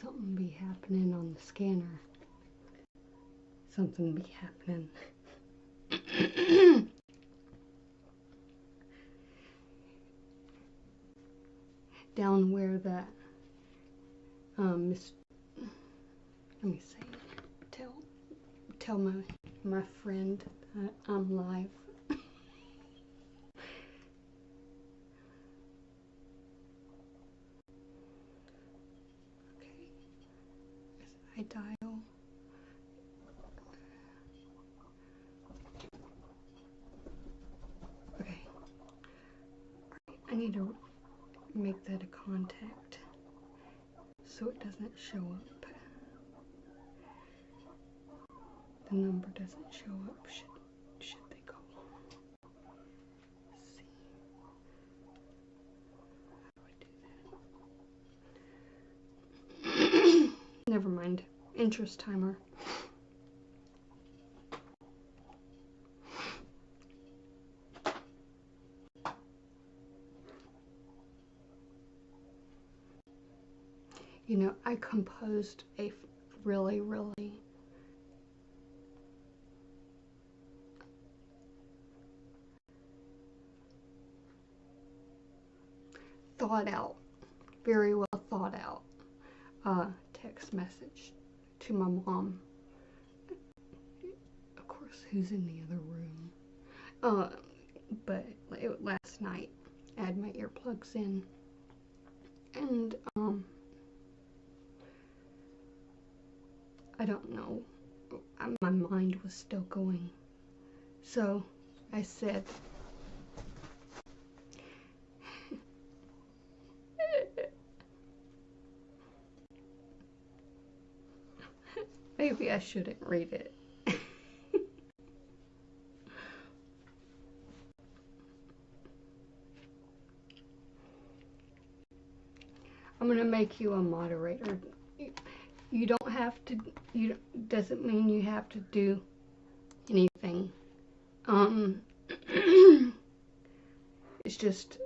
something be happening on the scanner. Something be happening. Down where that let me see. Tell my friend that I'm live. Okay. As I dial. Okay. I need to make that a contact so it doesn't show up. The number doesn't show up. Should they go? Let's see. How do I do that? Never mind. Interest timer. You know, I composed a really thought out, very well thought out text message to my mom, of course, who's in the other room. But last night I had my earplugs in, and I don't know, my mind was still going. So I said, maybe I shouldn't read it. I'm gonna make you a moderator. You don't have to. Doesn't mean you have to do anything. It's just.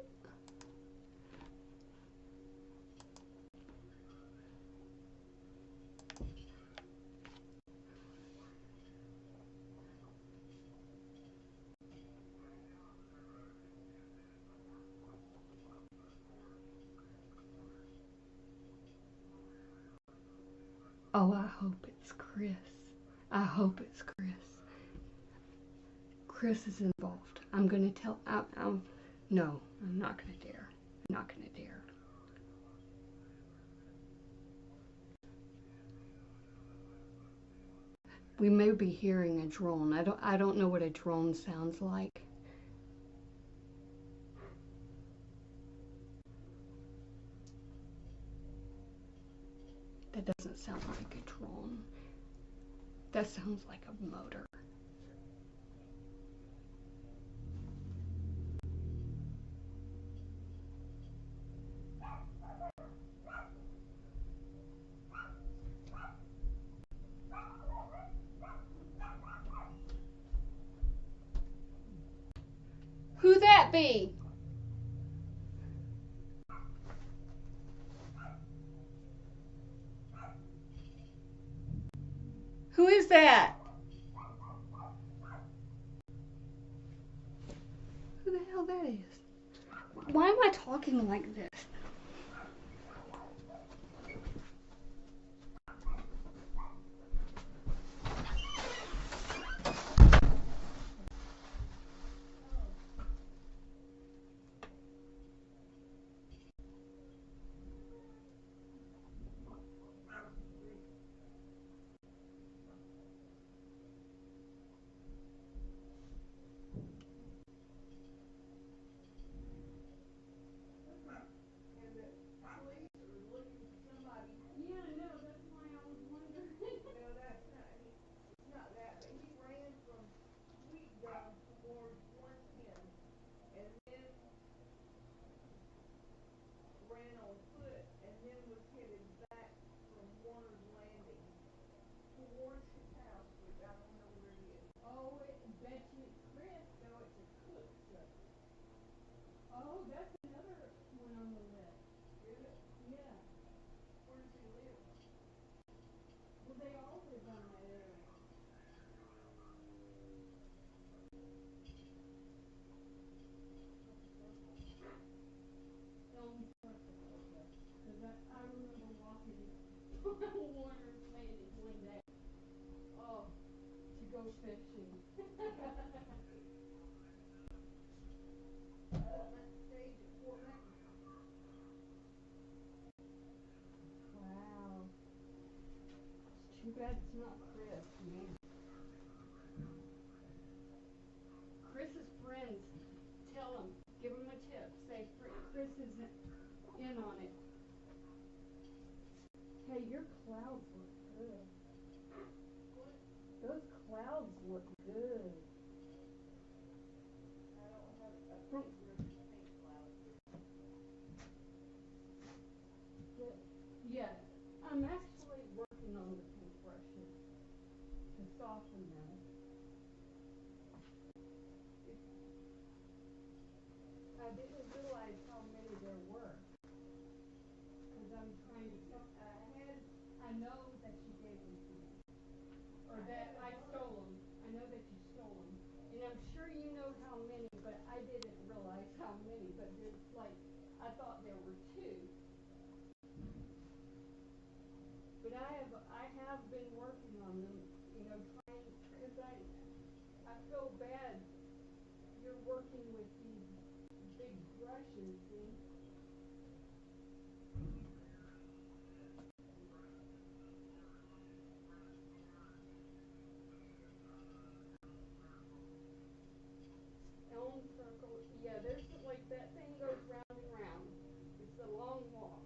Oh, I hope it's Chris. I hope it's Chris. Chris is involved. I'm gonna tell. No, I'm not gonna dare. I'm not gonna dare. We may be hearing a drone. I don't know what a drone sounds like. That doesn't sound like a drone. That sounds like a motor. Who that be? Who is that? Who the hell that is? Why am I talking like this? go fishing. Wow. It's too bad it's not Chris, man. Chris's friends, tell him, give him a tip. Say Chris isn't in on it. Hey, your clouds look good. Those clouds look good. I don't have a really pink cloud. Yeah, I'm actually working on the paintbrushes to soften them. I didn't realize how many there were. Because I'm trying to, I know that you gave them to me. Or that I stole them. I know that you stole them. And I'm sure you know how many, but I didn't realize how many. But there's like, I thought there were two. But I have been working on them, you know, trying, because I feel bad. You're working with these big brushes, see? Elm circle, yeah, there's like that thing goes round and round. It's a long walk.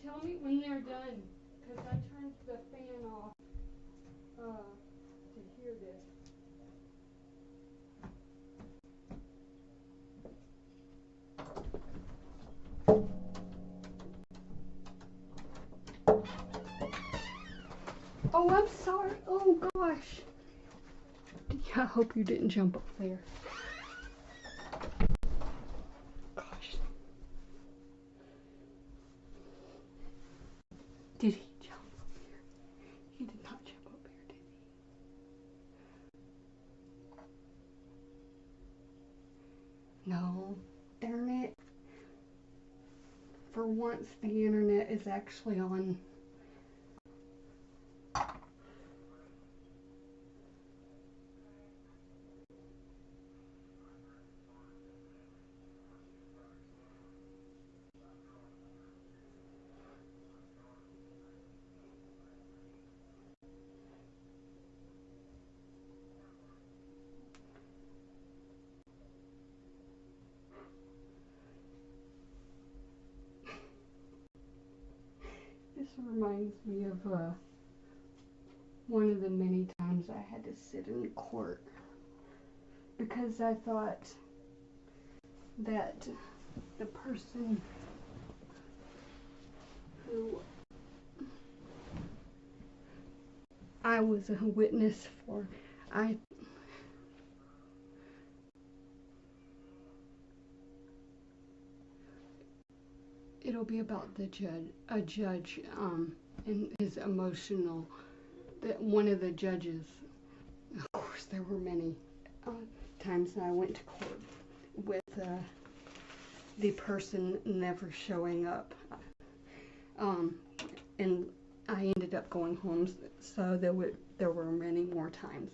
tell me when they're done, because I turned the fan off to hear this. Oh, I'm sorry. Oh, gosh. I hope you didn't jump up there. Gosh. Did he jump up here? He did not jump up here, did he? No. Darn it. For once, the internet is actually on. This reminds me of one of the many times I had to sit in court because I thought that the person who I was a witness for, it'll be about a judge, and his emotional, that one of the judges, of course there were many times that I went to court with the person never showing up, and I ended up going home, so there were many more times,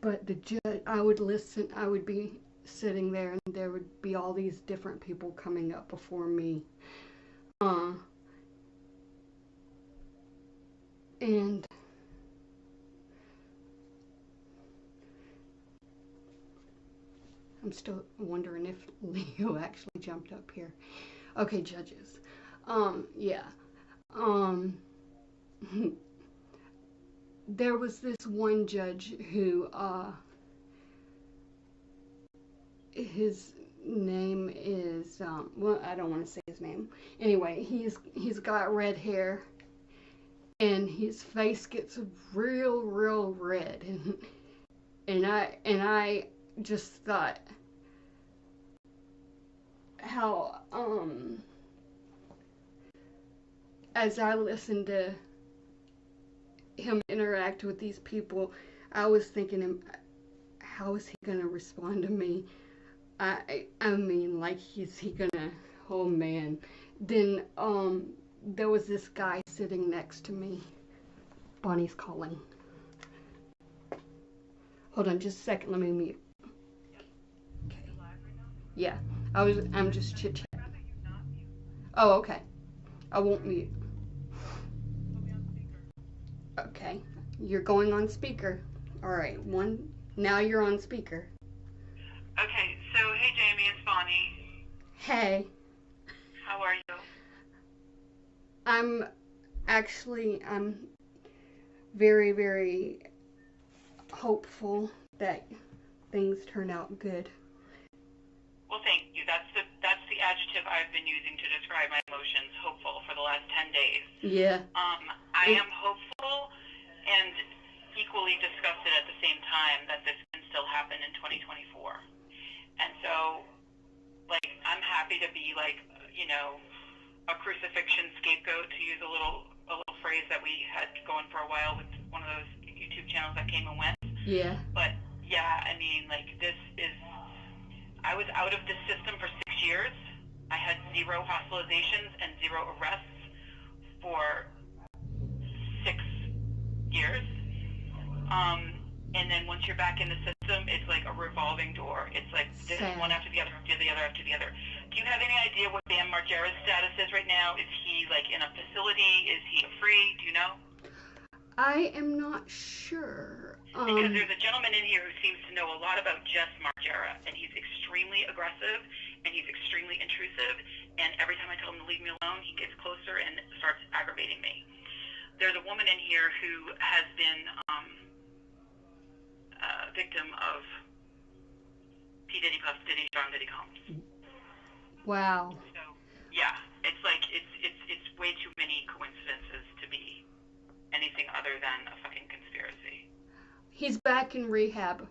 but the judge, I would be sitting there and there would be all these different people coming up before me, and I'm still wondering if Leo actually jumped up here. Okay, judges. Yeah. There was this one judge who, his name is, well, I don't want to say his name. Anyway, he's got red hair, and his face gets real red, and I just thought how, as I listened to him interact with these people, I was thinking, how is he gonna respond to me? I mean, like, is he gonna, oh man. Then, there was this guy sitting next to me. Bonnie's calling. Hold on just a second, let me mute. Okay. Yeah, I'm just chit-chatting. Oh, okay. I won't mute. Okay, you're going on speaker. All right, now you're on speaker. Okay, so hey Jamie, it's Bonnie. Hey. How are you? I'm very hopeful that things turn out good. Well, thank you. That's the adjective I've been using to describe my emotions, hopeful, for the last 10 days. Yeah. I am hopeful and equally disgusted at the same time that this can still happen in 2024. And so, like, I'm happy to be, like, you know, a crucifixion scapegoat, to use a little phrase that we had going for a while with one of those YouTube channels that came and went. Yeah. But yeah, I mean, like, I was out of this system for 6 years. I had 0 hospitalizations and 0 arrests for 6 years. And then once you're back in the system, it's like a revolving door. It's like this one after the other, after the other, after the other. Do you have any idea what Bam Margera's status is right now? Is he, like, in a facility? Is he free? Do you know? I am not sure. Because there's a gentleman in here who seems to know a lot about Jess Margera, and he's extremely aggressive, and he's extremely intrusive, and every time I tell him to leave me alone, he gets closer and starts aggravating me. There's a woman in here who has been a victim of P. Diddy, Puff Diddy, John Diddy Combs. Wow. So, yeah, it's like, it's way too many coincidences to be anything other than a fucking conspiracy. He's back in rehab.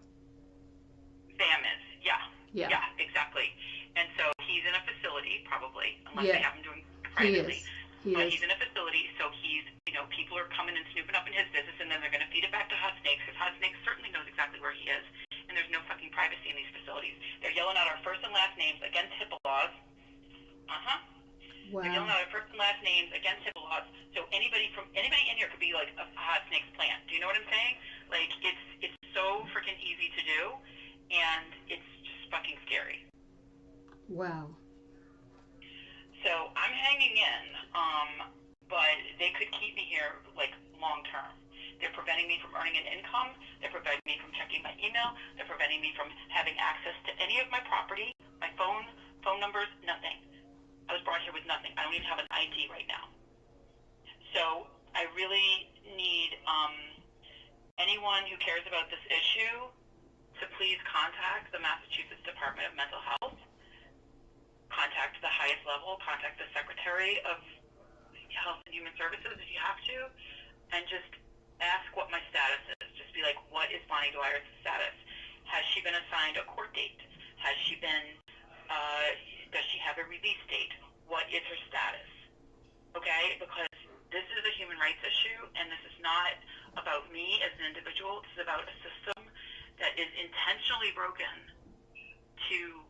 Sam is, yeah. Yeah. Yeah, exactly. And so he's in a facility, probably, unless Yeah. they have him doing He privately. is. He But is. he's in a facility, so he's, people are coming and snooping up in his business, and then they're going to feed it back to Hot Snakes, because Hot Snakes certainly knows exactly where he is, and there's no fucking privacy in these facilities. They're yelling out our first and last names against HIPAA laws. They're yelling Wow. out our first and last names against HIPAA laws, so anybody in here could be like a Hot Snakes plant. Do you know what I'm saying? Like, it's so freaking easy to do, and it's just fucking scary. Wow. So I'm hanging in, but they could keep me here, like, long term. They're preventing me from earning an income. They're preventing me from checking my email. They're preventing me from having access to any of my property, my phone numbers, nothing. I was brought here with nothing. I don't even have an ID right now. So I really need anyone who cares about this issue to please contact the Massachusetts Department of Mental Health, contact the highest level, contact the Secretary of Health and Human Services if you have to, and just ask what my status is. Just be like, what is Bonnie Dwyer's status? Has she been assigned a court date? Has she been, does she have a release date? What is her status? Okay? Because this is a human rights issue, and this is not about me as an individual. This is about a system that is intentionally broken to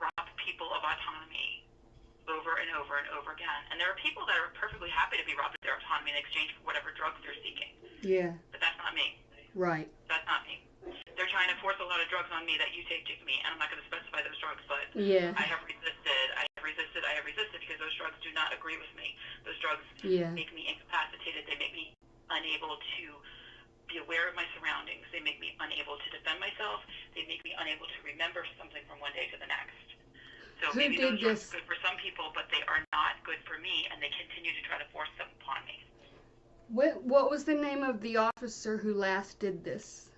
rob people of autonomy over and over and over again. And there are people that are perfectly happy to be robbed of their autonomy in exchange for whatever drugs they're seeking. Yeah. But that's not me. Right. That's not me. They're trying to force a lot of drugs on me that you take me, and I'm not going to specify those drugs, but Yeah. I have resisted because those drugs do not agree with me. Those drugs Yeah. make me incapacitated. They make me unable to be aware of my surroundings. They make me unable to defend myself. They make me unable to remember something from one day to the next. So Who maybe did those drugs this? are good for some people, but they are not good for me, and they continue to try to force them upon me. What was the name of the officer who last did this?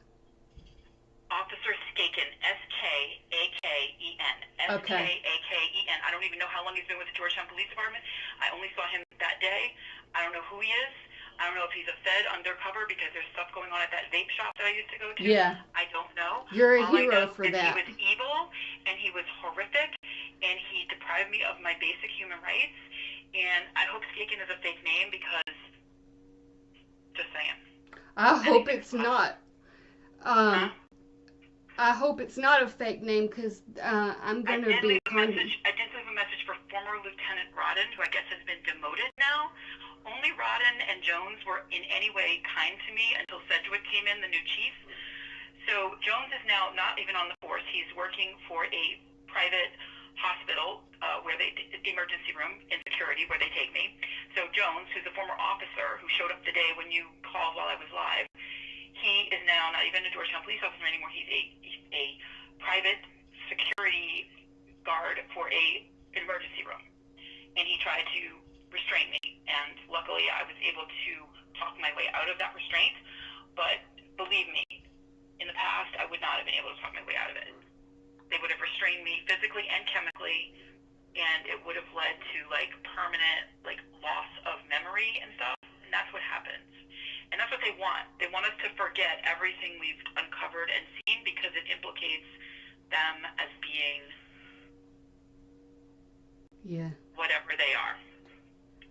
Officer Skaken, S-K-A-K-E-N. Okay. S-K-A-K-E-N. I don't even know how long he's been with the Georgetown Police Department. I only saw him that day. I don't know who he is. I don't know if he's a Fed undercover because there's stuff going on at that vape shop that I used to go to. Yeah. I don't know. You're a All I hero know for is that. He was evil, and he was horrific, and he deprived me of my basic human rights, and I hope Skaken is a fake name because, just saying. I hope it's Anything not. Huh? I hope it's not a fake name because I'm going to be I did leave a message for former Lieutenant Rodden, who I guess has been demoted now. Only Rodden and Jones were in any way kind to me until Sedgwick came in, the new chief. So Jones is now not even on the force. He's working for a private hospital where the emergency room in security where they take me. So Jones, who's a former officer who showed up the day when you called while I was live, he is now not even a Georgetown police officer anymore. He's a private security guard for an emergency room. And he tried to restrain me. And luckily I was able to talk my way out of that restraint. But believe me, in the past I would not have been able to talk my way out of it. They would have restrained me physically and chemically, and it would have led to like permanent like loss of memory and stuff. And that's what happens. And that's what they want. They want us to forget everything we've uncovered and seen because it implicates them as being whatever they are,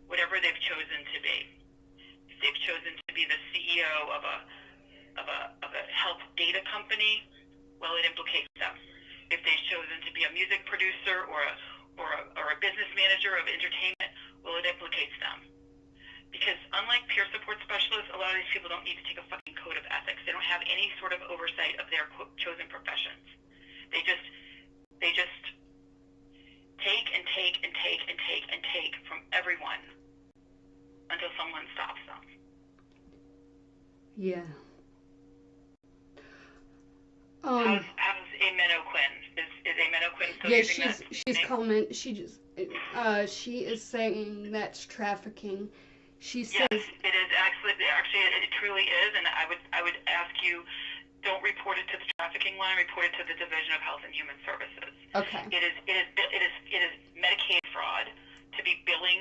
whatever they've chosen to be. If they've chosen to be the CEO of a health data company, well, it implicates them. If they've chosen to be a music producer or a business manager of entertainment, well, it implicates them. Because unlike peer support specialists, a lot of these people don't need to take a fucking code of ethics. They don't have any sort of oversight of their chosen professions. They just take and take and take and take and take from everyone until someone stops them. Yeah. How's Amen O'Quinn? Is Amen O'Quinn still Yeah, using that she's name? comment. She just she is saying that's trafficking. She Yes, says, it is actually it truly is, and I would ask you, don't report it to the trafficking line, report it to the Division of Health and Human Services. okay, It is Medicaid fraud to be billing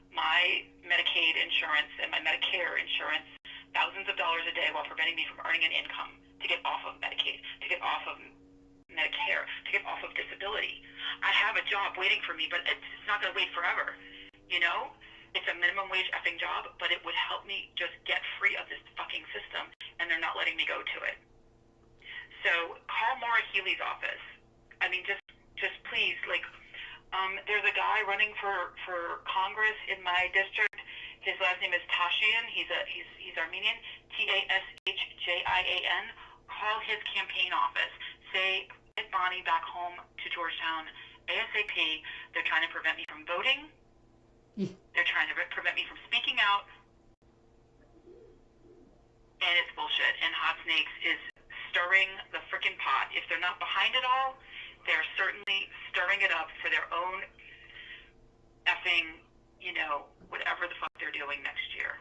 my Medicaid insurance and my Medicare insurance thousands of dollars a day while preventing me from earning an income to get off of Medicaid, to get off of Medicare, to get off of disability. I have a job waiting for me, but it's not going to wait forever. You know, it's a minimum wage effing job, but it would help me just get free of this fucking system, and they're not letting me go to it. So call Maura Healy's office. I mean, just please, like, there's a guy running for Congress in my district. His last name is Tashian. He's Armenian. Tashjian. Call his campaign office. Say, get Bonnie back home to Georgetown ASAP. They're trying to prevent me from voting. yeah. They're trying to prevent me from speaking out. And it's bullshit. And Hot Snakes is stirring the frickin' pot. If they're not behind it all, they're certainly stirring it up for their own effing, you know, whatever the fuck they're doing next year.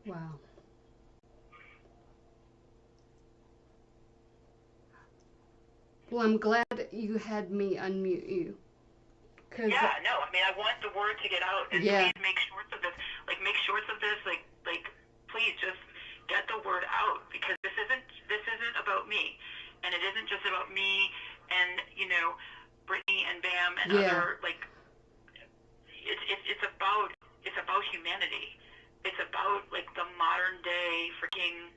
Wow. Well, I'm glad you had me unmute you. Yeah, no, I mean, I want the word to get out, and Yeah. please make shorts of this. Like, make shorts of this. Like, please just get the word out, because this isn't about me, and it isn't just about me and, you know, Brittany and Bam and Yeah. other, like, it's about humanity. It's about, like, the modern day freaking,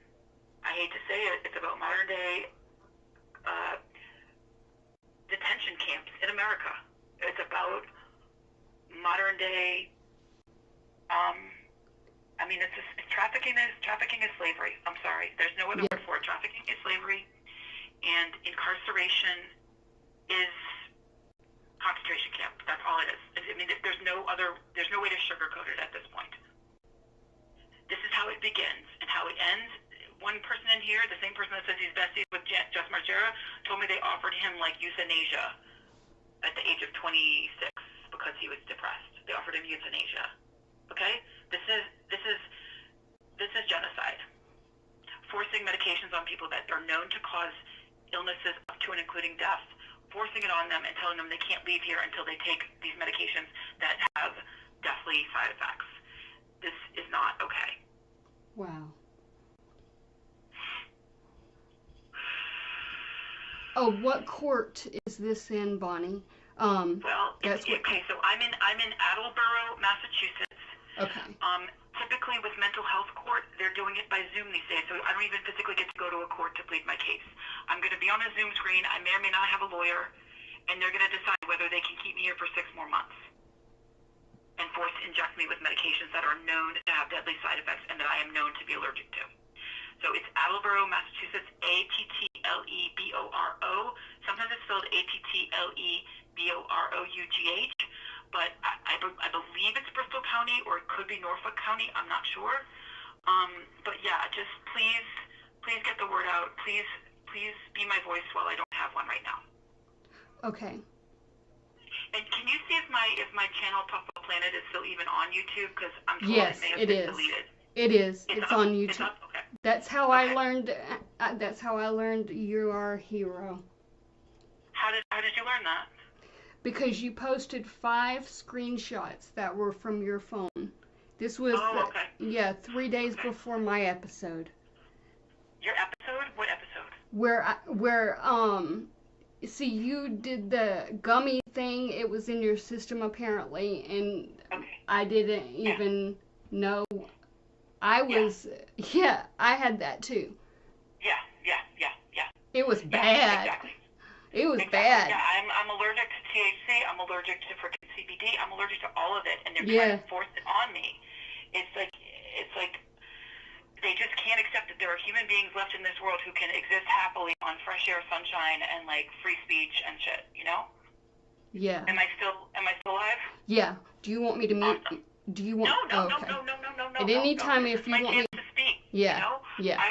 I hate to say it, it's about modern day detention camps in America. It's about modern day, I mean, trafficking is slavery. I'm sorry. There's no other word for it. Trafficking is slavery, and incarceration is concentration camp. That's all it is. I mean, there's no way to sugarcoat it at this point. This is how it begins and how it ends. One person in here, the same person that says he's besties with Just Margera, told me they offered him, like, euthanasia at the age of 26 because he was depressed. They offered him euthanasia. Okay? This is genocide. Forcing medications on people that are known to cause illnesses up to and including death, forcing it on them and telling them they can't leave here until they take these medications that have deathly side effects. This is not okay. Wow. Oh, what court is this in, Bonnie? Well, okay, so I'm in Attleboro, Massachusetts. Okay. Typically with mental health court, they're doing it by Zoom these days, so I don't even physically get to go to a court to plead my case. I'm going to be on a Zoom screen. I may or may not have a lawyer, and they're going to decide whether they can keep me here for 6 more months and force to inject me with medications that are known to have deadly side effects and that I am known to be allergic to. So it's Attleboro, Massachusetts, Attleboro. Sometimes it's spelled Attleborough, but I believe it's Bristol County, or it could be Norfolk County. I'm not sure. But yeah, just please get the word out. Please be my voice while I don't have one right now. Okay. And can you see if my channel Puffball Planet is still even on YouTube? Because I'm told Yes, it may have it been is. deleted. It is. It's up? on YouTube. It's up? Okay. That's how I learned. That's how I learned you are a hero. How did you learn that? Because you posted 5 screenshots that were from your phone. This was, okay. 3 days before my episode. Your episode? What episode? Where see, you did the gummy thing. It was in your system apparently, and Okay. I didn't even know. I was, I had that too. Yeah. It was bad. Exactly. It was Exactly. bad. Yeah, I'm allergic to THC. I'm allergic to freaking CBD. I'm allergic to all of it, and they're trying to force it on me. It's like they just can't accept that there are human beings left in this world who can exist happily on fresh air, sunshine, and like free speech and shit. You know? Yeah. Am I still alive? Yeah. Do you want me to mute? Awesome. Do you want? No. Okay. No. At any time, This if is you my want me. chance to speak. Yeah. You know? Yeah. I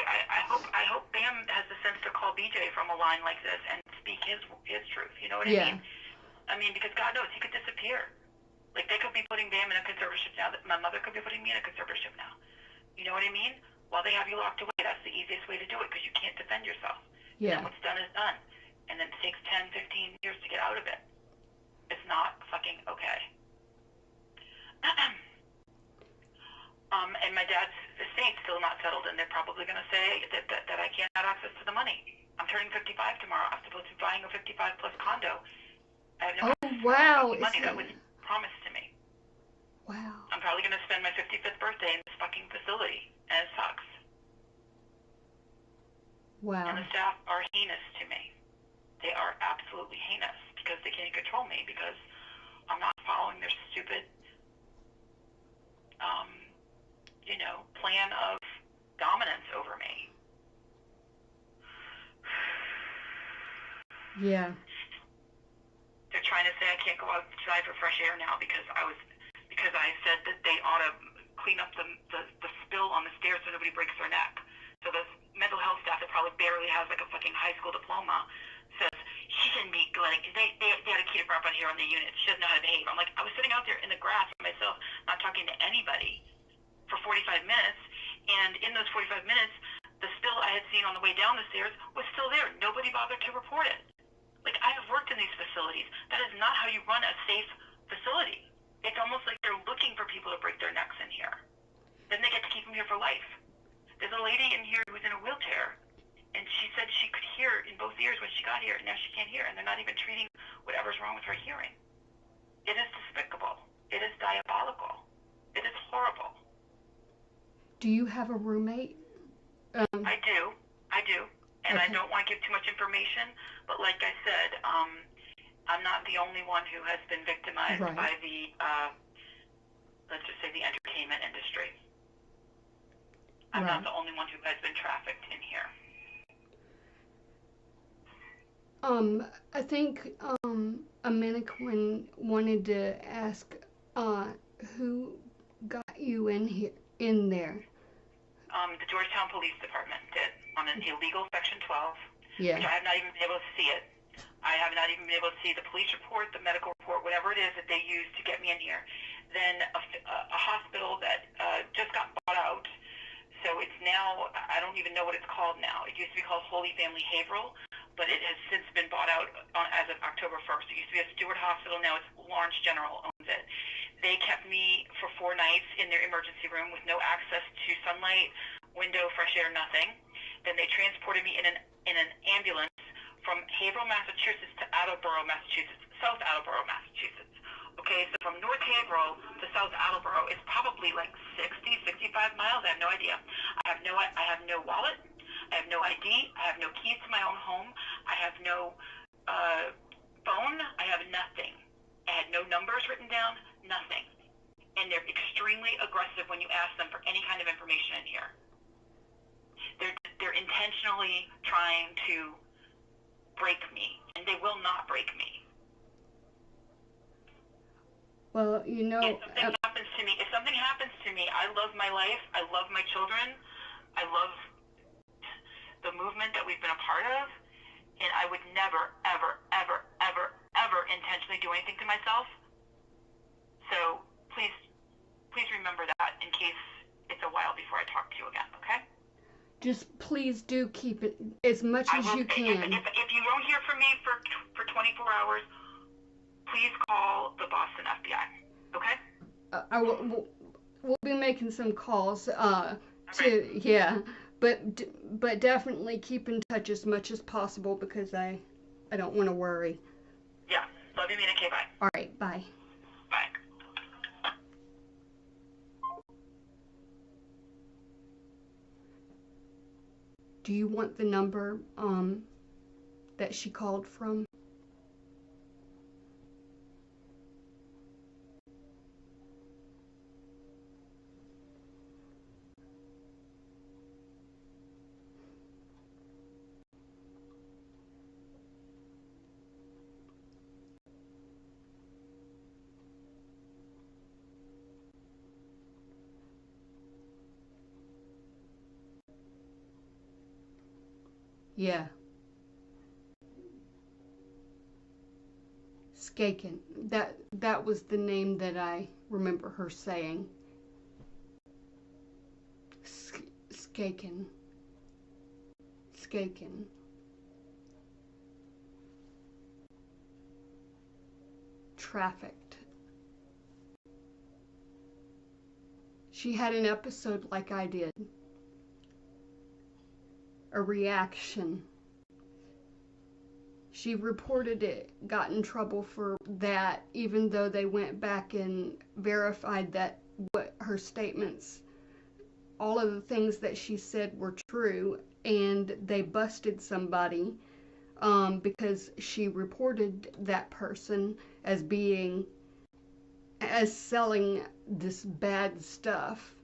hope Bam has the sense to call BJ from a line like this and speak his truth. You know what I mean? I mean, because God knows he could disappear. Like, they could be putting Bam in a conservatorship now. My mother could be putting me in a conservatorship now. You know what I mean? While they have you locked away, that's the easiest way to do it because you can't defend yourself. Yeah. And then what's done is done. And then it takes 10, 15 years to get out of it. It's not fucking okay. And my dad's estate's still not settled, and they're probably going to say that I can't have access to the money. I'm turning 55 tomorrow. I'm supposed to be buying a 55 plus condo. I have no wow. money that was promised to me. Wow. I'm probably going to spend my 55th birthday in this fucking facility, and it sucks. Wow. And the staff are heinous to me. They are absolutely heinous because they can't control me because I'm not following their stupid, plan of dominance over me. Yeah. They're trying to say I can't go outside for fresh air now because I said that they ought to clean up the spill on the stairs so nobody breaks their neck. So the mental health staff that probably barely has like a fucking high school diploma says she shouldn't be letting they had a kid up on here on the unit. She doesn't know how to behave. I'm like, I was sitting out there in the grass by myself, not talking to anybody for 45 minutes, and in those 45 minutes, the spill I had seen on the way down the stairs was still there. Nobody bothered to report it. Like, I have worked in these facilities. That is not how you run a safe facility. It's almost like they're looking for people to break their necks in here. Then they get to keep them here for life. There's a lady in here who's in a wheelchair, and she said she could hear in both ears when she got here, and now she can't hear, and they're not even treating whatever's wrong with her hearing. It is despicable. It is diabolical. It is horrible. Do you have a roommate? I do. And okay. I don't want to give too much information, but like I said, I'm not the only one who has been victimized right. by the, let's just say the entertainment industry. I'm right. not the only one who has been trafficked in here. I think, a mannequin wanted to ask, who got you in there? The Georgetown Police Department did on an illegal Section 12, yeah. which I have not even been able to see it. I have not even been able to see the police report, the medical report, whatever it is that they used to get me in here. Then a hospital that just got bought out. So it's now, I don't even know what it's called now. It used to be called Holy Family Haverhill, but it has since been bought out as of October 1st. It used to be a Stewart Hospital. Now it's Lawrence General owns it. They kept me for 4 nights in their emergency room with no access to sunlight, window, fresh air, nothing. Then they transported me in an ambulance from Haverhill, Massachusetts to Attleboro, Massachusetts, South Attleboro, Massachusetts. Okay, so from North Haverhill to South Attleboro is probably like 60, 65 miles. I have no idea. I have no wallet. I have no ID. I have no keys to my own home. I have no phone. I have nothing. I had no numbers written down, nothing. And they're extremely aggressive when you ask them for any kind of information in here. They're intentionally trying to break me, and they will not break me. Well, you know, if something happens to me, I love my life. I love my children. I love the movement that we've been a part of, and I would never, ever, ever, ever, ever intentionally do anything to myself. So please remember that in case it's a while before I talk to you again, okay? Just please do keep it as much as you can. If you don't hear from me for 24 hours, please call the Boston FBI, okay? We'll be making some calls Okay. yeah, but definitely keep in touch as much as possible because I don't want to worry. Yeah, love you, Mina. Okay, bye. All right, bye. Bye. Do you want the number that she called from? Yeah. Skaken. That was the name that I remember her saying. Skaken. Skaken. Trafficked. She had an episode like I did. A reaction. She reported it, got in trouble for that, even though they went back and verified that what her statements, all of the things that she said were true, and they busted somebody because she reported that person as selling this bad stuff.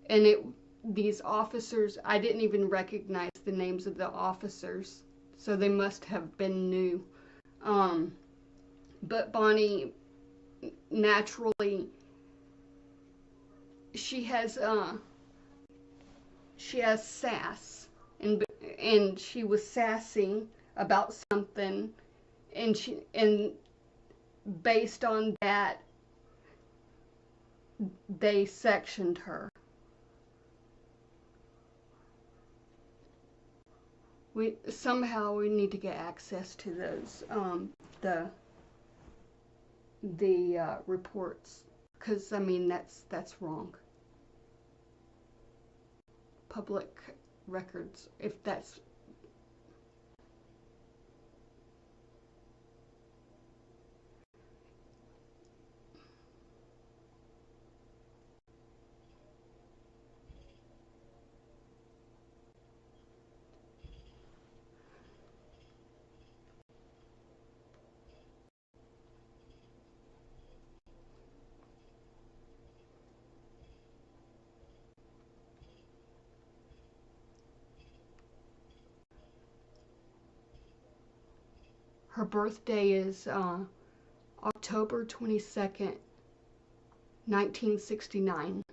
And these officers, I didn't even recognize the names of the officers, so they must have been new. But Bonnie, naturally, she has sass, and she was sassy about something, and based on that, they sectioned her. Somehow we need to get access to those the reports, because I mean that's wrong. Public records, if that's her birthday is October 22nd, 1969.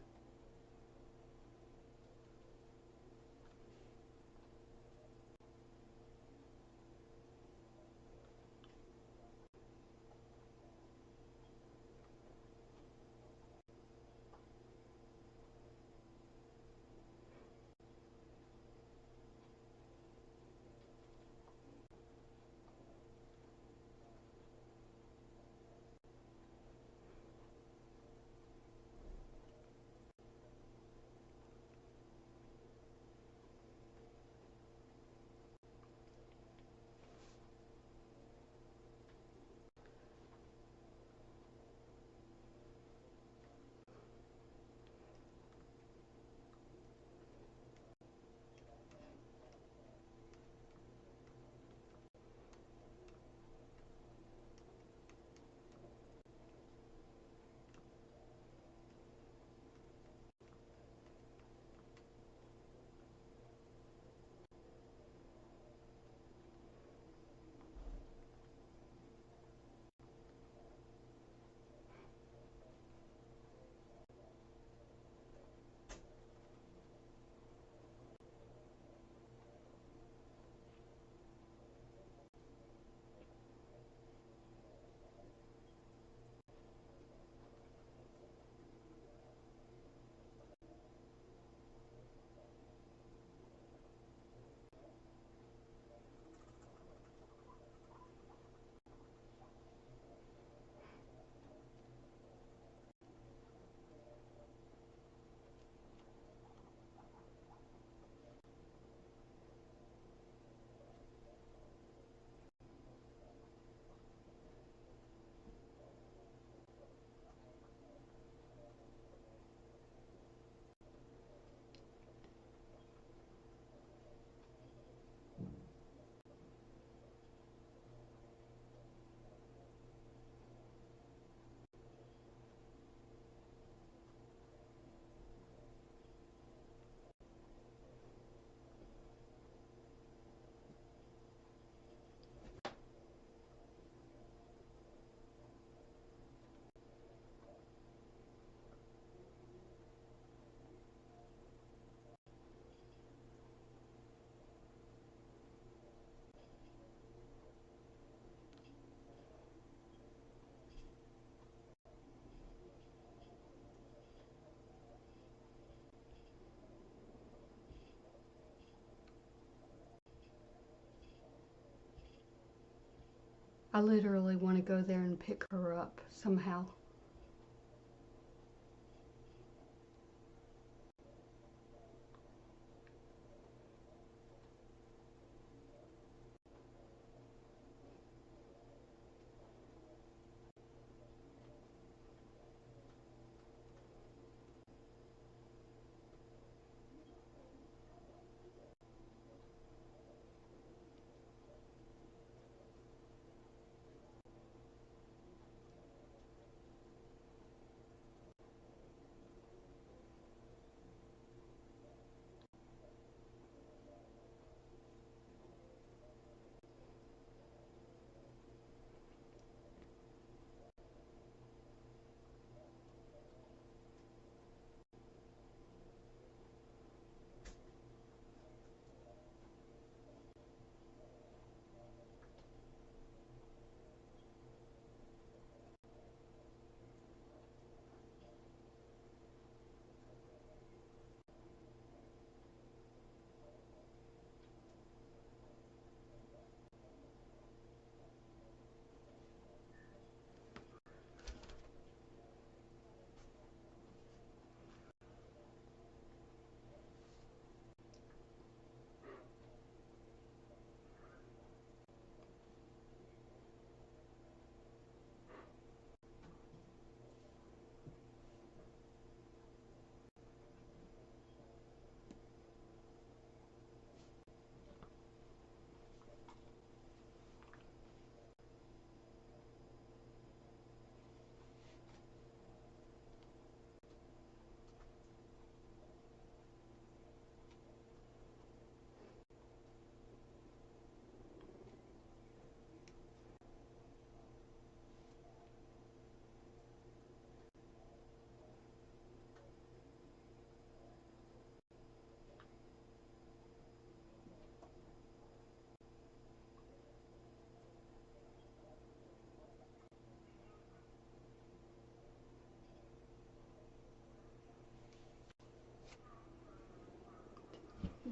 I literally want to go there and pick her up somehow.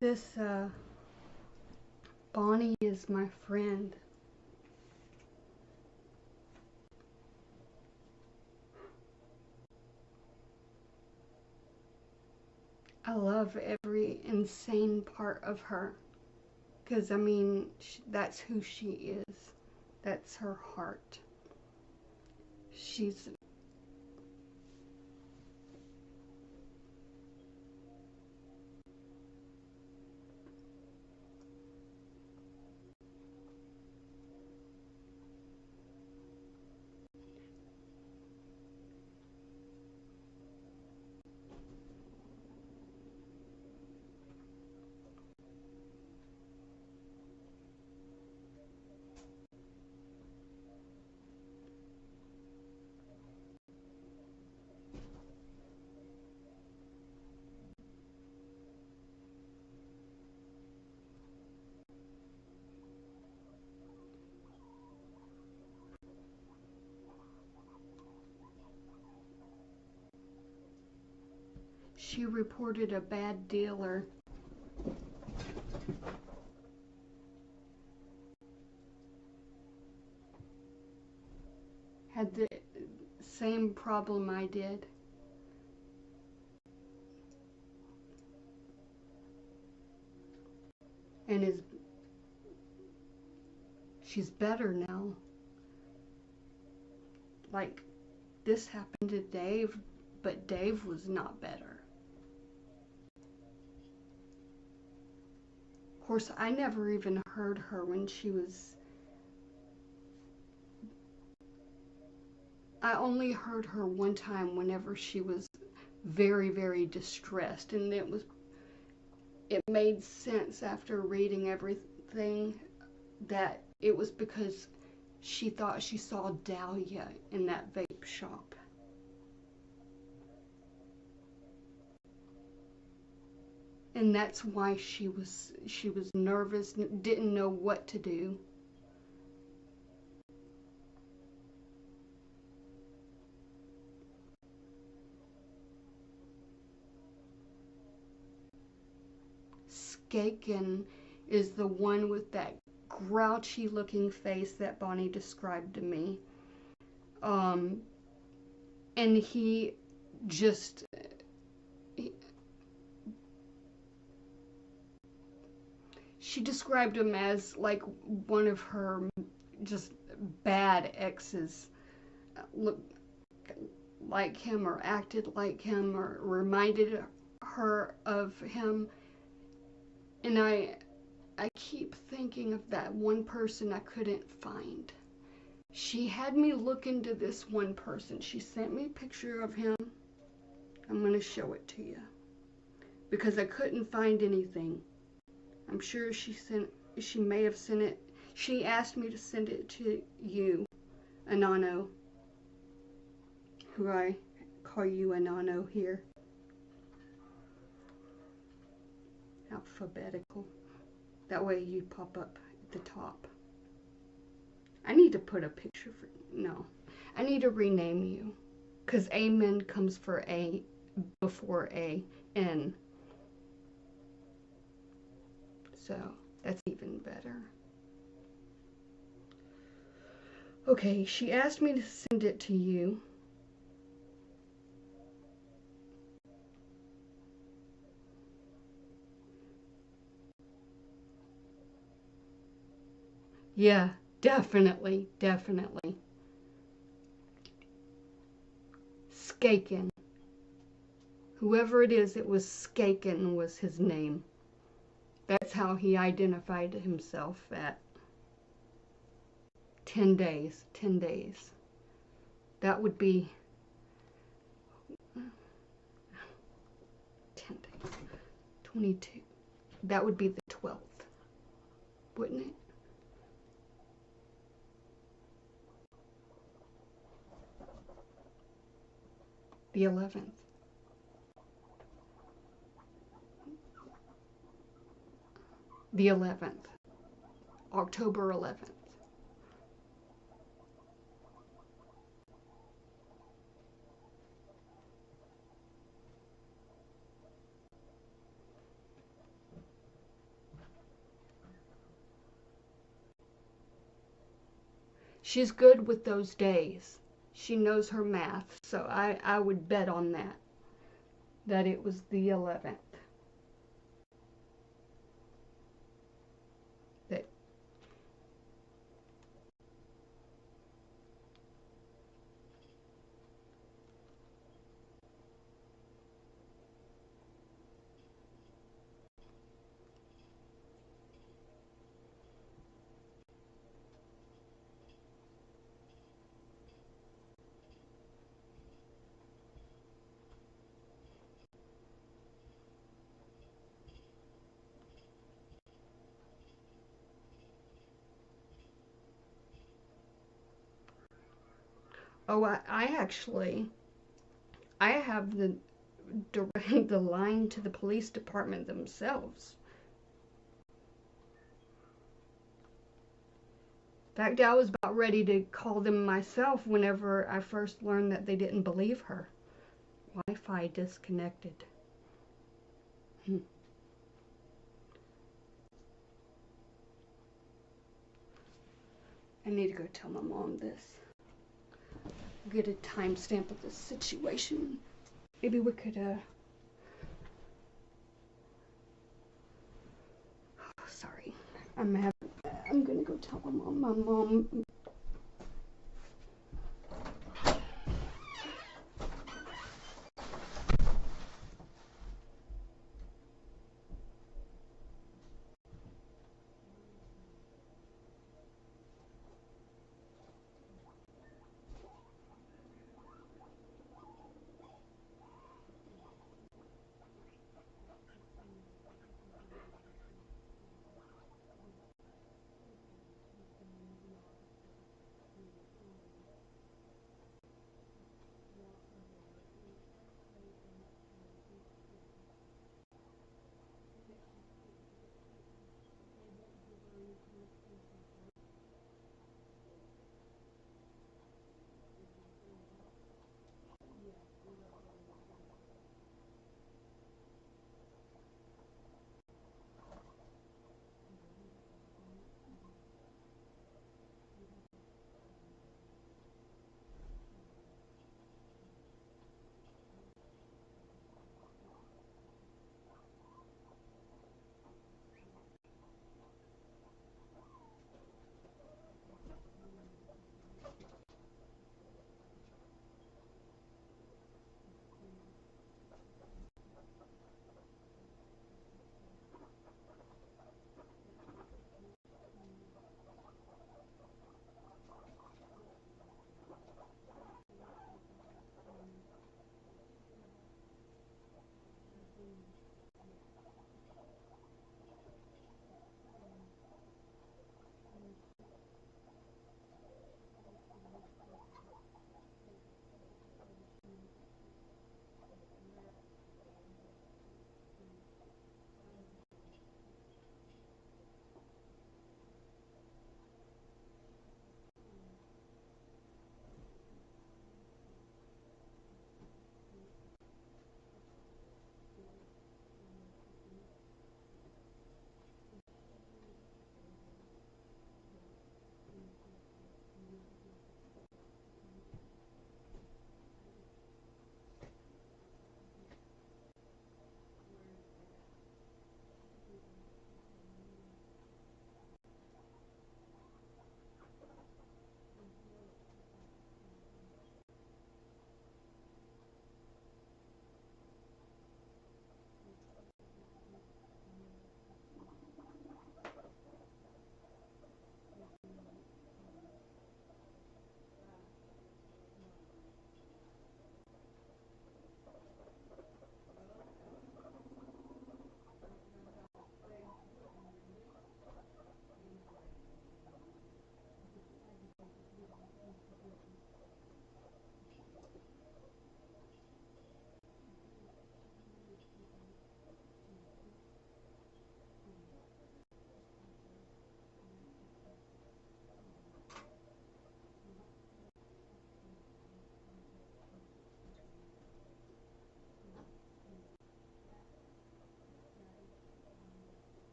This Bonnie is my friend. I love every insane part of her. Because, I mean, that's who she is. That's her heart. She's she reported a bad dealer. Had the same problem I did. And she's better now. Like, this happened to Dave, but Dave was not better. Of course, I never even heard her when she was. I only heard her one time whenever she was very, very distressed, and it made sense after reading everything that it was because she thought she saw Dahlia in that vape shop. And that's why she was nervous, didn't know what to do. Skaken is the one with that grouchy looking face that Bonnie described to me. And he just, she described him as like one of her just bad exes. Looked like him or acted like him or reminded her of him. And I keep thinking of that one person I couldn't find. She had me look into this one person. She sent me a picture of him. I'm going to show it to you because I couldn't find anything. I'm sure she may have sent it. She asked me to send it to you, Anano, who I call you Anano here. Alphabetical. That way you pop up at the top. I need to put a picture for, no. I need to rename you. Because Amen comes for A before A-N. So that's even better. Okay, she asked me to send it to you. Yeah, definitely. Skaken. Whoever it is, it was Skaken was his name. That's how he identified himself at 10 days. That would be 10 days. 22. That would be the 12th, wouldn't it? The 11th. The 11th. October 11th. She's good with those days. She knows her math, so I would bet on that it was the 11th. That oh, I actually I have the the line to the police department themselves. In fact, I was about ready to call them myself whenever I first learned that they didn't believe her. Wi-Fi disconnected. I need to go tell my mom this. Get a timestamp of this situation. Maybe we could, oh, sorry. I'm gonna go tell my mom. My mom.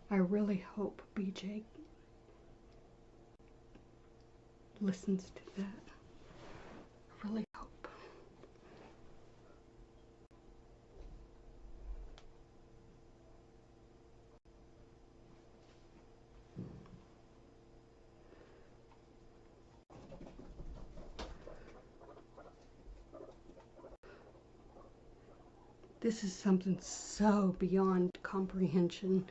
I really hope BJ listens to that. I really hope. This is something so beyond comprehension.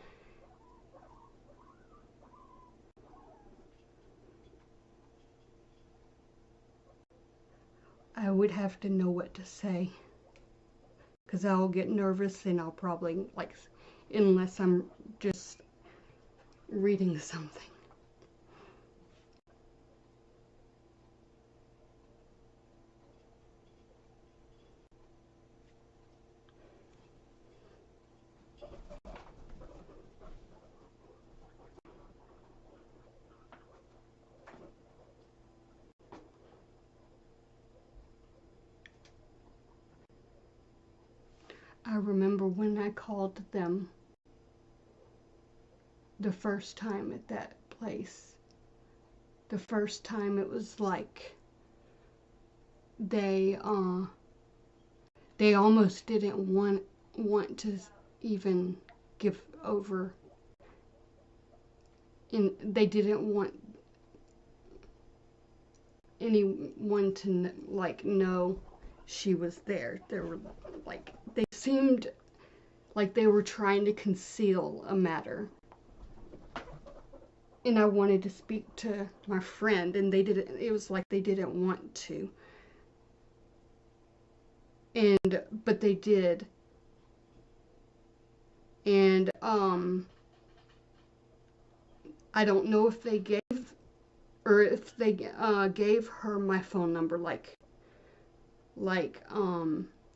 I would have to know what to say, because I'll get nervous and I'll probably, like, unless I'm just reading something. I remember when I called them the first time at that place. The first time it was like they almost didn't want to even give over, and they didn't want anyone to like know she was there. They were like, they seemed like they were trying to conceal a matter. And I wanted to speak to my friend, and they didn't. It was like they didn't want to. And but they did. And I don't know if they gave, or if they gave her my phone number, like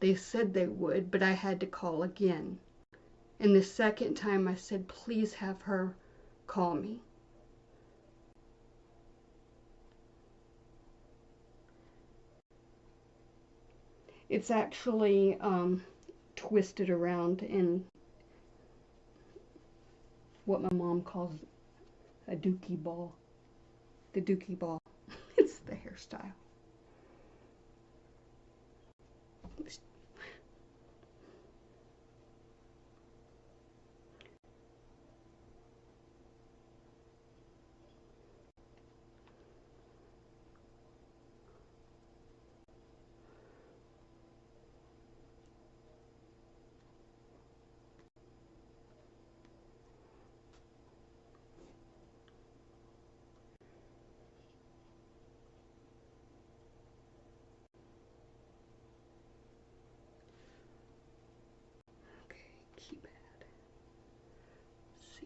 they said they would, but I had to call again. And the second time I said, please have her call me. It's actually twisted around in what my mom calls a dookie ball. The dookie ball. It's the hairstyle.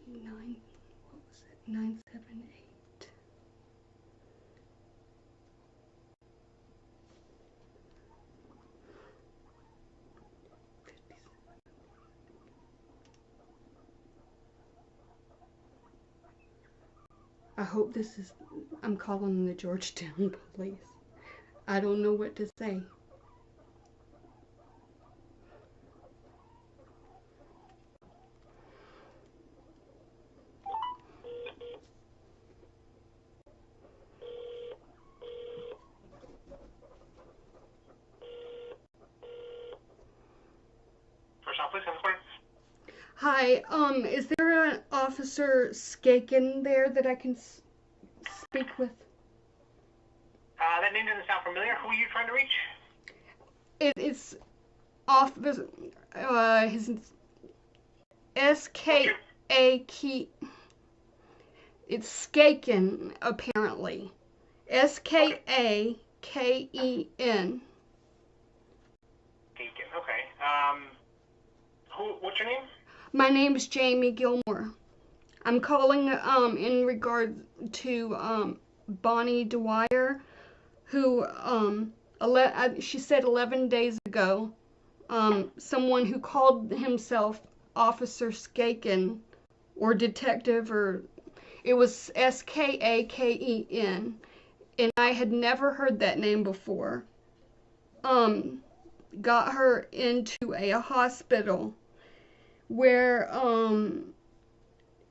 9, what was it? 978. I hope this is, I'm calling the Georgetown police. I don't know what to say. Hi, is there an Officer Skaken there that I can speak with? That name doesn't sound familiar. Who are you trying to reach? It's Officer, his S-K-A-K, it's Skaken, apparently. S-K-A-K-E-N. Okay. What's your name? My name is Jamie Gilmore. I'm calling in regard to Bonnie Dwyer, who she said 11 days ago, someone who called himself Officer Skaken or detective, or it was Skaken, and I had never heard that name before. Got her into a hospital where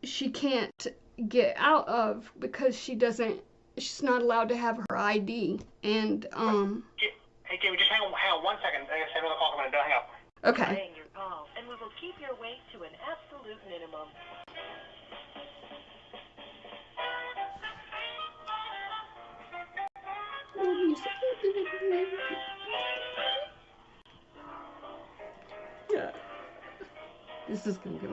she can't get out of because she's not allowed to have her ID. And Hey Jamie, just hang on 1 second. I guess I have another call coming in. Don't hang up. Okay. Playing your call, and we will keep your wait to an absolute minimum. Yeah. This is gonna go.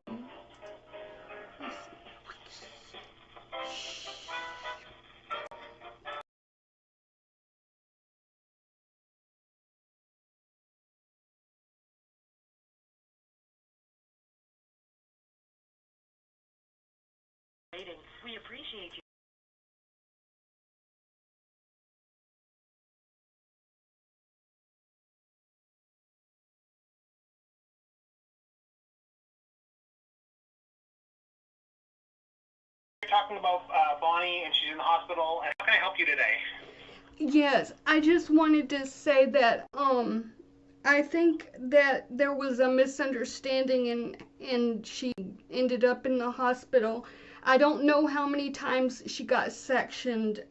We appreciate you. You're talking about Bonnie, and she's in the hospital. And how can I help you today? Yes, I just wanted to say that I think that there was a misunderstanding and she ended up in the hospital. I don't know how many times she got sectioned,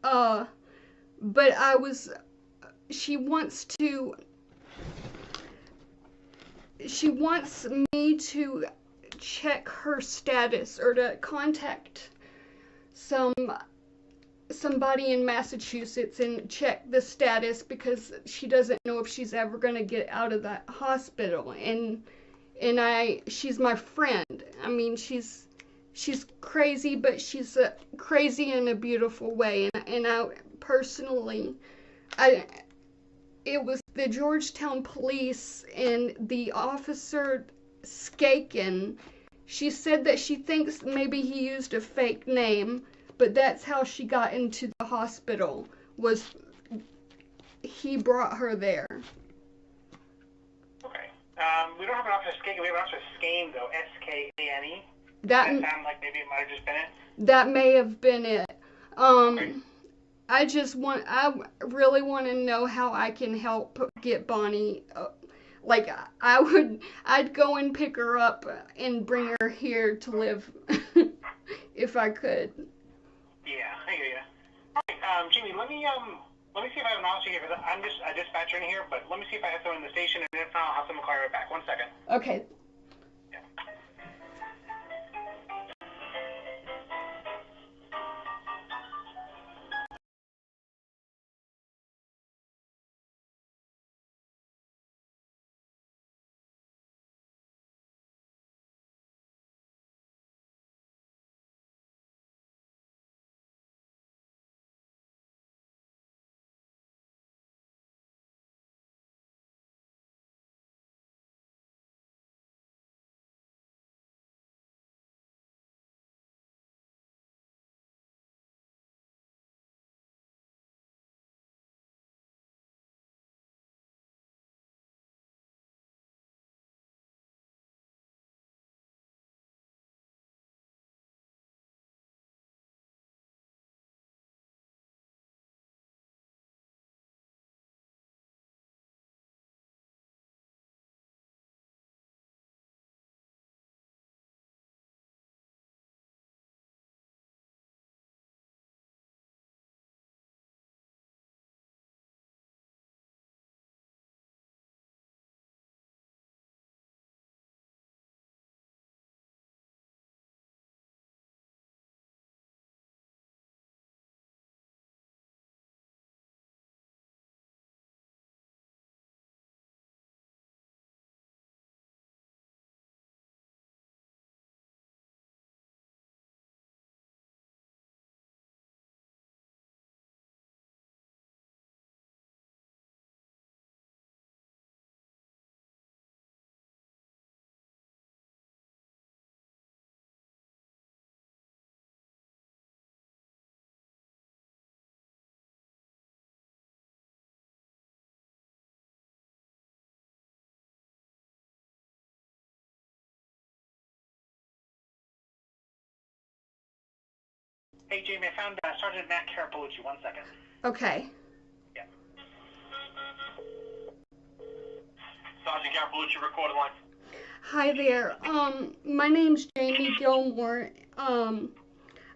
but she wants me to check her status or to contact somebody in Massachusetts and check the status because she doesn't know if she's ever going to get out of that hospital. And she's my friend. I mean, she's crazy, but she's crazy in a beautiful way. And I personally, it was the Georgetown police and the Officer Skaken. She said that she thinks maybe he used a fake name, but that's how she got into the hospital, was he brought her there. Okay. We don't have an Officer Skaken. We have an Officer Skane, though. S-K-A-N-E. That Does that sound like maybe it might have just been it? That may have been it. Okay. I really want to know how I can help get Bonnie. Like I'd go and pick her up and bring her here to live, if I could. Yeah, I hear you. All right, Jamie, let me see if I have an officer here, because I'm just a dispatcher in here, but let me see if I have someone in the station, and if not, I'll have someone call you right back. 1 second. Okay. Hey, Jamie, I found Sergeant Matt Carapolucci. 1 second. Okay. Yeah. Sergeant Carapolucci, recorded line. Hi there. My name's Jamie Gilmore. I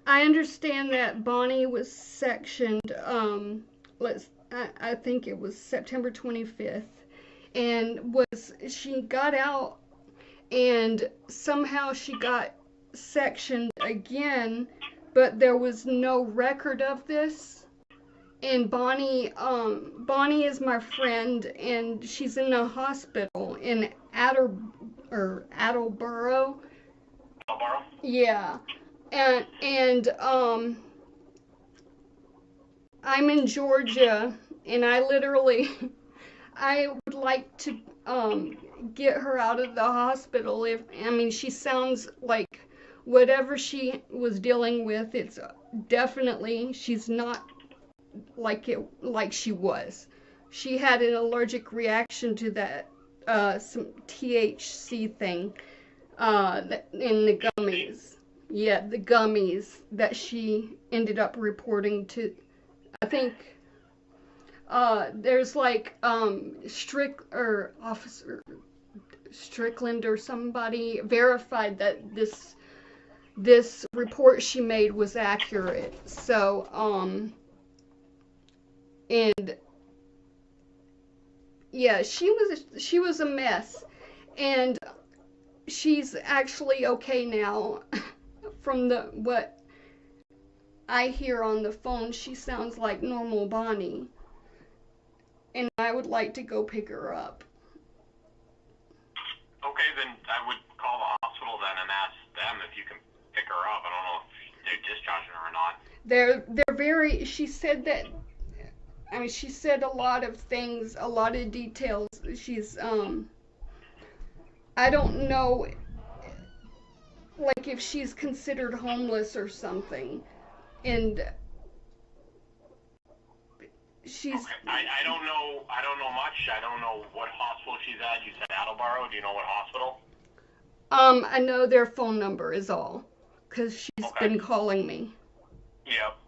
understand that Bonnie was sectioned, I think it was September 25th, and she got out and somehow she got sectioned again, but there was no record of this. And Bonnie is my friend, and she's in a hospital in Attleboro. Attleboro? Yeah, and I'm in Georgia, and I literally, I would like to get her out of the hospital. She sounds like whatever she was dealing with, it's definitely, she's not like she was. She had an allergic reaction to that some THC thing in the gummies. Yeah, the gummies that she ended up reporting to. I think there's like Officer Strickland or somebody verified that this report she made was accurate. So and yeah, she was a mess, and she's actually okay now. From what I hear on the phone, she sounds like normal Bonnie, and I would like to go pick her up. Okay, then I would call the hospital then and ask them if you can pick her up. I don't know if they're discharging her or not. They're very. She said that. She said a lot of things, a lot of details. She's I don't know, like if she's considered homeless or something, and she's. Okay. I don't know. I don't know much. I don't know what hospital she's at. You said Attleboro. Do you know what hospital? I know their phone number is all, because she's been calling me. Yep.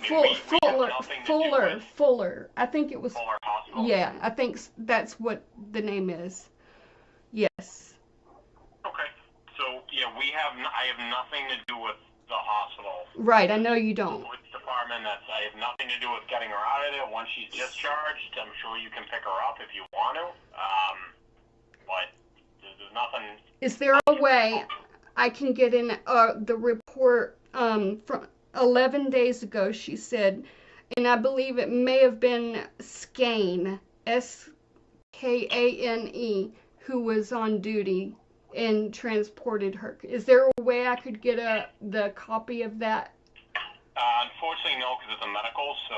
Fuller. I think it was. Fuller Hospital? Yeah, I think that's what the name is. Yes. Okay. So, yeah, I have nothing to do with the hospital. Right, I know you don't. The police department, I have nothing to do with getting her out of there. Once she's discharged, I'm sure you can pick her up if you want to. But there's nothing. Is there a way I can get in the report from 11 days ago? She said, and I believe it may have been Skane, Skane, who was on duty and transported her. Is there a way I could get the copy of that? Unfortunately, no, because it's a medical, so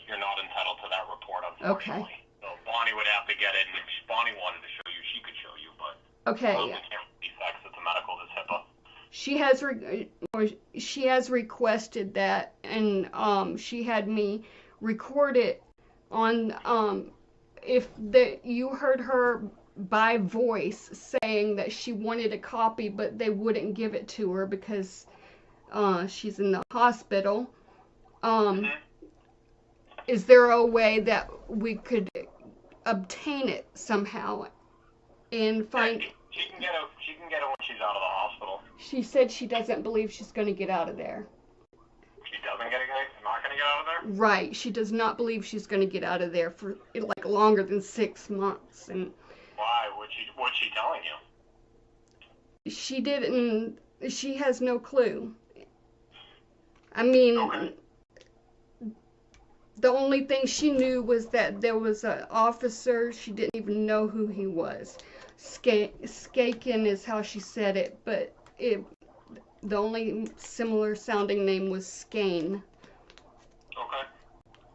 you're not entitled to that report, unfortunately. Okay. So Bonnie would have to get it, and if Bonnie wanted to show you, she could show you, but okay. We can't release that because it's a medical, this HIPAA. She has requested that, and she had me record it on you heard her by voice saying that she wanted a copy, but they wouldn't give it to her because she's in the hospital. Is there a way that we could obtain it somehow and find? She can get it when she's out of the hospital. She said she doesn't believe she's going to get out of there. She doesn't not going to get out of there? Right. She does not believe she's going to get out of there for like longer than 6 months. And why? What's she telling you? She didn't. She has no clue. I mean, okay. The only thing she knew was that there was an officer. She didn't even know who he was. Skaken is how she said it, but the only similar sounding name was Skane. Okay.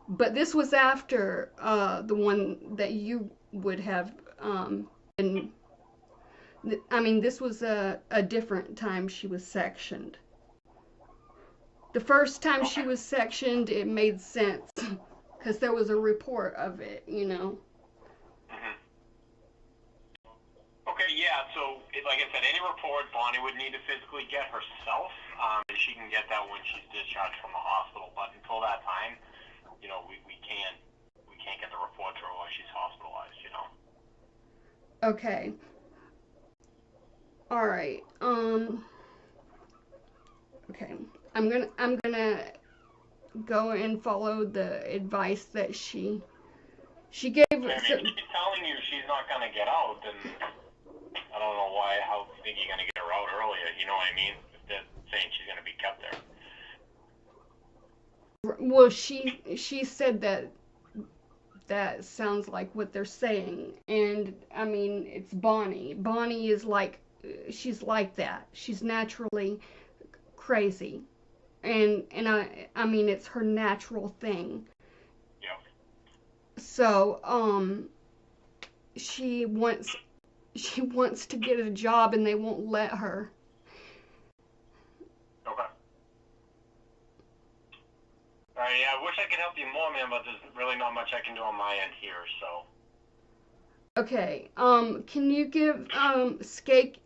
But this was after the one that you would have been. This was a different time she was sectioned. The first time she was sectioned, it made sense because there was a report of it, Mm-hmm. Okay, yeah, Yeah, so like I said, any report Bonnie would need to physically get herself, and she can get that when she's discharged from the hospital. But until that time, we can't get the report to her while she's hospitalized. Okay. All right. Okay. I'm gonna go and follow the advice that she gave. I mean, if she's telling you she's not gonna get out, then I don't know how you think you're gonna get her out earlier. You know what I mean? If they're saying she's gonna be kept there. Well, she said that sounds like what they're saying, and I mean it's Bonnie. Bonnie is like, she's like that. She's naturally crazy, and I mean it's her natural thing. Yeah. So she wants to get a job and they won't let her. Okay. Yeah, I wish I could help you more, man, but there's really not much I can do on my end here, so. Okay, can you give Skane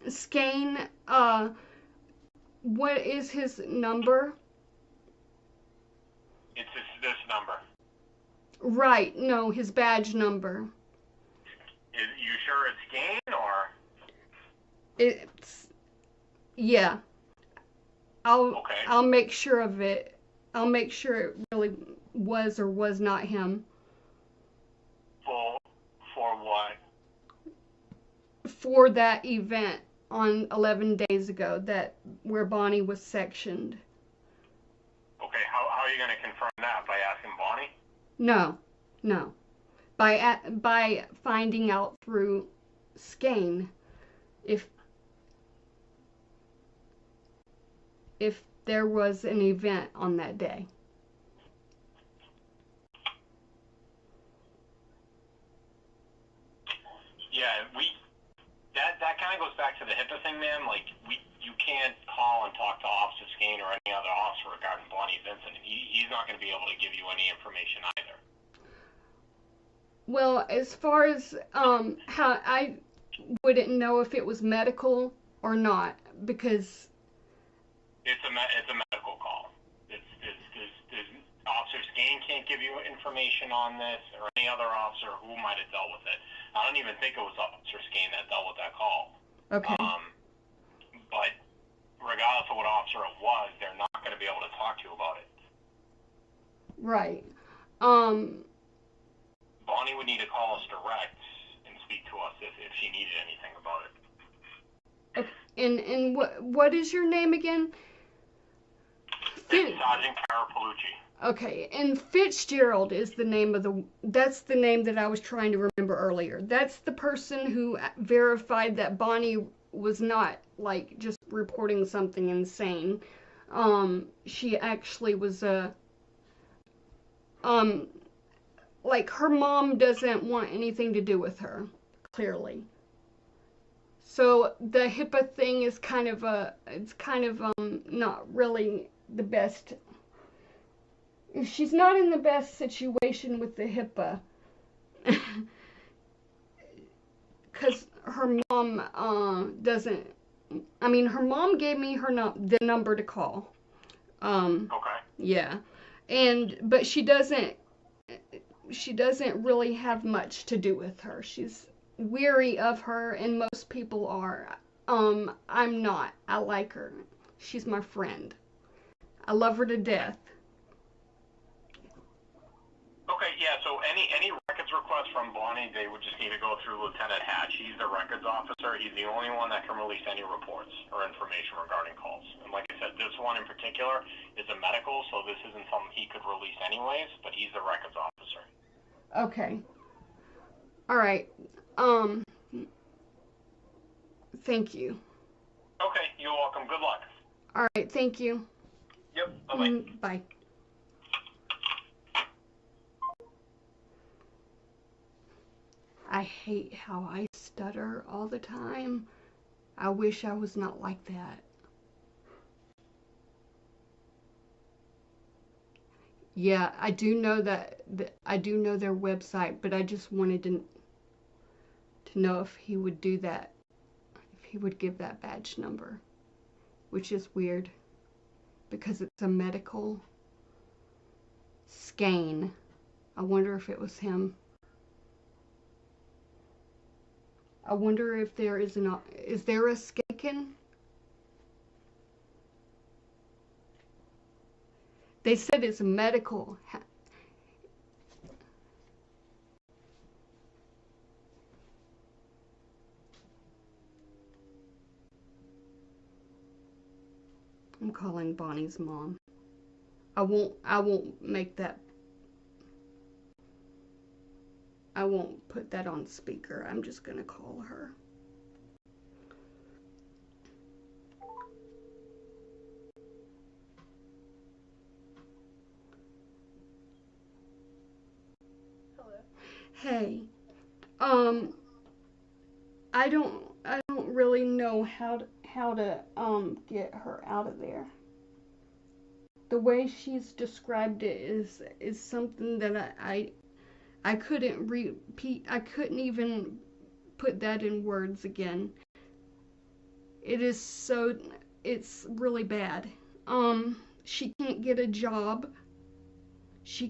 what is his number? It's this number. Right, no, his badge number. Is you sure it's Gain or? It's, yeah. Okay. I'll make sure of it. I'll make sure it really was or was not him. For what? For that event on 11 days ago, where Bonnie was sectioned. Okay, how are you going to confirm that? By asking Bonnie? No. By finding out through Skane if there was an event on that day. Yeah, that kind of goes back to the HIPAA thing, man. Like, you can't call and talk to Officer Skane or any other officer regarding Bonnie Vincent. He's not going to be able to give you any information either. Well, as far as how I wouldn't know if it was medical or not, because it's a medical call. Officer Skane can't give you information on this, or any other officer who might have dealt with it. I don't even think it was Officer Skane that dealt with that call. Okay. But regardless of what officer it was, they're not going to be able to talk to you about it. Right. Bonnie would need to call us direct and speak to us if she needed anything about it. Okay. And what is your name again? Sergeant Carapolucci. Okay, and Fitzgerald is the name that's the name that I was trying to remember earlier. That's the person who verified that Bonnie was not, like, just reporting something insane. She actually was like, her mom doesn't want anything to do with her, clearly. So the HIPAA thing is kind of not really the best. She's not in the best situation with the HIPAA. Because her mom doesn't, I mean, her mom gave me the number to call. Okay. Yeah. But she doesn't really have much to do with her. She's weary of her, and most people are. I'm not. I like her. She's my friend. I love her to death. Okay, yeah, so any records requests from Bonnie, they would just need to go through Lieutenant Hatch. He's the records officer. He's the only one that can release any reports or information regarding calls. And like I said, this one in particular is a medical, so this isn't something he could release anyways, but he's the records officer. Okay. All right. Thank you. Okay, you're welcome. Good luck. All right, thank you. Yep, bye-bye. Bye. I hate how I stutter all the time. I wish I was not like that. Yeah, I do know I do know their website, but I just wanted to know if he would do that. he would give that badge number, which is weird because it's a medical skein. I wonder if it was him. I wonder if there is there a Skaken? They said it's medical. I'm calling Bonnie's mom. I won't make that. I won't put that on speaker. I'm just gonna call her. Hello. Hey, I don't really know how to get her out of there. The way she's described it is something that I couldn't repeat. I couldn't even put that in words again. It's really bad. She can't get a job. She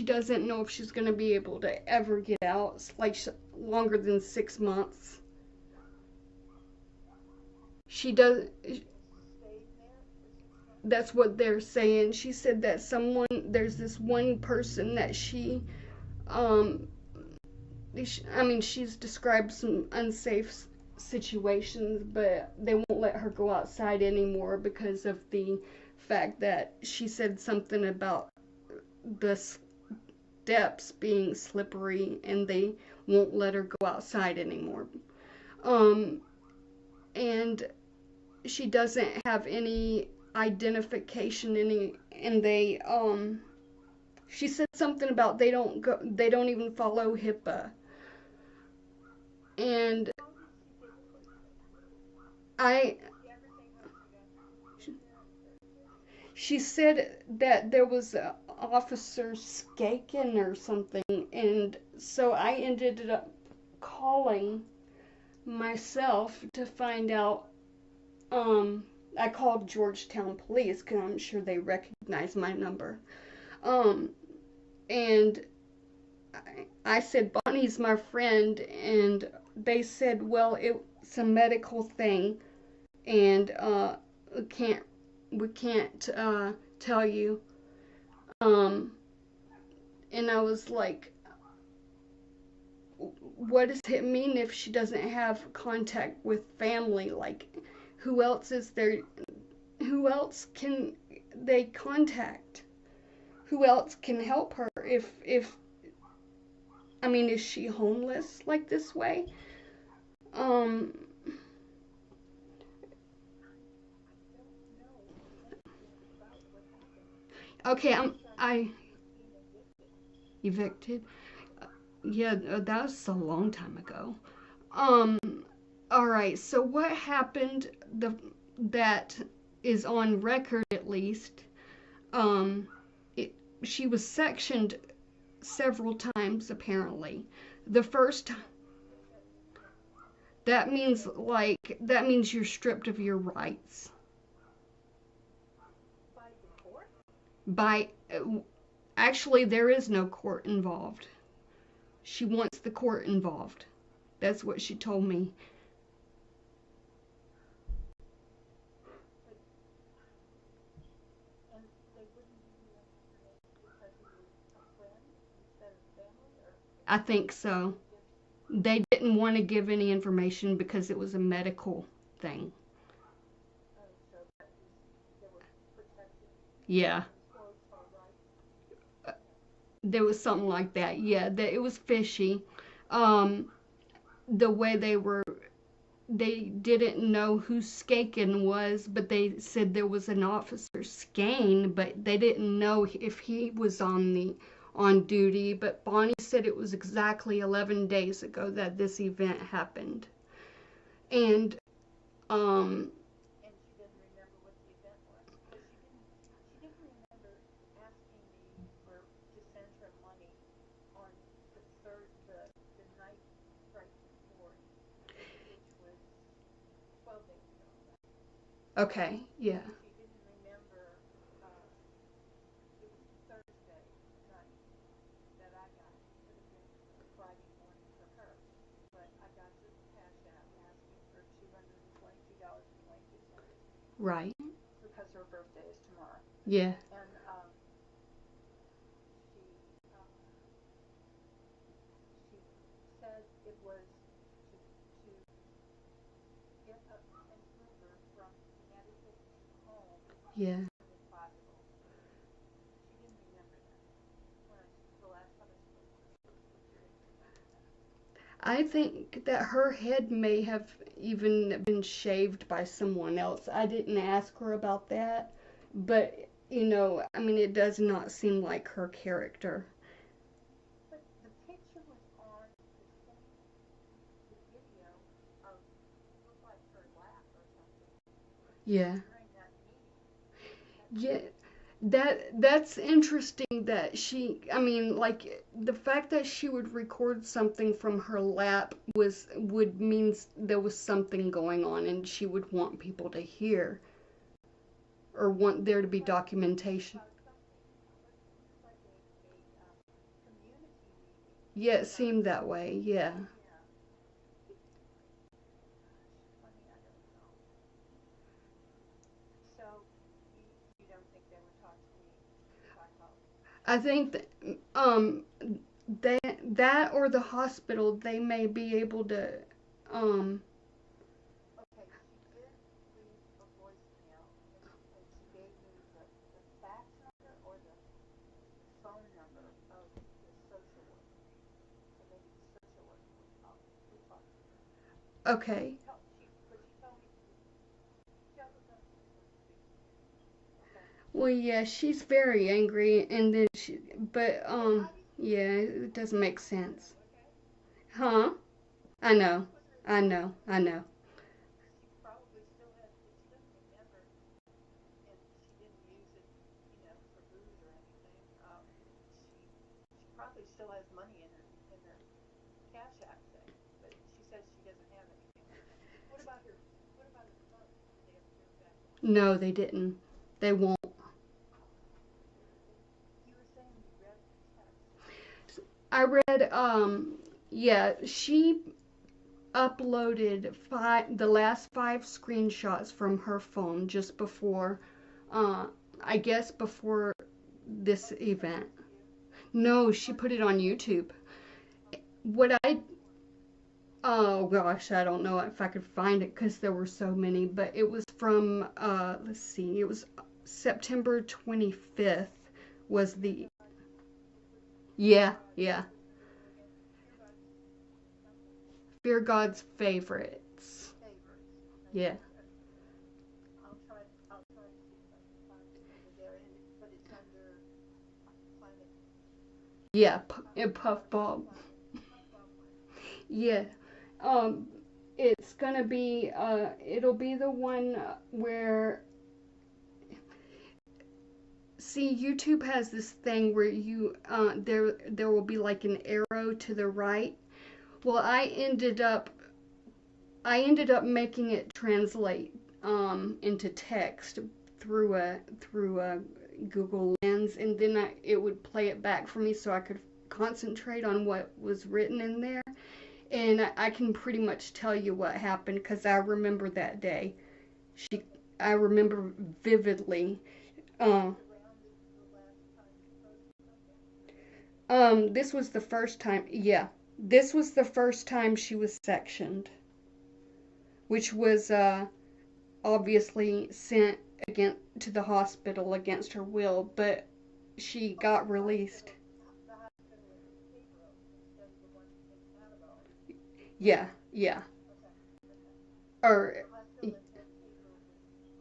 doesn't know if she's going to be able to ever get out. It's like longer than 6 months. She does. That's what they're saying. She said that there's this one person that um, she's described some unsafe situations, but they won't let her go outside anymore because of the fact that she said something about the steps being slippery, and they won't let her go outside anymore. And she doesn't have any identification, and she said something about they don't even follow HIPAA. And she said that there was an officer Skaken or something, and so I ended up calling myself to find out. I called Georgetown Police because I'm sure they recognize my number. And I said, Bonnie's my friend, and they said, well, it's a medical thing, and we can't tell you. And I was like, what does it mean if she doesn't have contact with family? Like, who else is there? Who else can they contact? Who else can help her? Is she homeless like this way? Okay, I evicted. Yeah, that was a long time ago. Um, all right. So what happened? That is on record at least. Um, she was sectioned several times apparently. The first that means you're stripped of your rights. By the court? By actually there is no court involved. She wants the court involved. That's what she told me. And they wouldn't give you any information because he was a friend instead of family, or I think so. They didn't want to give any information because it was a medical thing. so that was, they were protected. Yeah. Disclosed her rights. There was something like that. Yeah, that it was fishy. The way they didn't know who Skaken was, but they said there was an officer Skane, but they didn't know if he was on duty. But Bonnie said it was exactly 11 days ago that this event happened. And And she doesn't remember what the event was, because she didn't remember asking me to send her money on the night right before, which was 12 days ago. Okay, yeah. She didn't remember. It was Thursday night that I got it. Could have been Friday morning for her, but I got the cash app asking for $222.22. Right. Because her birthday is tomorrow. Yeah. And she said it was to get an Uber from Connecticut to home Yeah. as soon as possible. She didn't remember that. The last time I spoke to her, she didn't remember that. I think that her head may have even been shaved by someone else. I didn't ask her about that, but I mean, it does not seem like her character. But the picture was on the video of looked like her lap or something. Yeah. During that meeting. Yeah. That's interesting that I mean, like the fact that she would record something from her lap would means there was something going on and she would want people to hear or want there to be documentation. Like a community meeting. Yeah, it seemed that way. Yeah. Yeah. Funny, I don't know. So you don't think they would talk to me if I called? I think that or the hospital, they may be able to um Okay, she did leave a voicemail, and she gave me the fax number or the phone number of the social worker. So maybe the social worker would talk to her. okay. But she told me she also told me she was going to speak to you. Okay. Well, yeah, she's very angry, and then but yeah, it doesn't make sense. Huh? I know. I know. I know. She probably still has, if she doesn't remember, and she didn't use it, for booze or anything. She probably still has money in her cash app thing, but she says she doesn't have anything right now. What about her? What about her funds? Did they ever hear back from her? No, they didn't. They won't. You were saying you read the text. I read yeah, she uploaded the last 5 screenshots from her phone just before I guess before this event. No, she put it on YouTube. What I Oh gosh, I don't know if I could find it because there were so many, but it was from let's see, it was September 25th was the yeah, yeah. Fear God's favorites. Favorites. Yeah. I'll try to see if I can find it under there. But it's under Planet. Yeah, Puffball. Puffball Planet. Yeah. Um it's gonna be it'll be the one where see, YouTube has this thing where there will be like an arrow to the right. Well, I ended up making it translate into text through a Google Lens, and then it would play it back for me so I could concentrate on what was written in there. And I can pretty much tell you what happened because I remember that day. She, I remember vividly. Uh, this was the first time. Yeah, this was the first time she was sectioned, which was obviously sent to the hospital against her will, but she got released. The hospital in Cairo instead of the one in Annabelle. Yeah, yeah. Okay. Okay. Or The hospital in Cairo was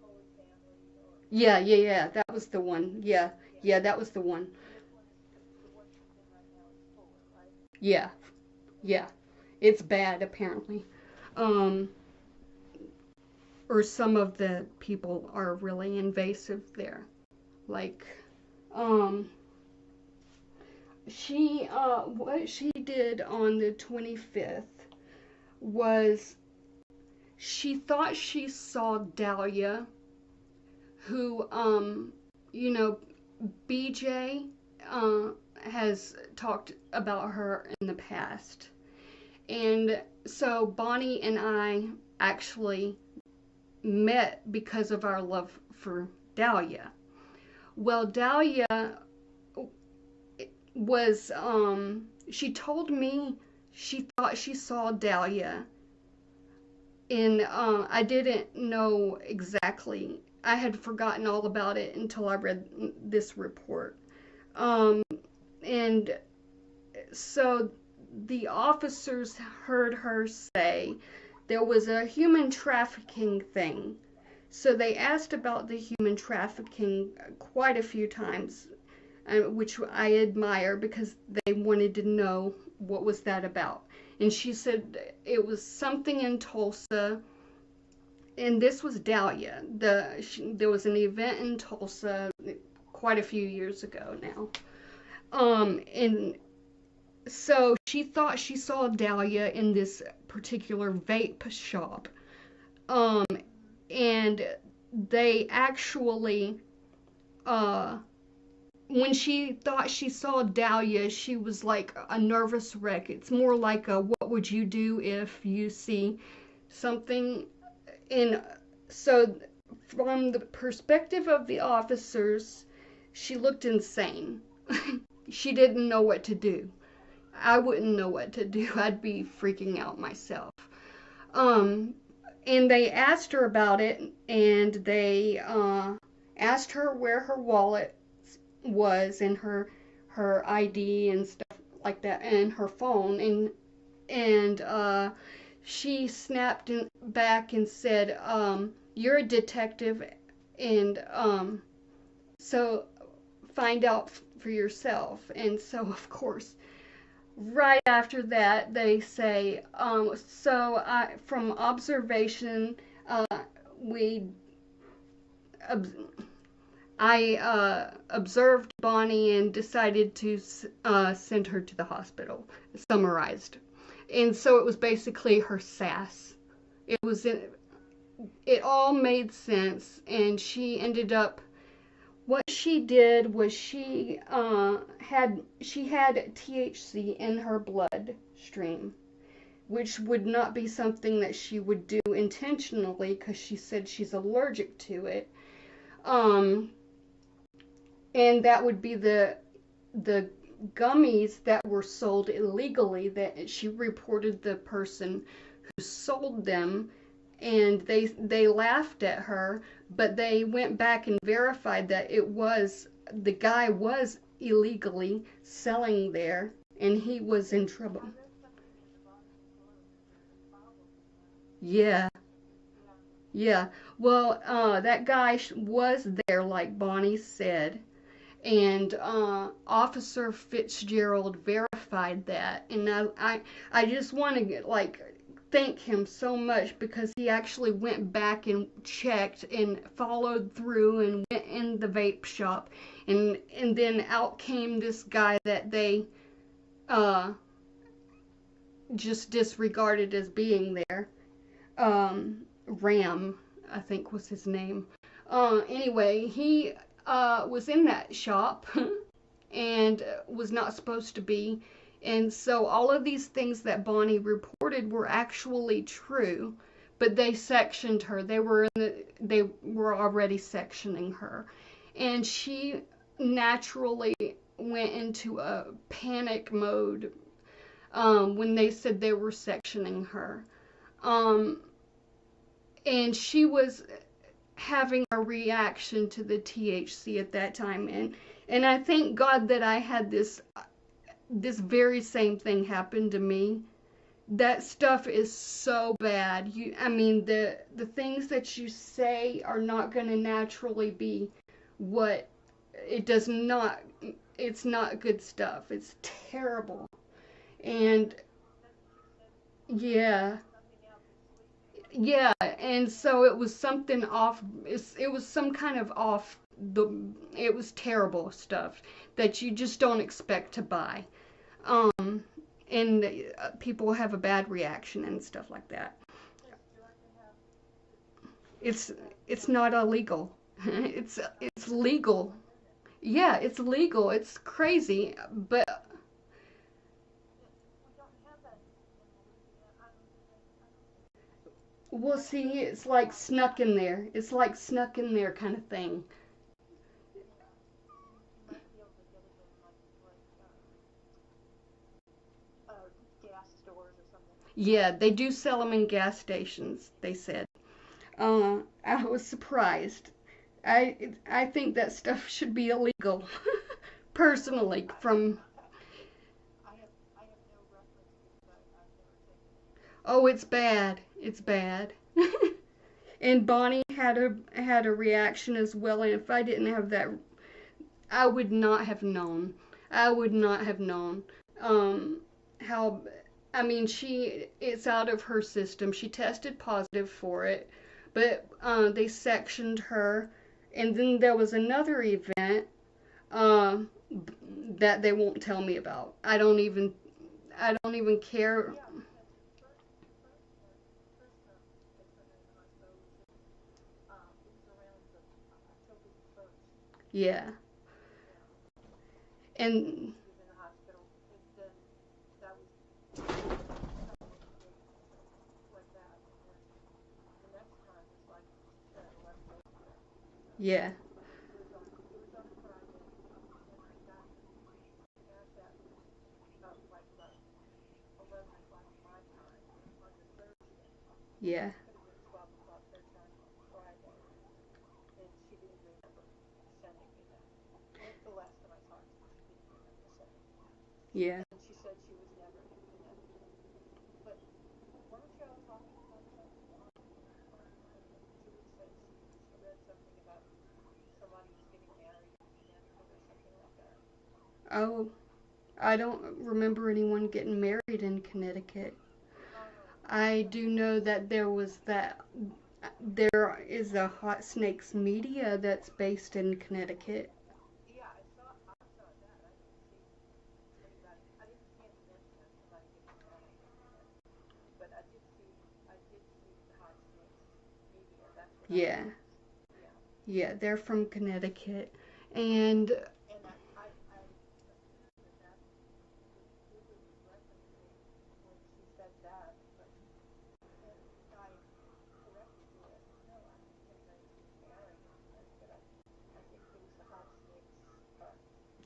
Holy Family or. yeah, yeah, yeah. That was the one. Yeah, yeah, that was the one. And this one is the one she's in right now is Fuller, right? Yeah, yeah. It's bad apparently. Um, or some of the people are really invasive there. Like, um, what she did on the 25th was she thought she saw Dahlia, who, you know, BJ has talked about her in the past. And so Bonnie and I actually met because of our love for Dahlia. Well, Dahlia was, she told me she thought she saw Dahlia, and I didn't know exactly. I had forgotten all about it until I read this report. Um, and so the officers heard her say there was a human trafficking thing. So they asked about the human trafficking quite a few times, which I admire because they wanted to know what was that about. And she said it was something in Tulsa, and this was Dahlia. There was an event in Tulsa quite a few years ago now. And so she thought she saw Dahlia in this particular vape shop. And they actually, when she thought she saw Dahlia, she was like a nervous wreck. It's more like a what would you do if you see something. And so from the perspective of the officers, she looked insane. She didn't know what to do. I wouldn't know what to do. I'd be freaking out myself. Um, and they asked her about it, and they asked her where her wallet was and her ID and stuff like that, and her phone, and she snapped back and said, "You're a detective, and so find out for yourself." And so, of course, right after that, they say, from observation, we I observed Bonnie and decided to send her to the hospital, summarized. And so it was basically her sass. It all made sense, and she ended up, what she did was she had THC in her bloodstream, which would not be something that she would do intentionally because she said she's allergic to it. And that would be the gummies that were sold illegally, that she reported the person who sold them, and they laughed at her, but they went back and verified that the guy was illegally selling there, and he was in trouble. Yeah, yeah. Well, that guy was there, like Bonnie said, and Officer Fitzgerald verified that, and I just want to thank him so much because he actually went back and checked and followed through and went in the vape shop, and then out came this guy that they just disregarded as being there. Ram, I think was his name. Anyway, he was in that shop and was not supposed to be. And so all of these things that Bonnie reported were actually true, but they sectioned her. They were already sectioning her, and she naturally went into a panic mode when they said they were sectioning her. And she was having a reaction to the THC at that time, and I thank God that I had this very same thing happen to me. That stuff is so bad. I mean, the things that you say are not going to naturally be what it does not. It's not good stuff. It's terrible. And yeah, yeah, and so it was something off. It was some kind of off. It was terrible stuff that you just don't expect to buy. And people have a bad reaction and stuff like that. It's it's not illegal. It's legal. Yeah, it's legal. It's crazy, but We don't have that in Louisiana. I don't think we'll see. It's like snuck in there. It's like snuck in there kind of thing. yeah. You might be able to get it in gas stores or something like that. Yeah, they do sell them in gas stations. They said. I was surprised. I think that stuff should be illegal, personally. From I have no reference because I've never taken it. oh, it's bad. It's bad. And Bonnie had a reaction as well. And if I didn't have that, I would not have known. I would not have known. How? I mean, it's out of her system. She tested positive for it, but they sectioned her. And then there was another event uh, that they won't tell me about. I don't even care. Yeah, because they put her in the hospital. It was around October the 1st. Yeah, Yeah, and she was in the hospital. And then that was a couple of days like that. And then the next time was like she said 11 days ago. So yeah, it was on a Friday, and I got the cash app like about 11 o'clock my time on the Thursday. yeah, Could have been 12 o'clock her time on Friday, and she didn't remember sending me that. The last time I talked to her, she didn't remember sending me that. yeah. And she said she was never in Connecticut. But weren't y'all talking about something I think Julie said she read something about somebody was getting married in Connecticut or something like that. Oh, I don't remember anyone getting married in Connecticut. Oh, I but do know that there is a Hot Snakes Media that's based in Connecticut. yeah, I saw that. I didn't see anybody. I didn't see any mention of somebody getting married in Connecticut. But I did see the Hot Snakes Media. That's what I Yeah, saw. Yeah. yeah, they're from Connecticut. And And I assumed that that's who Julie was referencing when she said that, but and I corrected Julie. I said, no, I don't think anybody's getting married in Connecticut. I think it was the Hot Snakes. Uh,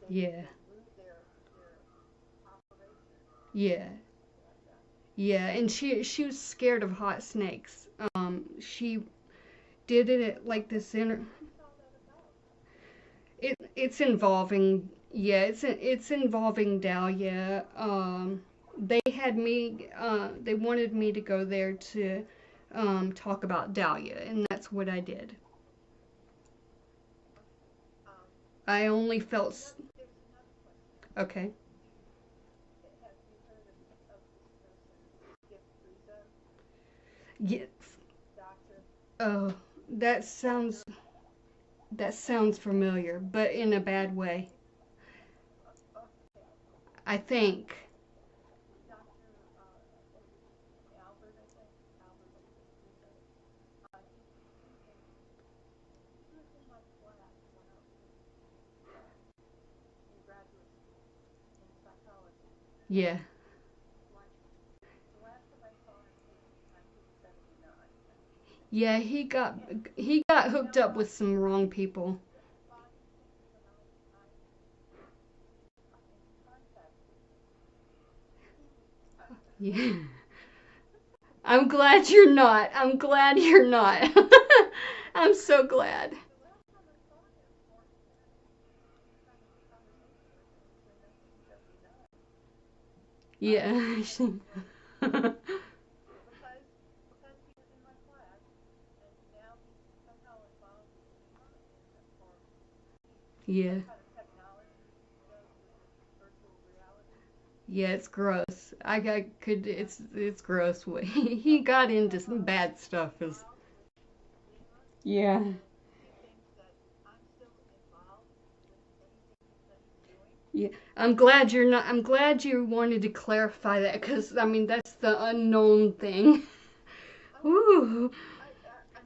yeah, they moved their operation yeah, or something like that. yeah, and she was scared of hot snakes. She did it at like this What's all that about? it's involving, yeah, it's involving Dahlia. They wanted me to go there to talk about Dahlia, and that's what I did. Okay. I only There was felt another there was another question. okay. Have you heard of this person, Skip Frieza, Yes. doctor? Oh, that sounds Doctor. that sounds familiar, but in a bad way. Okay. I think. Doctor Albert, I think Albert Frieza. He he was in my class when I was in graduate school in psychology. Yeah. Like the last time I saw him was in 1979. Yeah, And he got you hooked know up what? with some wrong people. The funny thing is when I in contact with him, he was Yeah. I'm glad you're not. I'm glad you're not. I'm so glad. the last time I saw him or had any kind of conversation with him was in 1979. Yeah. But because he was in my class, and now he's somehow involved or Yeah. some kind of technology he does with the virtual reality. Yeah, it's gross. I could it's gross. He got into some Somehow bad he's stuff as involved with Lima, yeah. and he thinks that I'm still involved with anything that he's doing. Yeah. I'm glad you're not. I'm glad you wanted to clarify that cuz I mean that's the unknown thing. Oh, Ooh. I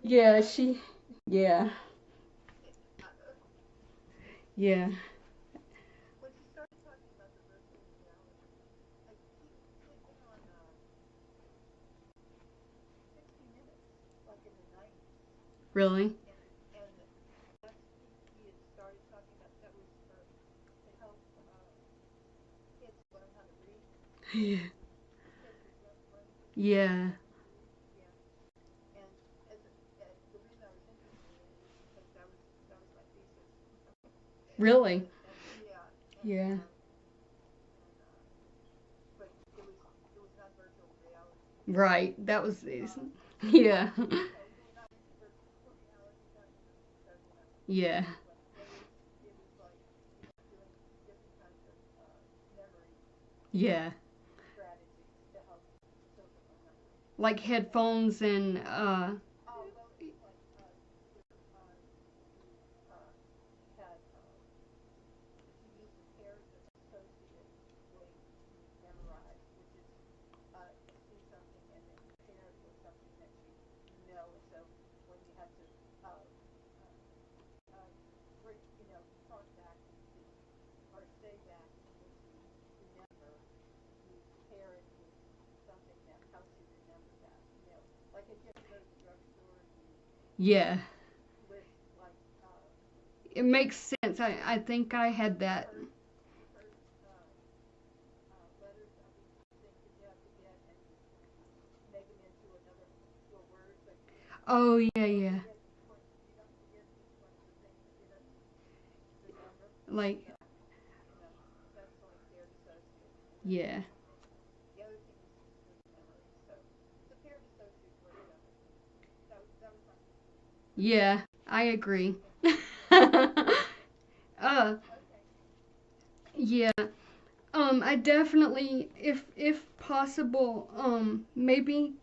Yeah, she. Yeah. Yeah. When she started talking about the virtual reality, he had been on 60 Minutes, like in the 90s, Really? and that's he had started talking about that was for to help kids learn how to read. Yeah. Kids with learning Yeah. disabilities learn how to read. Yeah, and as the reason I was interested in it is because that was my thesis. Really? And yeah, Yeah. and but it was not virtual reality. Right. That was. Uh, Yeah. you were not into virtual reality back then, so Yeah. anyway, it was like doing different kinds of memory Yeah. strategies to help children learn how to read. Like headphones and Oh well, it was like you had you use the pairs of associate way to memorize, which is you see something and then you pair it with something that you know, and so when you have to uh, uh, uh, talk back into or say back what you remember, you pair it with something that helps you remember that. Like if you have to go to the drugstore, you yeah. list like It makes sense. I think I had that. you heard letters of each thing that you have to get, and you make them into to a word, so Oh yeah, you don't yeah. forget each one of the things that you have to remember. Like So that's like paired associate, and then yeah. the other thing was discrete memory. So the paired associate worked better. That was my thesis. Yeah, I agree. Okay. Yeah. I definitely, if possible, maybe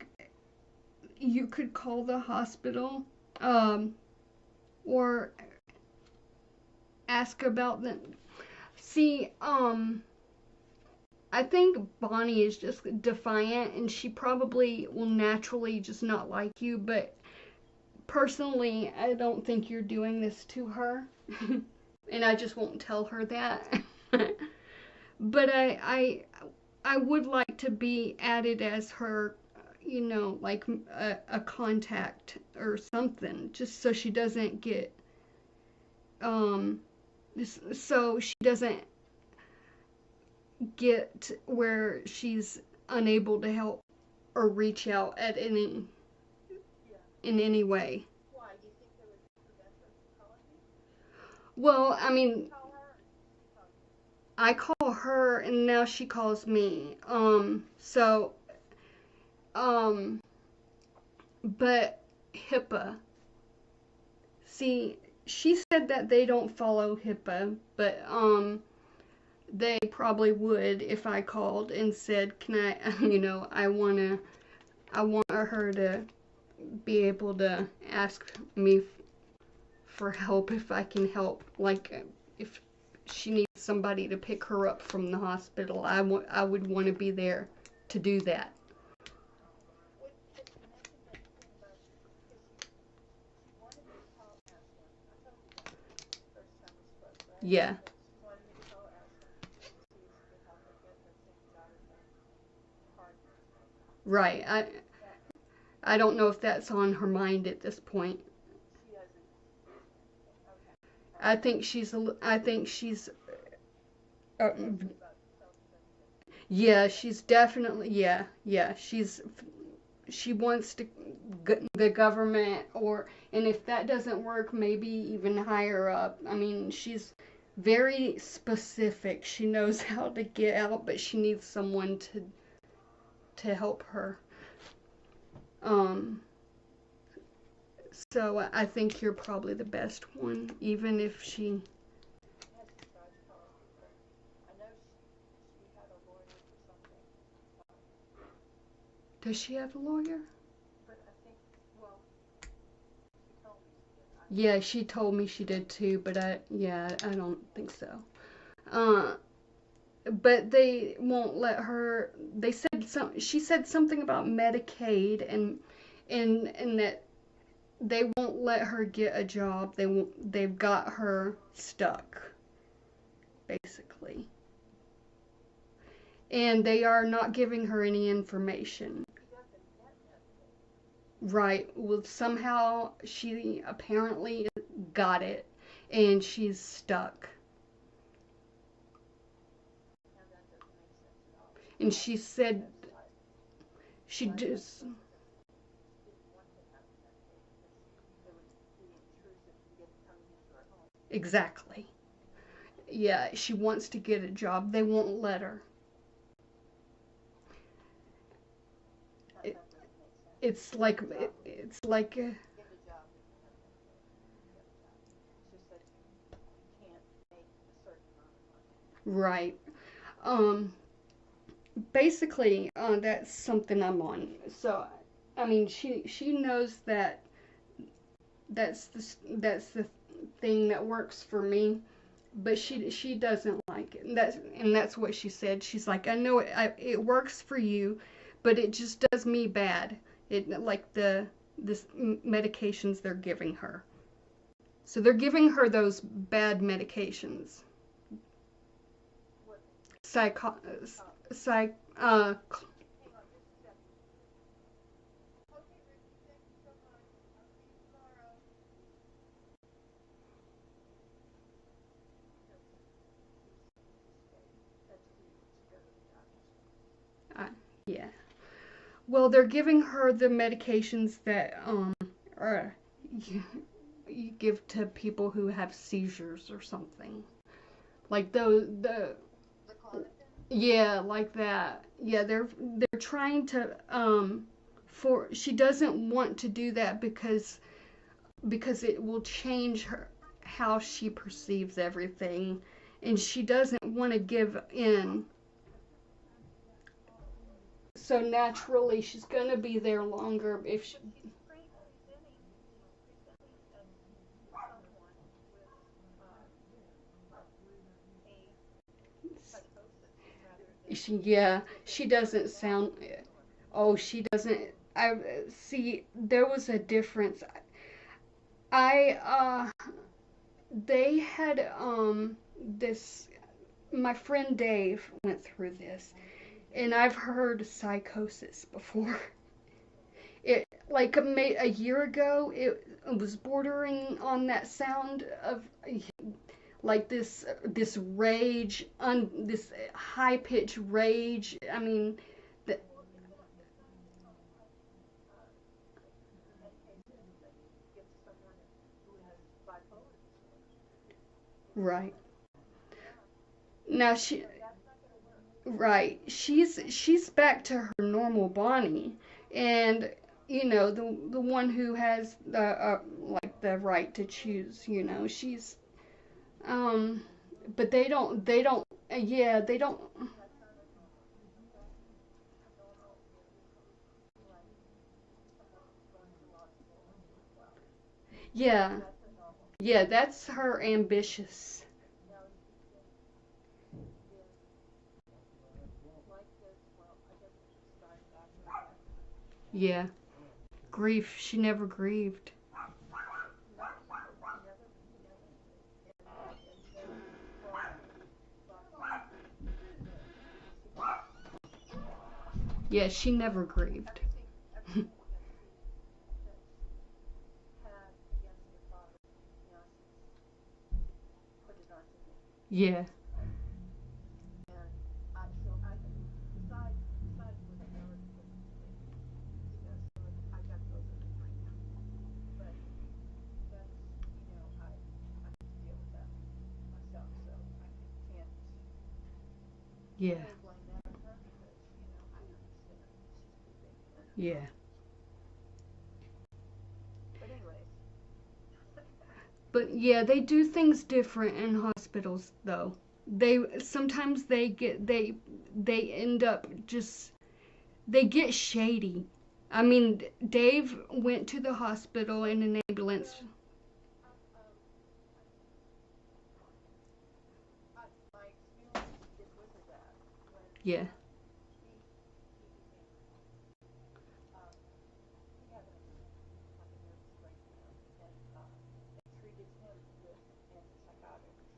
you could call the hospital, or ask about them. See, I think Bonnie is just defiant, and she probably will naturally just not like you. But personally, I don't think you're doing this to her, and I just won't tell her that. But I would like to be added as her, like a contact or something, just so she doesn't get, um, so she doesn't get where she's unable to help or reach out at Yeah. in any way. Why? Do you think it would prevent her from calling you? Well, I Do you mean, call her, or does she call you? I call her and now she calls me. Um, but HIPAA. See, she said that they don't follow HIPAA, but they probably would if I called and said, "Can I, I want her to be able to ask me for help if I can help. Like, if she needs somebody to pick her up from the hospital, I would want to be there to do that." Has she mentioned anything about because she wanted me to call Ashlyn. I told you that the first time we spoke, right? Yeah, That she wanted me to call Ashlyn and see if she could help her get her things out of the hard drive. right. That I don't know if that's on her mind at this point. she doesn't mention anything. Okay. All I right. think she's I think she's uh, Mostly about self-centered. yeah, she's definitely yeah, she wants to the government, or and if that doesn't work, maybe even higher up. I mean, she's very specific. She knows how to get out, but she needs someone to help her. Um so I think you're probably the best one, even if she Has she tried to call HIPAA? I know she had a lawyer for something, um, does she have a lawyer? but I think well she told me she did. Yeah, she told me she did too, but I don't think so. Uh but they won't let her. They said some. She said something about Medicaid and that they won't let her get a job. They've got her stuck, basically. And they are not giving her any information. Right. Well, somehow she apparently got it, and she's stuck. And she said she just exactly. Yeah, she wants to get a job. They won't let her. It, it's like it's like right. Um, basically, that's something I'm on. So, I mean, she knows that that's the thing that works for me, but she doesn't like it. And that's what she said. She's like, I know it works for you, but it just does me bad. It like this medications they're giving her. So they're giving her those bad medications. Psycho, psych, uh, yeah. Well, they're giving her the medications that are you give to people who have seizures or something. Like the yeah, like that. Yeah, they're trying to for she doesn't want to do that because it will change her how she perceives everything, and she doesn't want to give in. So naturally she's going to be there longer if she, yeah, she doesn't sound. Oh, she doesn't. I see. There was a difference. They had this. My friend Dave went through this, and I've heard psychosis before. It like a year ago, it was bordering on that sound of like this rage, this high pitched rage. I mean, the, right now she's back to her normal Bonnie, and the one who has the like the right to choose. She's um, but they don't yeah they don't yeah yeah that's her ambitious. Yeah, grief. She never grieved. Yeah, she never grieved. Yeah, yeah, yeah. But yeah, they do things different in hospitals though. They sometimes they end up just they get shady. I mean, Dave went to the hospital in an ambulance. Yeah,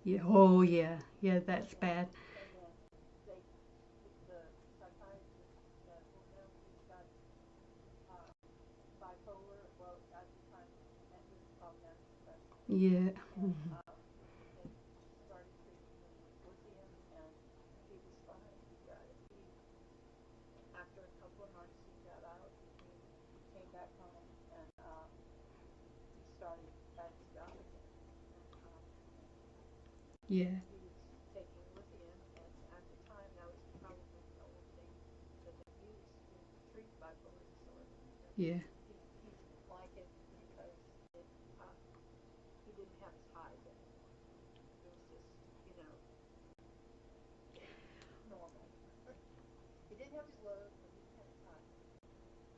Yeah. Oh, yeah. Yeah, that's bad. And then they, the psychiatrist said, well, no, he's got uh, bipolar. Well, at the time, it was called manic depression. Yeah. And they started treating him with lithium, and he was fine. After a couple of months, he got out. He came back home, and he started at his job again. And Yeah. he was taking lithium, and at the time, that was probably the only thing that they used to treat bipolar disorder. And Yeah. he didn't like it because it he didn't have his highs anymore. It was just, normal. He didn't have his lows, but he didn't have his highs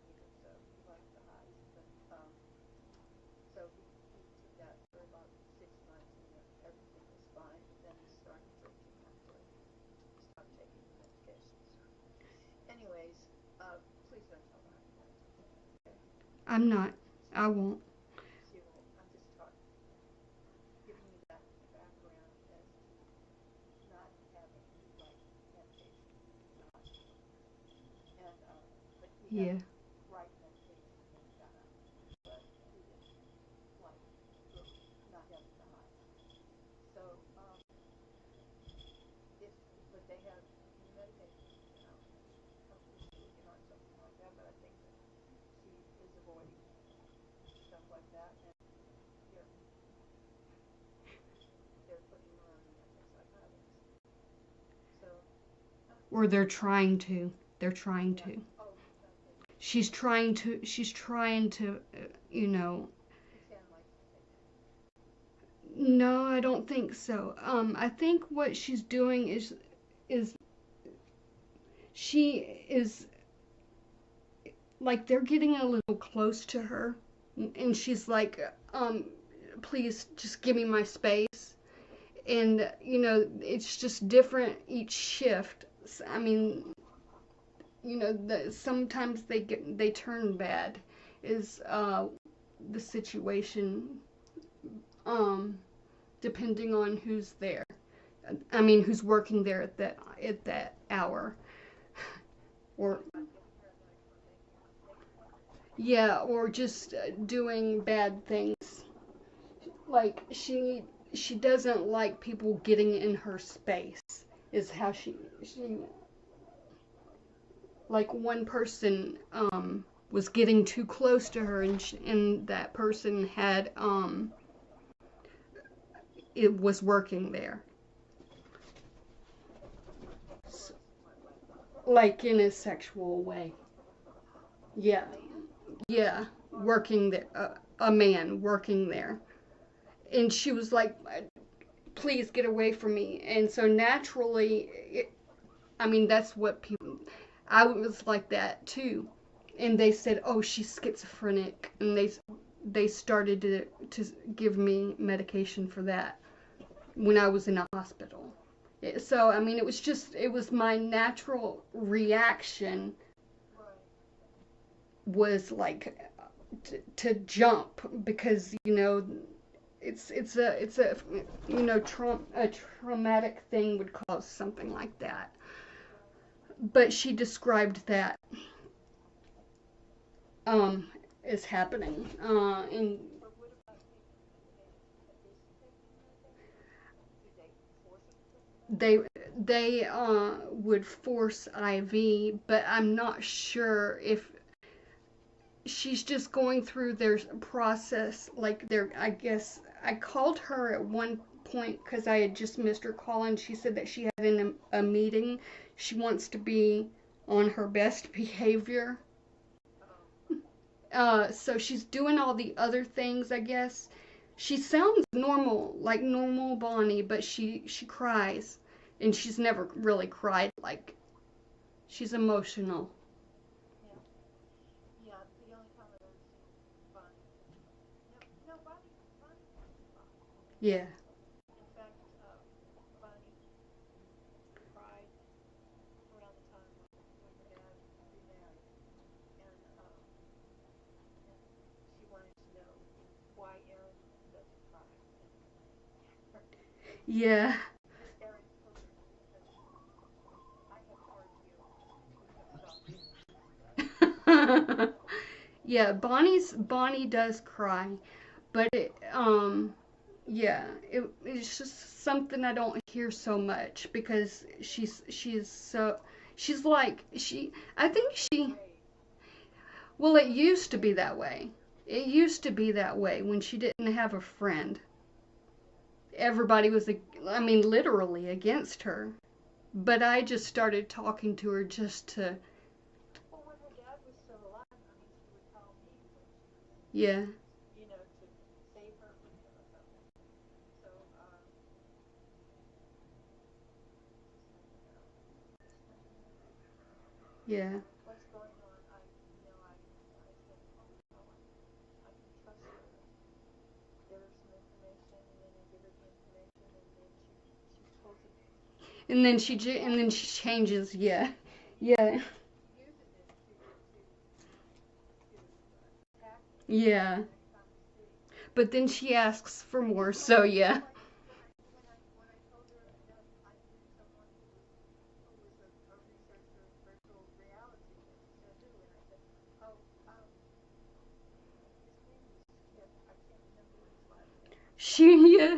either. So he liked the highs. But so he took that for about 6 months, and everything was fine. But then he started drinking after he stopped taking the medication. So, anyways, please don't tell her I'm going to do that. Okay? I'm not. I won't. She will. I'm just giving you that background as to not having the right medication in the hospital. And but he had Yeah. the right medication when he got out, but he didn't like not having the highs. So if but they have new medication, and hopefully she will get on something like that. But I think that she is avoiding stuff like that, and they're they're putting her on the antipsychotics. So Or they're trying to. They're trying yeah. to. Oh, okay. She's trying to. She's trying to. You know. Pretend like she's taking it. No, I don't think so. I think what she's doing is she is like they're getting a little close to her, and she's like, please just give me my space. And it's just different each shift. I mean, sometimes they turn bad. Is the situation, um, depending on who's there. I mean, who's working there at that hour, or About getting paranoid for making mistakes. yeah, or just doing bad things. Like she doesn't like people getting in her space. Is how she like one person was getting too close to her, and that person had it was working there, Close in what way? like in a sexual way. A Yeah, man? yeah, working there, a man working there, and she was like, "Please get away from me." And so naturally, I mean, that's what people. I was like that too, and they said, "Oh, she's schizophrenic," and they started to give me medication for that when I was in a hospital. So I mean, it was my natural reaction Right. was like to jump because it's a a traumatic thing would cause something like that. Right. But she described that as happening, and But what about taking the medication? Is she taking the medication? Do they force her to take the they medication? they would force IV, but I'm not sure if she's just going through their process. Like I guess I called her at one point because I had just missed her call, and she said that she had a meeting. She wants to be on her best behavior. Oh, okay. So she's doing all the other things, I guess. She sounds normal, like normal Bonnie, but she cries, and she's never really cried. Like she's emotional. Yeah. Yeah. The only time I've ever seen Bonnie, no, Bonnie can cry. Yeah, In fact, Bonnie cried around the time when her dad remarried, and she wanted to know why Aaron doesn't cry anymore. Yeah. Miss Erin Hoover, because I have hard feelings. We have stopped being Yeah, Bonnie does cry, but yeah, it's just something I don't hear so much because she's so she's like she I think she brave. well, it used to be that way. It used to be that way when she didn't have a friend. Everybody was, I mean, literally against her. But I just started talking to her just to, Well, when her dad was still alive, I mean, she would call me when she was, yeah, to save her from him or something. So, just never know. Just never know. yeah, What's going on? I said, oh, I can trust her and give her some information, and then I give her the information, and then she pulls it, and then attach she it, changes, yeah, yeah, yeah, she uses it to attack me yeah. the next time we see. But then she asks for more, It's like so yeah. when I told her that I knew someone who was a researcher in virtual reality, and she said who, and I said, oh, his name was Skip. I can't remember his last name. Yeah,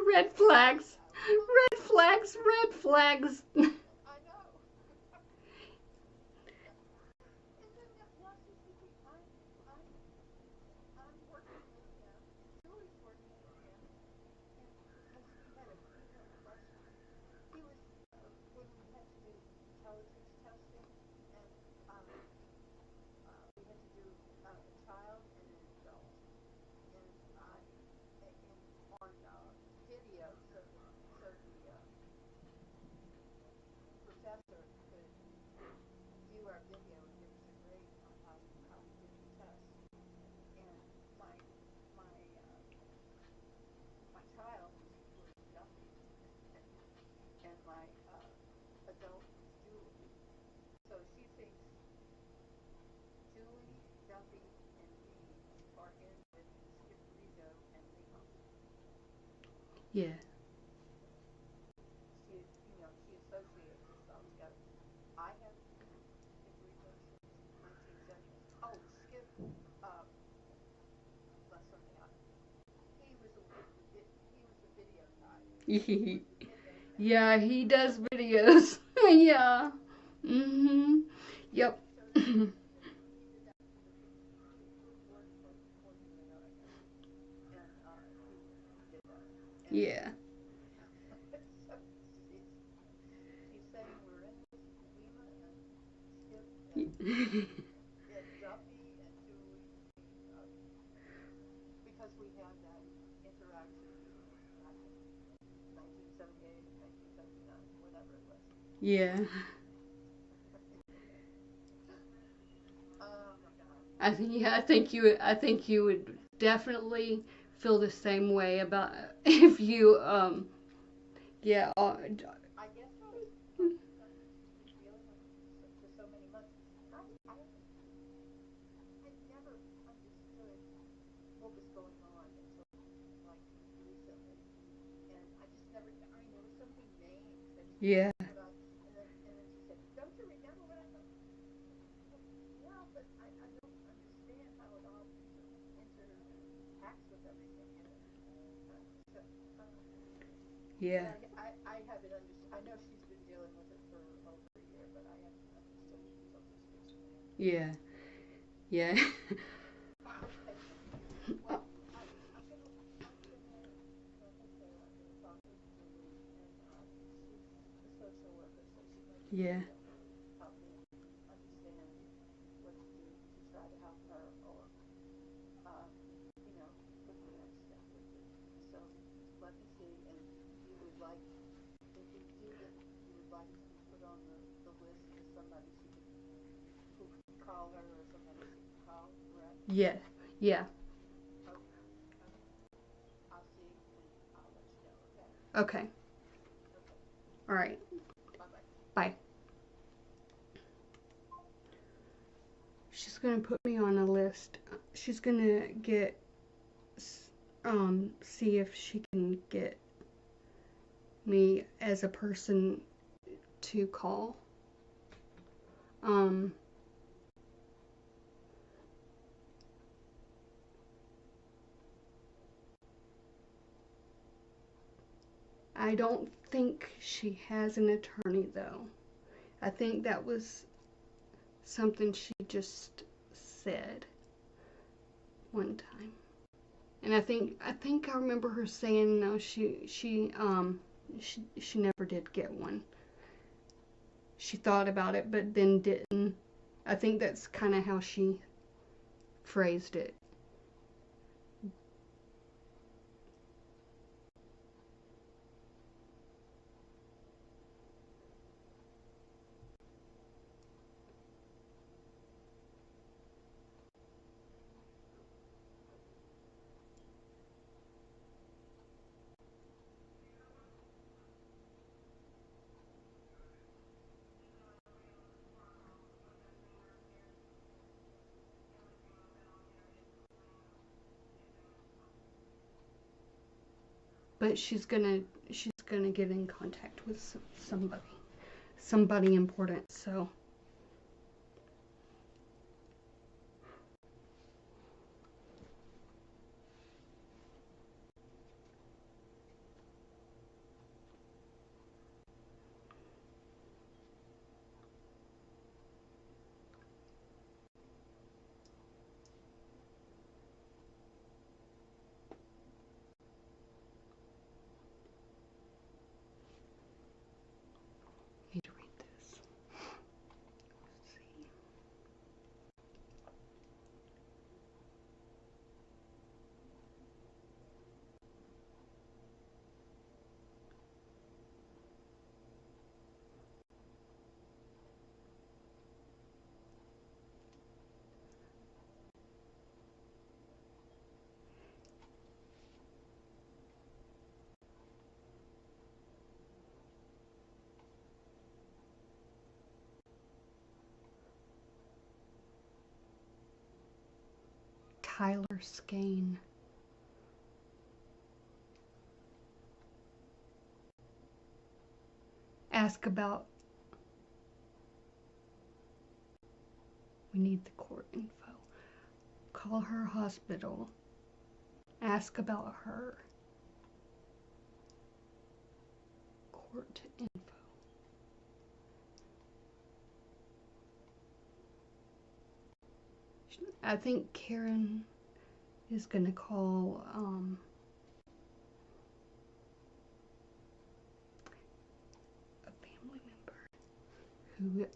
red flags, red flags, red flags. I know. And then now she's thinking I'm I'm working with him. Julie's working with him, and because he had a question. He was when we had to do intelligence testing, and um, we had to do a child and an adult, and in on video, so the professor could view our video and give us a grade on how we did the test. And my my uh, my child was Duffy, and my adult was Julie. So she thinks Julie, Duffy, and me are in with Skip Rizzo and Lehman. Yeah, She associates us all together. I haven't seen Skip Rizzo since 1970. Oh, Skip uh, left something out. He was the video guy. He would do videos and yeah, everything. he does videos. Yeah. Mhm. And Yep. he showed us he did that for the Food Word Formulator, I guess. And he did that. And Yeah. so she's saying we're in with Lima and Skip and Duffy and Julie. I mean, because we had that interaction back in 1978 or 1979, whatever it was. Yeah. Oh my God. I think you would definitely feel the same way about if you yeah, I guess I was probably because she's been dealing with it for so many months. I never understood what was going on until like recently, and I just never. I mean, there were so many names that she would yeah. put on, and then she said, "Don't you remember what I thought?" Well, yeah, but I don't understand how it all interacts with everything, so I don't know. But Yeah. I haven't understood. I know she's been dealing with it for over a year, but I haven't understood it until just recently. Yeah. Yeah. Okay. Well, I'm gonna like I say, I'm gonna talk with Julie, and she's a social worker, so she might be able Yeah. to help me understand what to do to try to help her, or um, what the next step would be. So let me see, and you would like, if we do get, you would like to be put on the list as somebody who can call her, or somebody she can call, correct? Yeah. Yeah. Okay. Okay. I'll see, and I'll let you know. Okay. Okay. Okay. All right. Bye bye. Bye. She's gonna put me on a list. She's gonna get see if she can get me as a person to call. I don't think she has an attorney though. I think that was something she just said one time. And I think I remember her saying no, she never did get one. She thought about it but then didn't. I think that's kind of how she phrased it. But she's gonna get in contact with somebody important. So I need to read this. Let's see. Tyler Skane. Ask about. We need the court info. Call her hospital. Ask about her. Court info. I think Karen is gonna call a family member who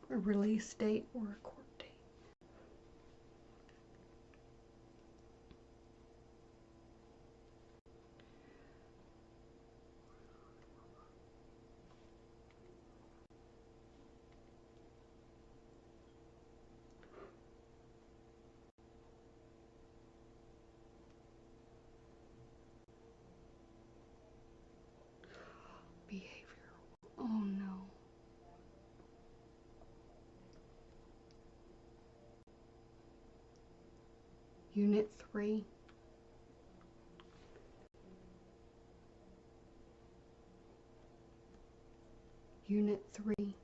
a release date or a court date. Behavioral. Oh no. Unit 3. Unit 3.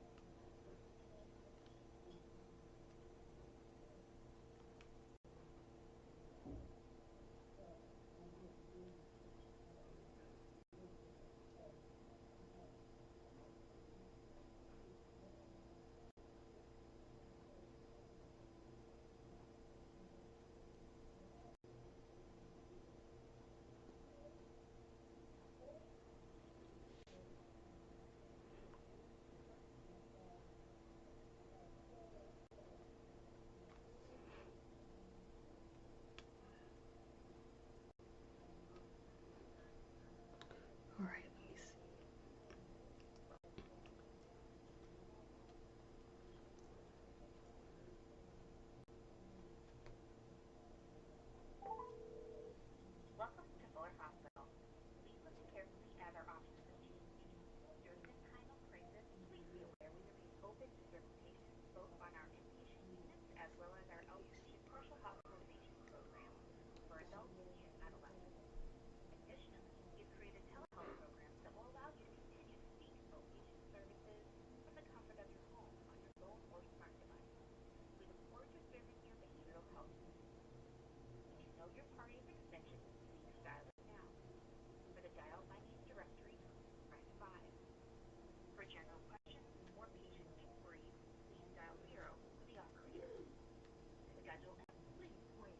both on our inpatient units as well as our outpatient partial hospitalization program for adults and adolescents. Additionally, we've created telehealth programs that will allow you to continue to seek outpatient services from the comfort of your home on your phone or smart device. We look forward to serving your behavioral health needs. If you know your party's extension, please dial it now. For the dial by name directory, press 5. For general questions or patient inquiries, please dial 0 for the operator. To schedule, please wait.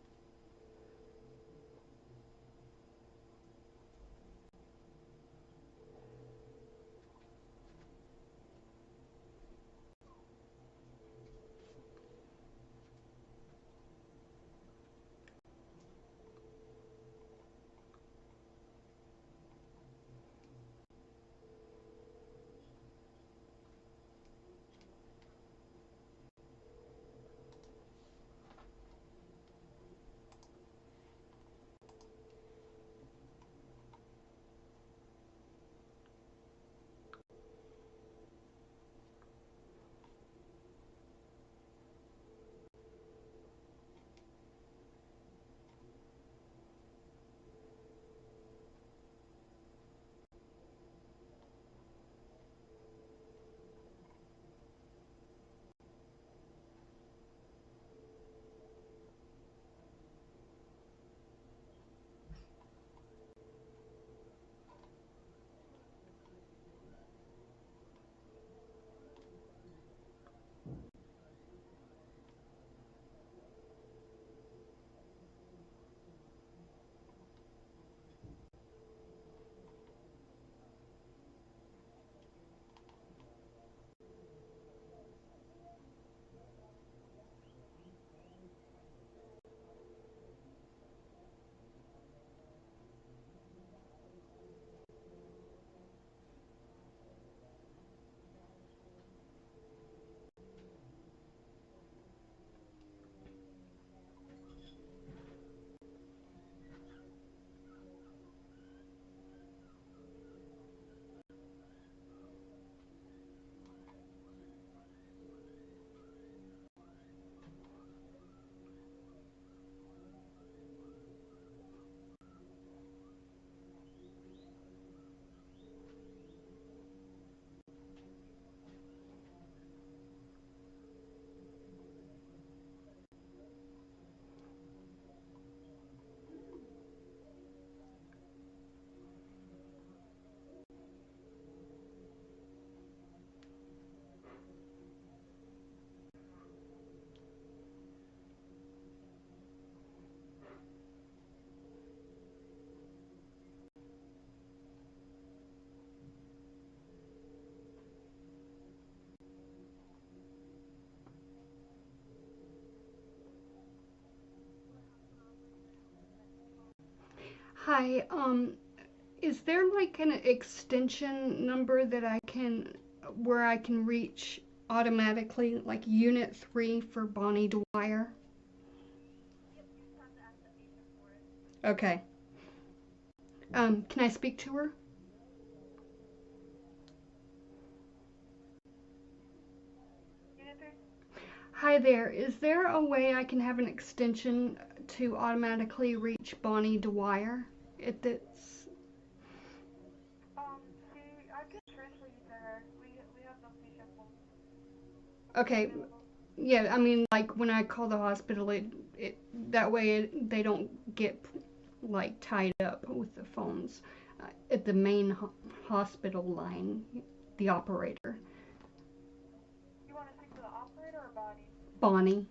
Hi, is there like an extension number that where I can reach automatically, like Unit 3 for Bonnie Dwyer? Yep, you just have to ask the patient for it. Okay. Can I speak to her? Unit 3? Hi there. Is there a way I can have an extension to automatically reach Bonnie Dwyer? It's I can transfer you to her. We have those patient phones okay. available. Yeah, I mean, like when I call the hospital, that way they don't get like tied up with the phones at the main hospital line, the operator. You want to speak to the operator or Bonnie? Bonnie.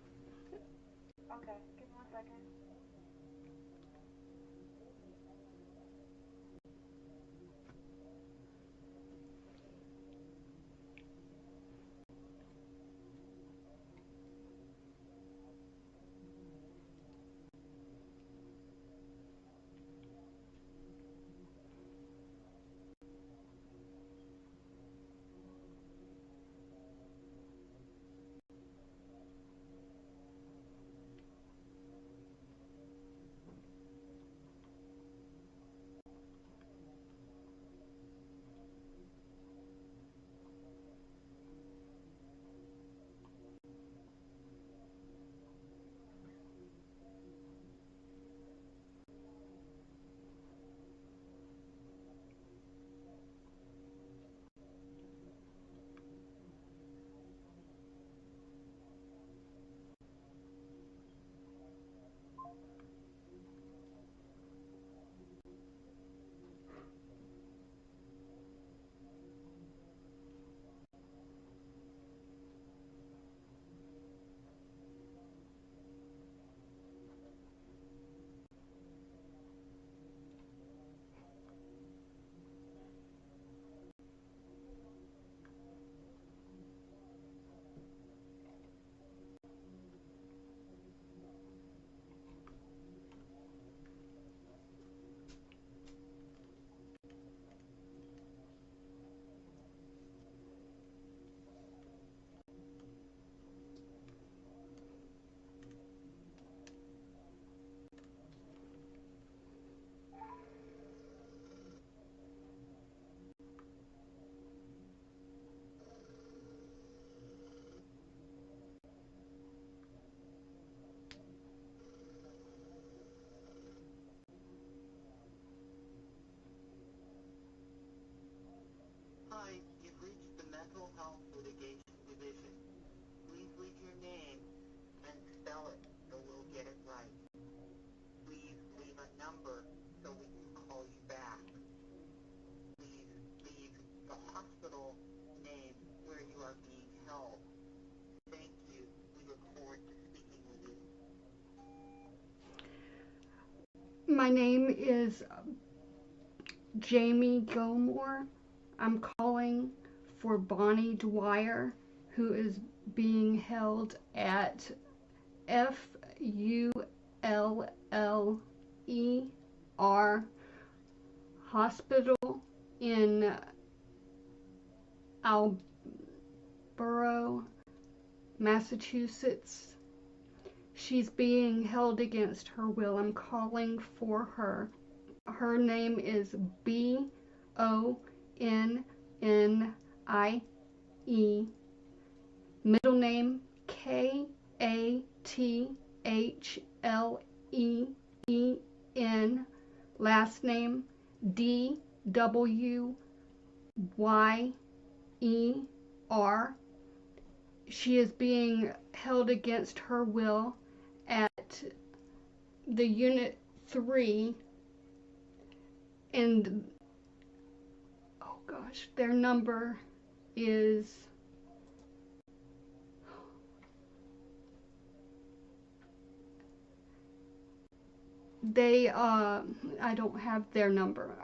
Okay, give me 1 second. My name is Jamie Gilmore. I'm calling for Bonnie Dwyer, who is being held at FULLER Hospital in Alborough, Massachusetts. She's being held against her will. I'm calling for her. Her name is BONNIE. Middle name KATHLEEN. Last name DWYER. She is being held against her will at the Unit 3, and oh gosh, their number is I don't have their number,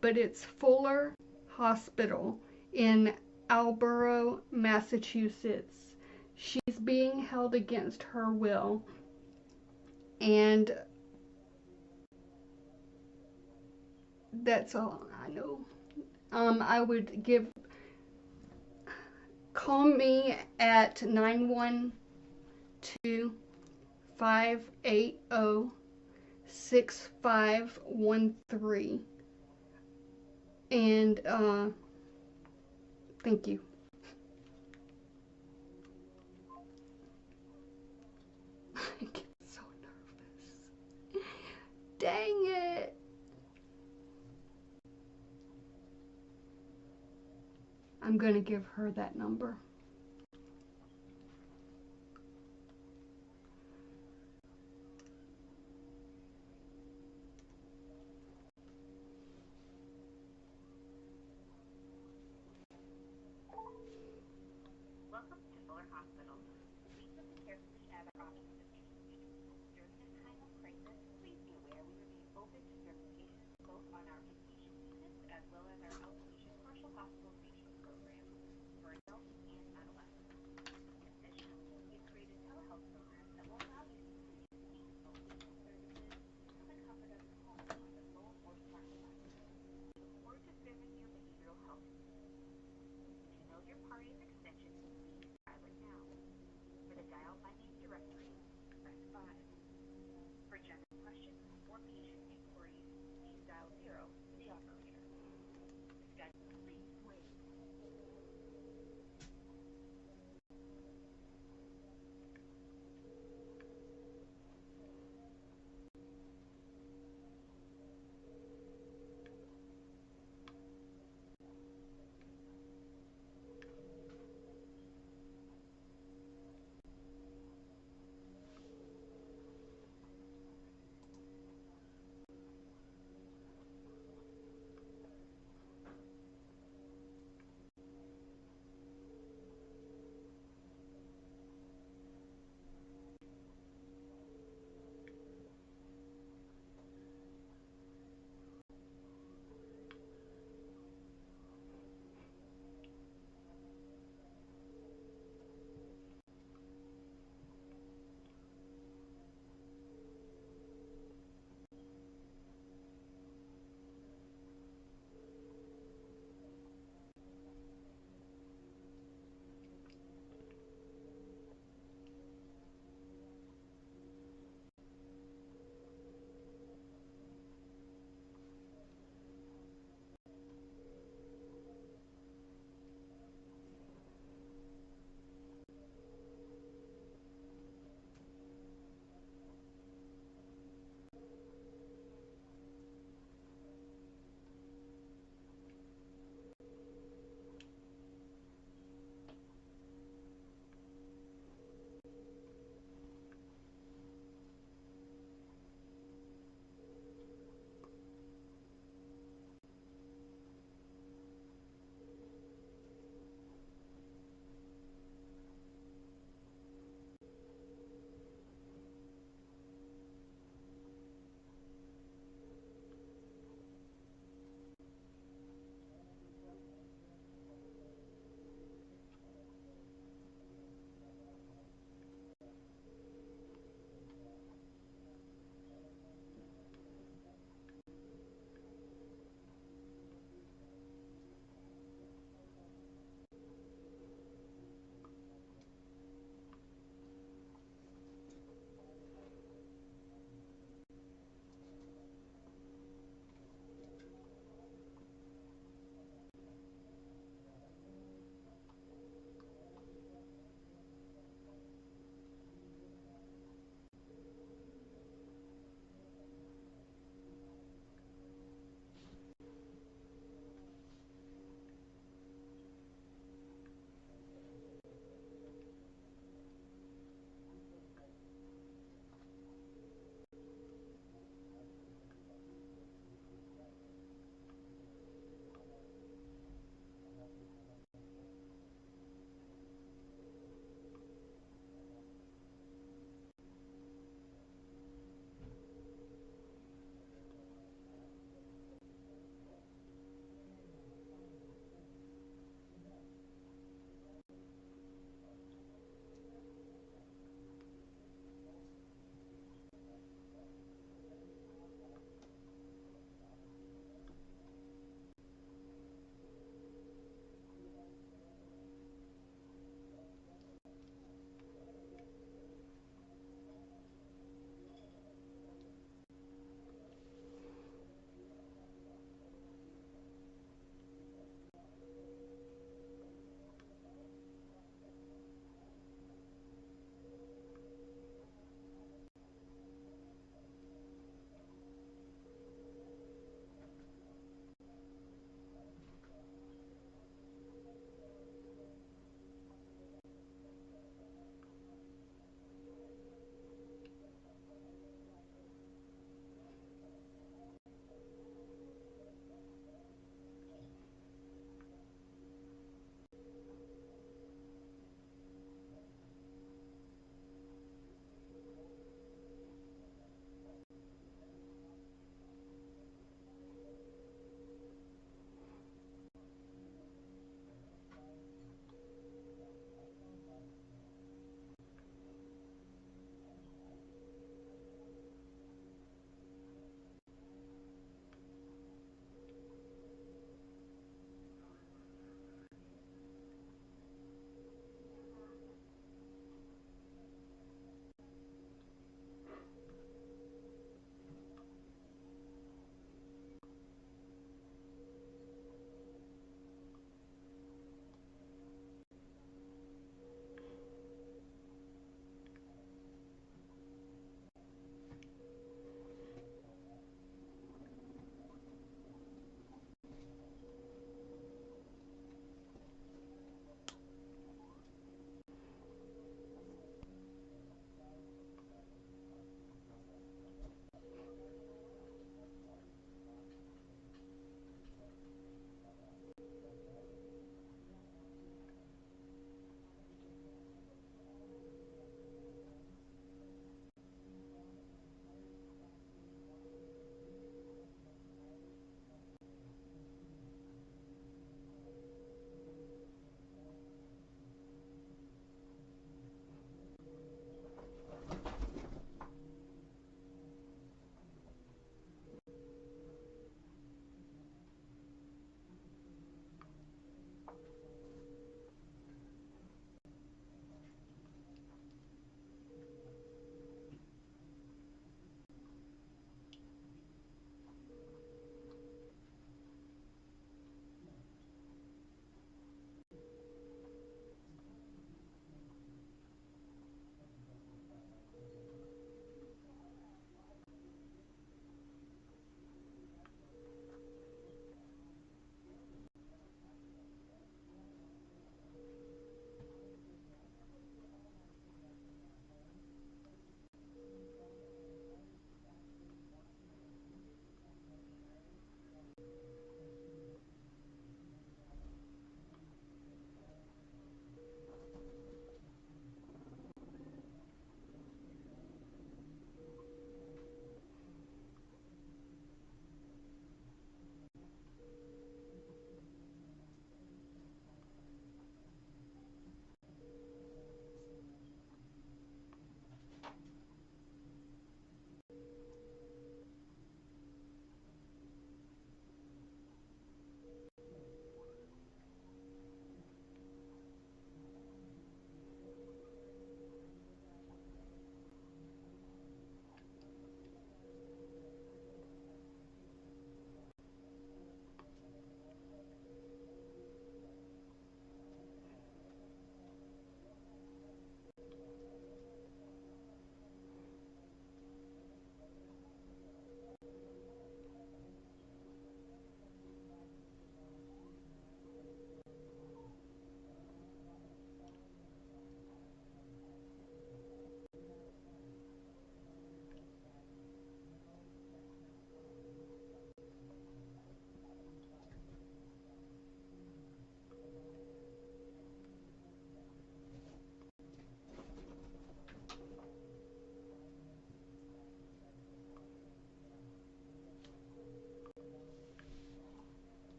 but it's Fuller Hospital in Alborough, Massachusetts. She's being held against her will, and that's all I know. I would call me at 912-580-6513, and thank you. I get so nervous. Dang it. I'm going to give her that number. Welcome to Fuller Hospital. Please listen carefully as our options have changed. During this time of crisis, please be aware we remain open to serving patients both on our inpatient units as well as our outpatient partial hospitalization program for adults and adolescents. Additionally, we've created telehealth programs that will allow you to continue to seek outpatient services from the comfort of your home on the phone or smartphone. We look forward to serving your behavioral health needs. If you know your party's extension, please dial it now. For the dial by name directory, press 5. For general questions or patient inquiries, please dial 0 for the operator. To schedule, please wait.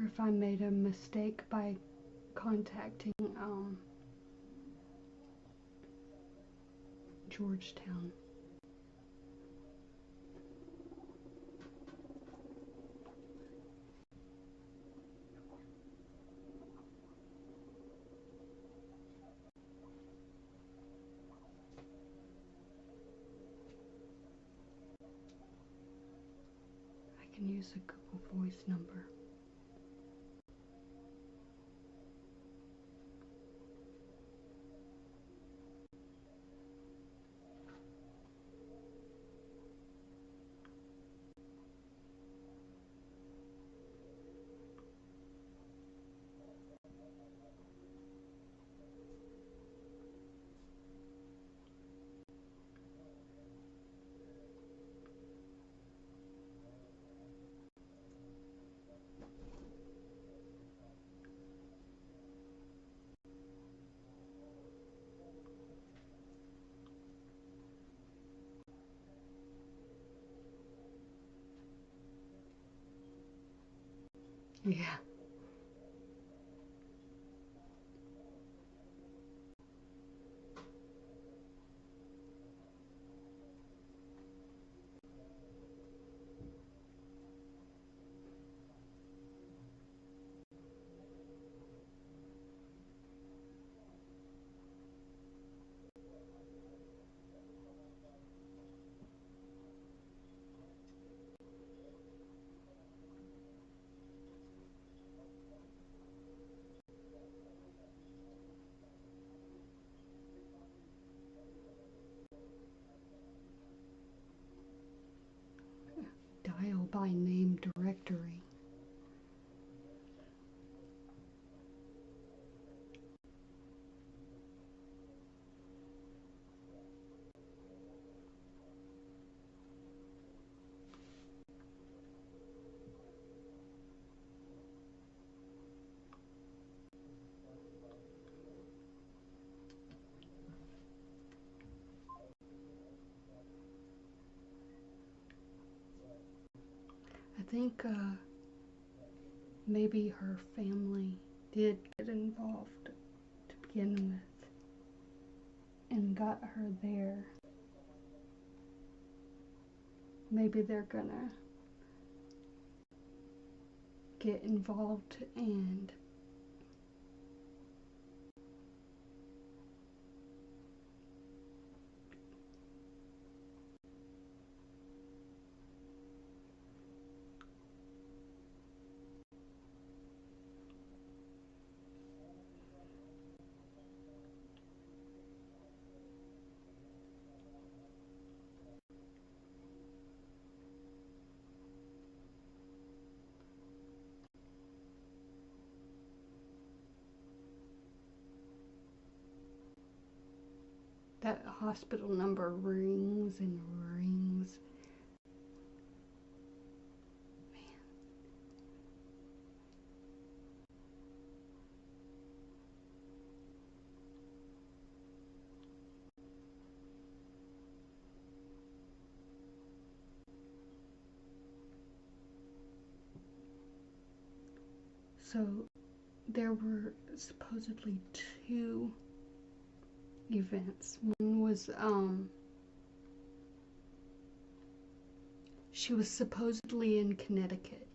if I made a mistake by contacting Georgetown. I can use a Google Voice number. Yeah. Dial by name directory. I think maybe her family did get involved to begin with and got her there. Maybe they're gonna get involved and that hospital number rings and rings. So there were supposedly two events. One was she was supposedly in Connecticut.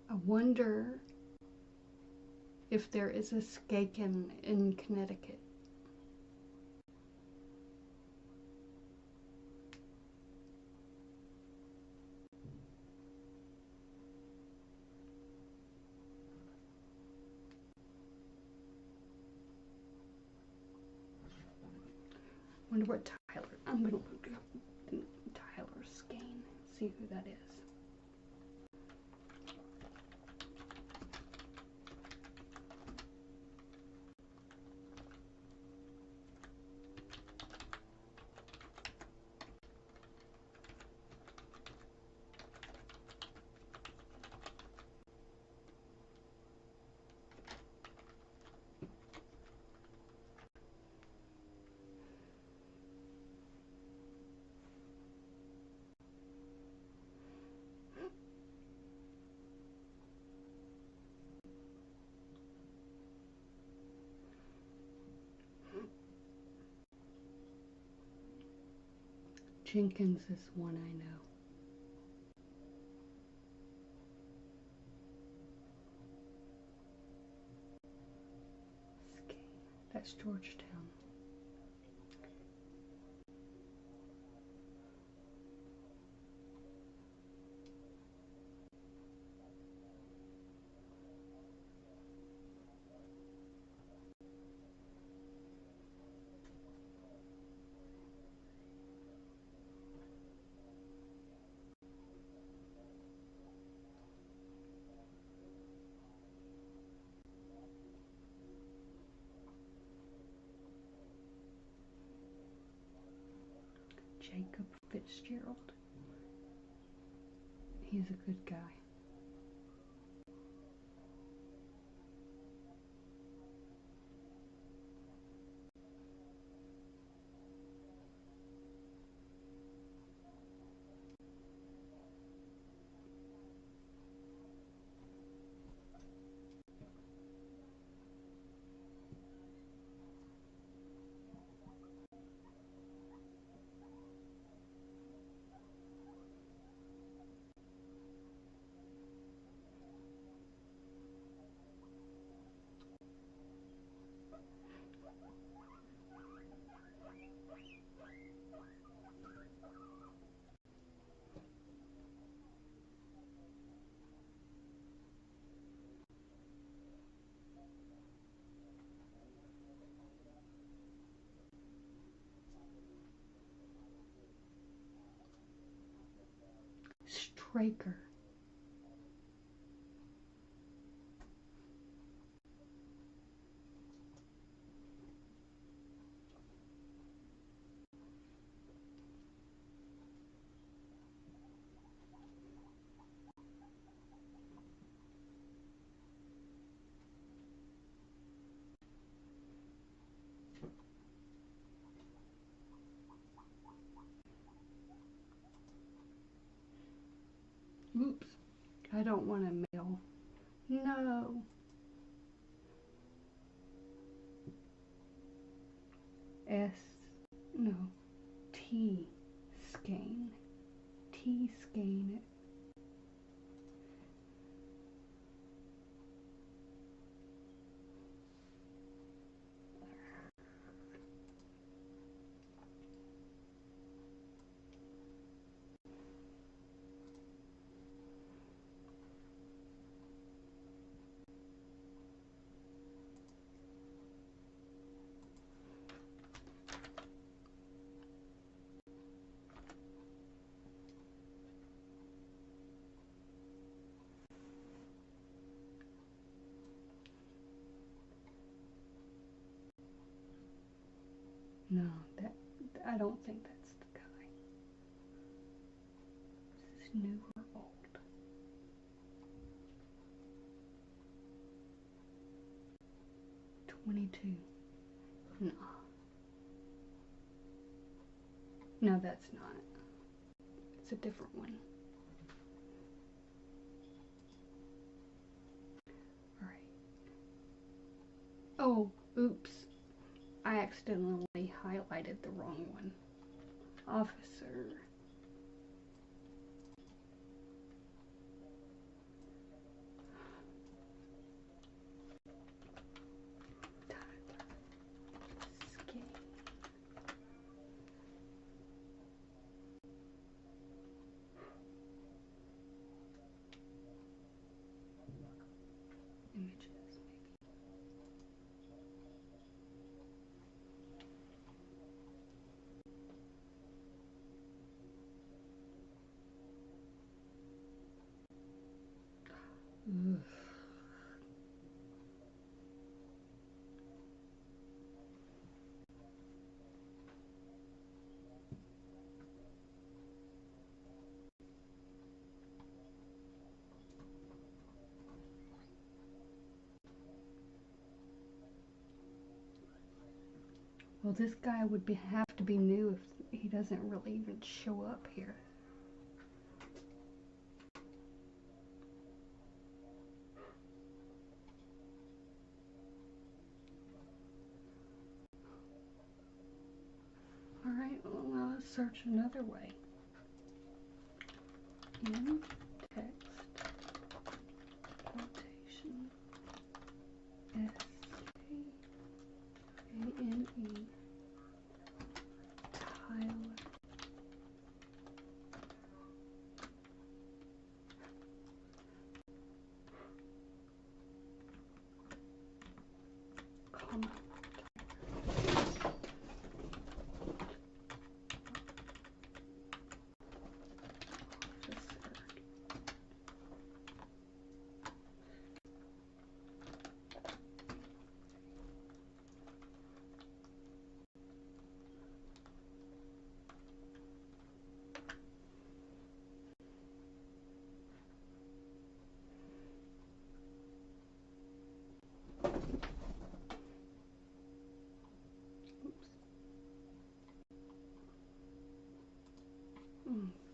I wonder if there is a Skaken in Connecticut. Wonder what Tyler. I'm gonna look up Tyler Skane. See who that is. Jenkins is one I know. Skate. That's Georgetown. Jacob Fitzgerald. He's a good guy. Straker. Oops. I don't want a mail. No. S. No. T. Skane. T. Skane. No, I don't think that's the guy. Is this new or old? 22. No. No, that's not. It's a different one. Alright. Oh, oops. I accidentally highlighted the wrong one. Officer. Skate. Images, maybe. Ugh. Well, this guy would have to be new if he doesn't really even show up here. Alright, well, search another way. In text quotation SKANE Tyler. Comma.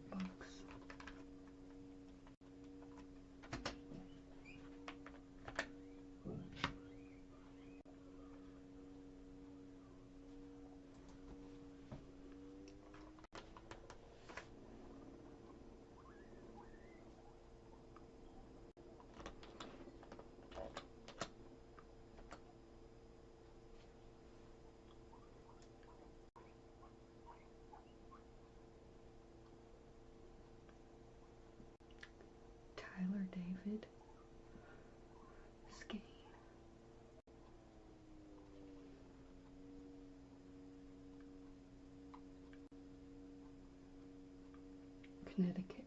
Bugs. Tyler David Skane. Connecticut.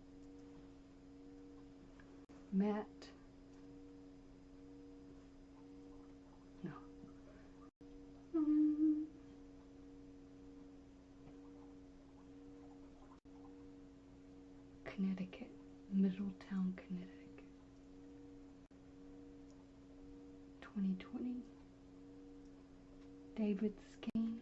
Matt. No. Connecticut. Middletown, Connecticut. 2020. David Skane.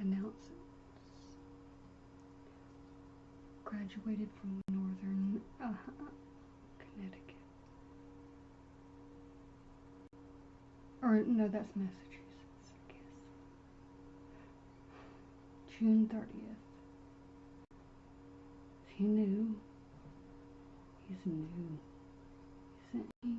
Announces. Graduated from Northern Connecticut. Or no, that's Massachusetts, I guess. June 30th. He knew. He's new. Isn't he?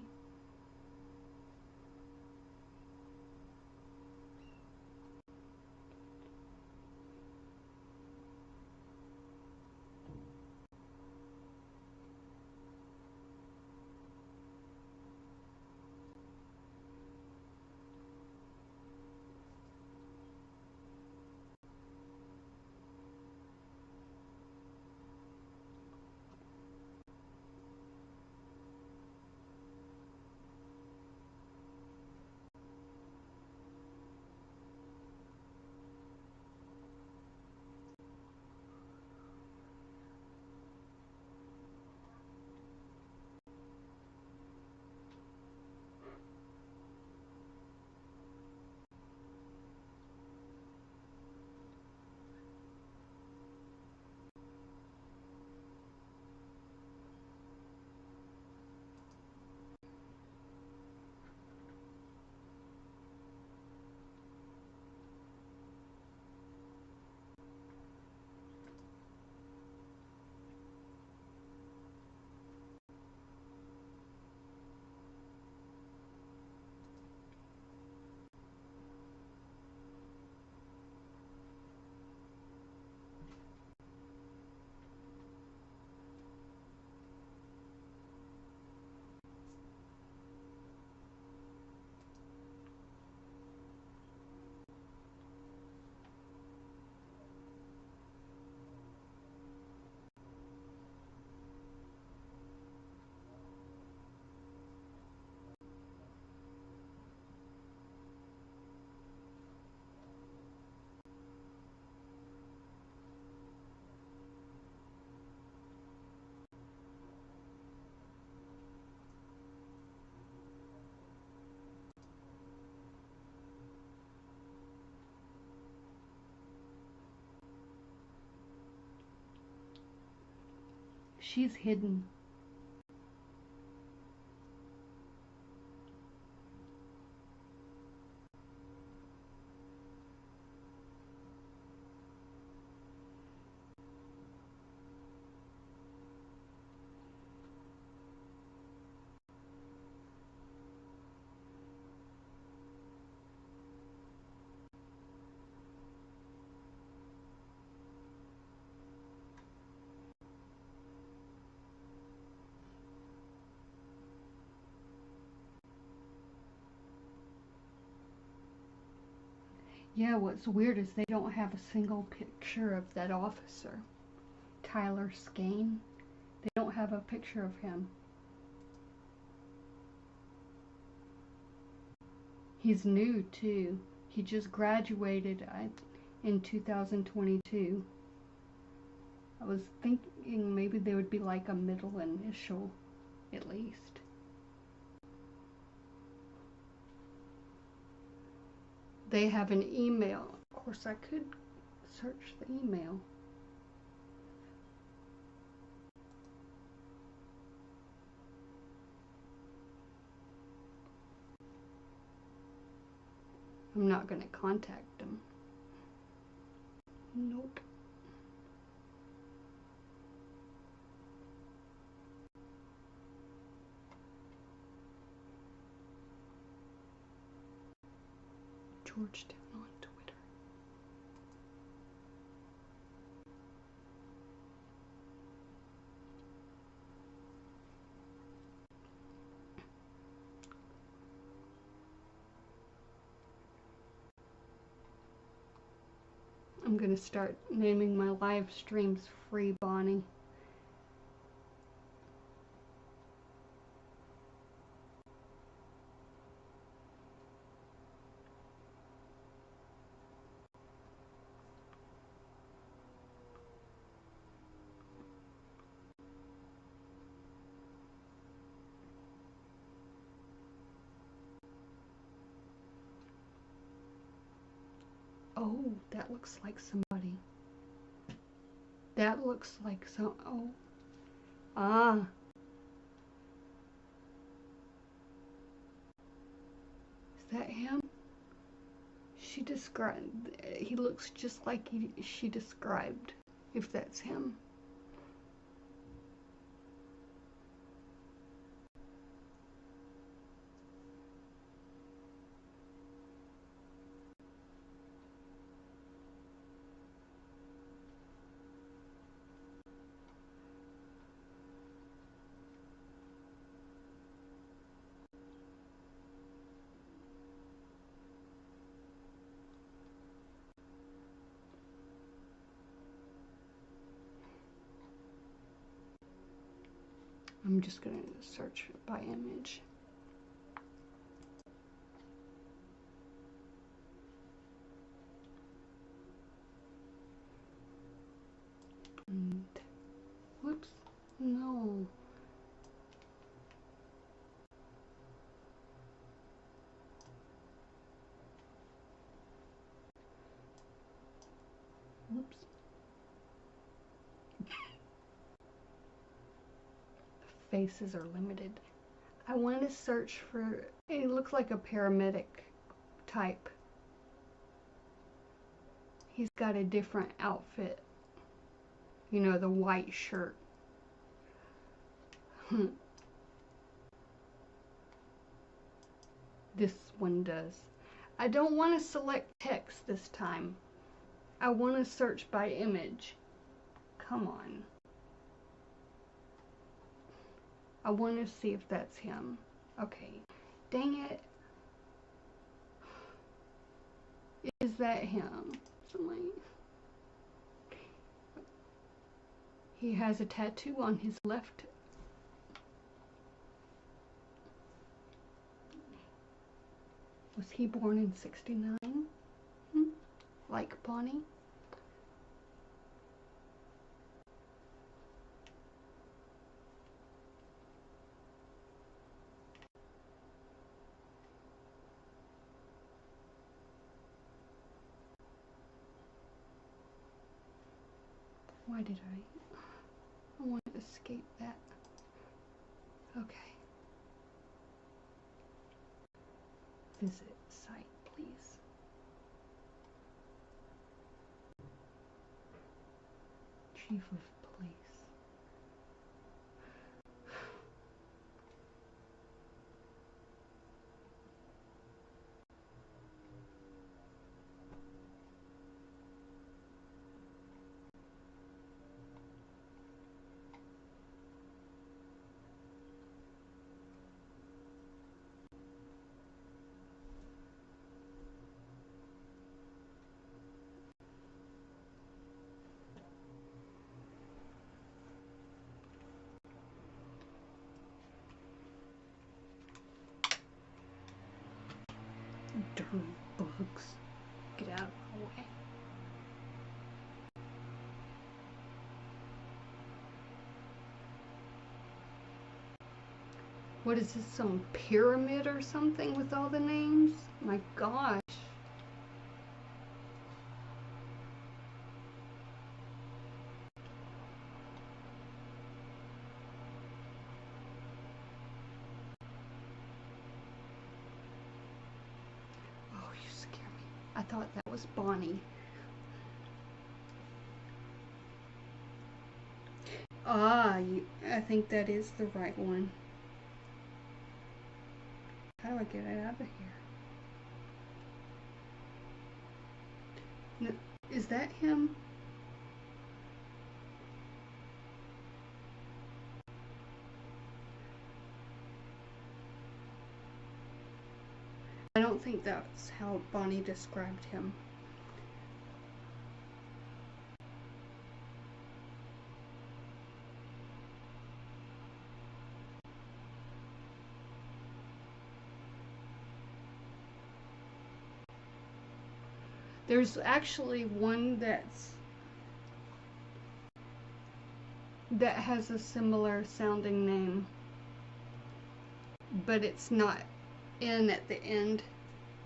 She's hidden. Yeah, what's weird is they don't have a single picture of that officer, Tyler Skane. They don't have a picture of him. He's new too. He just graduated in 2022. I was thinking maybe there would be like a middle initial at least. They have an email. Of course, I could search the email. I'm not going to contact them. Nope. Georgetown on Twitter. I'm going to start naming my live streams Free Bonnie. Oh, that looks like somebody. That looks like some. Oh. Ah. Is that him? She described. He looks just like she described, if that's him. I'm just going to search by image. And, whoops, no. Whoops. Faces are limited. I want to search for, it looks like a paramedic type. He's got a different outfit. You know, the white shirt. This one does. I don't want to select text this time. I want to search by image. Come on. I want to see if that's him. Okay. Dang it. Is that him? Somebody. He has a tattoo on his left. Was he born in '69? Like Bonnie? Why did I want to escape that. Okay. Visit site, please. Chief of Police. Darn bugs. Get out of my way. What is this, some pyramid or something with all the names? My gosh. Oh, you scare me. I thought that was Bonnie. Ah, I think that is the right one. How do I get it out of here? No, is that him? I don't think that's how Bonnie described him. There's actually one that has a similar sounding name, but it's not N at the end.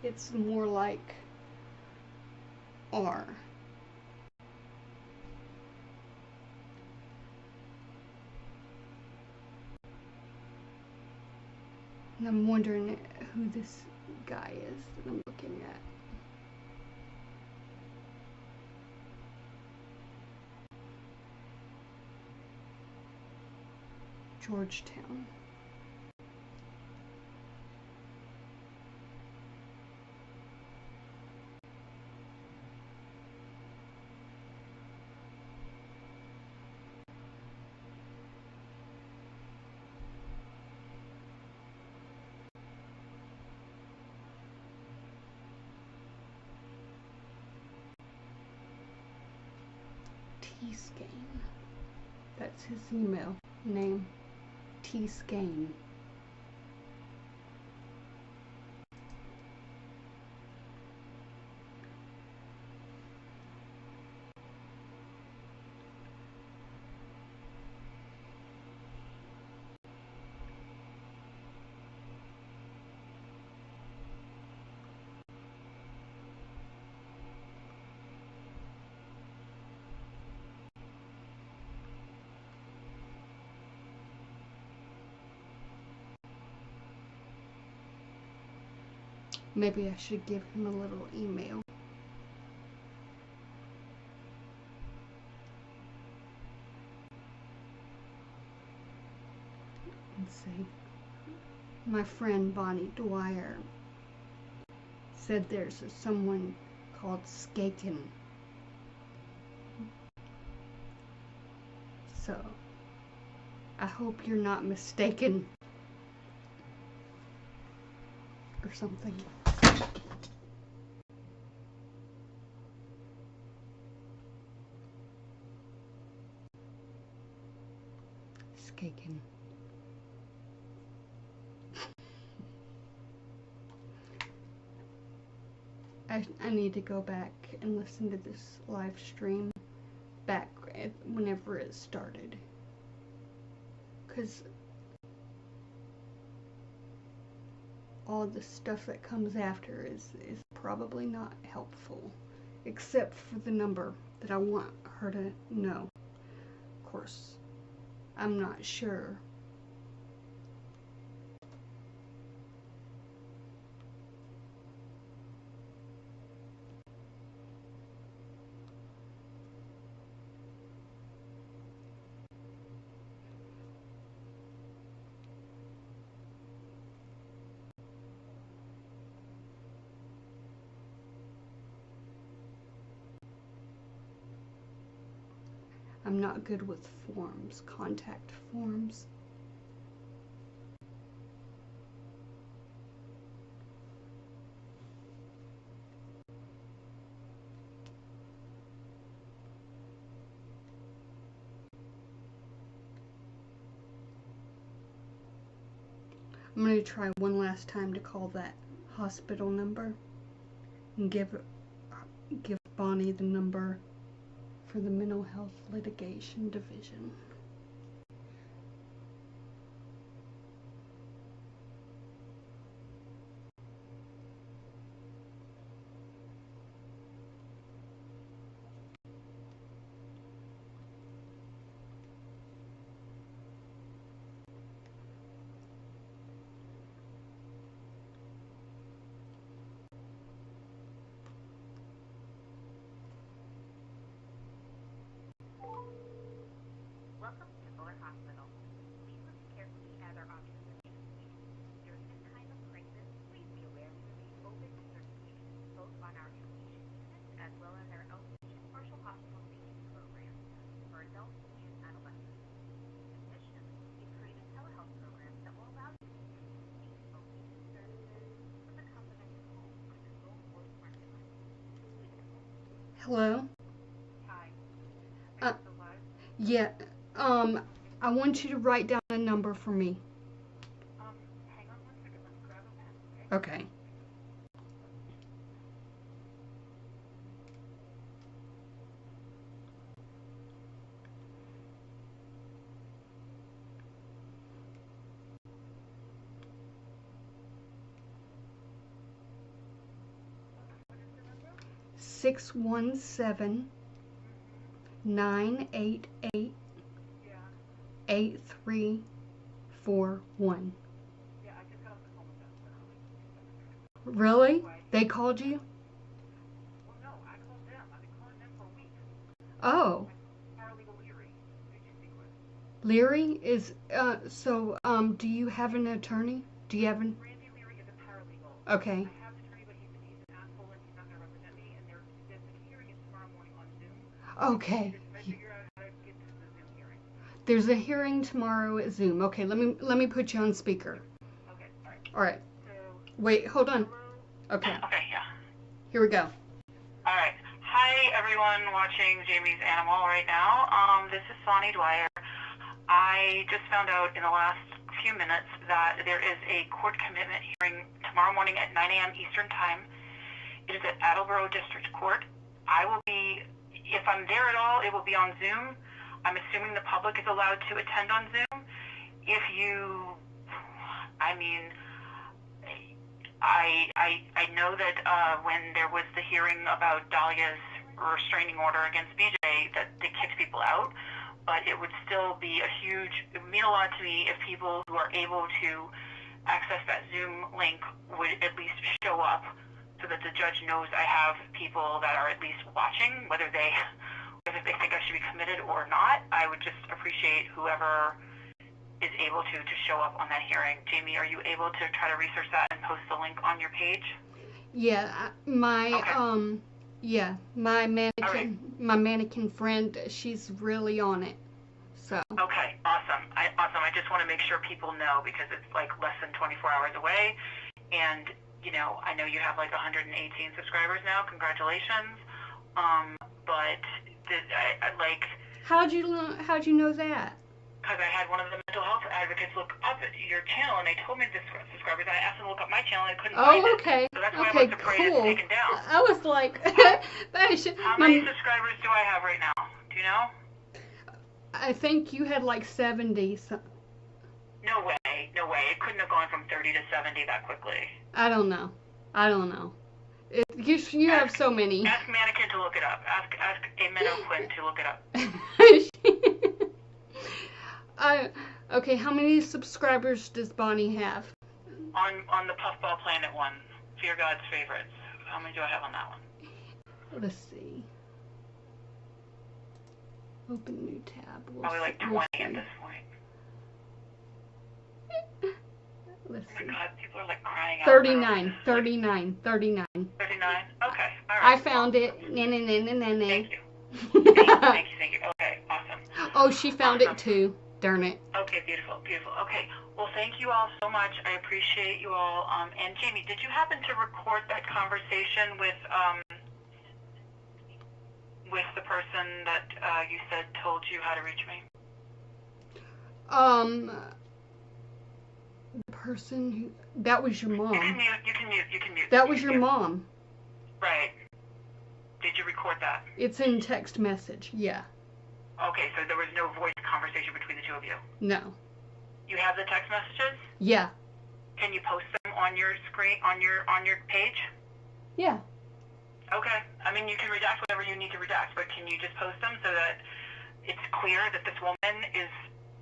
It's more like R. And I'm wondering who this guy is that I'm looking at. Georgetown. T-Skane. That's his email name. T-Skane. Maybe I should give him a little email. And say, my friend Bonnie Dwyer said there's someone called Skaken. So, I hope you're not mistaken. Or something. Skaken. I need to go back and listen to this live stream back whenever it started. Because all the stuff that comes after is probably not helpful. Except for the number that I want her to know. Of course, I'm not sure. I'm not good with forms, contact forms. I'm going to try one last time to call that hospital number and give Bonnie the number for the Mental Health Litigation Division. Welcome to Fuller Hospital. Please listen carefully as our options have changed. During this time of crisis, please be aware we remain open to serving patients both on our inpatient units as well as our outpatient partial hospitalization program for adults and adolescents. Additionally, we've created telehealth programs that will allow you to continue receiving outpatient services from the comfort of your home on your phone or smart device. Hello? Hi. Uh, yeah, I want you to write down a number for me. Hang on 1 second. Let me grab a pen, okay? Okay. 617 988 Yeah. 8341. Yeah, I just got off the phone with them literally 2 seconds ago. Really? They called you? Well, no, I called them. I've been calling them for weeks. Oh. Paralegal Leary. Who did you speak with? Leary is, do you have an attorney? Do you have an... Randy Leary is a paralegal. Okay. I have an attorney, but he's an asshole and he's not going to represent me. And the hearing is tomorrow morning on Zoom. Okay. I figure out how to get to the Zoom hearing. There's a hearing tomorrow at Zoom. Okay, let me put you on speaker. Okay, all right. All right. So, Wait, hold on. hello? Okay. Okay, yeah. Here we go. All right. Hi, everyone watching Jamie's Animal right now. This is Sonny Dwyer. I just found out in the last few minutes that there is a court commitment hearing tomorrow morning at 9 a.m. Eastern Time. It is at Attleboro District Court. I will be, if I'm there at all, it will be on Zoom. I'm assuming the public is allowed to attend on Zoom. If you, I mean, I know that when there was the hearing about Dahlia's restraining order against BJ, that they kicked people out, but it would still be it would mean a lot to me if people who are able to access that Zoom link would at least show up so that the judge knows I have people that are at least watching, whether they think I should be committed or not. I would just appreciate whoever is able to show up on that hearing. Jamie, are you able to try to research that and post the link on your page? Yeah, my mannequin friend, she's really on it. So. Okay, awesome. I just want to make sure people know because it's like less than 24 hours away, and I know you have like 118 subscribers now. Congratulations. But How'd you know that? Because I had one of the mental health advocates look up at your channel, and they told me the subscribers. I asked them to look up my channel, and I couldn't find it. Okay. So that's why Okay, I was afraid cool. it's taken down. I was like, How many subscribers do I have right now? Do you know? I think you had like 70. No way. It couldn't have gone from 30 to 70 that quickly. I don't know. You have so many. Ask Mannequin to look it up. Ask Amen Quinn to look it up. Okay, how many subscribers does Bonnie have? On the Puffball Planet one, Fear God's Favorites. How many do I have on that one? Let's see. Open new tab. Probably like 20 at this point. Let's Oh see. my God, people are like crying out. 39. 39. 39? Okay, alright. I found it. Thank you. Thank you. Okay, awesome. Oh, she found it too. Darn it. Okay, beautiful. Okay, well, thank you all so much. I appreciate you all. And Jamie, did you happen to record that conversation with the person that you said told you how to reach me? The person who... That was your mom. You can mute. That was your mom. Right. Did you record that? It's in text message, yeah. Okay, so there was no voice conversation between the two of you? No. You have the text messages? Yeah. Can you post them on your screen, on your page? Yeah. Okay. I mean, you can redact whatever you need to redact, but can you just post them so that it's clear that this woman is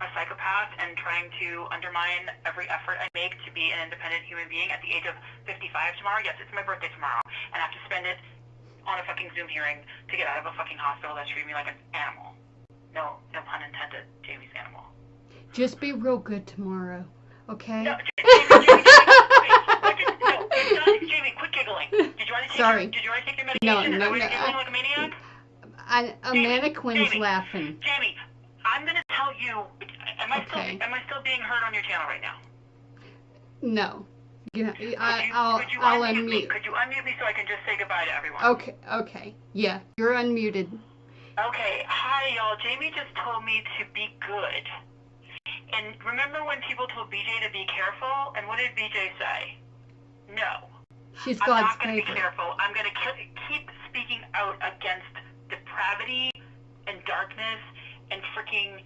a psychopath and trying to undermine every effort I make to be an independent human being at the age of 55 tomorrow? Yes, it's my birthday tomorrow, and I have to spend it on a fucking Zoom hearing to get out of a fucking hospital that's treating me like an animal. No pun intended, Jamie's animal. Just be real good tomorrow, okay? No, Jamie, Jamie, quit giggling. Did you already take Sorry. Did you already take your medication? No. Is that why you're giggling like a maniac? A mannequin's laughing. Jamie, I'm gonna tell you. Am I still being heard on your channel right now? No. Yeah, I'll unmute. Me? Could you unmute me so I can just say goodbye to everyone? Okay. Yeah, you're unmuted. Okay, hi y'all. Jamie just told me to be good. And remember when people told BJ to be careful? And what did BJ say? No. She's I'm God's not going to be favorite. careful. I'm going to keep speaking out against depravity and darkness and freaking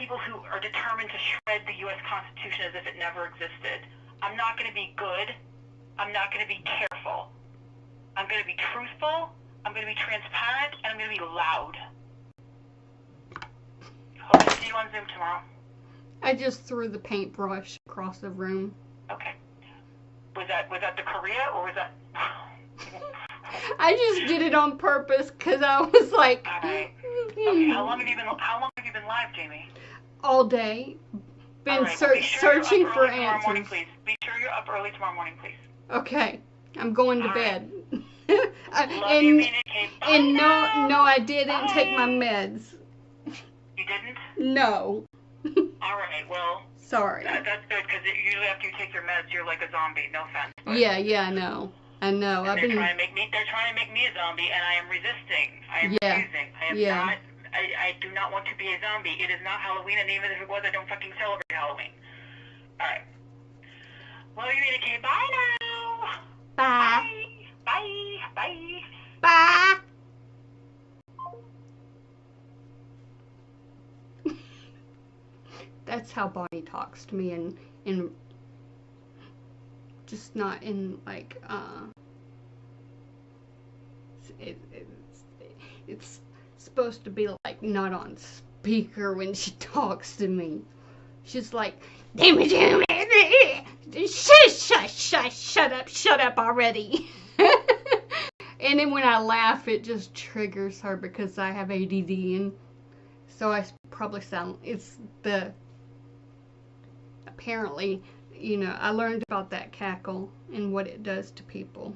people who are determined to shred the U.S. Constitution as if it never existed. I'm not going to be good. I'm not going to be careful. I'm going to be truthful. I'm going to be transparent, and I'm going to be loud. Hope to see you on Zoom tomorrow. I just threw the paintbrush across the room. Okay. Was that the Korea, or was that... I just did it on purpose because I was like... Alright. Okay, how long have you been live, Jamie? All day. Been Right, well, searching for answers. Morning, answers. please. Be sure you're up early tomorrow morning, please. Okay. I'm going to bed. Love you, Mina K. Bye and now. no, I didn't Bye. take my meds. You didn't? No. Alright, well... Sorry. That's good, because usually after you take your meds, you're like a zombie. No offense. But Yeah, I know. they're trying to make me a zombie, and I am resisting. I am refusing. I am not... I do not want to be a zombie. It is not Halloween, and even if it was, I don't fucking celebrate Halloween. Alright. Love you, Mina K. Bye now! Bye. Bye. Bye. Bye. That's how Bonnie talks to me, and just not in like it's supposed to be like not on speaker when she talks to me. She's like, shut up already. And then when I laugh, it just triggers her because I have ADD, and so I probably sound, it's the, apparently, I learned about that cackle and what it does to people.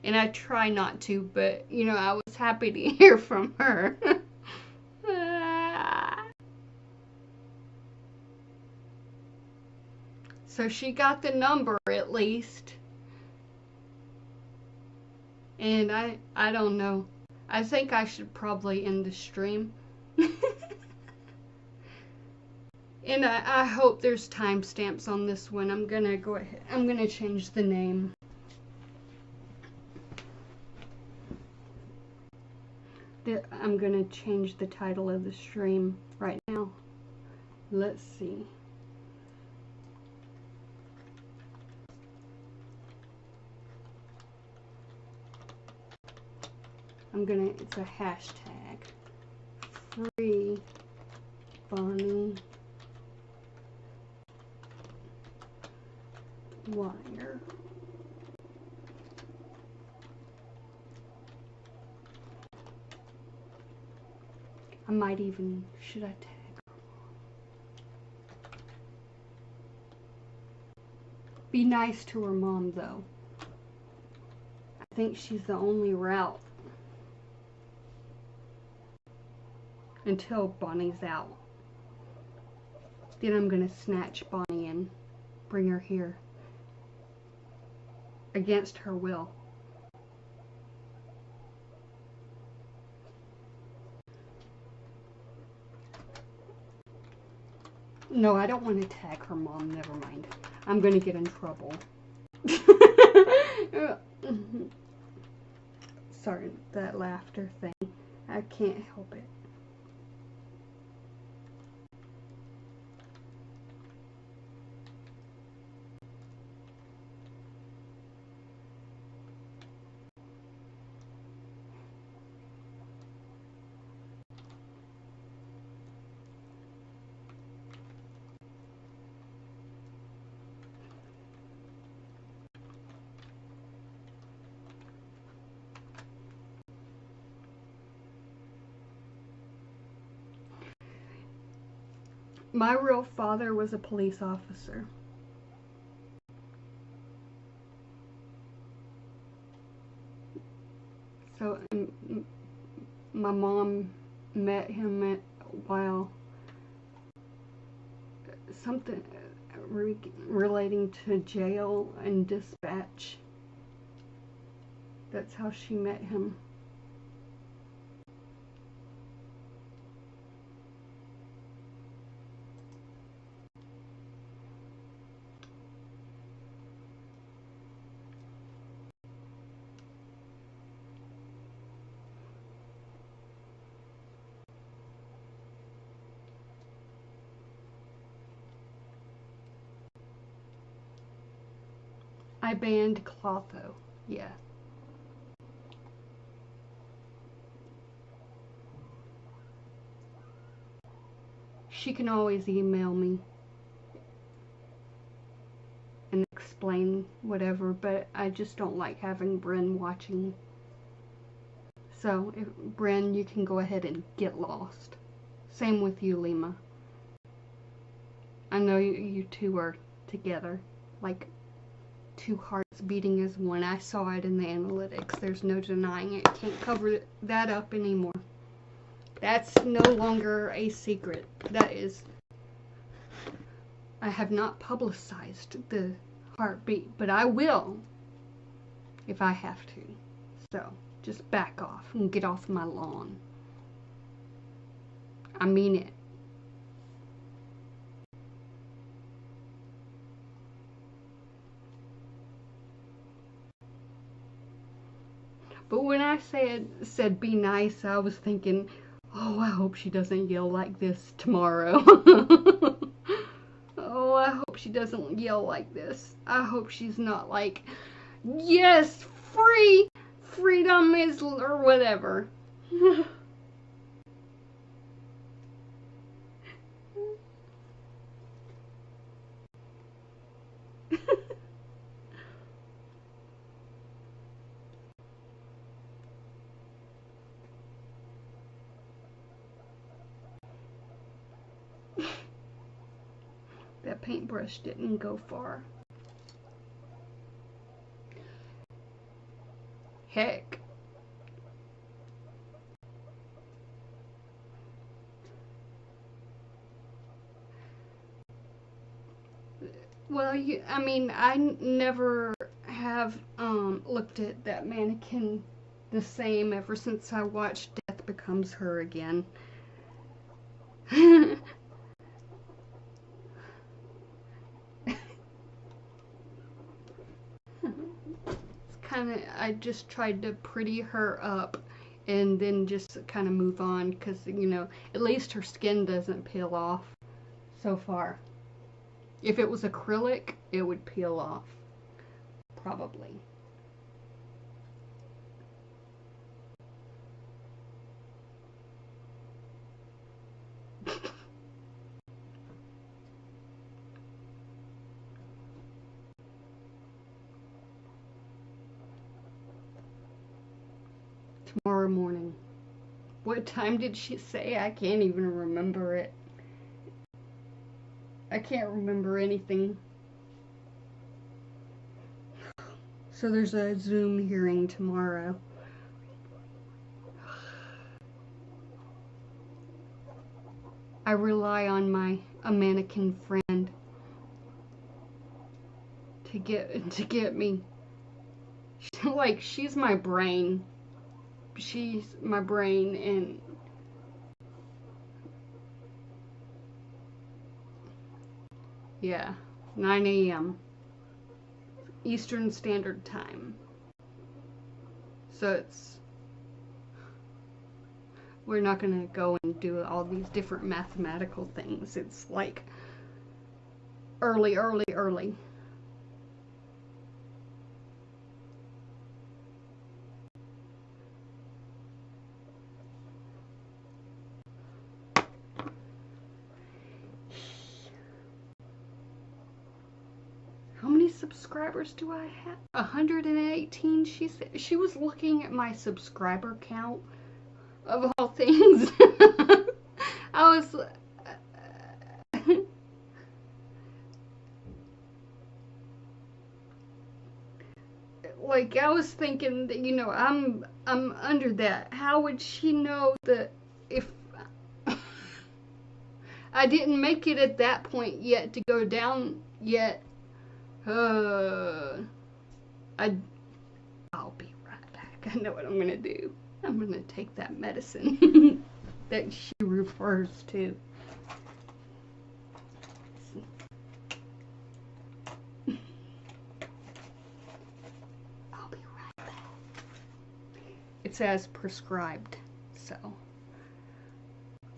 And I try not to, but, I was happy to hear from her. So she got the number at least. And I don't know. I think I should probably end the stream. And I hope there's timestamps on this one. I'm gonna go ahead. I'm gonna change the name. I'm gonna change the title of the stream right now. Let's see. It's a hashtag. Free Bonnie Wire. I might even, should I tag her? Be nice to her mom, though. I think she's the only route until Bonnie's out. Then I'm gonna snatch Bonnie and bring her here against her will. No, I don't want to tag her mom. Never mind. I'm gonna get in trouble. Sorry, that laughter thing. I can't help it. My real father was a police officer. So my mom met him while something relating to jail and dispatch. That's how she met him. I banned Clotho, yeah. She can always email me and explain whatever, but I just don't like having Bryn watching. So, Bryn, you can go ahead and get lost. Same with you, Lima. I know you two are together, like two hearts beating as one. I saw it in the analytics. There's no denying it. Can't cover that up anymore. That's no longer a secret. That is... I have not publicized the heartbeat, but I will if I have to. So, just back off and get off my lawn. I mean it. But when I said be nice, I was thinking, oh, I hope she doesn't yell like this tomorrow. Oh, I hope she doesn't yell like this. I hope she's not like, yes, freedom is, or whatever. That paintbrush didn't go far. Heck. Well, I mean, I never have looked at that mannequin the same ever since I watched Death Becomes Her again. It's kind of, I just tried to pretty her up and then just kind of move on because, you know, at least her skin doesn't peel off so far. If it was acrylic, it would peel off, probably. tomorrow morning. What time did she say? I can't even remember it. I can't remember anything. So there's a Zoom hearing tomorrow. I rely on a mannequin friend to get me. Like, she's my brain. She's my brain, and yeah, 9 a.m. Eastern Standard Time. So we're not going to go and do all these different mathematical things. It's like early. How many subscribers do I have? 118, she said. She was looking at my subscriber count, of all things. I was like, I was thinking that, I'm under that. How would she know that if I didn't make it at that point yet to go down yet? I'll be right back. I know what I'm gonna do. I'm gonna take that medicine that she refers to. I'll be right back. It's as prescribed, so.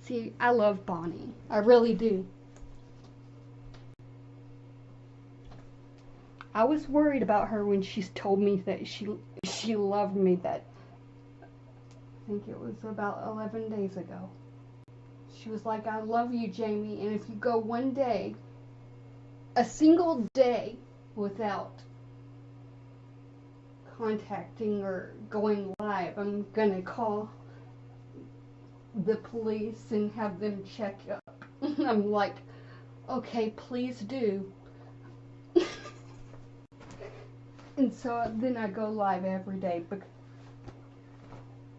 See, I love Bonnie. I really do. I was worried about her when she told me that she loved me. That, I think it was about 11 days ago. She was like, I love you, Jamie, and if you go one day, a single day, without contacting or going live, I'm gonna call the police and have them check up. I'm like, okay, please do. And so then I go live every day,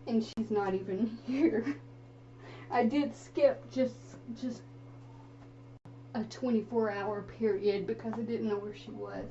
and she's not even here. I did skip just a 24-hour period because I didn't know where she was.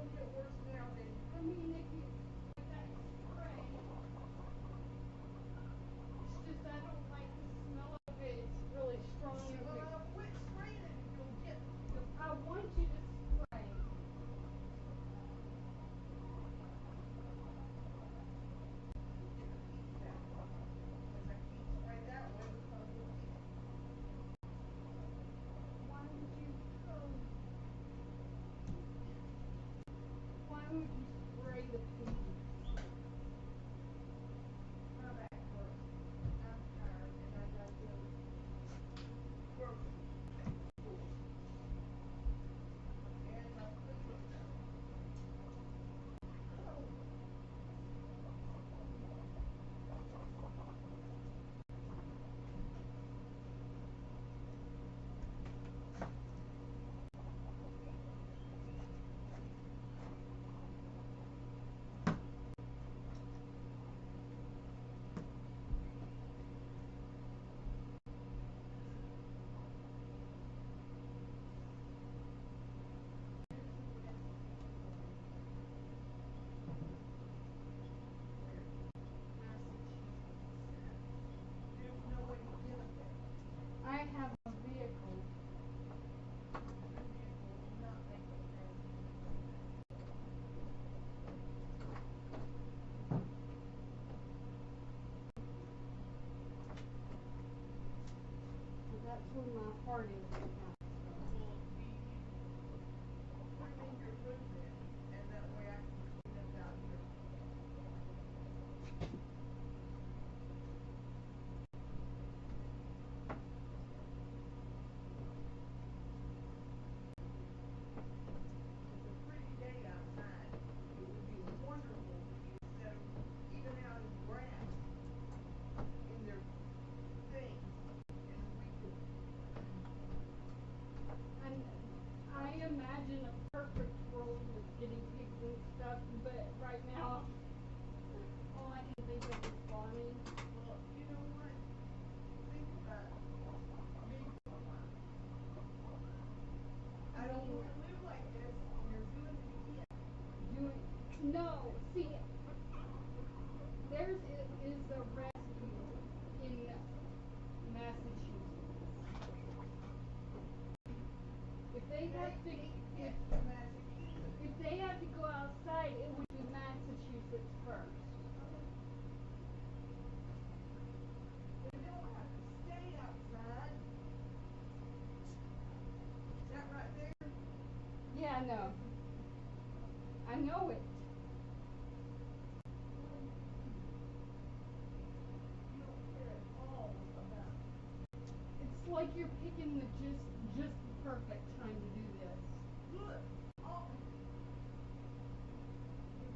gonna get worse now than. I mean, if you like that spray, it's just I don't like the smell of it. It's really strong. Well, quit spraying it if you'll get. I want you to spray. Why would you why would you spray the peas? My back hurts. I'm tired and I gotta go grocery store. And my food. Oh. I have a vehicle. Your vehicle will not make it there. So that's where my heart is right now. Well, put them in your room then, and that way I can clean up out here. It's a pretty day outside. It would be wonderful for you to set them even out in grass in their things, and we could. And I imagine a perfect world with guinea pigs and stuff, but right now all I can think of is Bonnie. Well, you know what? Think about me for a while. I don't want to live like this, and you're doing it again. No, see, theirs is a rescue in Massachusetts. If they have to, if they have to go outside, it would be Massachusetts first. They don't have to stay outside. That right there? Yeah, I know. I know it. You don't care at all about. It's like you're picking the just the perfect time to do this. Good. Oh. Good.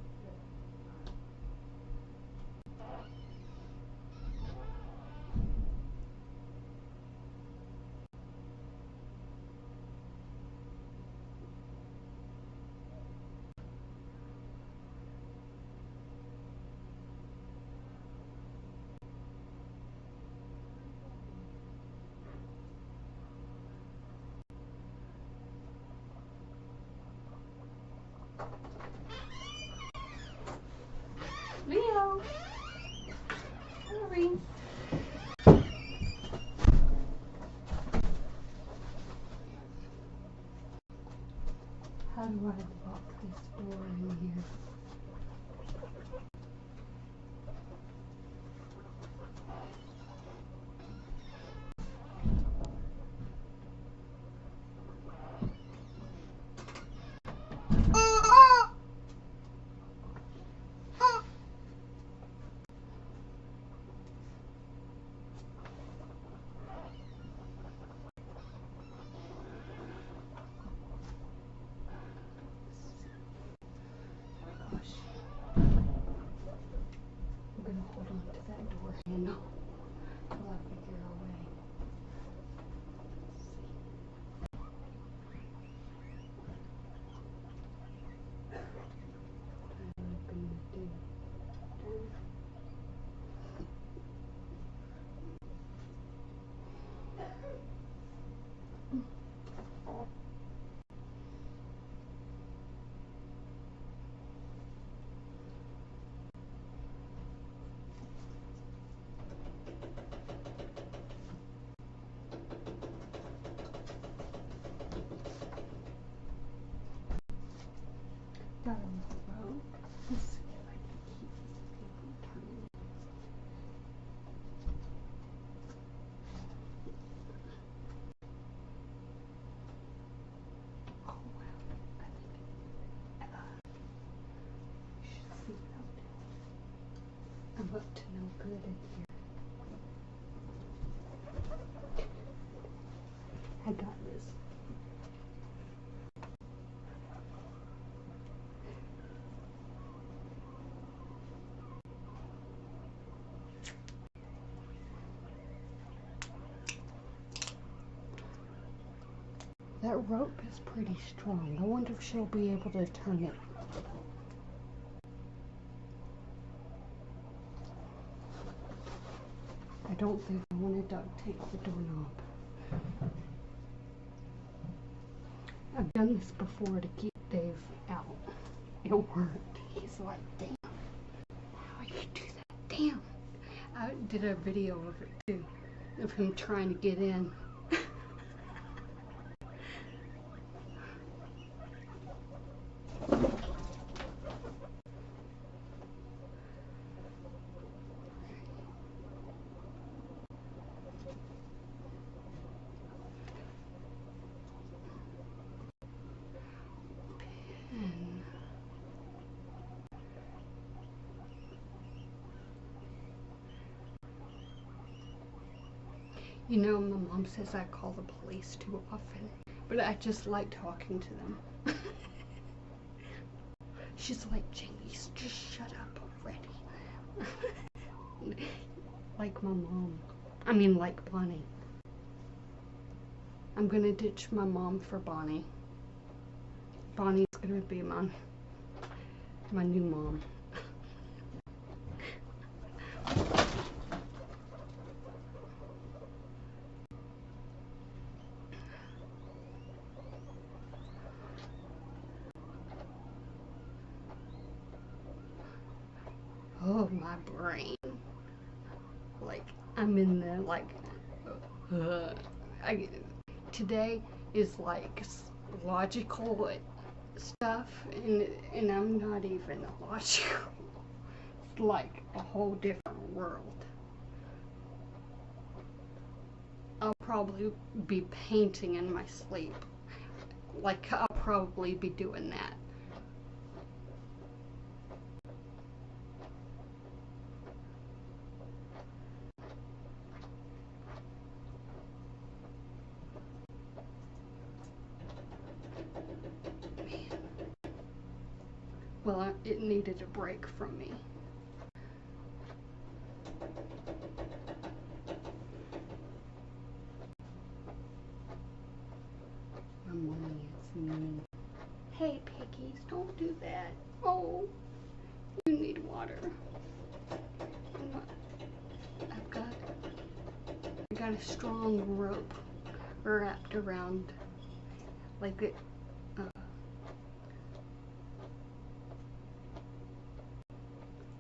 Leo, hurry. How do I lock this door in here? Gosh. I'm gonna hold on to that door handle. Got a rope. Let's see if I can keep this thing from turning. Oh wow. I think you should see what I'm doing. I'm up to no good in here. I got this. That rope is pretty strong. I wonder if she'll be able to turn it. I don't think I want to duct tape the doorknob. I've done this before to keep Dave out. It worked. He's like, damn, how you do that? Damn. I did a video of it too, of him trying to get in. You know, my mom says I call the police too often, but I just like talking to them. She's like, Jamie, just shut up already. Like my mom. I mean, like Bonnie. I'm gonna ditch my mom for Bonnie. Bonnie's gonna be my new mom. Oh, my brain. Like, I'm in the, like, I, today is like logical stuff, and I'm not even logical. It's like a whole different world. I'll probably be painting in my sleep. Like, I'll probably be doing that. Well, it needed a break from me. My mommy is mean. Hey, piggies, don't do that. Oh, you need water. I got a strong rope wrapped around, like it.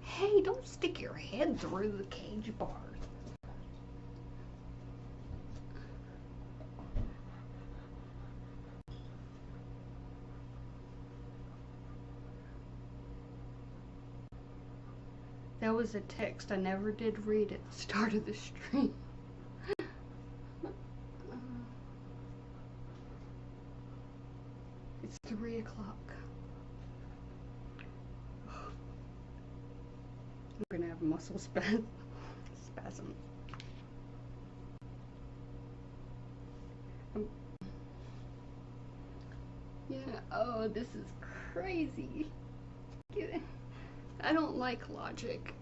Hey, don't stick your head through the cage bars. That was a text I never did read at the start of the stream. It's 3 o'clock. I'm gonna have muscle spasm. Yeah, oh, this is crazy. I don't like logic.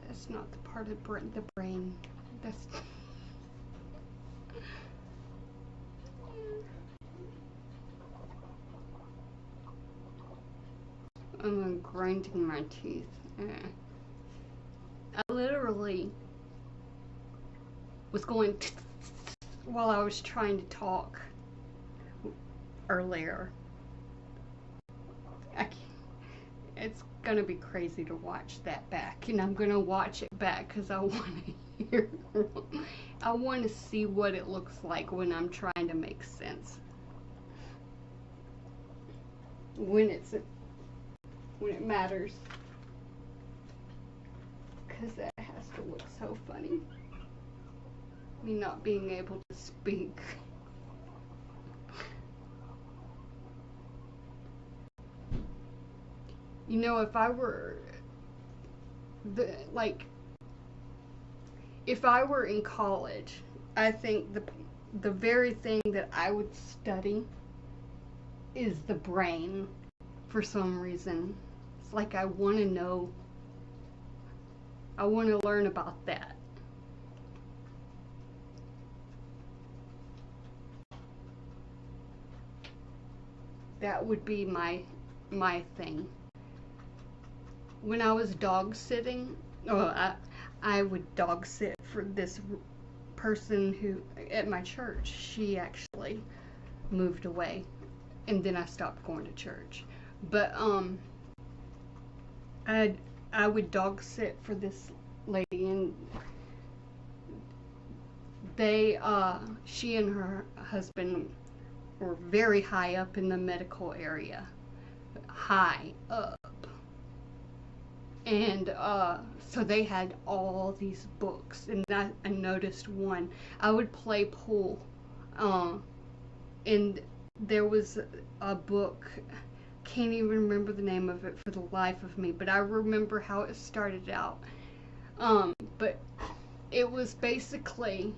That's not the part of the brain. That's. I'm grinding my teeth. I literally was going while I was trying to talk earlier. It's gonna be crazy to watch that back, and I'm gonna watch it back because I want to hear. I want to see what it looks like when I'm trying to make sense. When it matters, because that has to look so funny. Me not being able to speak. You know, if I were if I were in college, I think the very thing that I would study is the brain for some reason. It's like I want to know. I want to learn about that. That would be my thing. When I was dog sitting, I would dog sit for this person who at my church. She actually moved away, and then I stopped going to church. But I would dog sit for this lady, and she and her husband were very high up in the medical area, high up. And so they had all these books, and I noticed one. I would play pool, and there was a book, can't even remember the name of it for the life of me, but I remember how it started out. But it was basically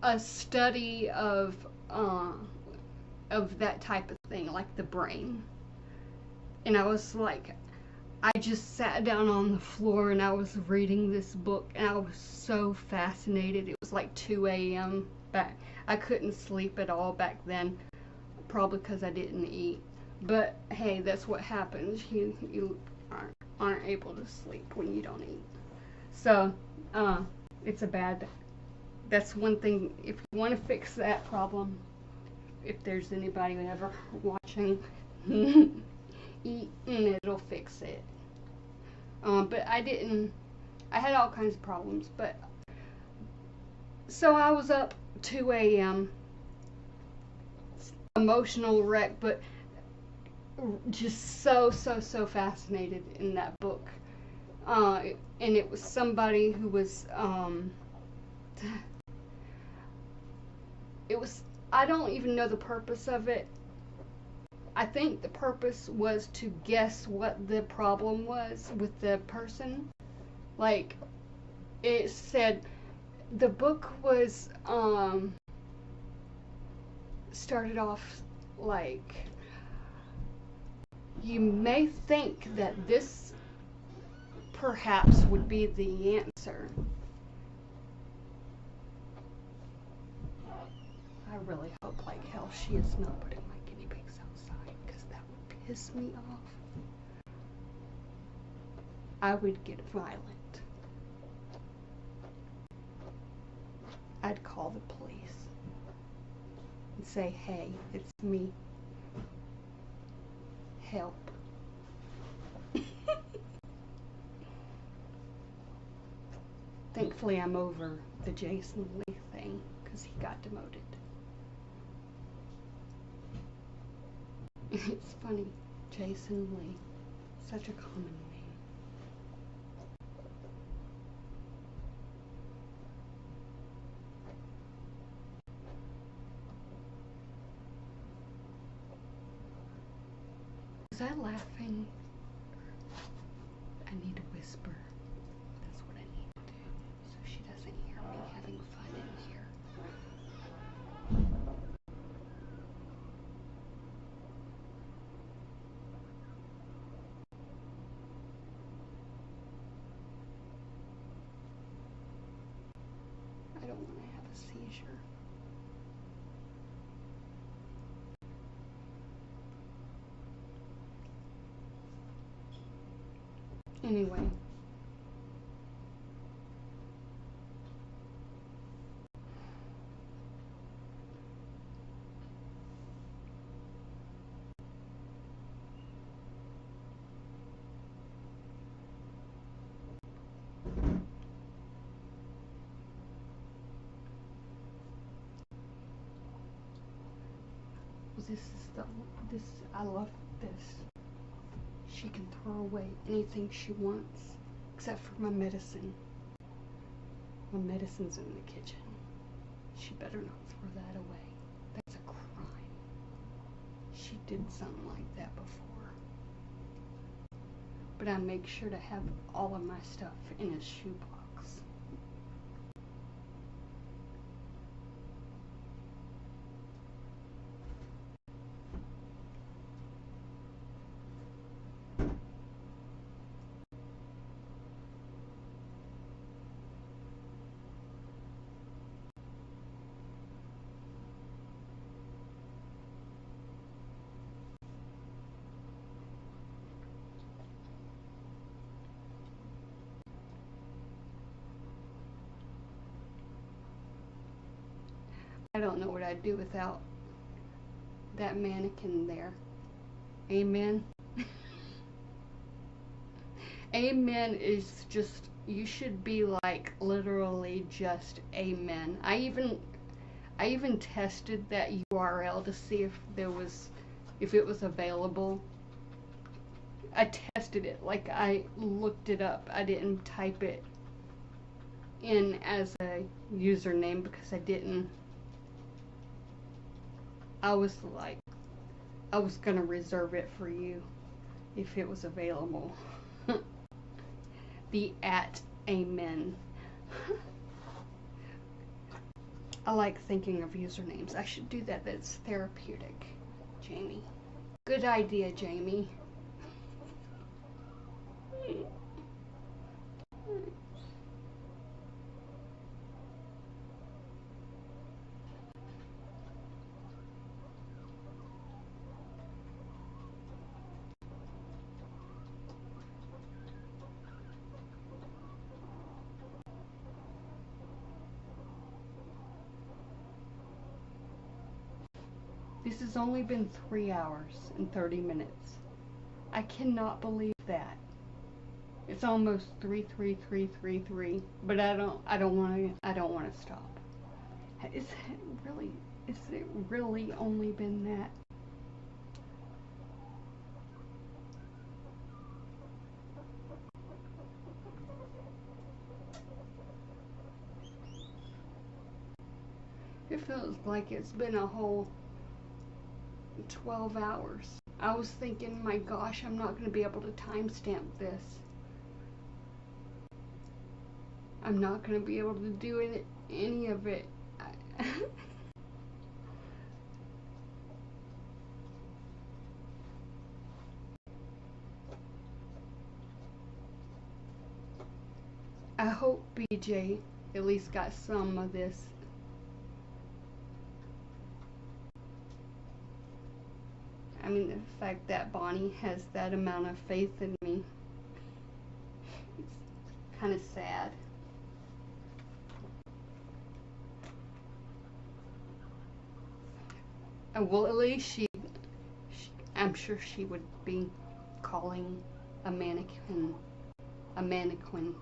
a study of that type of thing, like the brain. And I was like, I just sat down on the floor and I was reading this book, and I was so fascinated. It was like 2 a.m. back. I couldn't sleep at all back then, probably because I didn't eat. But hey, that's what happens. You aren't able to sleep when you don't eat. So that's one thing. If you want to fix that problem, if there's anybody ever watching, eat and it'll fix it. But I had all kinds of problems. But so I was up 2 a.m. emotional wreck, but just so fascinated in that book. And it was somebody who was I don't even know the purpose of it. I think the purpose was to guess what the problem was with the person. Like, it said, the book was, started off like, you may think that this perhaps would be the answer. I really hope like hell she is not putting my guinea pigs outside, because that would piss me off. I would get violent. I'd call the police and say, hey, it's me. Help. Thankfully, I'm over the Jason Lee thing, because he got demoted. It's funny, Jason Lee, such a common name. Was I laughing? I need to whisper. That's what I need to do, so she doesn't hear me having fun in here. I don't want to have a seizure. Anyway, I love this. She can throw away anything she wants, except for my medicine. My medicine's in the kitchen. She better not throw that away. That's a crime. She did something like that before. But I make sure to have all of my stuff in a shoebox. I don't know what I'd do without that mannequin there. Amen. Amen is just, you should be like literally just amen. I even tested that URL to see if it was available. I tested it, like I looked it up. I didn't type it in as a username because I was gonna reserve it for you if it was available. The @amen. I like thinking of usernames. I should do that. That's therapeutic, Jamie. Good idea, Jamie. This has only been 3 hours and 30 minutes. I cannot believe that. It's almost 3:33:33, but I don't want to stop. Is it really only been that? It feels like it's been a whole 12 hours. I was thinking, my gosh, I'm not going to be able to timestamp this. I'm not going to be able to do any of it. I hope BJ at least got some of this. I mean, the fact that Bonnie has that amount of faith in me, it's kind of sad. Well, at least I'm sure she would be calling a mannequin a mannequin.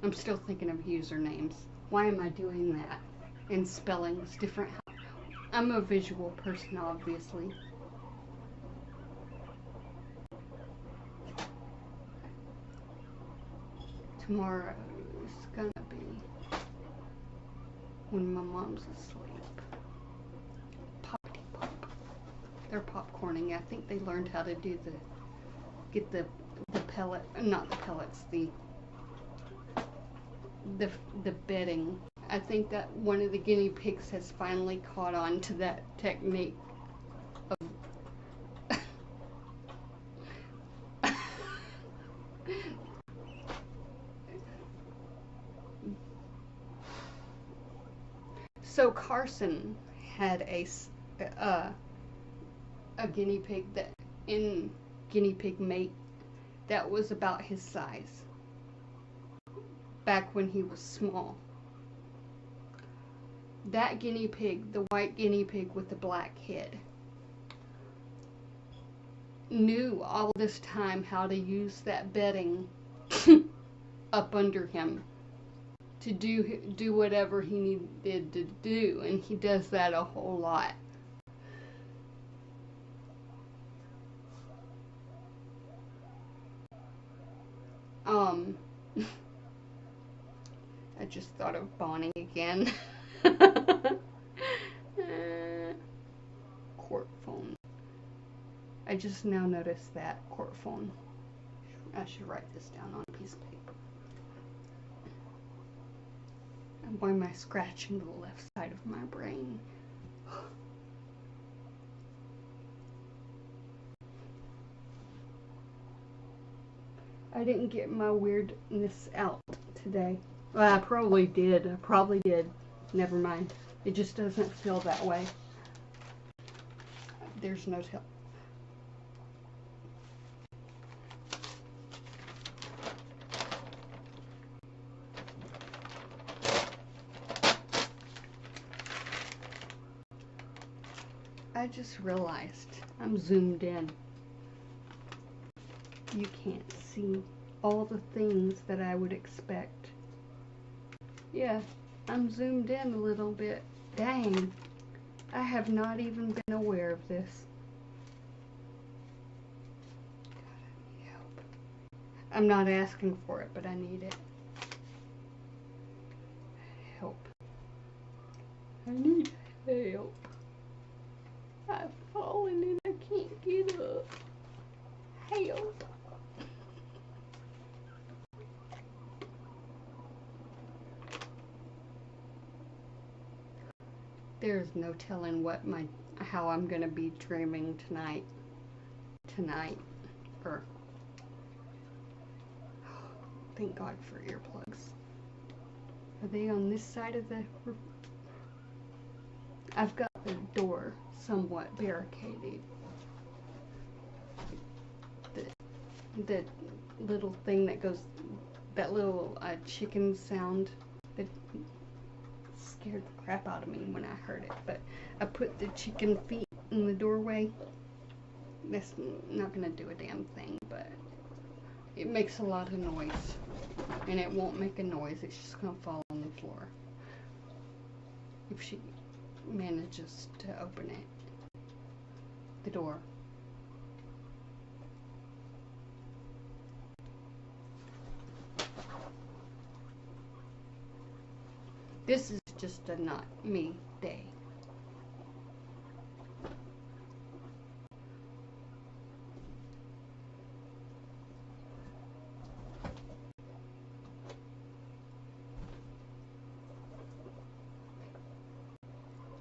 I'm still thinking of usernames. Why am I doing that? And spellings different. I'm a visual person, obviously. Tomorrow is gonna be when my mom's asleep. Poppity pop. They're popcorning. I think they learned how to do get the pellet, not the pellets, the bedding. I think that one of the guinea pigs has finally caught on to that technique of So Carson had a guinea pig guinea pig mate that was about his size back when he was small. That guinea pig, the white guinea pig with the black head, knew all this time how to use that bedding up under him. to do whatever he needed to do, and he does that a whole lot. I just thought of Bonnie again. Court phone. I just now noticed that court phone. I should write this down on a piece of paper. And why am I scratching the left side of my brain? I didn't get my weirdness out today. Well, I probably did. Never mind. It just doesn't feel that way. There's no tell. I just realized I'm zoomed in. You can't see all the things that I would expect. Yeah, I'm zoomed in a little bit. Dang, I have not even been aware of this. God, I need help. I'm not asking for it, but I need it. Help. I need help. I've fallen and I can't get up. Help. There's no telling how I'm gonna be dreaming tonight. Or thank God for earplugs. Are they on this side of the roof? I've got the door somewhat barricaded. The little thing that goes, that little chicken sound that scared the crap out of me when I heard it. But I put the chicken feet in the doorway. That's not gonna do a damn thing, but it makes a lot of noise. And it won't make a noise, it's just gonna fall on the floor if she manages to open it, the door. This is just a not me day.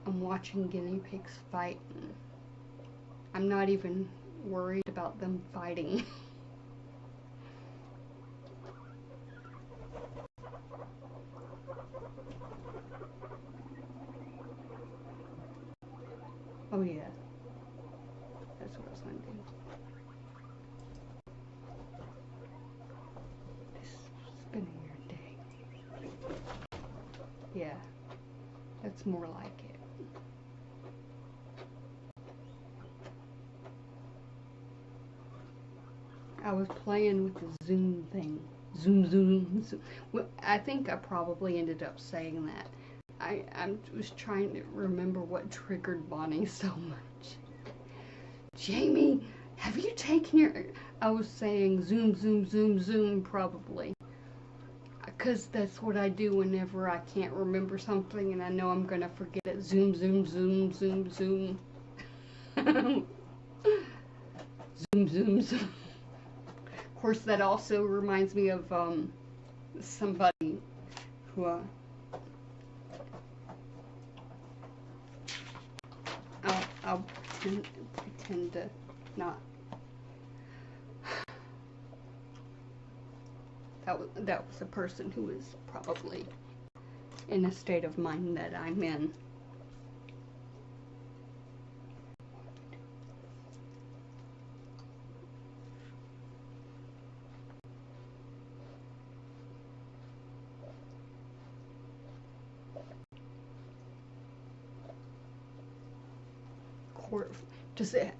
I'm watching guinea pigs fight. I'm not even worried about them fighting. Oh yeah, that's what I was gonna do. This has been a weird day. Yeah, that's more like it. I was playing with the Zoom thing. Zoom, zoom, zoom. Well, I think I probably ended up saying that. I was trying to remember what triggered Bonnie so much. Jamie, have you taken your... I was saying zoom, zoom, zoom, zoom, probably. Because that's what I do whenever I can't remember something and I know I'm going to forget it. Zoom, zoom, zoom, zoom, zoom. Zoom, zoom, zoom. Of course, that also reminds me of somebody who... I'll pretend to not. That was a person who was probably in a state of mind that I'm in. Court. Does it?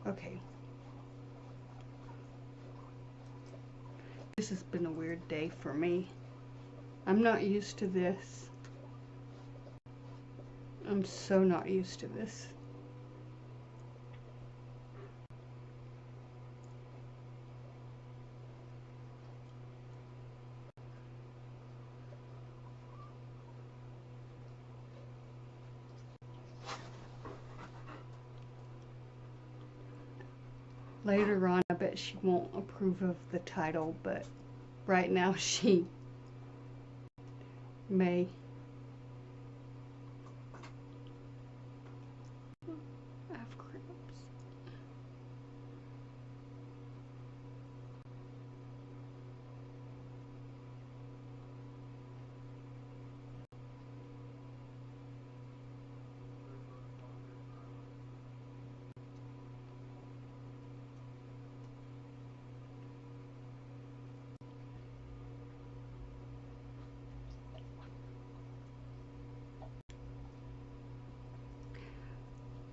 Okay. This has been a weird day for me. I'm not used to this. I'm so not used to this. Later on, I bet she won't approve of the title, but right now she may. I have cramps.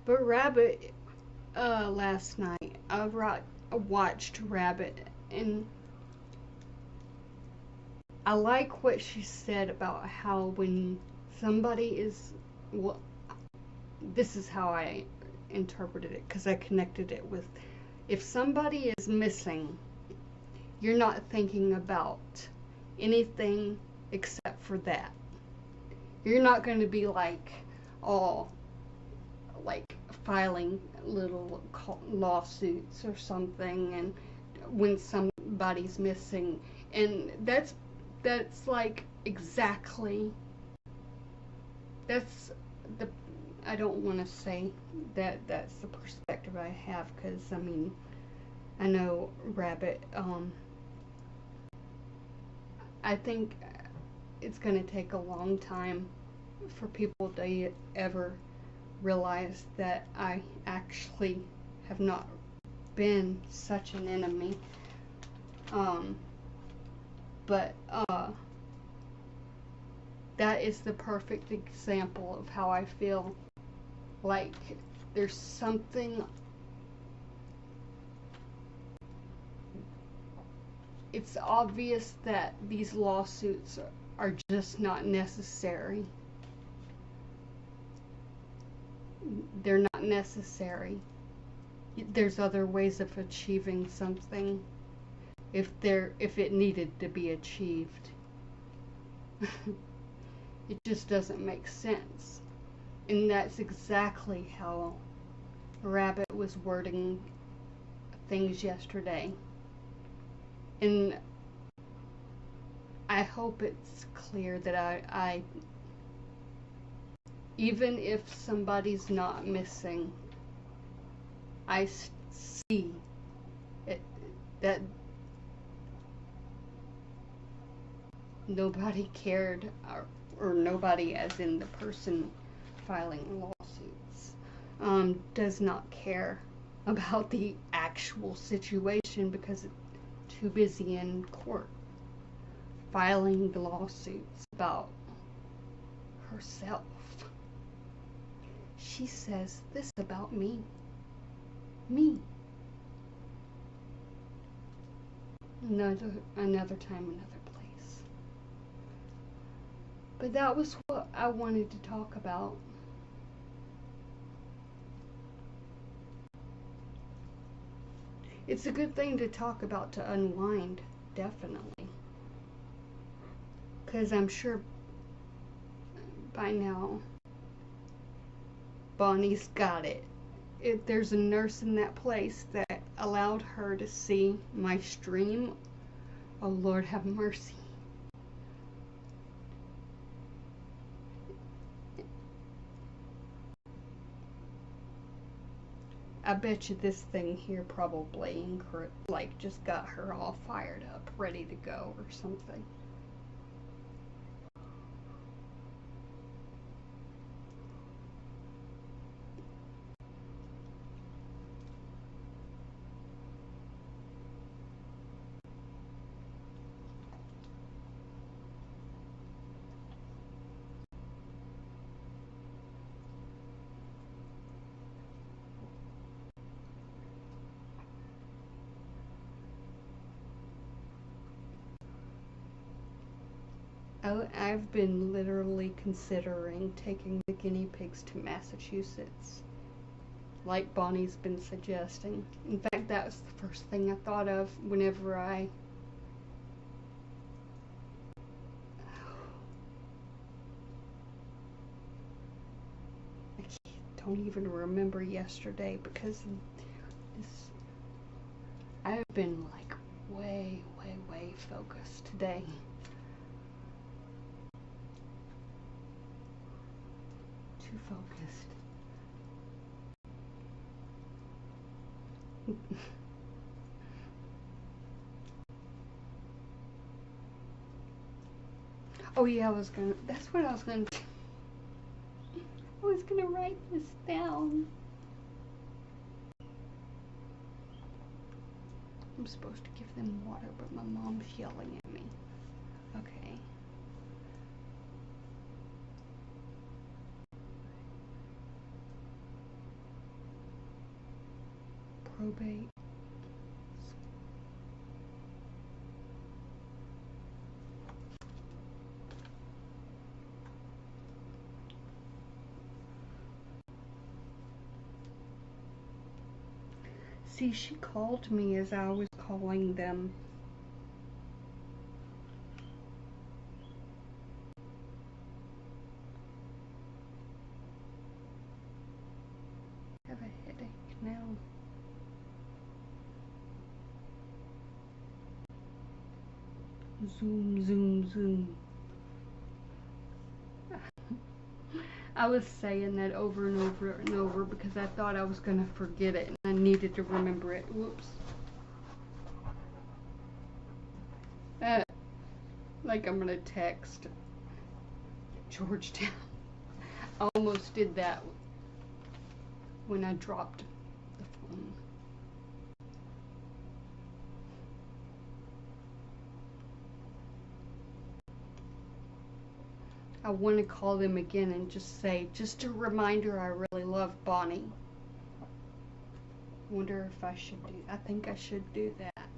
But Rabbit, last night, I watched Rabbit, and I like what she said about how when somebody is, well, this is how I interpreted it, because I connected it with, if somebody is missing, you're not thinking about anything except for that. You're not going to be like, oh, like filing little lawsuits or something, and when somebody's missing, and that's like exactly, that's the, I don't want to say that that's the perspective I have, because I mean, I know Rabbit, I think it's going to take a long time for people to ever realize that I actually have not been such an enemy. But that is the perfect example of how I feel like there's something, it's obvious that these lawsuits are just not necessary. They're not necessary. There's other ways of achieving something if it needed to be achieved. It just doesn't make sense. And that's exactly how Rabbit was wording things yesterday. And I hope it's clear that I even if somebody's not missing, I see it, that nobody cared, or nobody as in the person filing lawsuits, does not care about the actual situation because it's too busy in court filing the lawsuits about herself. She says this about me. Me. Another time, another place. But that was what I wanted to talk about. It's a good thing to talk about to unwind, definitely. Because I'm sure by now Bonnie's got it. If there's a nurse in that place that allowed her to see my stream, oh Lord have mercy. I bet you this thing here probably like just got her all fired up, ready to go or something. I've been literally considering taking the guinea pigs to Massachusetts, like Bonnie's been suggesting. In fact, that was the first thing I thought of whenever I don't even remember yesterday because this, I've been like way focused today. Too focused. Oh yeah, that's what I was gonna do. I was gonna write this down. I'm supposed to give them water, but my mom's yelling at me. Okay. Probate. See, she called me as I was calling them. I have a headache now. Zoom. I was saying that over and over because I thought I was going to forget it and I needed to remember it. Whoops. Like I'm going to text Georgetown. I almost did that when I dropped the phone. I want to call them again and just say, just a reminder, I really love Bonnie. Wonder if I should do, I think I should do that.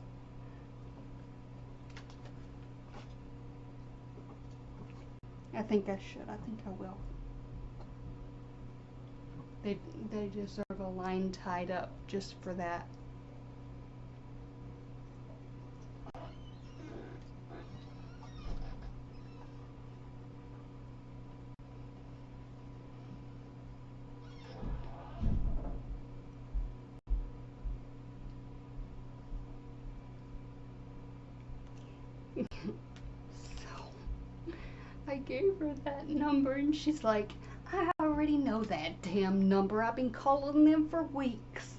I think I should, I think I will. They deserve a line tied up just for that. I gave her that number and she's like, I already know that damn number. I've been calling them for weeks.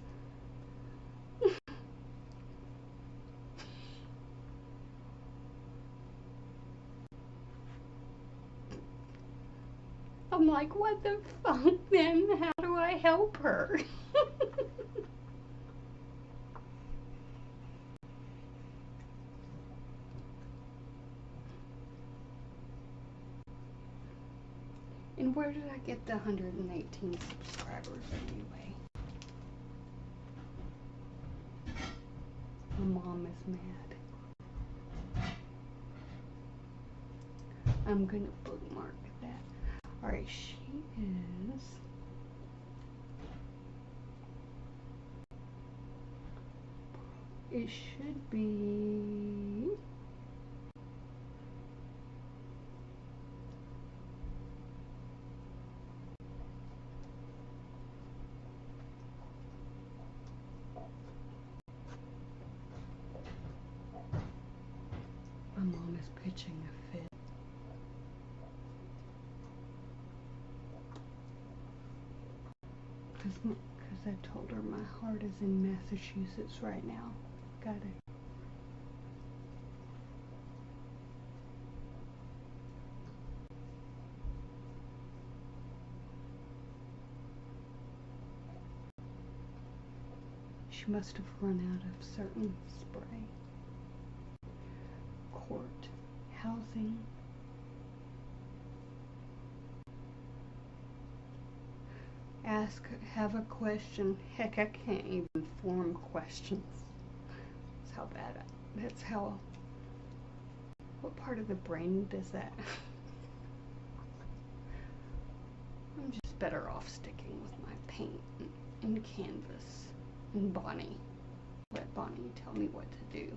I'm like, what the fuck then? How do I help her? And where did I get the 118 subscribers anyway? My mom is mad. I'm gonna bookmark that. Alright, she is... It should be... My mom is pitching a fit. Because I told her my heart is in Massachusetts right now. Got it. She must have run out of certain spray. Court. Housing. Ask, have a question. Heck, I can't even form questions. That's how bad that's how What part of the brain does that? I'm just better off sticking with my paint and canvas and Bonnie. Let Bonnie tell me what to do.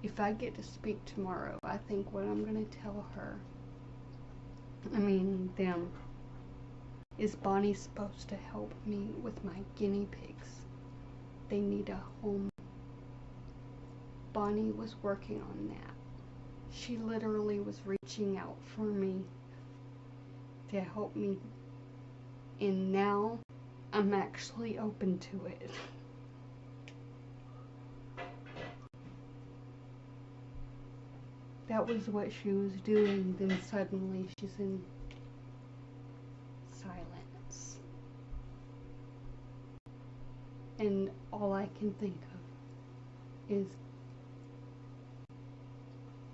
If I get to speak tomorrow, I think what I'm going to tell her, them, is Bonnie supposed to help me with my guinea pigs? They need a home. Bonnie was working on that. She literally was reaching out for me to help me, and now I'm actually open to it. That was what she was doing, then suddenly she's in silence. And all I can think of is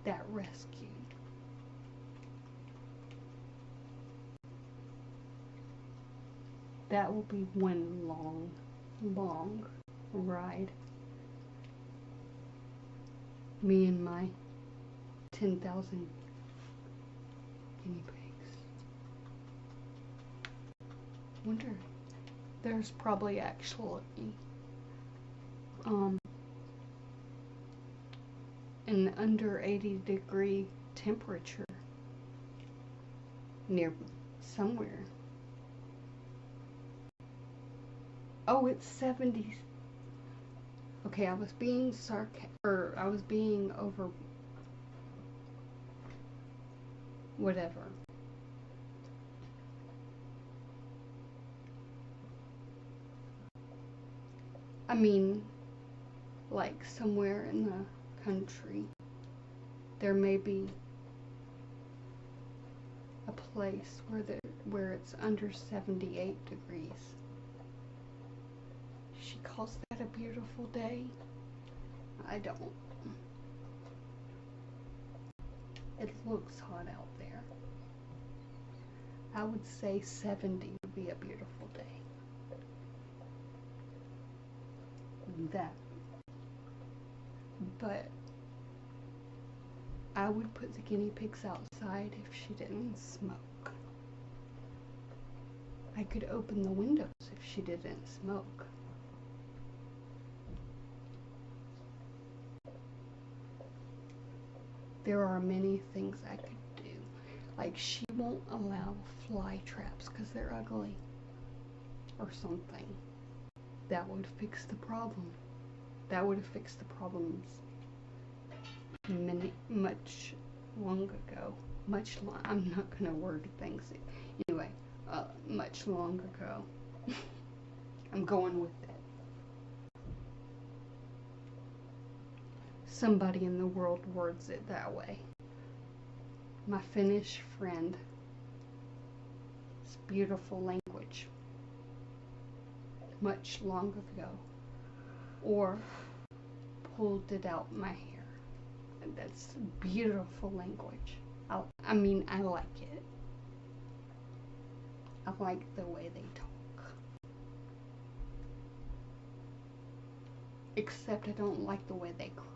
that rescue. That will be one long, long ride. Me and my 10,000 guinea pigs. Wonder, there's probably actually an under 80-degree temperature near somewhere. Oh, it's 70. Okay, I was being I was being over whatever. Like somewhere in the country, there may be a place where it's under 78 degrees. She calls that a beautiful day? I don't. It looks hot out there. I would say 70 would be a beautiful day. But I would put the guinea pigs outside if she didn't smoke. I could open the windows if she didn't smoke. There are many things I could do. Like, she won't allow fly traps because they're ugly or something. That would fix the problem. That would have fixed the problems much long ago. I'm not going to word things. Anyway, much long ago. I'm going with it. Somebody in the world words it that way. My Finnish friend. It's beautiful language. Much long ago. Or pulled it out my hair. That's beautiful language. I like it. I like the way they talk. Except I don't like the way they cry.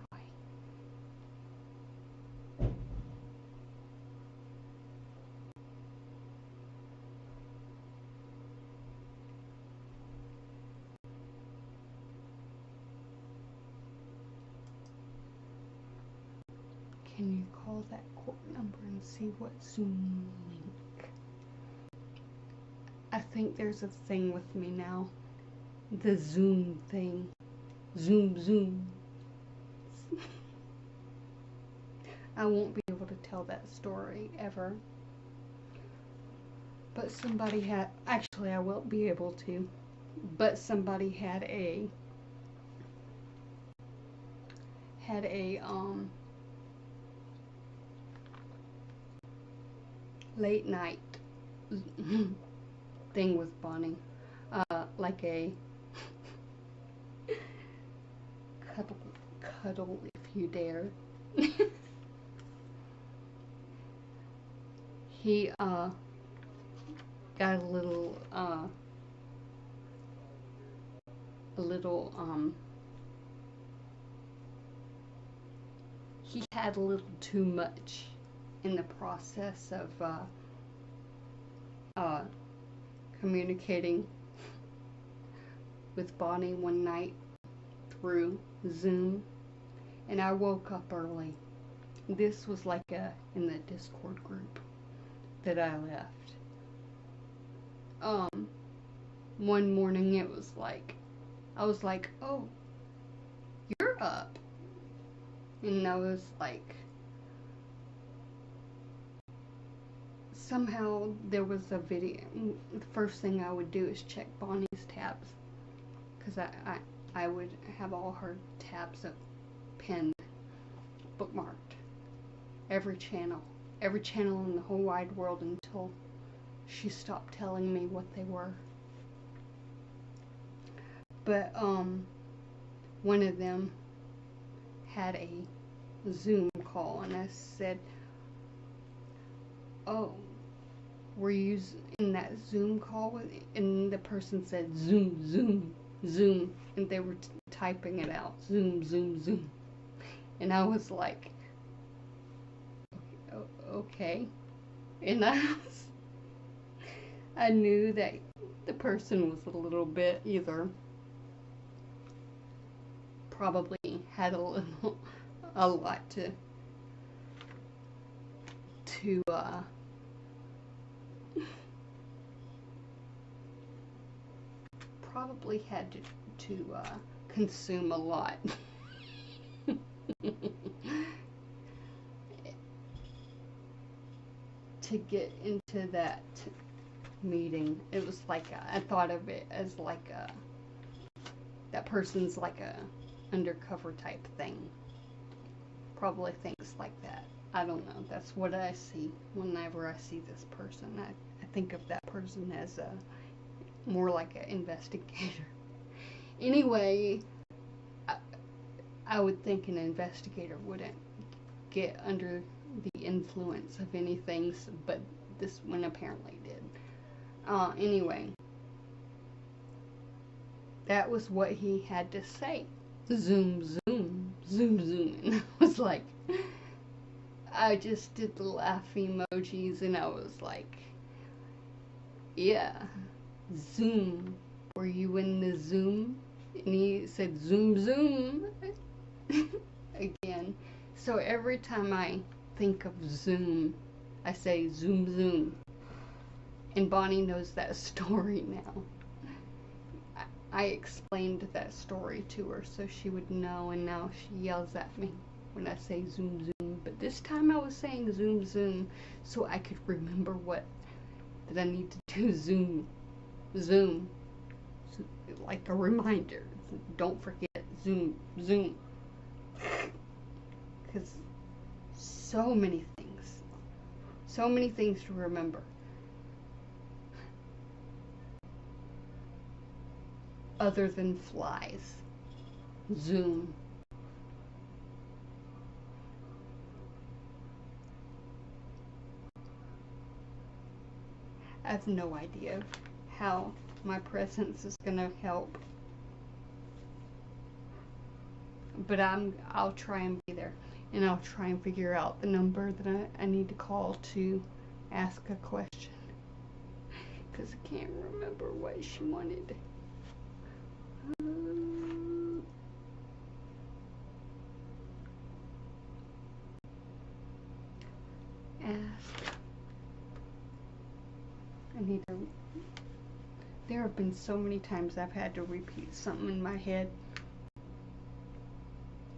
Can you call that court number and see what Zoom link? I think there's a thing with me now. The Zoom thing. Zoom. I won't be able to tell that story ever. But somebody had, actually I will be able to, but somebody had a late night thing with Bonnie, like a cuddle if you dare. He got a little he had a little too much in the process of communicating with Bonnie one night through Zoom, and I woke up early. This was like in the Discord group that I left. One morning it was like, I was like, oh, you're up. And I was like, somehow there was a video. The first thing I would do is check Bonnie's tabs, because I would have all her tabs up, pinned, bookmarked, every channel in the whole wide world, until she stopped telling me what they were. But one of them had a Zoom call, and I said, oh, were you in that Zoom call with, and the person said Zoom, and they were typing it out, Zoom, and I was like, okay, and I knew that the person was a little bit either probably had a lot to probably had to consume a lot. To get into that meeting. It was like I thought of it as like that person's like a undercover type thing. Probably things like that. I don't know. That's what I see whenever I see this person. I think of that person as more like an investigator. Anyway, I would think an investigator wouldn't get under the influence of anything, but this one apparently did. Anyway, that was what he had to say. Zoom, and I was like, I just did the laugh emojis, and I was like, yeah, Zoom, were you in the Zoom? And he said, Zoom, again. So every time I think of Zoom, I say Zoom, and Bonnie knows that story now. I explained that story to her so she would know, and now she yells at me when I say Zoom. But this time I was saying Zoom so I could remember that I need to do Zoom, so, like a reminder. Don't forget Zoom, because so many things to remember. Other than flies. Zoom. I have no idea how my presence is gonna help, but I'll try and be there, and I'll try and figure out the number that I need to call to ask a question, because I can't remember what she wanted. Ask. I need to. There have been so many times I've had to repeat something in my head.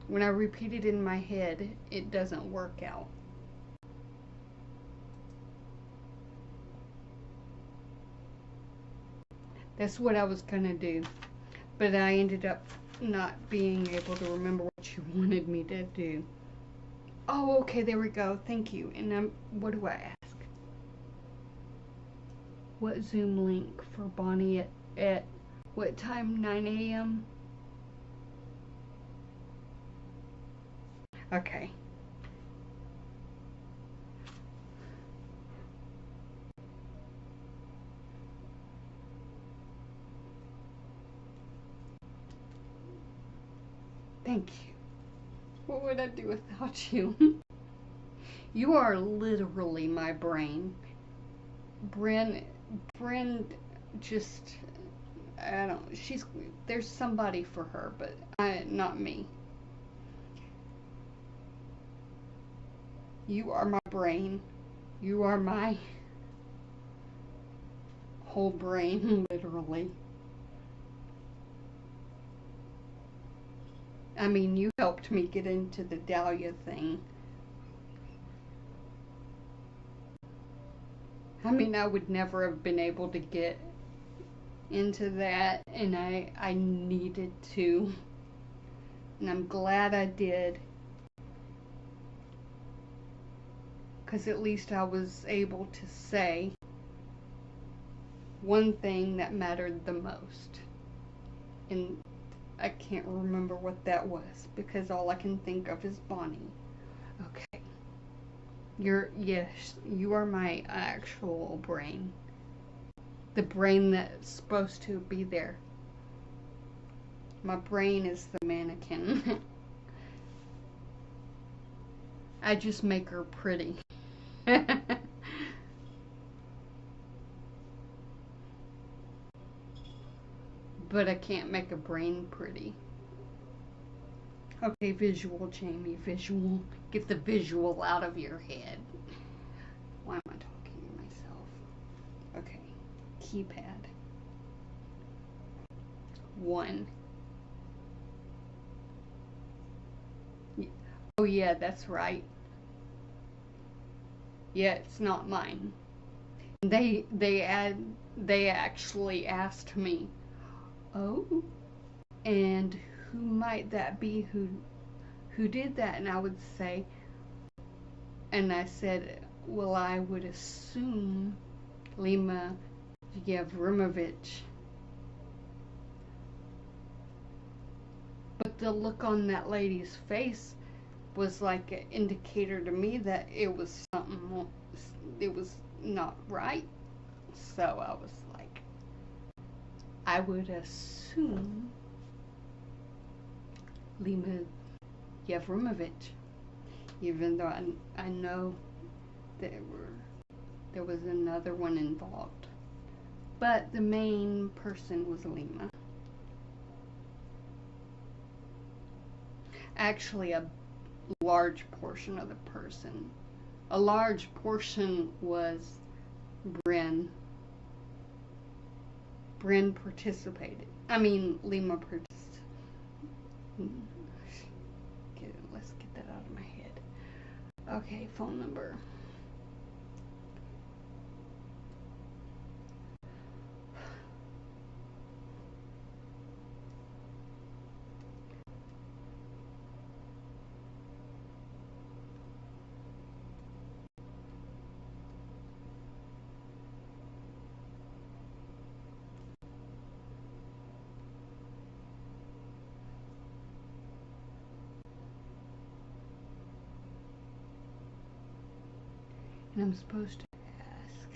When I repeat it in my head, it doesn't work out. That's what I was gonna do, but I ended up not being able to remember what you wanted me to do. Oh, okay, there we go. Thank you. And what do I ask? What Zoom link for Bonnie at what time? 9 a.m.? Okay. Thank you. What would I do without you? You are literally my brain. Bryn just, I don't, there's somebody for her, but not me. You are my brain. You are my whole brain, literally. I mean, you helped me get into the Dahlia thing. I mean, I would never have been able to get into that, and I needed to. And I'm glad I did. Because at least I was able to say one thing that mattered the most. And I can't remember what that was, because all I can think of is Bonnie. Okay. Yes, you are my actual brain. The brain that's supposed to be there. My brain is the mannequin. I just make her pretty. But I can't make a brain pretty. Okay, visual, Jamie, visual. Get the visual out of your head. Why am I talking to myself? Okay, keypad. 1. Oh yeah, that's right. Yeah, it's not mine. They actually asked me, "Oh, and who might that be who did that?" And I would say, and I said, "Well, I would assume Lima Yevrimovich." But the look on that lady's face was like an indicator to me that it was something, it was not right. So I was like, I would assume Lima Yevrimovich, even though I know there was another one involved. But the main person was Lima. Actually, a large portion of the person. A large portion was Bryn. Bryn participated. I mean, Lima participated. Let's get that out of my head. Okay, phone number. And I'm supposed to ask.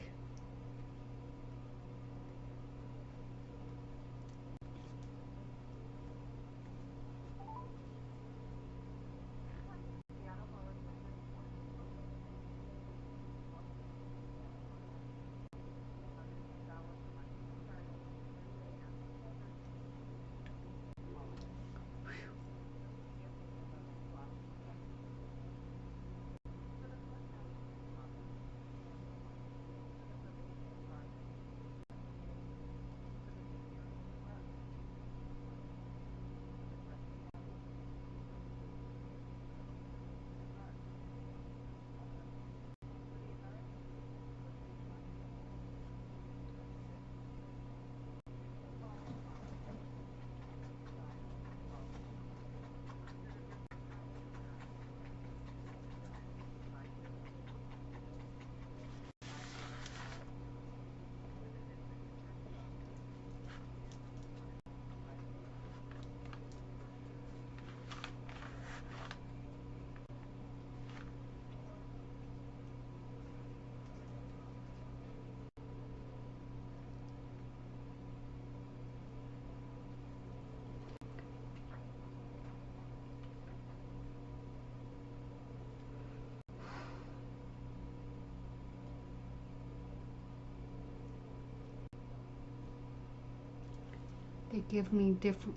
give me different.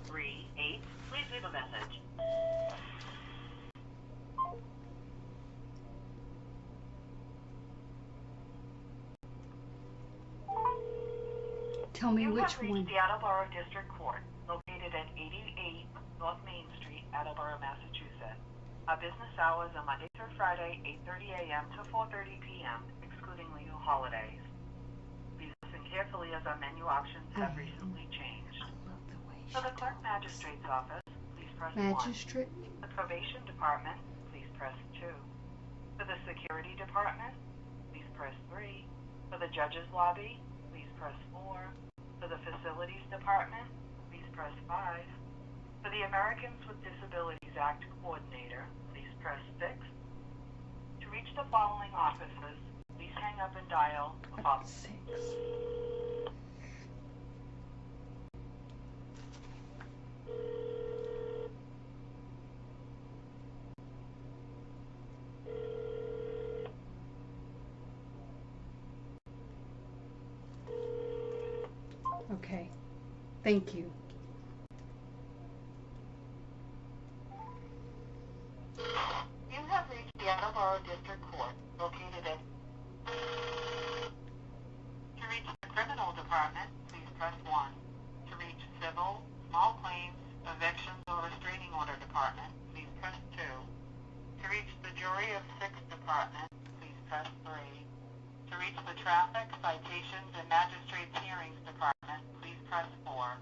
38. Please leave a message. Tell me You which have reached one. the Attleboro District Court, located at 88 North Main Street, Attleboro, Massachusetts. Our business hours are Monday through Friday, 8:30 a.m. to 4:30 p.m., excluding legal holidays. Please listen carefully as our menu options have recently changed. Love the way For the she Clerk talks. Magistrate's Office, please press 1. Magistrate. The Probation Department, please press 2. For the Security Department, please press 3. For the Judge's Lobby, please press 4. For the Facilities Department, please press 5. For the Americans with Disabilities Act Coordinator, please press 6. To reach the following offices, please hang up and dial the following. 6. Okay. Thank you. You have reached the Attleboro District Court, located at... To reach the Criminal Department, please press 1. To reach Civil, Small Claims, Evictions, or Restraining Order Department, please press 2. To reach the Jury of 6 Department, please press 3. To reach the Traffic, Citations, and Magistrates Hearings Department, please press 4.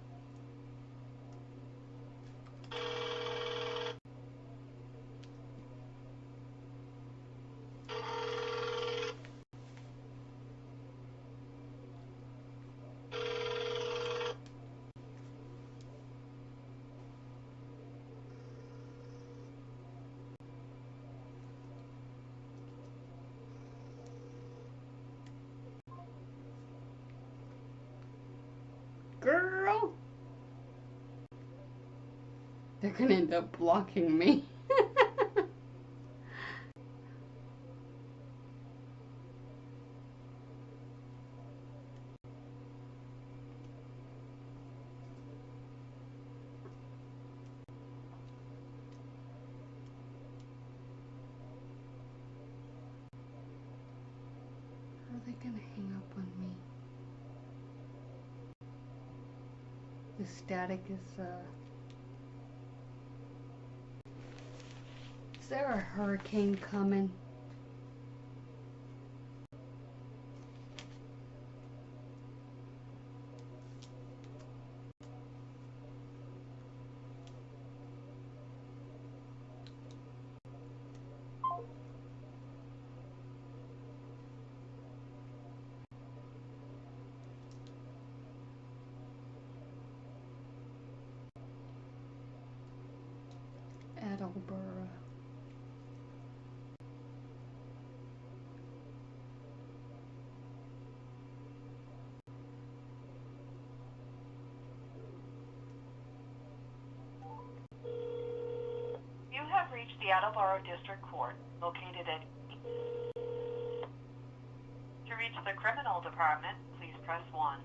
Girl! They're gonna end up blocking me. Are they gonna hang up on me? The static is there a hurricane coming? Attleboro. You have reached the Attleboro District Court, located at... To reach the Criminal Department, please press 1.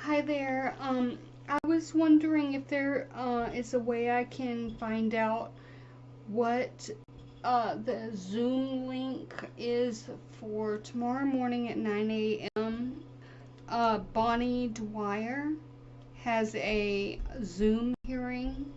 Hi there. I was wondering if there is a way I can find out what the Zoom link is for tomorrow morning at 9 a.m. Bonnie Dwyer has a Zoom hearing.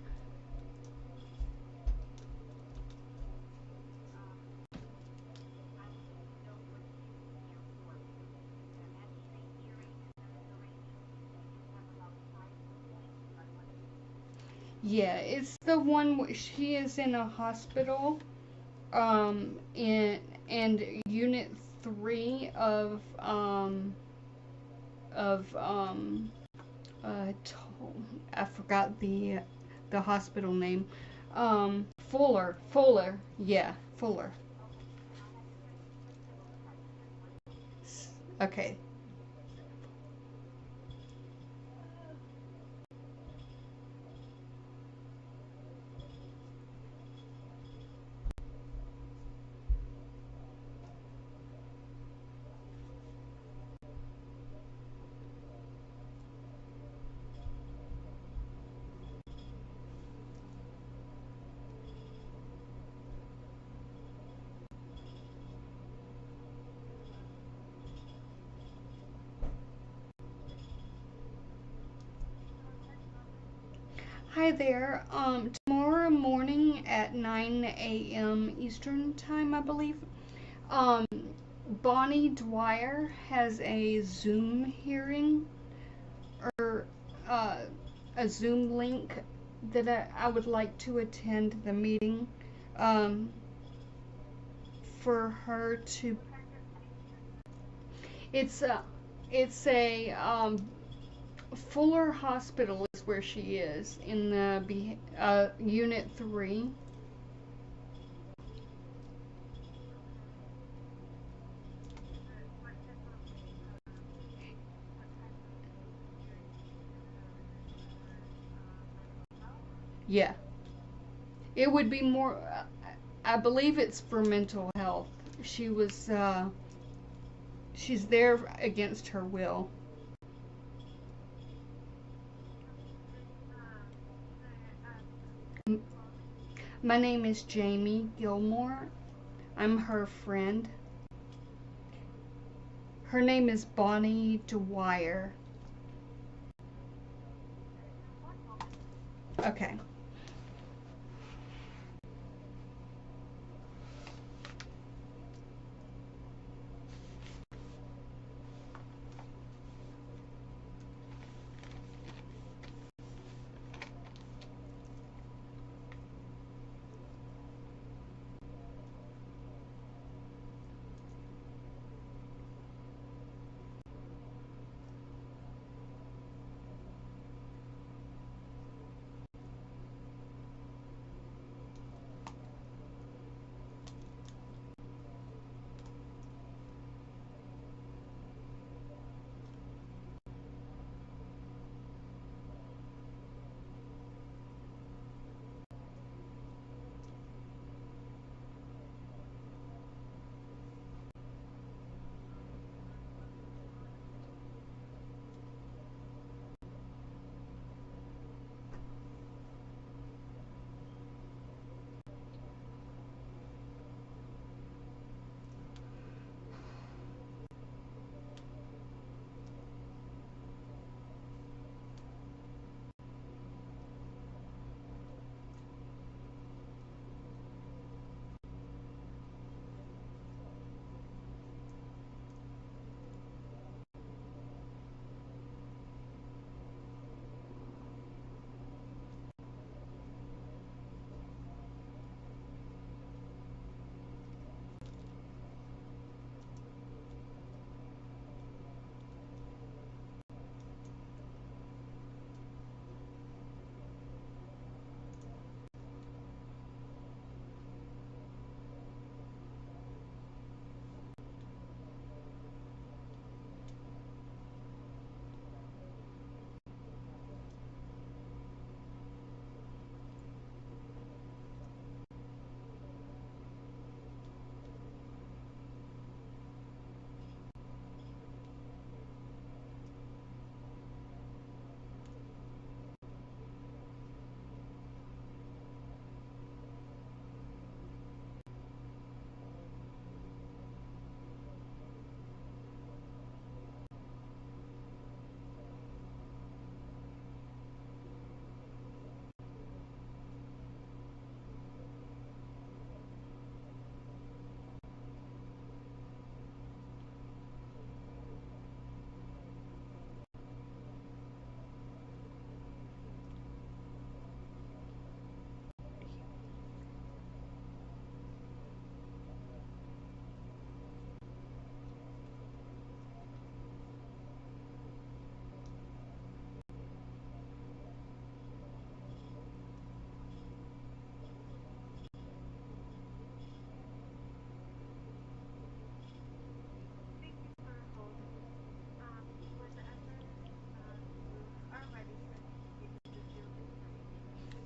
Yeah, it's the one she is in a hospital, in and Unit 3 of I forgot the hospital name. Fuller, yeah, Fuller. Okay. Hi there. Tomorrow morning at 9 a.m. Eastern Time, I believe. Um, Bonnie Dwyer has a Zoom hearing or uh, a Zoom link that I would like to attend the meeting. Um, for her to. It's a Fuller Hospital is where she is in the Unit 3. Yeah, it would be more. I believe it's for mental health. She was. She's there against her will. My name is Jamie Gilmore. I'm her friend. Her name is Bonnie Dwyer. Okay.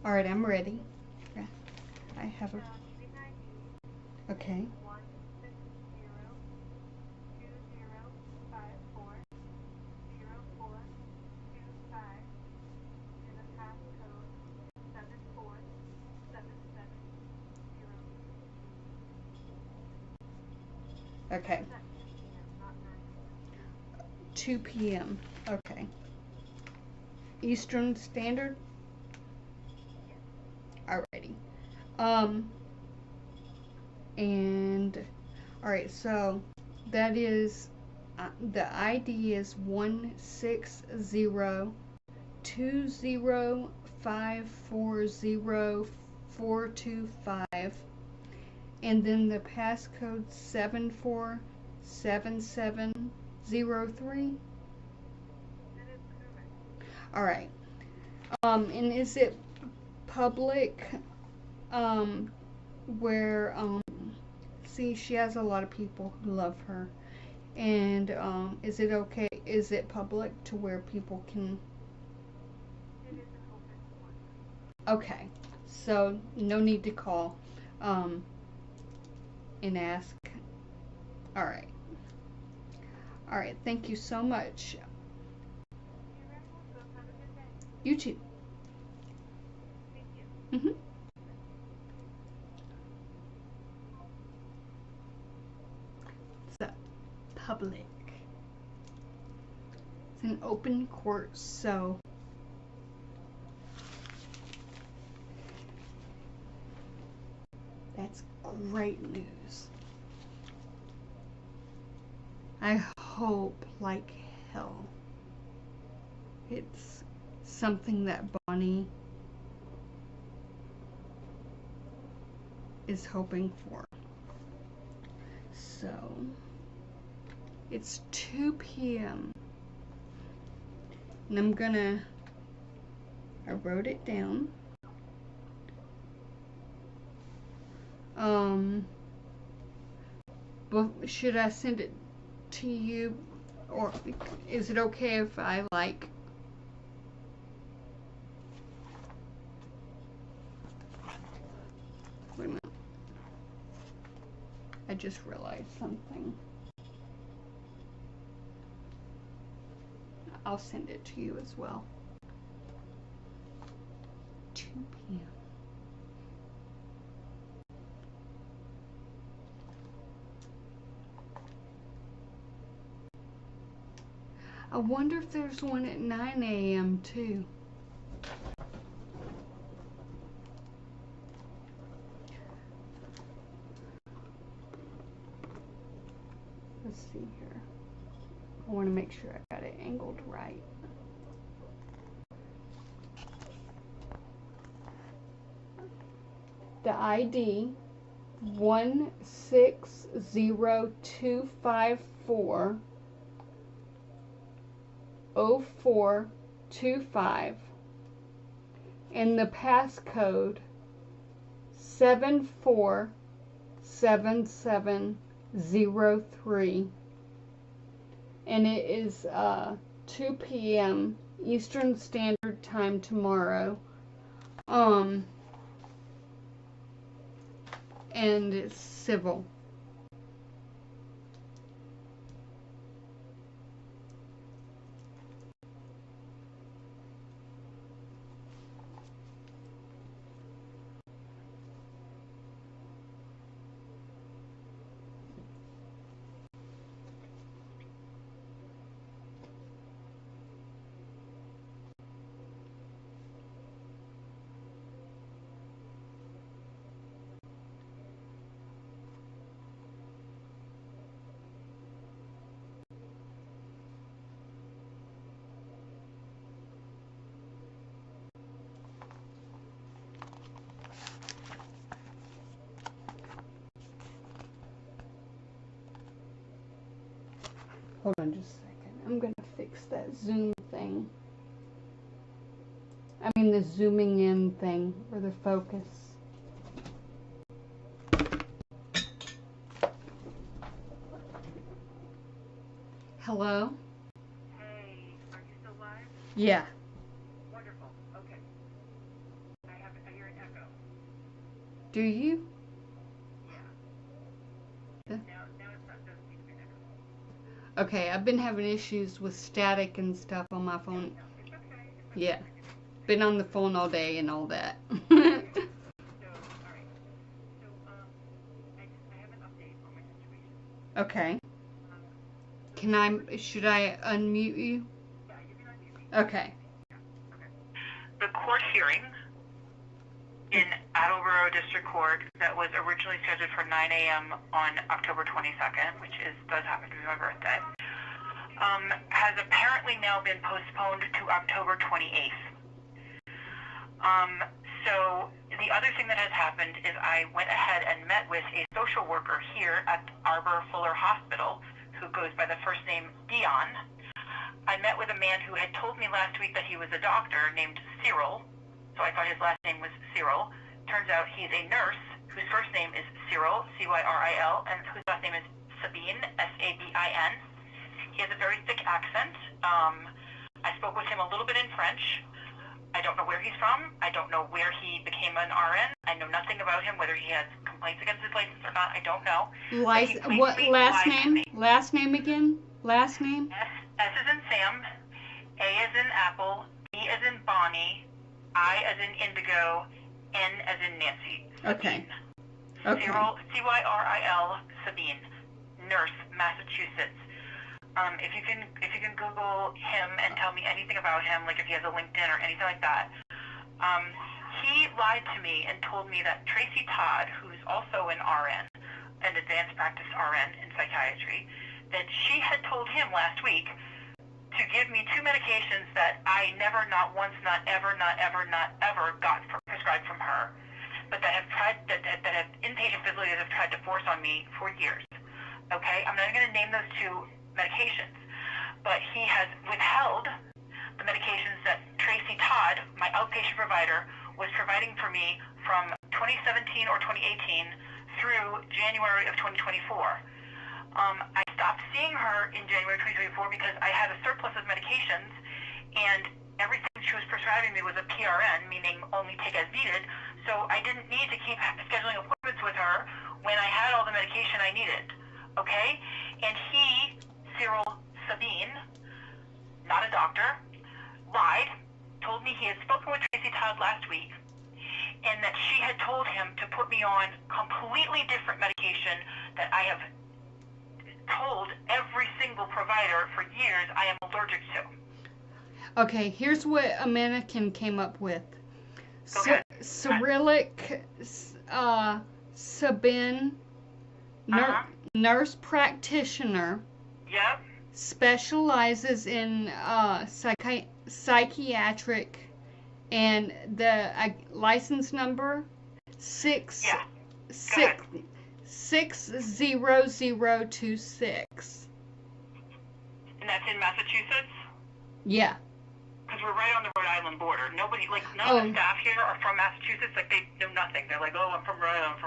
All right, I'm ready. Yeah, I have a. Case ID Okay. 16020540425, and the passcode is 747703. Okay. That was at 2 p.m., not 9 a.m. 2 p.m. Okay. Eastern Standard. Yes. Alrighty. Um. And all right. So that is the ID is 16020540425, and then the passcode 747703. That is correct. All right. And is it public? Where see, she has a lot of people who love her, and is it okay? Is it public to where people can? It is an open one. Okay, so no need to call, and ask. All right. All right. Thank you so much. You're very welcome. Have a good day. You too. Thank you. Mhm. So public. It's an open court, so that's great news. I hope like hell it's something that Bonnie is hoping for. So it's 2 p.m. and I wrote it down. But should I send it to you, or is it okay if I like? Wait a minute. I just realized something. I'll send it to you as well. 2 p.m. I wonder if there's one at 9 a.m. too. Let's see here. I want to make sure I got it angled right. The ID 16025400425, and the passcode 747703, and it is 2 p.m. Eastern Standard Time tomorrow. And it's civil. Hold on just a second. I'm going to fix that zoom thing. I mean the zooming in thing, or the focus. Hello? Hey, are you still live? Yeah. Wonderful. Okay. I have Do you? Yeah. Now it's not, doesn't seem to be an echo. Okay, I've been having issues with static and stuff on my phone. No, it's okay. It's okay. Yeah, been on the phone all day and all that. So, all right. So, I have an update on my situation. Okay. Um, Should I unmute you? Yeah, you can unmute me. Okay. Yeah. Okay. The court hearing in Attleboro District Court that was originally scheduled for 9 a.m. on October 22nd, which does happen to be my birthday, has apparently now been postponed to October 28th. So the other thing that has happened is I went ahead and met with a social worker here at Arbor Fuller Hospital who goes by the first name Dion. I met with a man who had told me last week that he was a doctor named Cyril, so I thought his last name was Cyril. Turns out he's a nurse whose first name is Cyril, C-Y-R-I-L, and whose last name is Sabine, S-A-B-I-N. He has a very thick accent. I spoke with him a little bit in French. I don't know where he's from. I don't know where he became an RN. I know nothing about him, whether he has complaints against his license or not. I don't know. What last name? Last name again? Last name? S as in Sam, A as in Apple, B as in Bonnie, I as in Indigo, N as in Nancy. Okay. Sabine. Okay. Cyril, C-Y-R-I-L, Sabine, nurse, Massachusetts. If you can Google him and tell me anything about him, like if he has a LinkedIn or anything like that. He lied to me and told me that Tracy Todd, who's also an RN, an advanced practice RN in psychiatry, that she had told him last week to give me 2 medications that I never, not once, not ever got prescribed from her, but that have inpatient facilities have tried to force on me for years. Okay, I'm not even going to name those 2 medications, but he has withheld the medications that Tracy Todd, my outpatient provider, was providing for me from 2017 or 2018 through January of 2024. I stopped seeing her in January 2024 because I had a surplus of medications, and everything she was prescribing me was a PRN, meaning only take as needed, so I didn't need to keep scheduling appointments with her when I had all the medication I needed. Okay? And he, Cyril Sabine, not a doctor, lied, told me he had spoken with Tracy Todd last week, and that she had told him to put me on completely different medication that I have told every single provider for years I am allergic to. Okay, here's what a mannequin came up with. Cyrillic Sabine, nurse practitioner. Yep. Specializes in psychiatric, and the license number 60026. And that's in Massachusetts? Yeah. Because we're right on the Rhode Island border. Nobody, like, none of the staff here are from Massachusetts. Like, they know nothing. They're like, oh, I'm from Rhode Island,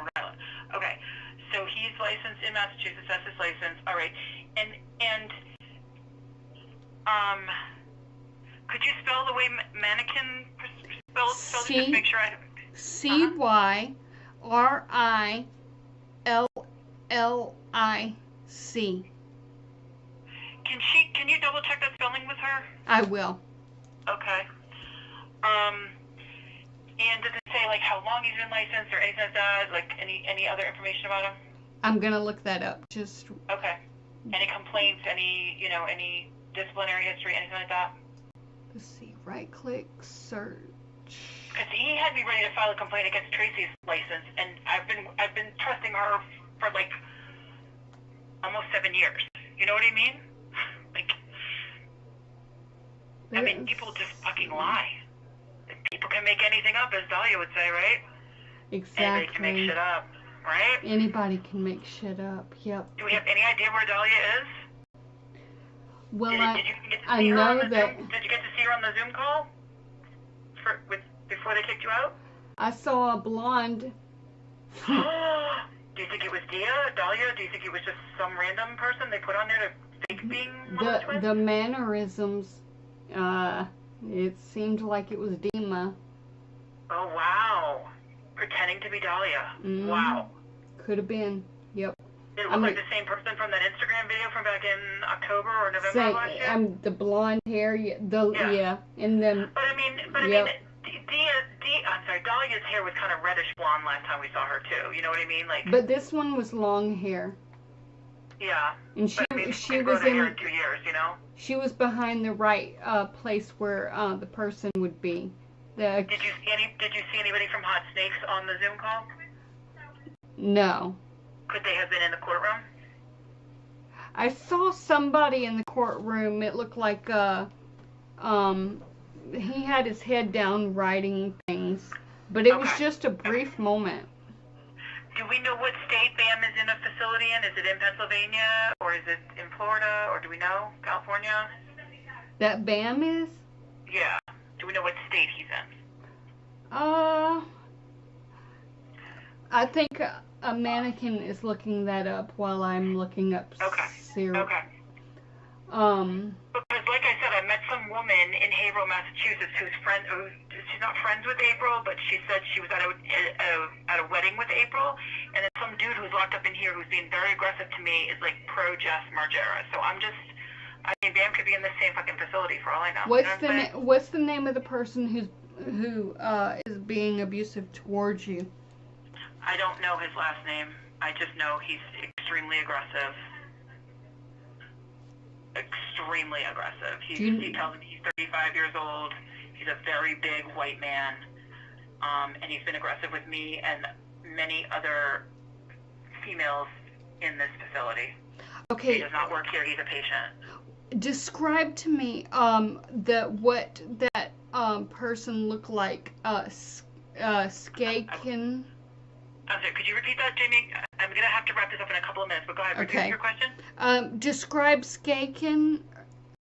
Okay. So he's licensed in Massachusetts. That's his license. All right. And could you spell the way mannequin spells? Just make sure I... CYRILLIC. Can you double check that spelling with her? I will. Okay. And does it say, like, how long he's been licensed or anything like that? Like, any other information about him? I'm gonna look that up. Just... Okay. Any complaints, any disciplinary history, anything like that? Let's see. Right click, search. Because he had me ready to file a complaint against Tracy's license, and I've been trusting her for, like, almost 7 years. You know what I mean? Like, I mean, people just fucking lie. People can make anything up, as Dahlia would say, right? Exactly. Anybody can make shit up, right? Anybody can make shit up. Yep. Do we have any idea where Dahlia is? Well, Did you get to I see her know on the that. Zoom? Did you get to see her on the Zoom call? Before they kicked you out? I saw a blonde. Do you think it was Dahlia? Do you think it was just some random person they put on there to fake being one of the twins? The mannerisms, it seemed like it was Dima. Oh, wow. Pretending pretending to be Dahlia. Mm. Wow. Could have been. Yep. Did it look like the same person from that Instagram video from back in October or November Same, last year? the blonde hair, yeah, and then. But I mean, I'm sorry, Dahlia's hair was kind of reddish blonde last time we saw her too. You know what I mean? Like. But this one was long hair. Yeah. And she she was in hair in 2 years, you know. She was behind the right place where the person would be. Did you see anybody from Hot Snakes on the Zoom call? No. Could they have been in the courtroom? I saw somebody in the courtroom. It looked like he had his head down writing things, but it was just a brief moment. Do we know what state BAM is in a facility in? Is it in Pennsylvania, or is it in Florida, or do we know? California? That BAM is? Yeah. Do we know what state he's in? I think a mannequin is looking that up while I'm looking up Syrup. Okay. Because, like I said, I met some woman in Haverhill, Massachusetts, she's not friends with April, but she said she was at a wedding with April, and then some dude who's locked up in here who's being very aggressive to me is like pro Jess Margera. So I mean, BAM could be in the same fucking facility for all I know. What's the name of the person who is being abusive towards you? I don't know his last name. I just know he's extremely aggressive. Extremely aggressive. He tells me he's 35 years old. He's a very big white man. And he's been aggressive with me and many other females in this facility. Okay. He does not work here. He's a patient. Describe to me what that person looked like. Skaken. I'm sorry, could you repeat that, Jamie? I'm going to have to wrap this up in a couple of minutes, but go ahead. Okay. Repeat your question. Describe Skaken.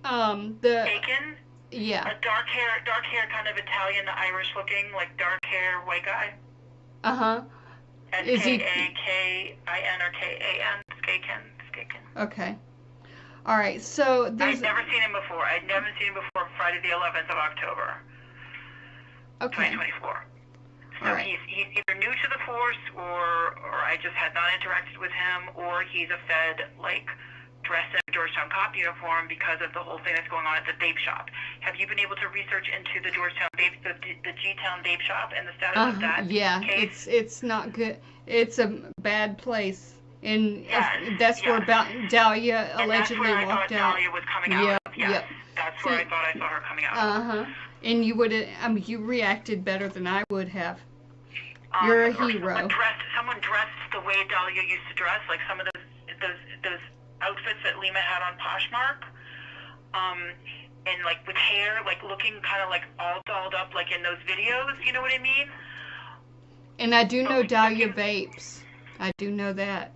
Skaken? Yeah. A dark hair, kind of Italian, Irish looking, like dark hair, white guy. Uh-huh. S-K-A-K-I-N or K-A-N. Skaken. Okay. All right, so I've never seen him before. I'd never seen him before Friday the 11th of October. Okay. 2024. So he's either new to the force, or I just had not interacted with him, or he's a Fed, like, dressed in a Georgetown cop uniform because of the whole thing that's going on at the vape shop. Have you been able to research into the Georgetown vape, the G-Town vape shop and the status of that case? It's not good. It's a bad place. And that's where Dahlia allegedly walked out. Dahlia was coming out. Yep. That's where I thought I saw her coming out. Uh-huh. And you would have, you reacted better than I would have. You're a hero. Someone dressed the way Dahlia used to dress, like some of those outfits that Lima had on Poshmark, and like with hair, like looking kind of like all dolled up, like in those videos. You know what I mean? And I do know Dahlia vapes. I do know that.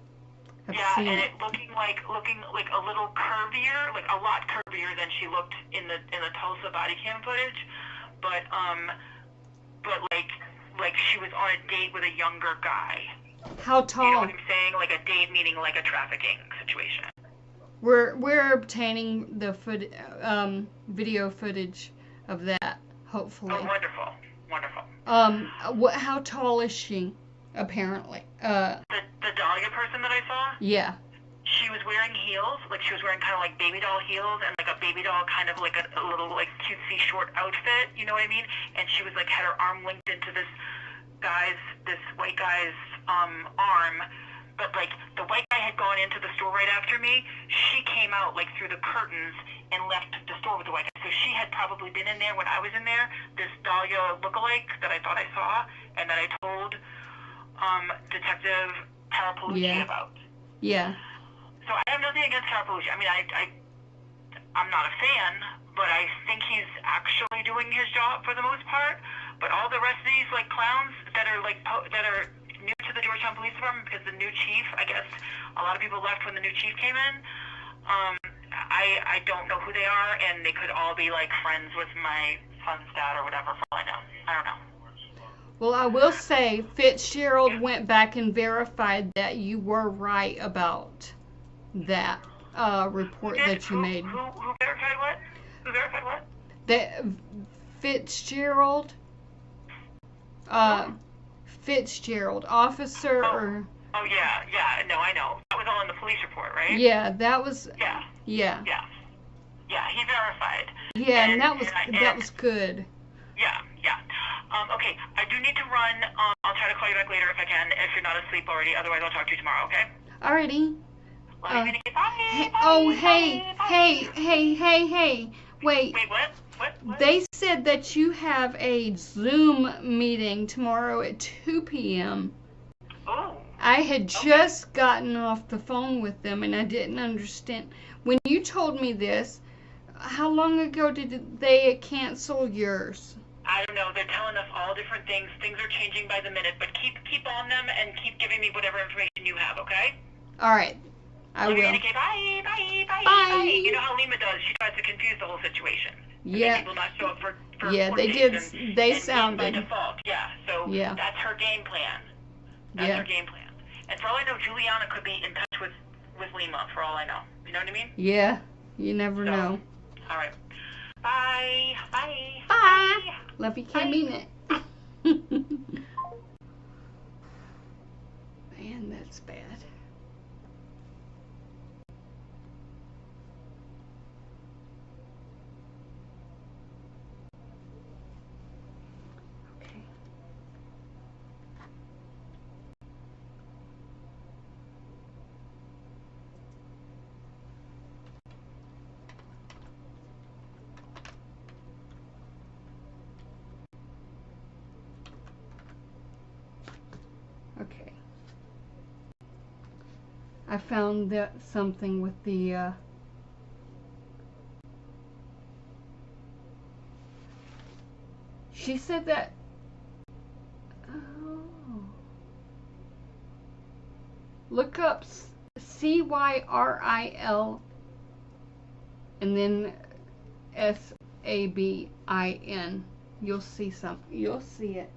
I've seen and it. looking like a little curvier, like a lot curvier than she looked in the Tulsa body cam footage, but like she was on a date with a younger guy. How tall? You know what I'm saying? Like a date, meaning like a trafficking situation. We're obtaining the video footage of that, hopefully. Oh, wonderful. How tall is she? Apparently. The Dahlia person that I saw? Yeah. She was wearing heels, like she was wearing kind of like baby doll heels and like a baby doll kind of like a little like cutesy short outfit, you know what I mean? And she was like had her arm linked into this white guy's arm, but like the white guy had gone into the store right after me. She came out like through the curtains and left the store with the white guy. So she had probably been in there when I was in there, this Dahlia lookalike that I thought I saw and that I told Detective Parapolucci about. Yeah. So I have nothing against Parapolucci. I mean, I'm not a fan, but I think he's actually doing his job for the most part. But all the rest of these like clowns that are new to the Georgetown Police Department, because the new chief, I guess a lot of people left when the new chief came in. I don't know who they are, and they could all be like friends with my son's dad or whatever. For all I know, I don't know. Well, I will say Fitzgerald went back and verified that you were right about that report that you made. Who verified what? Who verified what? That Fitzgerald Fitzgerald, officer, or Oh yeah, yeah. No, I know. That was all in the police report, right? yeah, that was Yeah, yeah, yeah, yeah. He verified. yeah, and that And was good. yeah, yeah. Okay, I do need to run. I'll try to call you back later if I can, if you're not asleep already. Otherwise, I'll talk to you tomorrow, okay? Alrighty. Love you, Minnie. Bye, bye, Oh, bye, hey, bye. hey, hey, hey, hey. Wait. Wait, what? What? They said that you have a Zoom meeting tomorrow at 2 p.m. Oh. I had just gotten off the phone with them and I didn't understand. When you told me this, how long ago did they cancel yours? I don't know. They're telling us all different things. Things are changing by the minute, but keep on them and keep giving me whatever information you have, okay? All right. I Love you, will. Minnie. Bye, bye, bye, Bye. You know how Lima does. She tries to confuse the whole situation. Yeah. Make people not show up for Yeah, court they dates did. They and sounded. by default. Yeah. So Yeah. that's her game plan. That's Yeah. her game plan. And for all I know, Juliana could be in touch with Lima. For all I know. You know what I mean? Yeah. You never know. All right. Bye. Bye. Bye. Love you, can't Bye. mean it. Man, that's bad. Okay. Okay. I found that something with the she said that oh, look up CYRIL and then SABIN. You'll see you'll see it.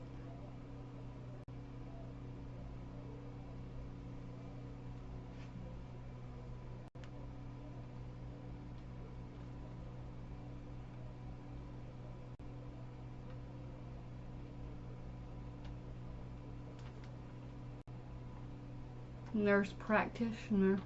Nurse practitioner.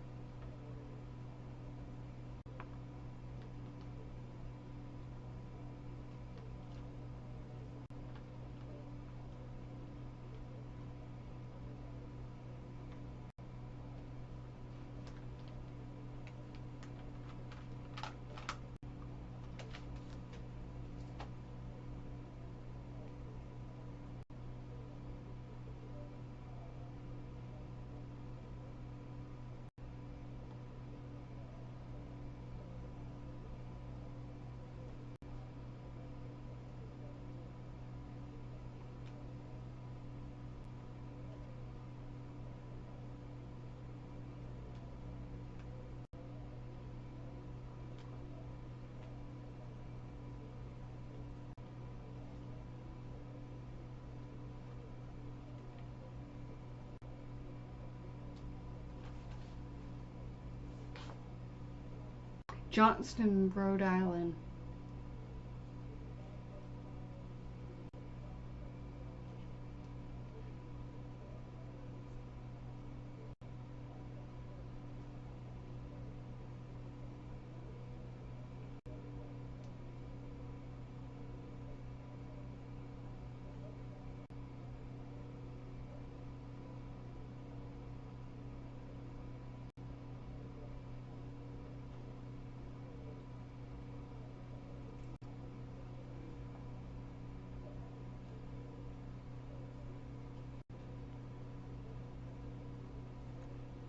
Johnston, Rhode Island.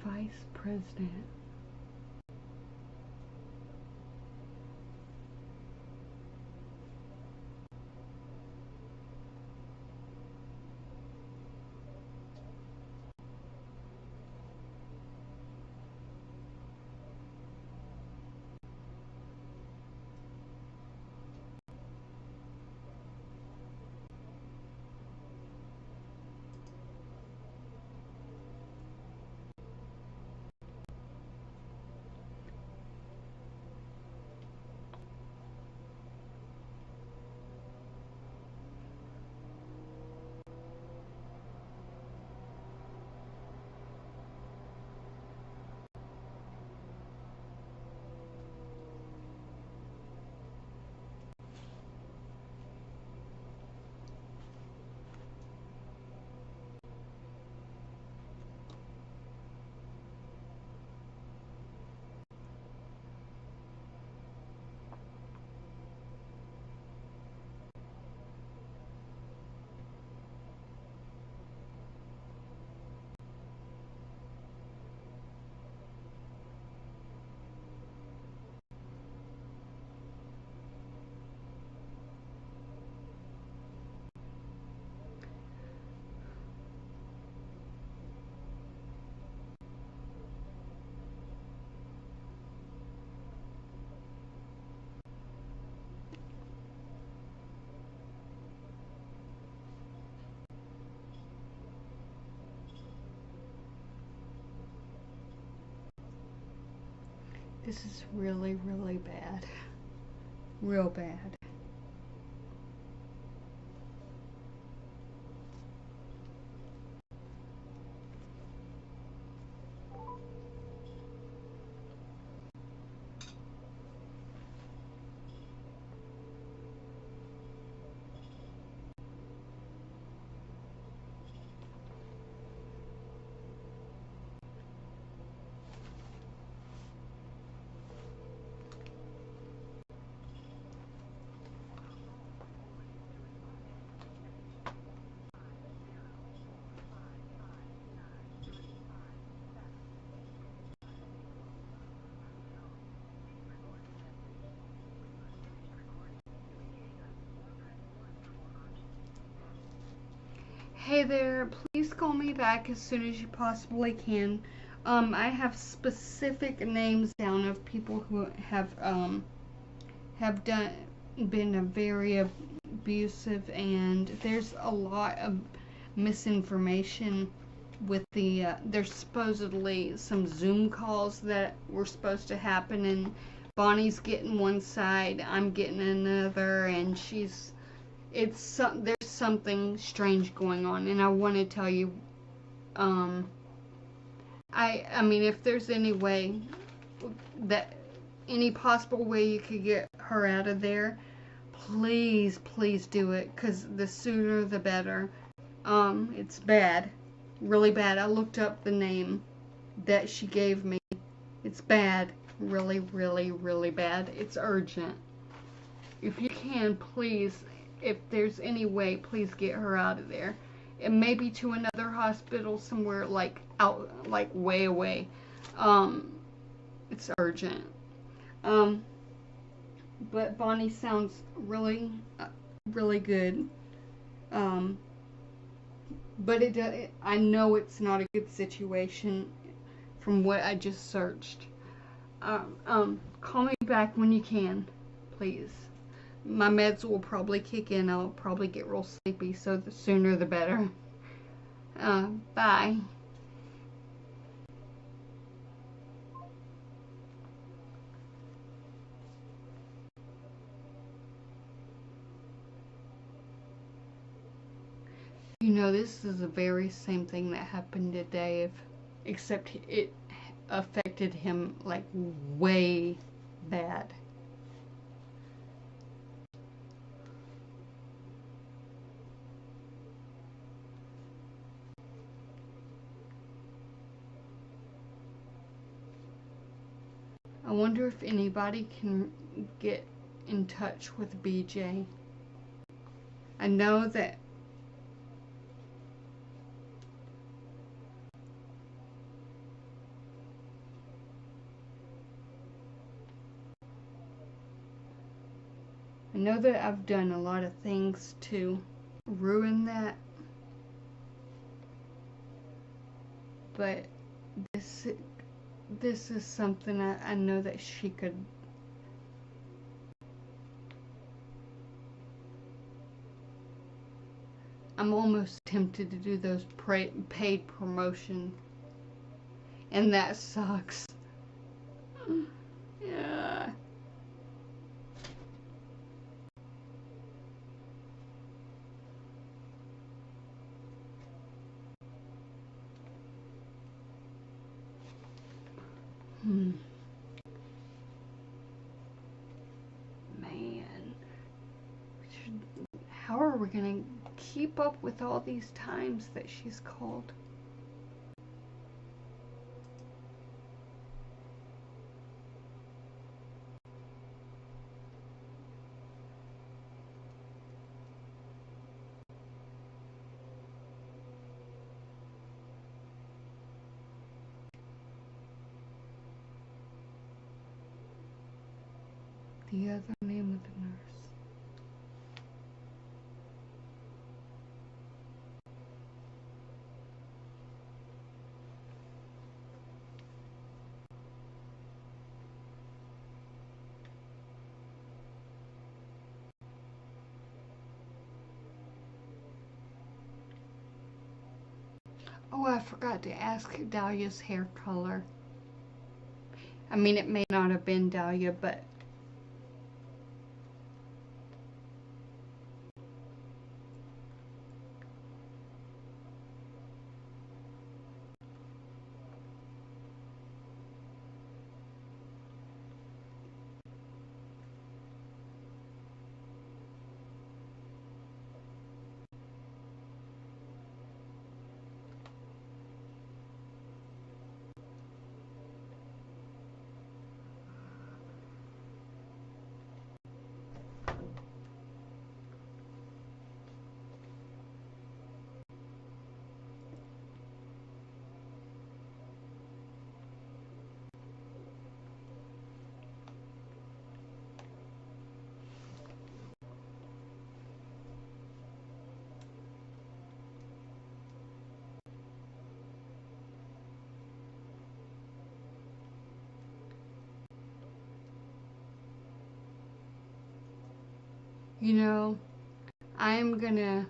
Vice President. This is really, really bad. Real bad. Hey there, please call me back as soon as you possibly can. I have specific names down of people who have been very abusive, and there's a lot of misinformation with there's supposedly some Zoom calls that were supposed to happen, and Bonnie's getting one side, I'm getting another, and there's something strange going on, and I want to tell you, I mean, if there's any way that any possible way you could get her out of there, please do it, because the sooner the better. It's bad, really bad. I looked up the name that she gave me. It's bad, really bad. It's urgent. If you can, please, if there's any way, please get her out of there. And maybe to another hospital somewhere like out, like way away. It's urgent. But Bonnie sounds really good. But I know it's not a good situation from what I just searched. Call me back when you can, please. My meds will probably kick in. I'll probably get real sleepy, so the sooner the better. Bye. You know, this is the very same thing that happened to Dave, except it affected him like way bad. I wonder if anybody can get in touch with BJ. I know that I've done a lot of things to ruin that, but this is something I know that she could. I'm almost tempted to do those paid promotion, and that sucks. Yeah. Man. How are we gonna keep up with all these times that she's called? The other name of the nurse. Oh, I forgot to ask Dahlia's hair color. I mean, it may not have been Dahlia, but you know, I'm gonna.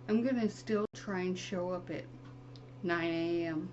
I'm gonna still try and show up at 9 a.m.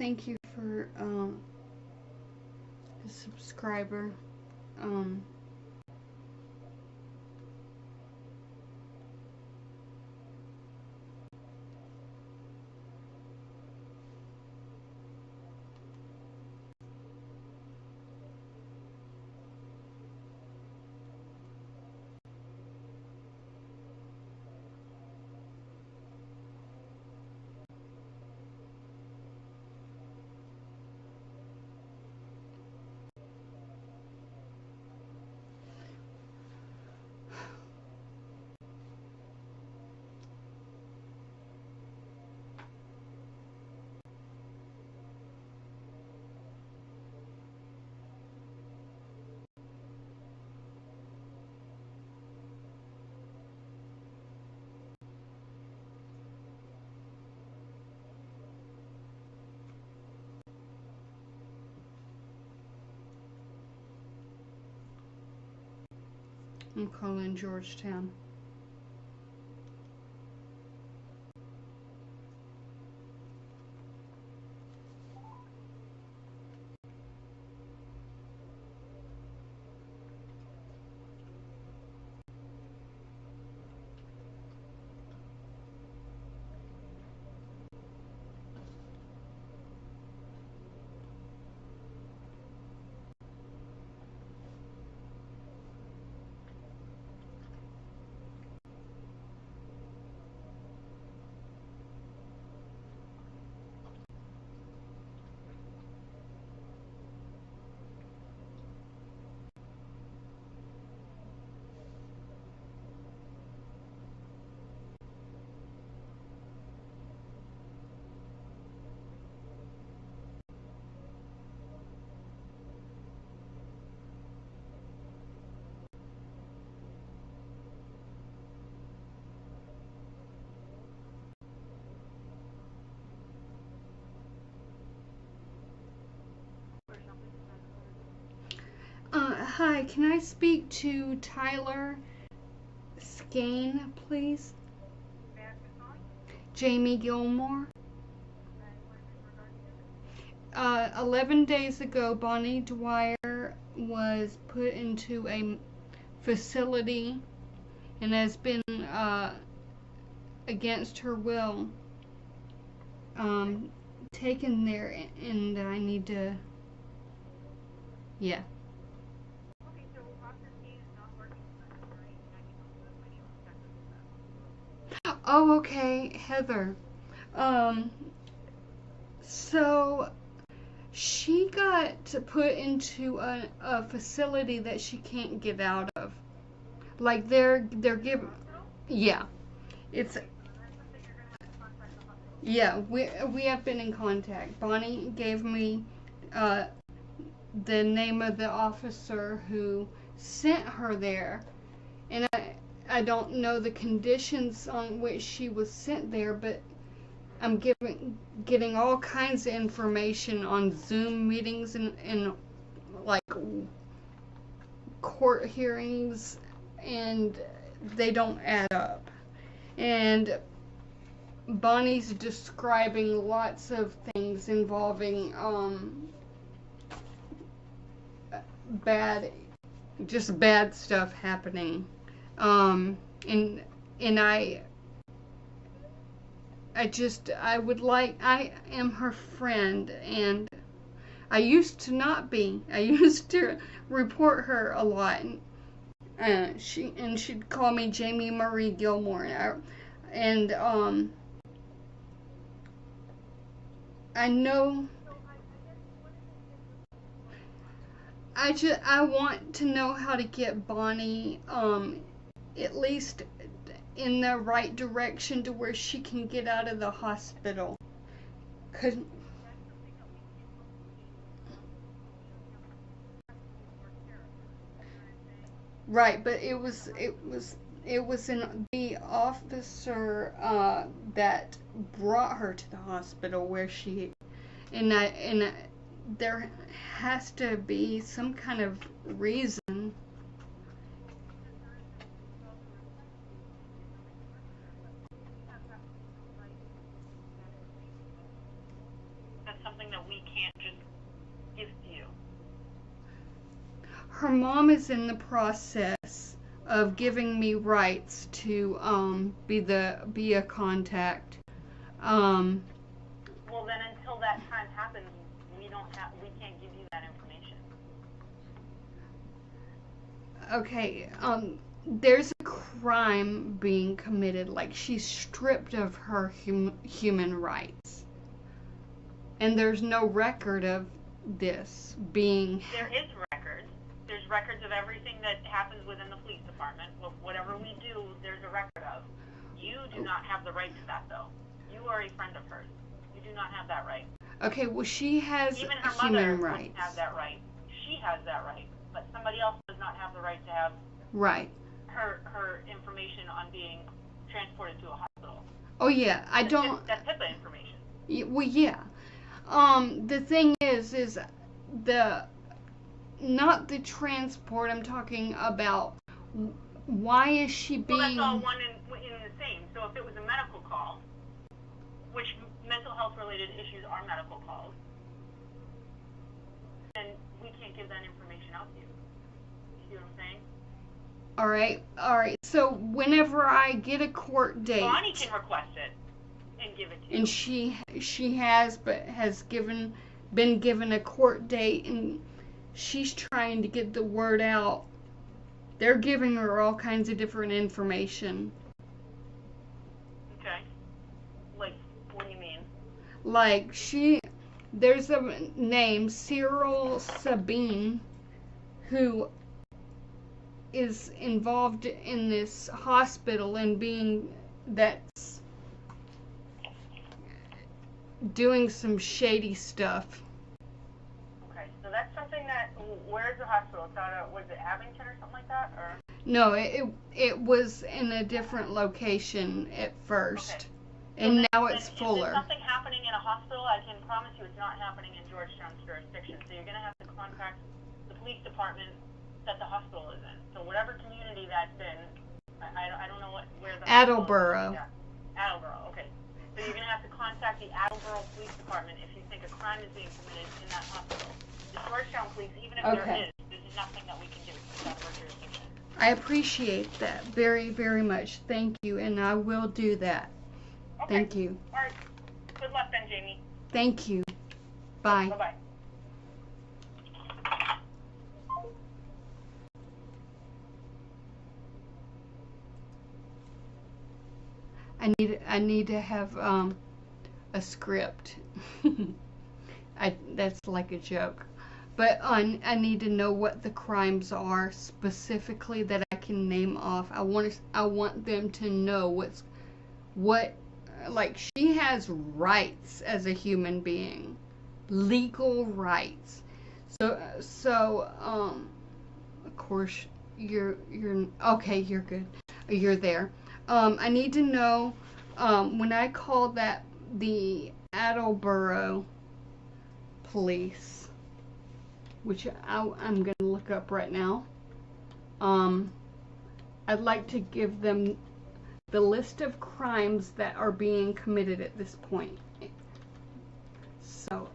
thank you for the subscriber. I'm calling Georgetown. Hi, can I speak to Tyler Skane, please? Jamie Gilmore. 11 days ago, Bonnie Dwyer was put into a facility and has been against her will taken there, and I need to, yeah. Okay, so Officer Skate is not working for us, right? And I can also put my name on check with that. Oh, okay, Heather. So she got put into a facility that she can't get out of. Like they're giving, yeah. It's yeah. We have been in contact. Bonnie gave me uh, the name of the officer who sent her there, and I don't know the conditions on which she was sent there, but I'm getting all kinds of information on Zoom meetings and like court hearings, and they don't add up. And Bonnie's describing lots of things involving bad, just bad stuff happening. Um, and and I would like, I am her friend, and I used to not be. I used to report her a lot. She'd call me Jamie Marie Gilmore, and I know. I want to know how to get Bonnie at least in the right direction to where she can get out of the hospital. 'Cause right, but it was in the officer that brought her to the hospital where she and there has to be some kind of reason. That's something that her mom is in the process of giving me rights to be a contact. Well, then until that time happens, we can't give you that information. Okay, there's a crime being committed, like she's stripped of her human rights. And there's no record of this being... There is records. There's records of everything that happens within the police department. Whatever we do, there's a record of. You do not have the right to that, though. You are a friend of hers. You do not have that right. Okay, well, she has even her human mother rights. Have that right. She has that right, but somebody else does not have the right to have her information on being transported to a hospital. Oh yeah, I don't. That's HIPAA information. Well, yeah. The thing is the not the transport. I'm talking about why is she being? Well, that's all one in the same. So if it was a medical call, which mental health related issues are medical calls, then we can't give that information out to you. You see what I'm saying? All right. So whenever I get a court date, Bonnie can request it and give it to you. And she has, but has been given a court date, and she's trying to get the word out. They're giving her all kinds of different information. Okay. Like, what do you mean? Like there's a name, Cyril Sabine, who is involved in this hospital and that's doing some shady stuff. Okay, so that's something that, where's the hospital? It's out of, was it Abington or something like that, or? No, it was in a different location at first. Okay. And now it's fuller. If there's something happening in a hospital, I can promise you it's not happening in Georgetown's jurisdiction. So you're going to have to contact the police department that the hospital is in. So whatever community that's in, I don't know where the Attleboro. Yeah. Attleboro, okay. So you're going to have to contact the Attleboro Police Department if you think a crime is being committed in that hospital. The Georgetown Police, even if there is, there's nothing that we can do. It's out of our jurisdiction. I appreciate that very, very much. Thank you, and I will do that. Okay. Thank you. All right. Good luck then, Jamie. Thank you. Bye. Bye-bye. I need to have a script. That's like a joke. But I need to know what the crimes are specifically that I can name off. I want them to know what like she has rights as a human being, legal rights. So of course you're okay. You're good. You're there. I need to know when I call the Attleboro police, which I'm going to look up right now. I'd like to give them the list of crimes that are being committed at this point. So,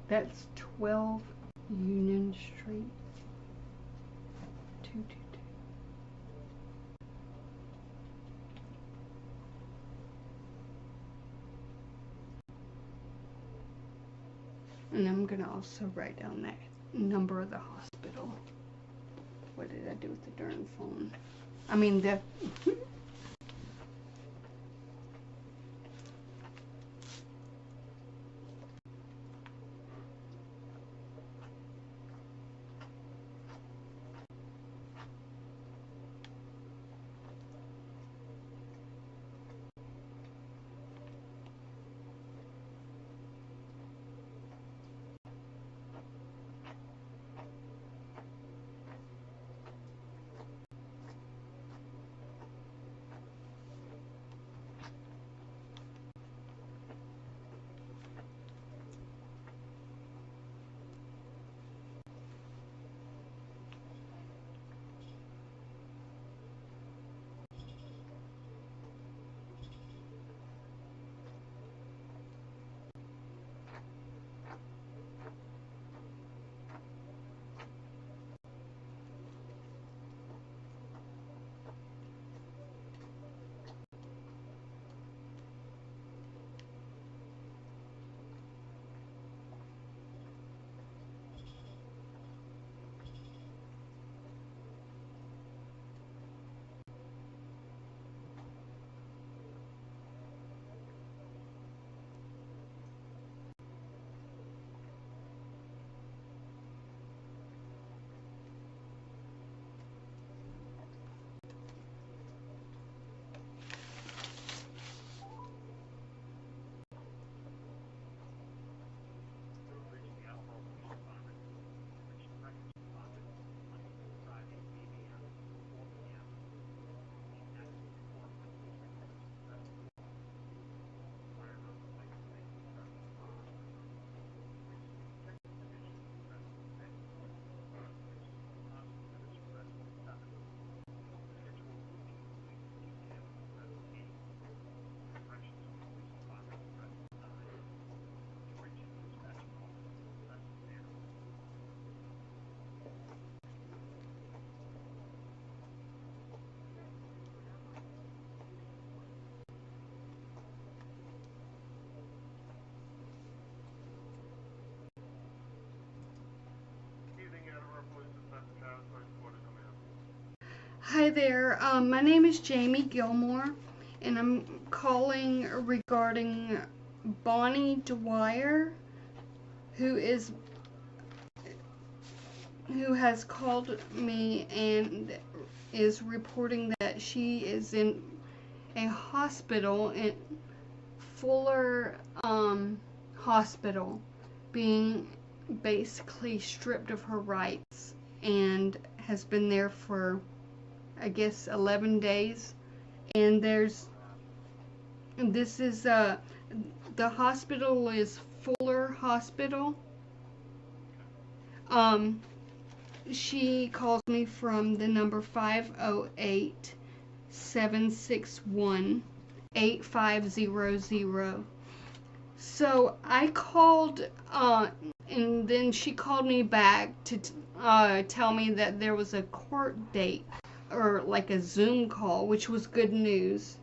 that's 12 Union Street. 222. And I'm going to also write down that number of the hospital. What did I do with the darn phone? I mean, the... Hi there. My name is Jamie Gilmore, and I'm calling regarding Bonnie Dwyer, who has called me and is reporting that she is in a hospital in Fuller Hospital, being basically stripped of her rights, and has been there for, I guess, 11 days. And this is the hospital is Fuller Hospital. She calls me from the number 508-761-8500. So I called, and then she called me back to tell me that there was a court date, or like a Zoom call, which was good news.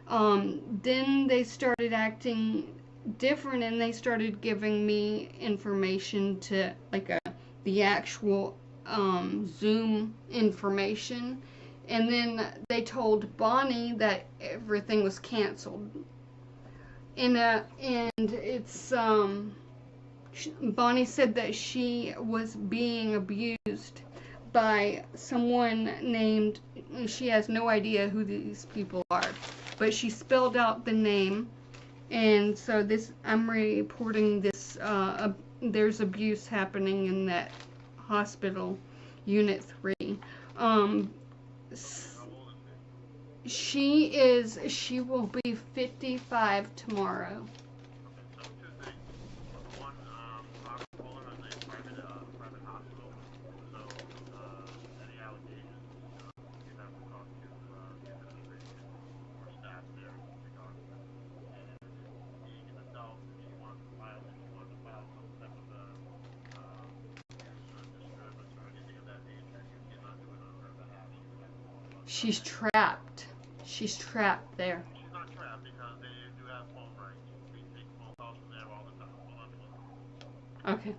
Then they started acting different, and they started giving me information to the actual Zoom information, and then they told Bonnie that everything was canceled. And it's Bonnie said that she was being abused by someone named, she has no idea who these people are, but she spelled out the name. And so I'm reporting this, there's abuse happening in that hospital, Unit 3. She will be 55 tomorrow. So two things. Number one, Fuller is a private hospital. So any allegations, you have to talk to the administration or staff there regarding that. And being an adult, if she wants to file some type of abuse or disturbance or anything of that nature, you cannot do it on her behalf. She would have to call the other. She's trapped. She's trapped there. She's not trapped because they do have phone rights. We take phone calls from there all the time. Hold on a minute. Okay.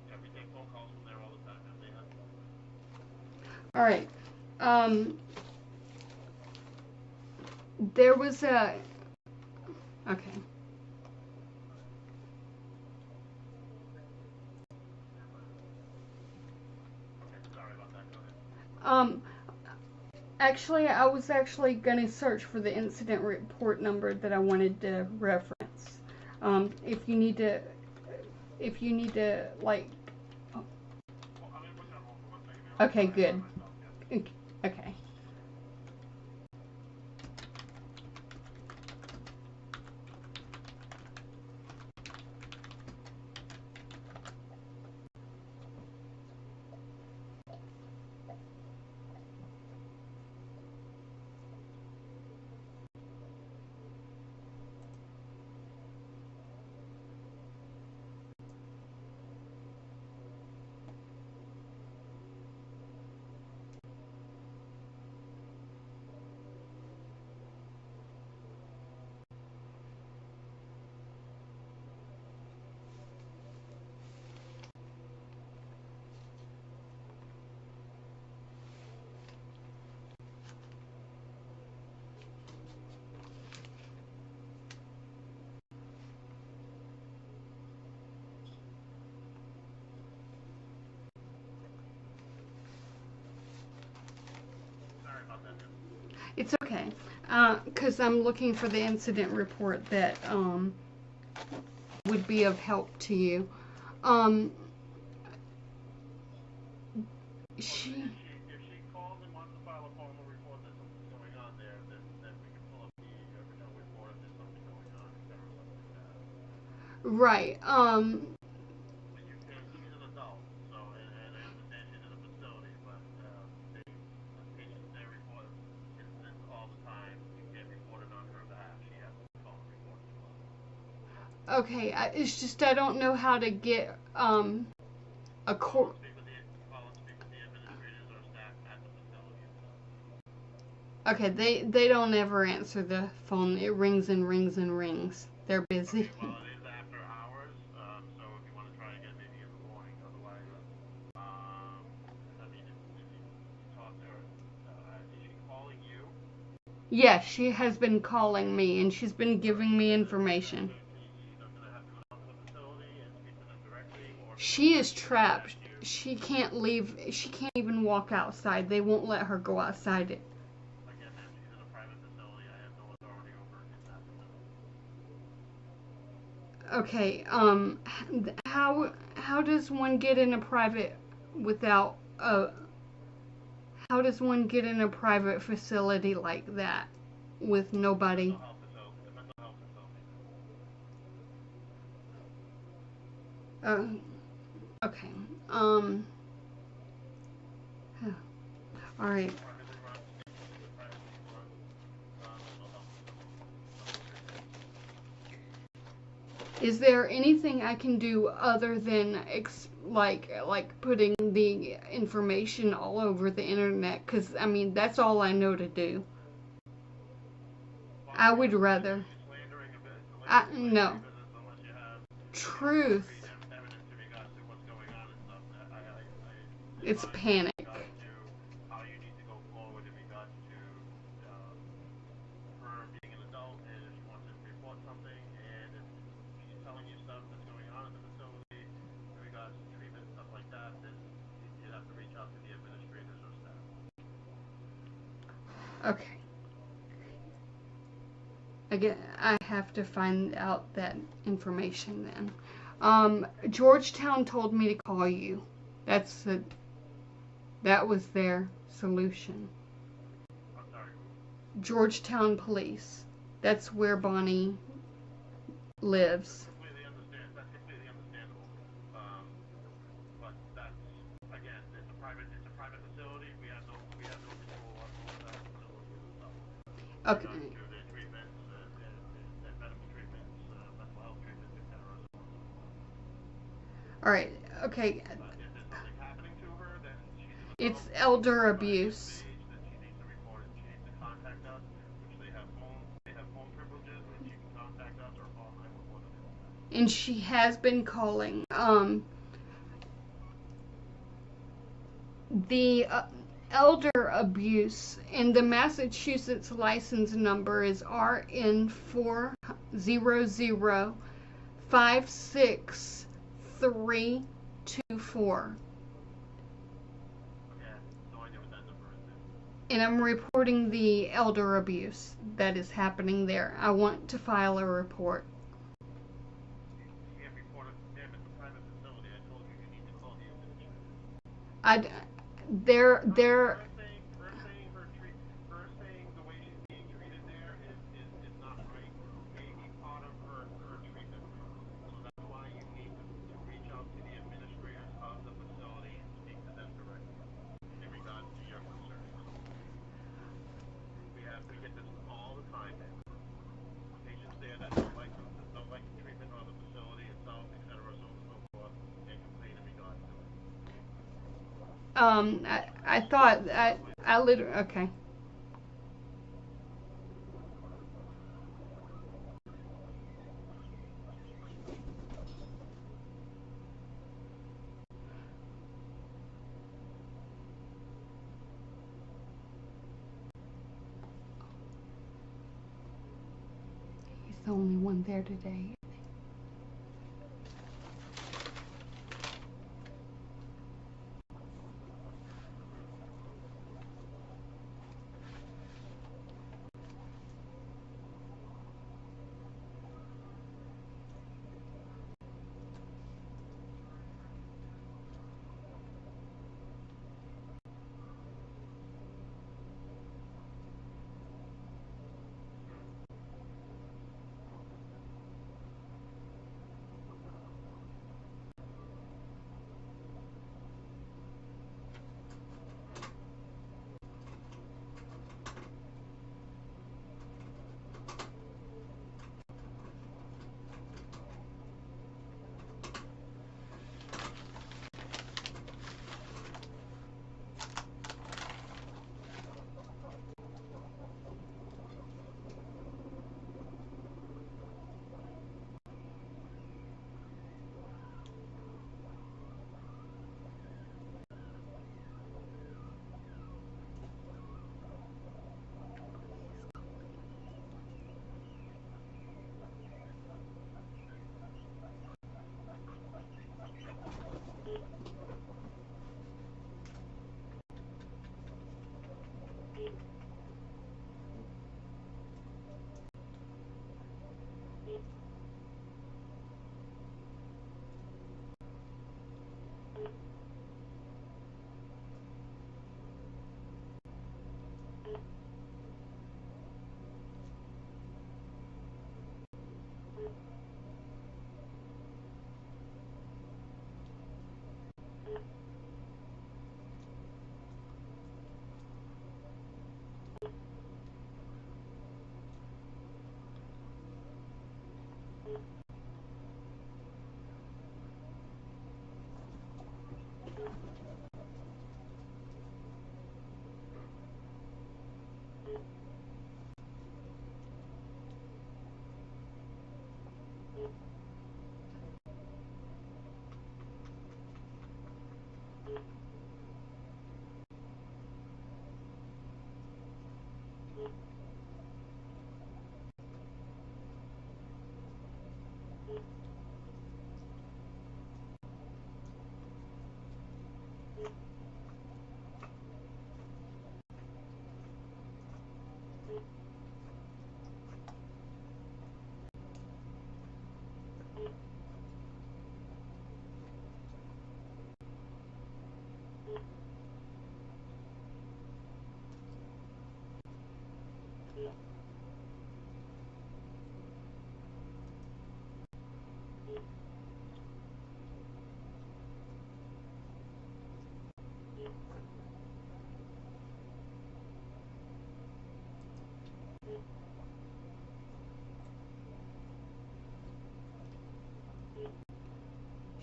Yeah, we take phone calls from there all the time, and they have phone rights. All right. There was a. Okay. Sorry about that. Go ahead. Actually, I was actually gonna search for the incident report number that I wanted to reference. If you need to, like. Well, I'm going to put you on hold for 1 second. Okay, good. Okay. Sorry about that. It's okay. Because I'm looking for the incident report that would be of help to you. She. If she calls and wants to file a formal report that something's going on there, then we can pull up the original report if there's something going on, etc., something like that. Right. But she's an adult, so and I understand she's in a facility, but the patients there report incidents all the time. You can't report it on her behalf. She has to call and report as well. Okay. It's just I don't know how to get a court. Call and speak with the administrators or staff at the facility itself. Okay, they don't ever answer the phone. It rings and rings and rings. They're busy. Okay, well, it is after hours, so if you want to try again, maybe in the morning. Otherwise, I mean, if you talk to her, is she calling you? Yes, she has been calling me and she's been giving me information. She's either going to have to go down to the facility and speak to them directly, or She is trapped. She can't leave. She can't even walk outside. They won't let her go outside it. again, ma'am, she's in a private facility. I have no authority over in that facility. Okay. How does one get in a private without how does one get in a private facility like that with nobody? Mental health facility. It's a mental health facility. Okay. All right. Privately run, it's a privately run mental health facility. Is there anything I can do other than like putting the information all over the internet? Because I mean that's all I know to do. Well, I would rather. you're slandering a bit. No. Because unless you have Truth. concrete evidence in regards to what's going on and stuff, I It's advise panic. in regards to how you need to go forward in regards to her being an adult, and if she wants to report something, and if she's telling you stuff that's going on at the facility in regards to treatment and stuff like that, then you'd have to reach out to the administrators or staff. Okay. Again, I have to find out that information then. Georgetown told me to call you. That was their solution. I'm sorry, who? Georgetown Police. That's where Bonnie lives. That's completely understandable. But that's again, it's a private facility. We have no control over that facility itself. Okay. To their treatments, their medical treatments, mental health treatments, etc. So on and so forth. All right. Okay. If there's something happening to her, then she's an adult. It's elder abuse. Then she needs to report it. She needs to contact us, which they have phone privileges, and she can contact us or call 911 at any time. And she has been calling. The elder abuse and the Massachusetts license number is RN400562324. Okay, I have no idea what that number is. And I'm reporting the elder abuse that is happening there. I want to file a report. You can't report it. Damn, it's a private facility. I told you need to call the administrator. They're Her saying the way she's being treated there is not right. May be part of her treatment plan. So that's why you need to reach out to the administrators of the facility and speak to them directly in regards to your concerns. We get this all the time, man. Patients there that don't like the treatment or the facility itself, etc., so on and so forth, and complain in regards to it. I thought I literally okay. He's the only one there today.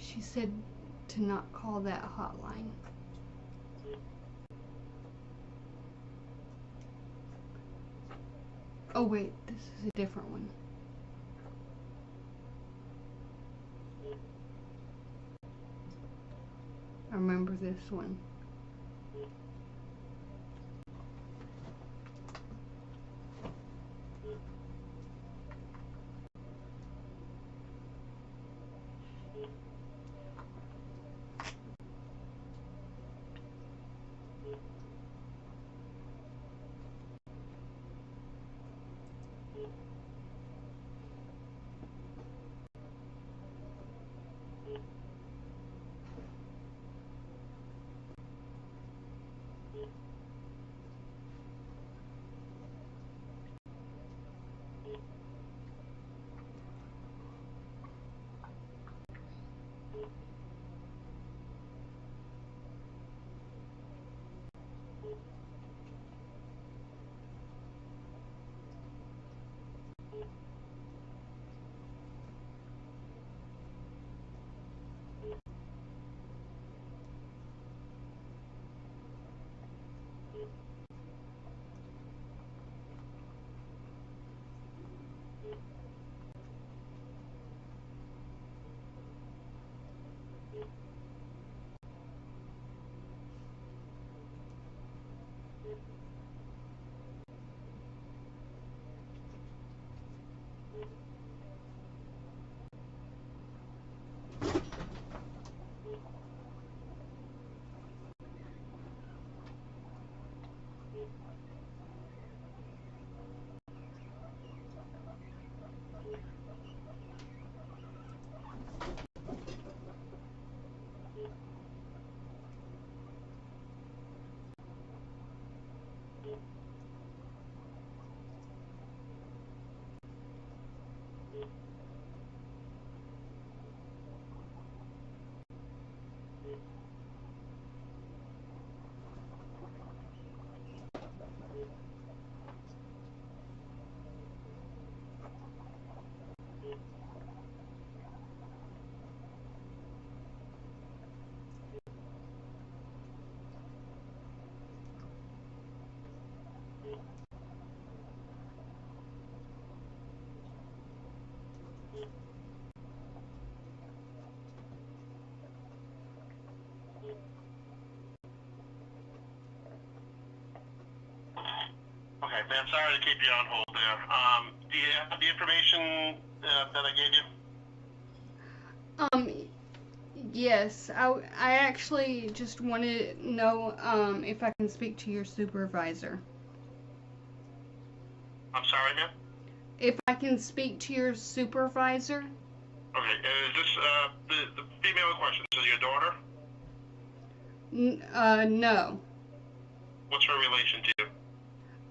She said to not call that hotline. Oh wait, this is a different one. I remember this one. Okay, ma'am, sorry to keep you on hold there. Do you have the information that I gave you? Yes, I actually just wanted to know if I can speak to your supervisor. I'm sorry, ma'am? If I can speak to your supervisor? Okay, is this the female in question? Is this your daughter? No. What's her relation to you?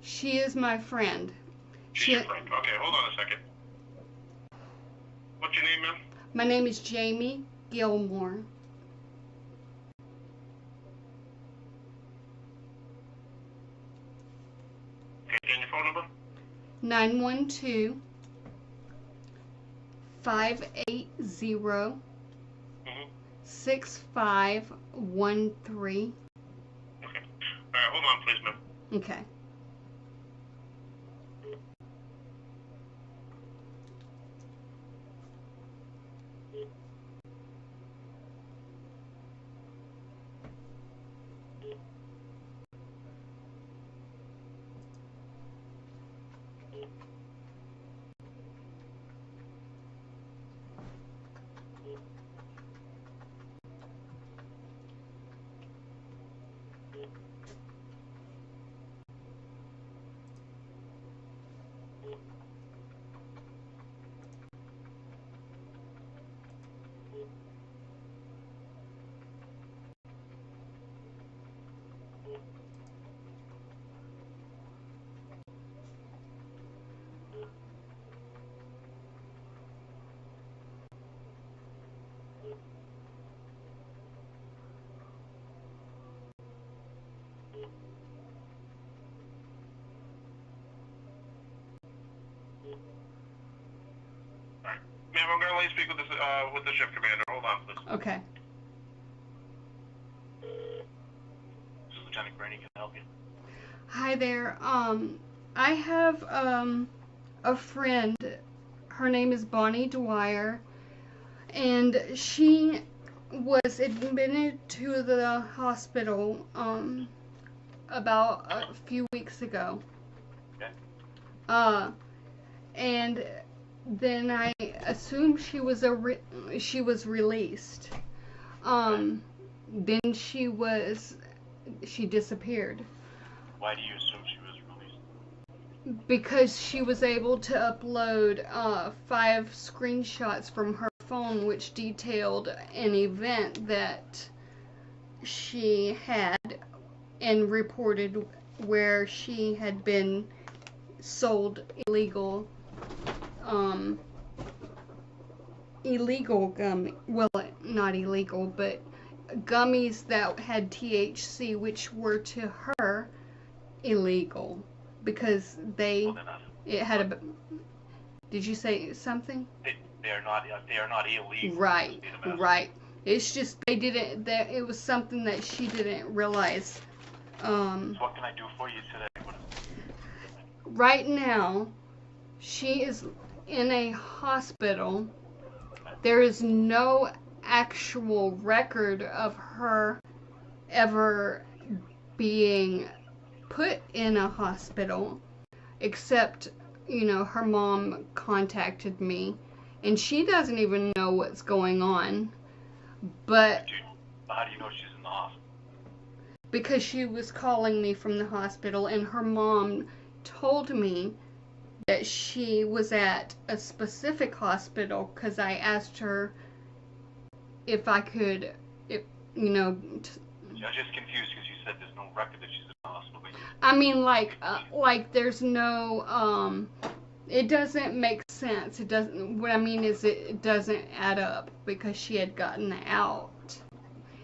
She is my friend. She's your friend. Okay, hold on a second. What's your name, ma'am? My name is Jamie Gilmore. Okay, and your phone number? 912 580 Mm-hmm. 6513. Okay. All right, hold on, please, ma'am. Okay. Ma'am, I'm going to let you speak with the shift commander. Hold on, please. Okay. This is Lieutenant Graney. Can I help you? Hi there. I have a friend. Her name is Bonnie Dwyer, and she was admitted to the hospital about a few weeks ago. Okay. And then I assumed she was released. Then she disappeared. Why do you assume she was released? Because she was able to upload 5 screenshots from her phone which detailed an event that she had and reported where she had been sold illegal gummy, well, not illegal, but gummies that had THC, which were to her illegal because Well, they're not. it had a. Did you say something? They are not illegal. Right, right. It's just they didn't. That it was something that she didn't realize. So what can I do for you today? Right now, she is in a hospital. There is no actual record of her ever being put in a hospital, except, her mom contacted me, and she doesn't even know what's going on. But How do you know she's in the hospital? because she was calling me from the hospital, and her mom told me that she was at a specific hospital because I asked her if I could, I'm just confused because you said there's no record that she's in the hospital. I mean, like there's no, it doesn't make sense. It doesn't, what I mean is it doesn't add up because she had gotten out.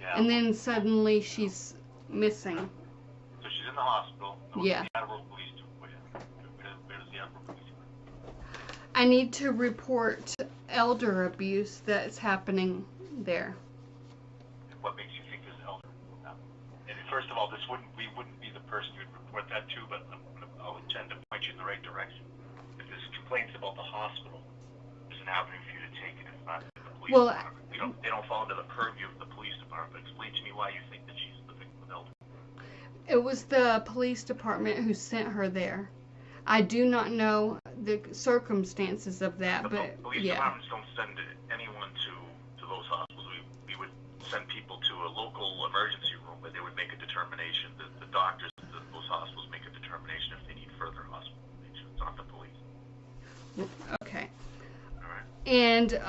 Yeah. And then suddenly she's missing. So she's in the hospital. Yeah. The Attleboro Police do for you. Where does the Attleboro Police go? I need to report elder abuse that's happening there. What makes you think there's elder? And first of all, we wouldn't be the person you'd report that to, but I'll intend to point you in the right direction. If there's complaints about the hospital, there's an avenue for you to take it. If not, the police department. They don't fall under the purview of the police department. Explain to me why you think that she's the victim of elder. It was the police department who sent her there. I do not know the circumstances of that, but police yeah. departments don't send anyone to those hospitals. We would send people to a local emergency room where they would make a determination. The doctors at those hospitals make a determination if they need further hospitalization. It's not the police. Okay. All right. And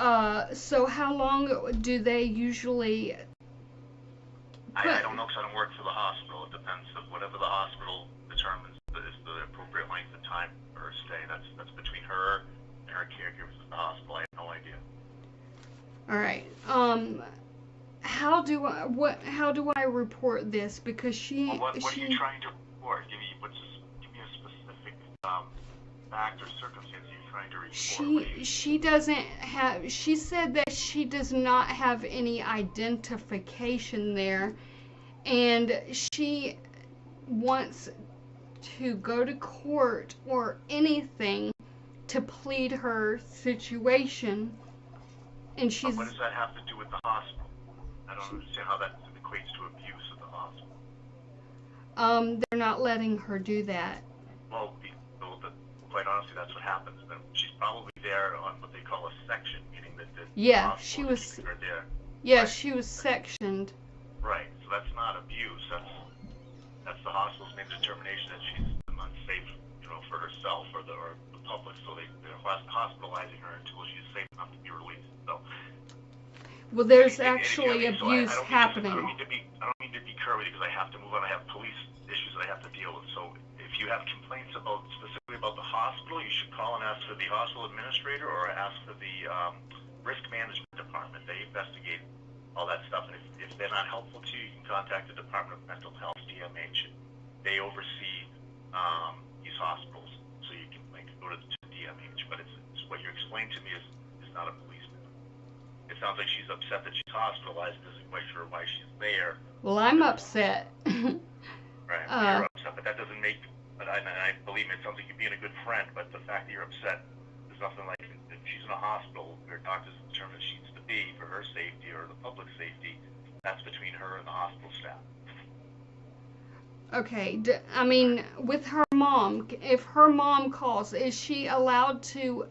so how long do they usually I don't know because I don't work for the hospital. It depends on whatever the hospital determines is the appropriate length of time for her stay. That's between her and her caregivers at the hospital. I have no idea. All right. How do I report this? Because What are you trying to report? Give me a specific fact or circumstance. You've trying to report? She doesn't have. She said that she does not have any identification there, and she wants to go to court or anything to plead her situation. And But what does that have to do with the hospital? I don't understand how that equates to abuse of the hospital. They're not letting her do that. Well, quite honestly, that's what happens. Then she's probably there on what they call a section, meaning that the Yeah, hospital she is was. keeping her there. Yeah, Right. she was sectioned. Right. So that's not abuse. That's the hospital's made the determination that she's unsafe, for herself or the public. So they're hospitalizing her until she's safe enough to be released. So. Well, there's actually abuse happening. I don't mean to be curvy because I have to move on. I have police issues that I have to deal with. So if you have complaints specifically about the hospital, you should call and ask for the hospital administrator or ask for the risk management department. They investigate all that stuff. And if they're not helpful to you, you can contact the Department of Mental Health, DMH. They oversee these hospitals, so you can go to DMH. But it's what you explained to me is not a policeman. It sounds like she's upset that she's hospitalized and isn't quite sure why she's there. Well, I'm upset. Right, well, you're upset, but that doesn't make. But I believe me, it sounds like you're being a good friend. But the fact that you're upset is nothing like if she's in a hospital where doctors determine she needs to be for her safety or the public safety. That's between her and the hospital staff. Okay, I mean, with her mom, if her mom calls, is she allowed to?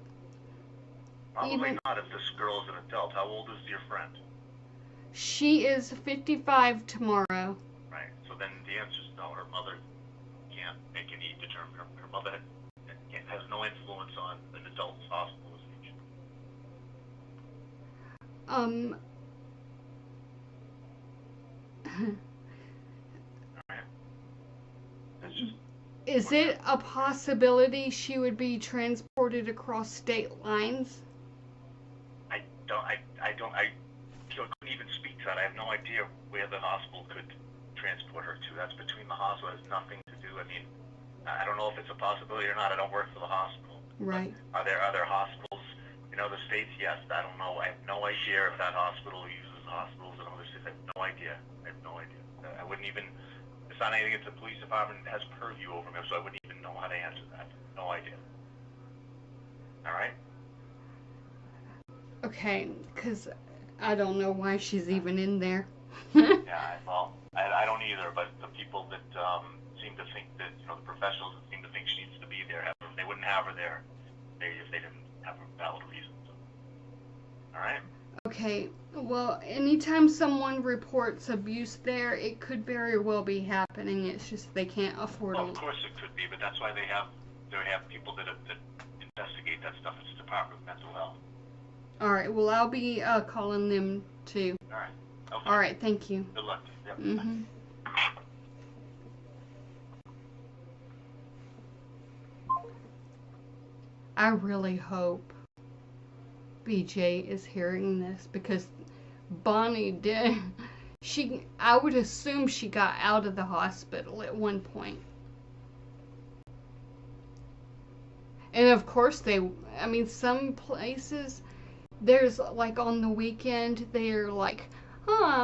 Probably not if this girl is an adult. How old is your friend? She is 55 tomorrow. Right. So then the answer is no. Her mother can't make any determination. Her mother has no influence on an adult's hospitalization. Alright. That's just. Is it a possibility she would be transported across state lines? I couldn't even speak to that. I have no idea where the hospital could transport her to. That's between the hospital. It has nothing to do. I mean, I don't know if it's a possibility or not. I don't work for the hospital. Right. But are there hospitals in other states? Yes. I don't know. I have no idea if that hospital uses hospitals in other states. I have no idea. I wouldn't even. It's not anything that the police department has purview over me, so I wouldn't even know how to answer that. No idea. All right. Okay, because I don't know why she's even in there. Yeah, well, I don't either, but the people that seem to think that, the professionals that seem to think she needs to be there, they wouldn't have her there if they didn't have a valid reason. So. All right? Okay, well, anytime someone reports abuse there, it could very well be happening. It's just they can't afford Well, it. of course it could be, but that's why they have people that investigate that stuff. It's the Department of Mental Health. All right, well, I'll be calling them too. All right. Okay. All right, thank you. Good luck. Yep. Mm-hmm. I really hope BJ is hearing this because Bonnie did. I would assume she got out of the hospital at one point. And of course some places, there's like on the weekend, they're like,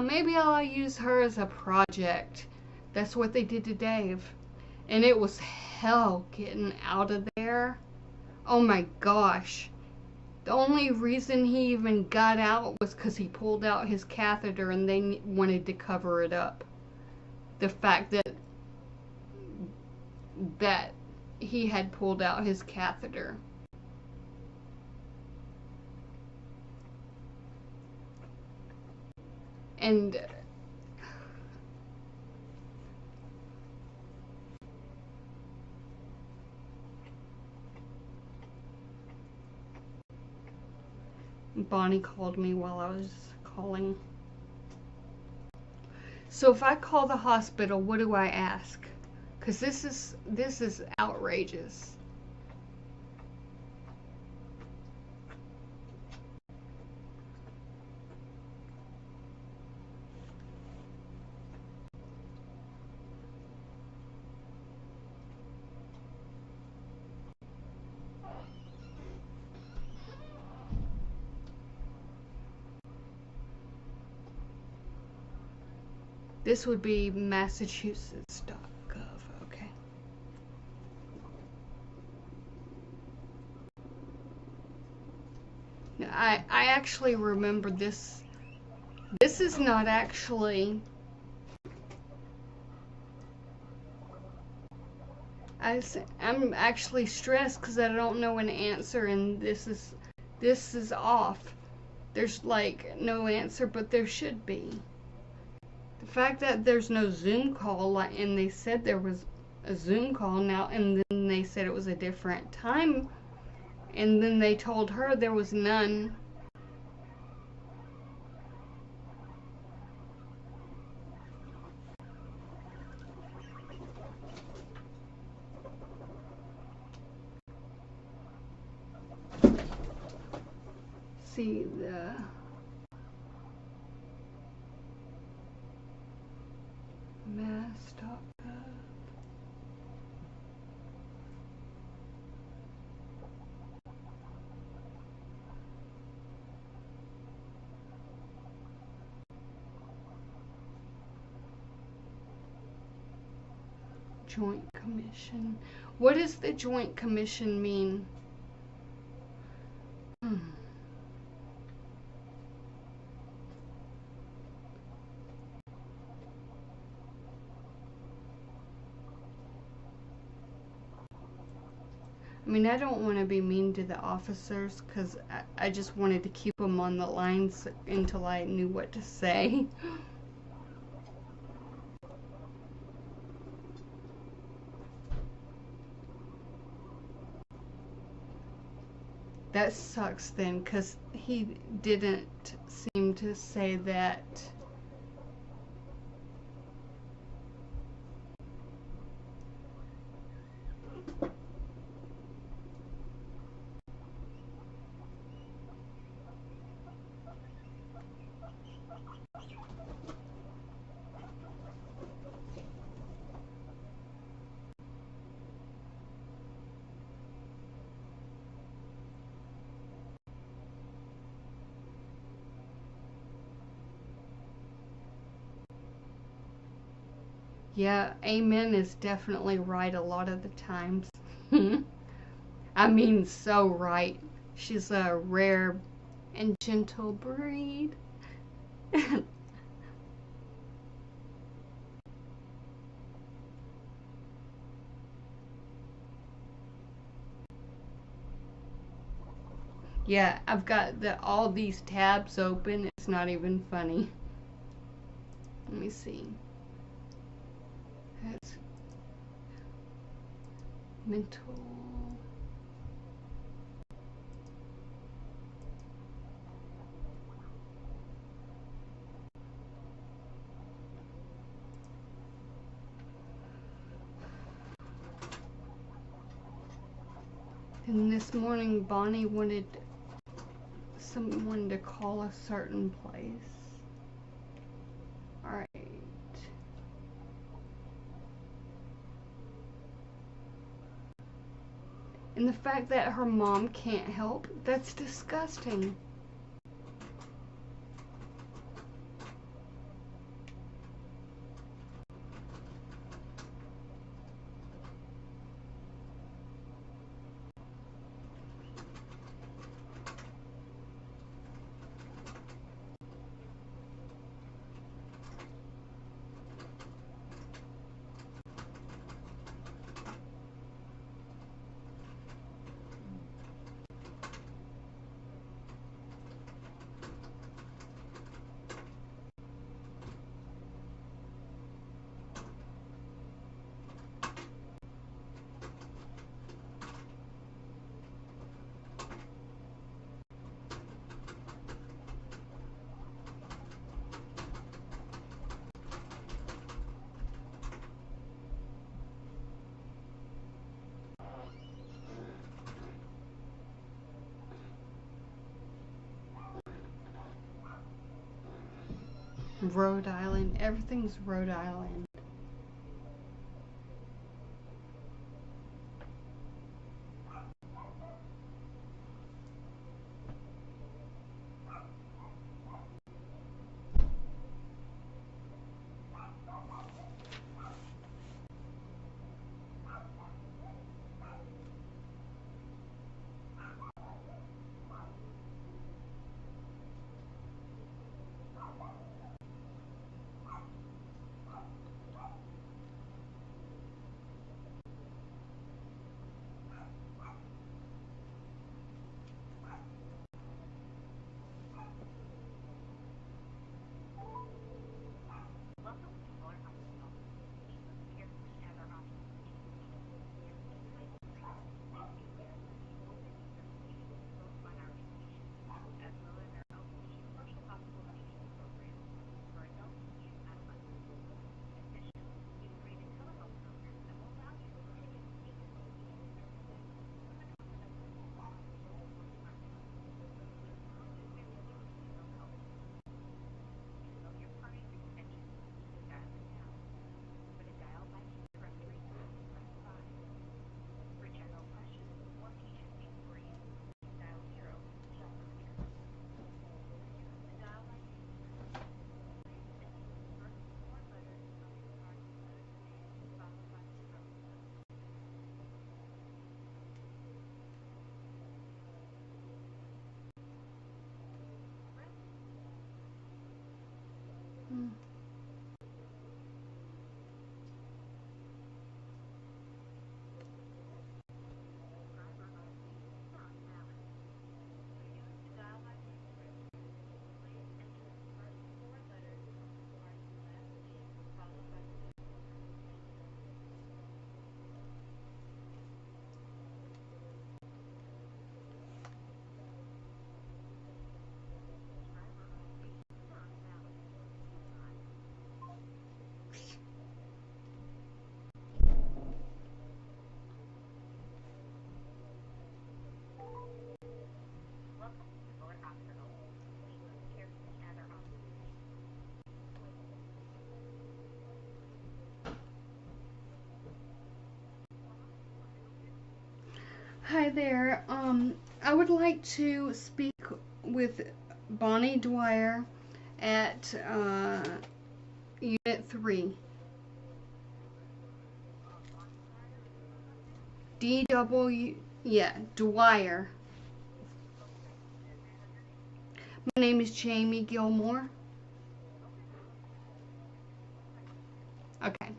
maybe I'll use her as a project. That's what they did to Dave. And it was hell getting out of there. Oh my gosh. The only reason he even got out was because he pulled out his catheter and they wanted to cover it up. The fact that he had pulled out his catheter. And Bonnie called me while I was calling. So if I call the hospital, what do I ask? Because this is outrageous. This would be Massachusetts.gov. Okay. I actually remember this. This is not actually. I'm actually stressed because I don't know an answer, and this is off. There's like no answer, but there should be. The fact that there's no Zoom call, and they said there was a Zoom call now, and then they said it was a different time, and then they told her there was none. See the mass.gov. Joint Commission. What does the Joint Commission mean? I mean, I don't want to be mean to the officers because I just wanted to keep them on the lines until I knew what to say. That sucks then, because he didn't seem to say that. Yeah, amen is definitely right a lot of the times. I mean, so right. She's a rare and gentle breed. Yeah, I've got all these tabs open. It's not even funny. Let me see. That's mental. And this morning, Bonnie wanted someone to call a certain place. Alright. And the fact that her mom can't help, that's disgusting. Rhode Island. Everything's Rhode Island. Hi there. I would like to speak with Bonnie Dwyer at Unit 3. DW, yeah, Dwyer. My name is Jamie Gilmore. Okay.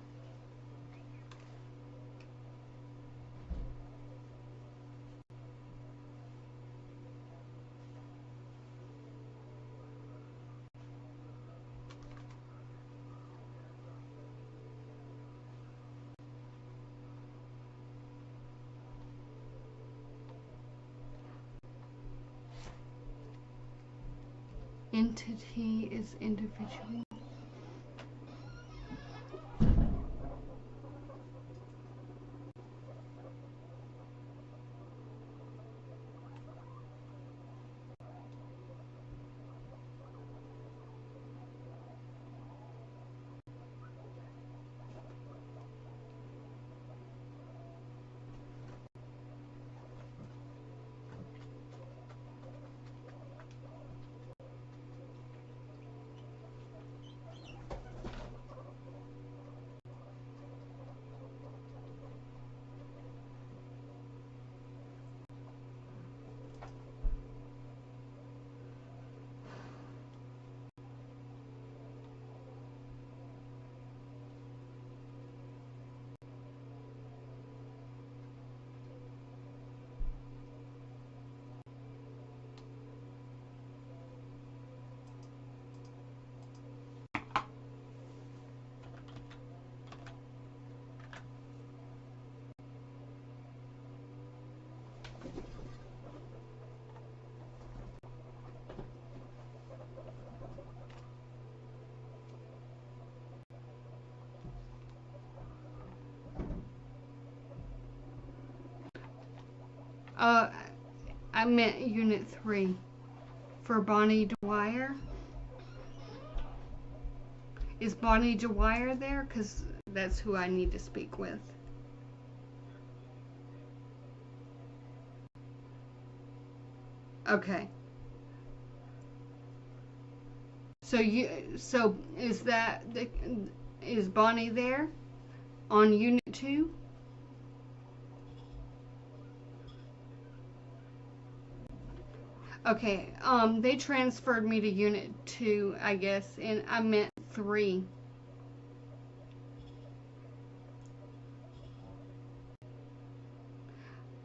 Entity is individual. Uh, I meant Unit 3 for Bonnie Dwyer. Is Bonnie Dwyer there? Because that's who I need to speak with. Okay. So is Bonnie there on Unit 2? Okay. They transferred me to Unit 2, I guess, and I meant 3.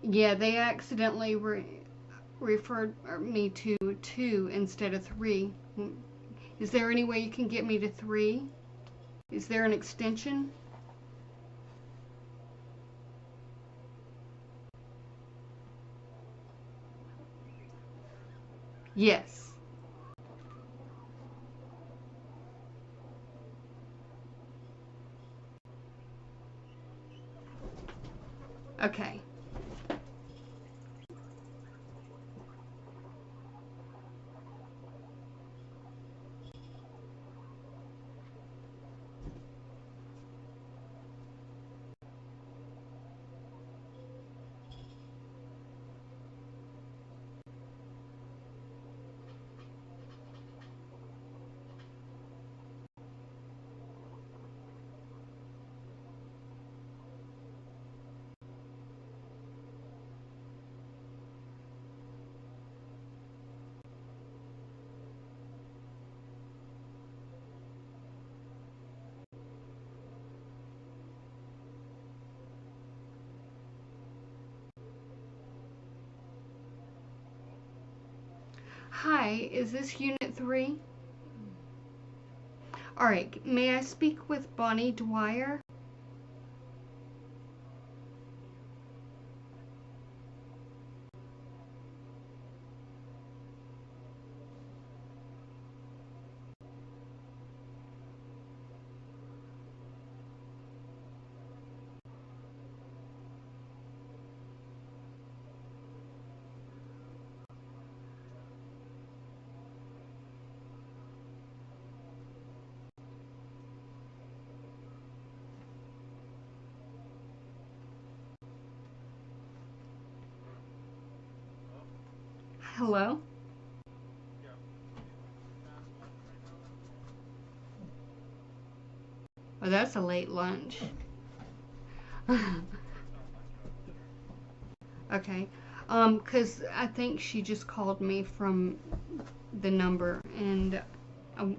Yeah, they accidentally referred me to 2 instead of 3. Is there any way you can get me to 3? Is there an extension? Yes. Okay. Hi, is this Unit 3? Alright, may I speak with Bonnie Dwyer? Hello? Oh, that's a late lunch. Okay. 'Cause I think she just called me from the number, and I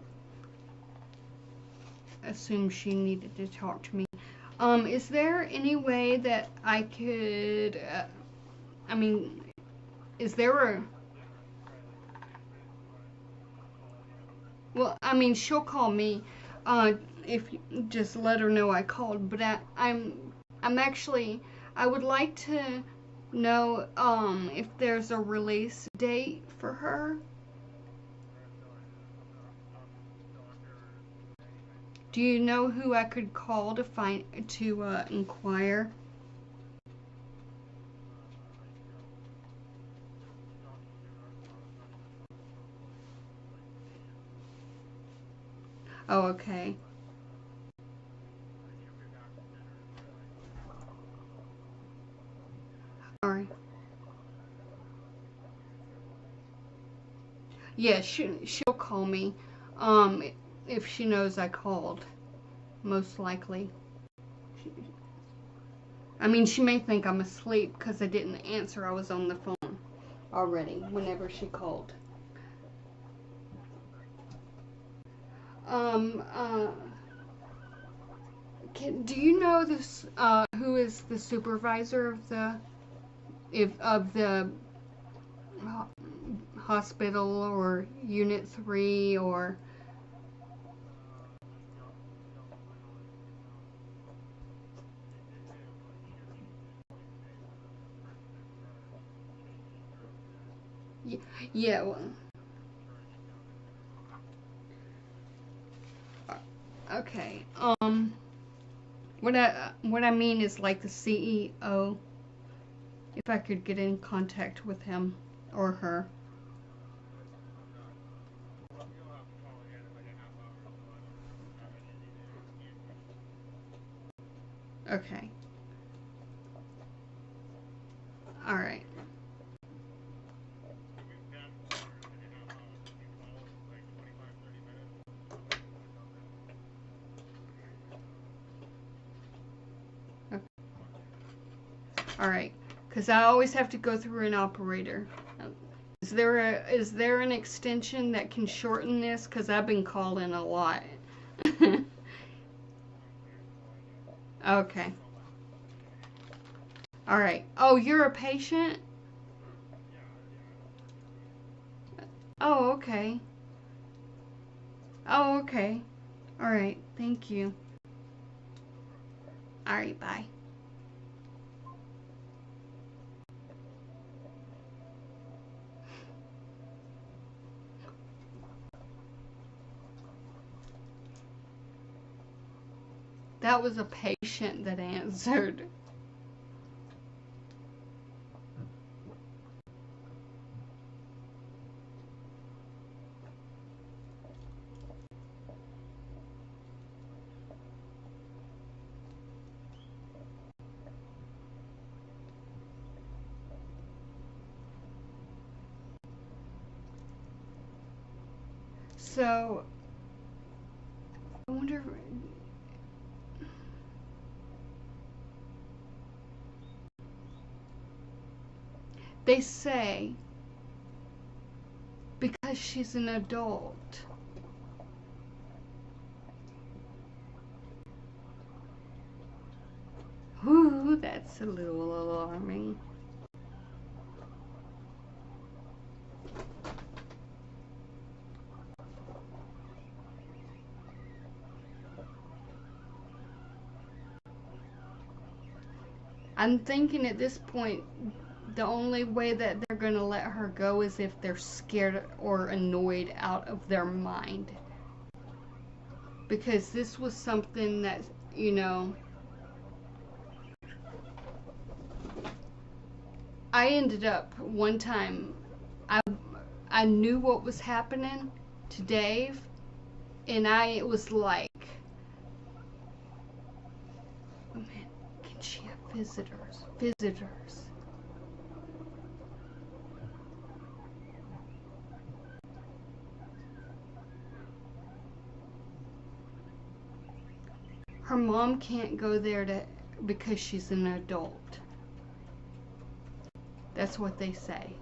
assumed she needed to talk to me. Is there any way that I could, I mean, is there a, well, I mean, she'll call me, if you just let her know I called, but I'm actually, I would like to know, if there's a release date for her. Do you know who I could call to inquire? Oh, okay. All right. Yeah, she'll call me. Um, if she knows I called, most likely. I mean, she may think I'm asleep because I didn't answer. I was on the phone already whenever she called. Um, uh, do you know this? Who is the supervisor of the hospital or Unit 3 or? Yeah. Well, okay. What I mean is like the CEO. If I could get in contact with him or her. Okay. All right. Okay. All right. Because I always have to go through an operator. Is there an extension that can shorten this? Because I've been calling a lot. Okay. All right. Oh, you're a patient? Oh, okay. Oh, okay. All right. Thank you. All right. Bye. That was a patient that answered. So, I wonder. They say because she's an adult. Whew, that's a little alarming. I'm thinking at this point, the only way that they're going to let her go is if they're scared or annoyed out of their mind. Because this was something that, you know, I ended up one time, I, I knew what was happening to Dave, and it was like, oh man, can she have visitors? Visitors. her mom can't go there because she's an adult. That's what they say.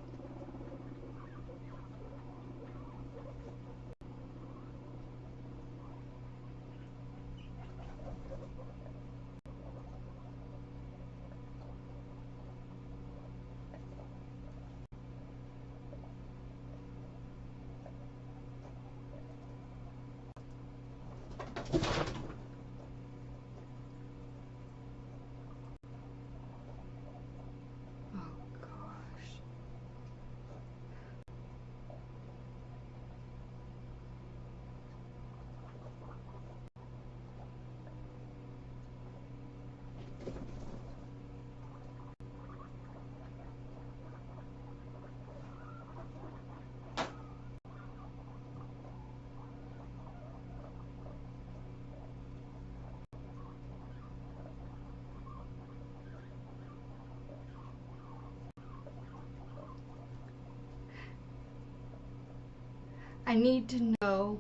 I need to know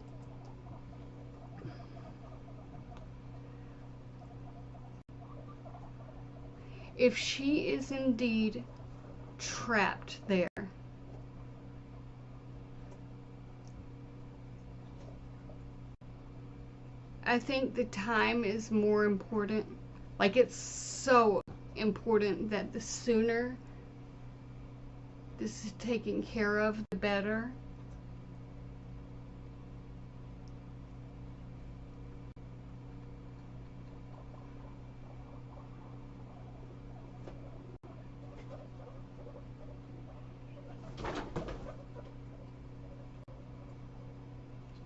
if she is indeed trapped there. I think the time is more important. Like, it's so important that the sooner this is taken care of, the better.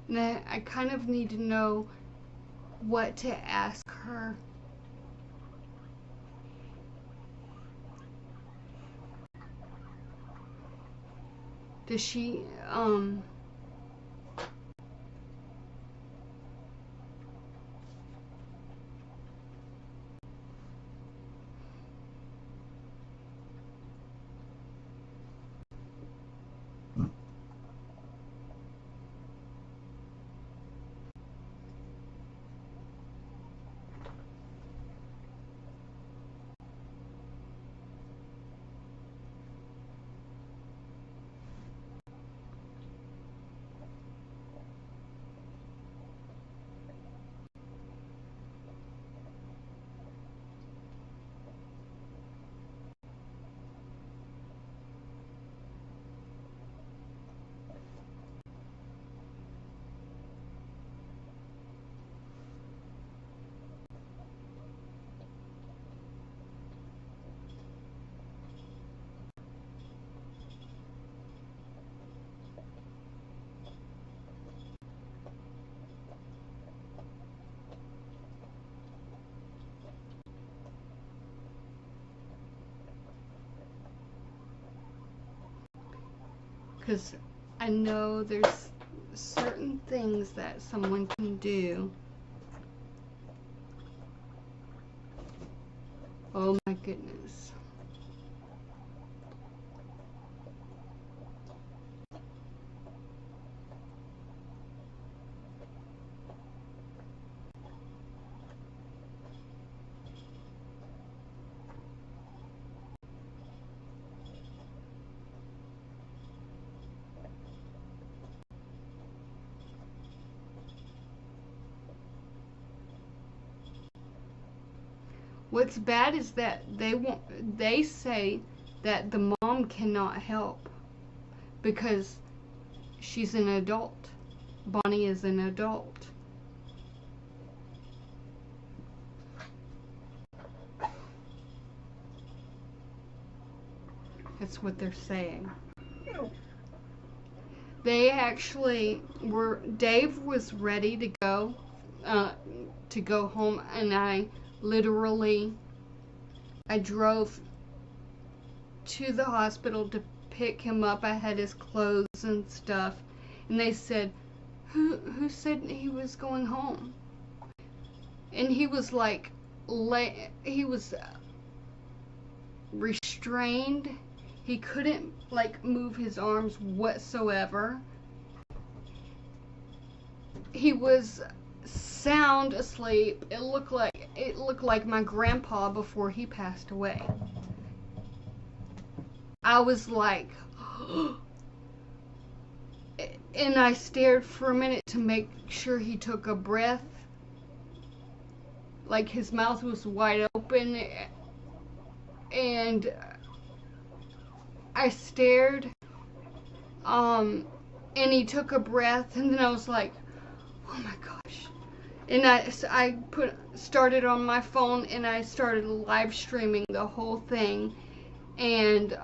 And I kind of need to know what to ask her. Does she, because I know there's certain things that someone can do. Oh my goodness. What's bad is that they say that the mom cannot help because she's an adult. Bonnie is an adult. That's what they're saying. They actually were, Dave was ready to go home, and I drove to the hospital to pick him up. I had his clothes and stuff, and they said, who said he was going home? And he was like, he was restrained. He couldn't like move his arms whatsoever. He was sound asleep. It looked like my grandpa before he passed away. I was like, and I stared for a minute to make sure he took a breath. Like his mouth was wide open, and I stared, and he took a breath, and then I was like, oh my gosh. And I started on my phone, and I started live streaming the whole thing, and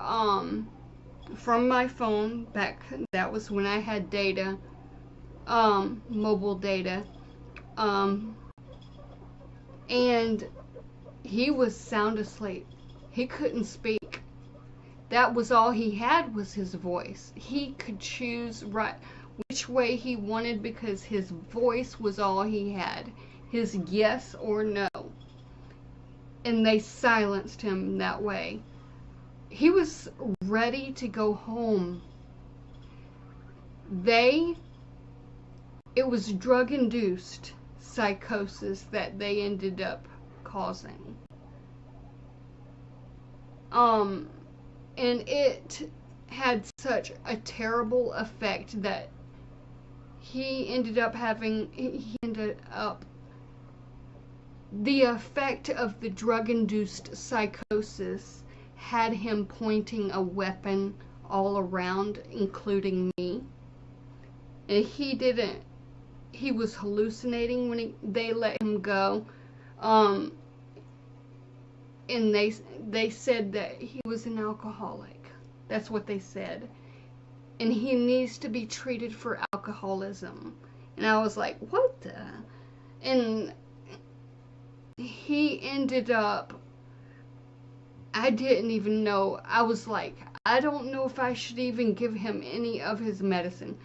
from my phone back, that was when I had data, mobile data, and he was sound asleep. He couldn't speak. That was all he had, was his voice. He could choose which way he wanted because his voice was all he had. His yes or no. And they silenced him that way. He was ready to go home. It was drug-induced psychosis that they ended up causing. And it had such a terrible effect that the effect of the drug-induced psychosis had him pointing a weapon all around, including me. And he was hallucinating when they let him go. And they said that he was an alcoholic. That's what they said. And he needs to be treated for alcoholism. And I was like, what the? And he ended up, I didn't even know. I was like, I don't know if I should even give him any of his medicine.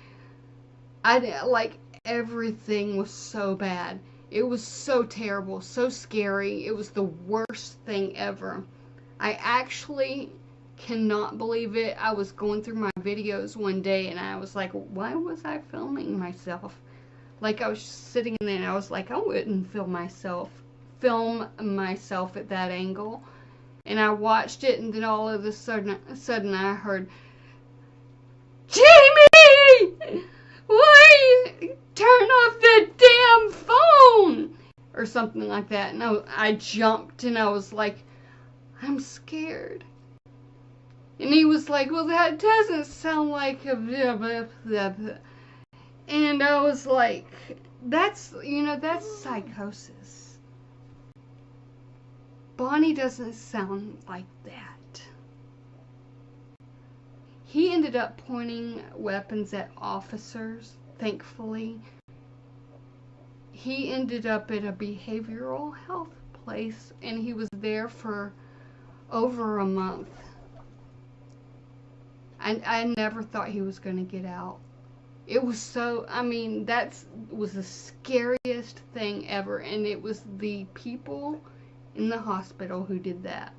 Everything was so bad. It was so terrible, so scary. It was the worst thing ever. I actually cannot believe it. I was going through my videos one day and I was like, why was I filming myself? Like, I was just sitting there and I was like, I wouldn't film myself at that angle. And I watched it, and then all of a sudden I heard, Jamie! Why turn off the damn phone? Or something like that. And I jumped and I was like, I'm scared. And he was like, well, that doesn't sound like a blah, blah, blah, blah. And I was like, that's psychosis. Bonnie doesn't sound like that. He ended up pointing weapons at officers, thankfully. He ended up at a behavioral health place, and he was there for over a month. I never thought he was going to get out. It was that was the scariest thing ever, and it was the people in the hospital who did that.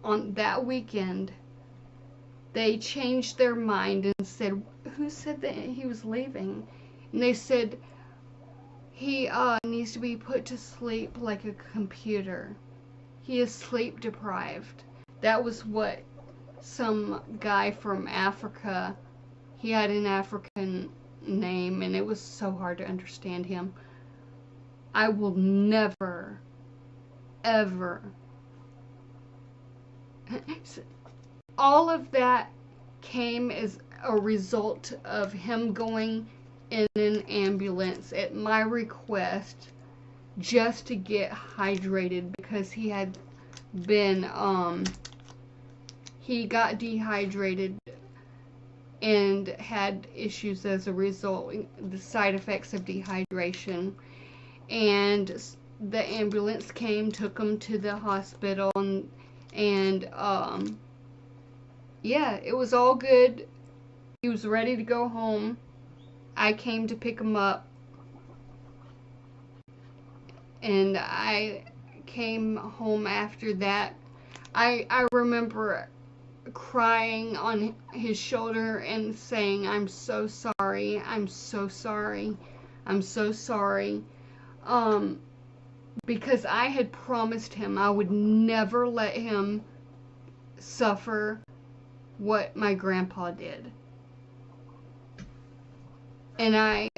On that weekend, they changed their mind and said, who said that he was leaving? And they said, he needs to be put to sleep like a computer. He is sleep deprived. That was what some guy from Africa, he had an African name, and it was so hard to understand him. I will never, ever. All of that came as a result of him going in an ambulance at my request just to get hydrated, because he had been, he got dehydrated and had issues as a result, the side effects of dehydration. And the ambulance came, took him to the hospital, and yeah, it was all good. He was ready to go home. I came to pick him up, and I came home after that. I remember crying on his shoulder and saying, I'm so sorry, I'm so sorry. I'm so sorry. Because I had promised him I would never let him suffer what my grandpa did. And I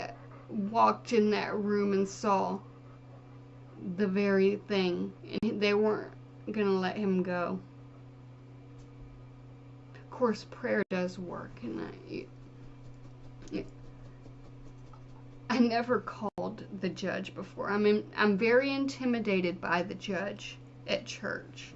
walked in that room and saw the very thing, and they weren't going to let him go. Of course, prayer does work, and I never called the judge before. I'm very intimidated by the judge at church.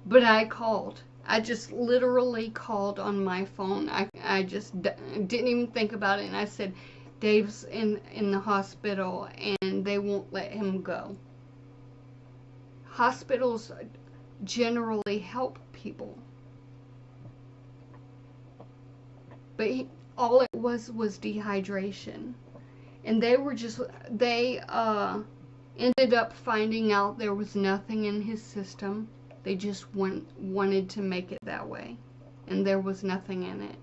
But I called. I just literally called on my phone. I just didn't even think about it, and I said, Dave's in the hospital, and they won't let him go. Hospitals generally help people. But all it was dehydration. And they ended up finding out there was nothing in his system. They just wanted to make it that way. And there was nothing in it.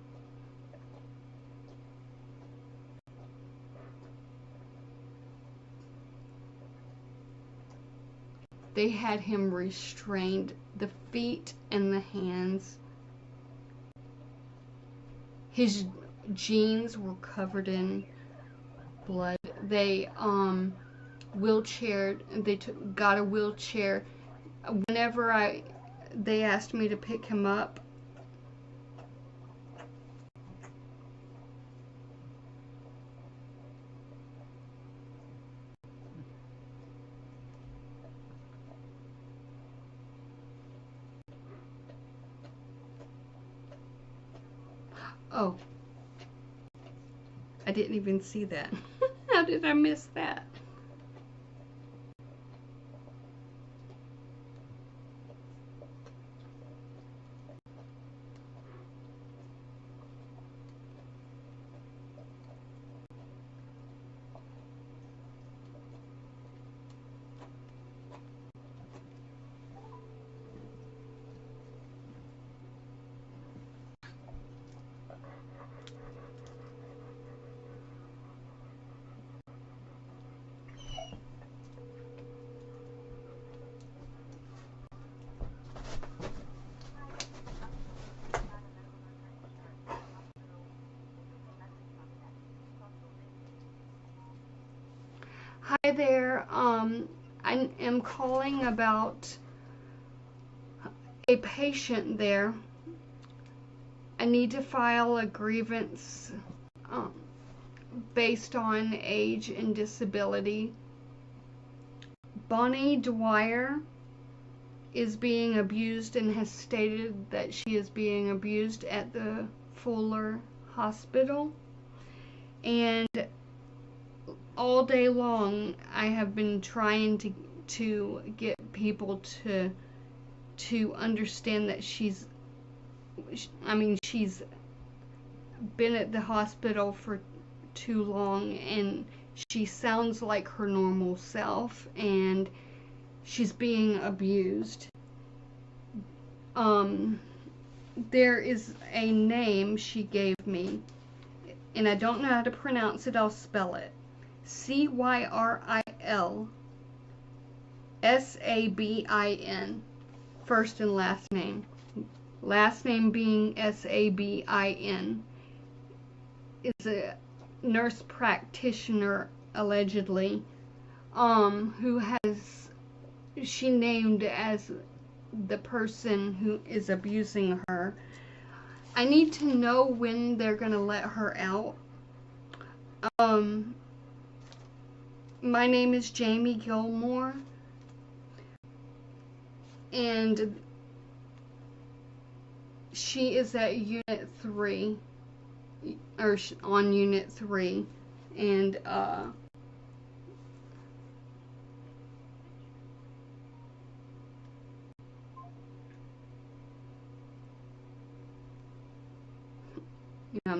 They had him restrained, the feet and the hands. His jeans were covered in blood. They got a wheelchair. Whenever they asked me to pick him up, oh, I didn't even see that. How did I miss that? Hi there. I am calling about a patient there. I need to file a grievance based on age and disability. Bonnie Dwyer is being abused and has stated that she is being abused at the Fuller Hospital. And all day long I have been trying to get people to understand that she's been at the hospital for too long, and she sounds like her normal self, and she's being abused. There is a name she gave me, and I don't know how to pronounce it. I'll spell it. Cyril Sabin, first and last name. Last name being Sabin. Is a nurse practitioner, allegedly, who she named as the person who is abusing her. I need to know when they're gonna let her out. My name is Jamie Gilmore, and she is at Unit 3, or on Unit 3, and I'm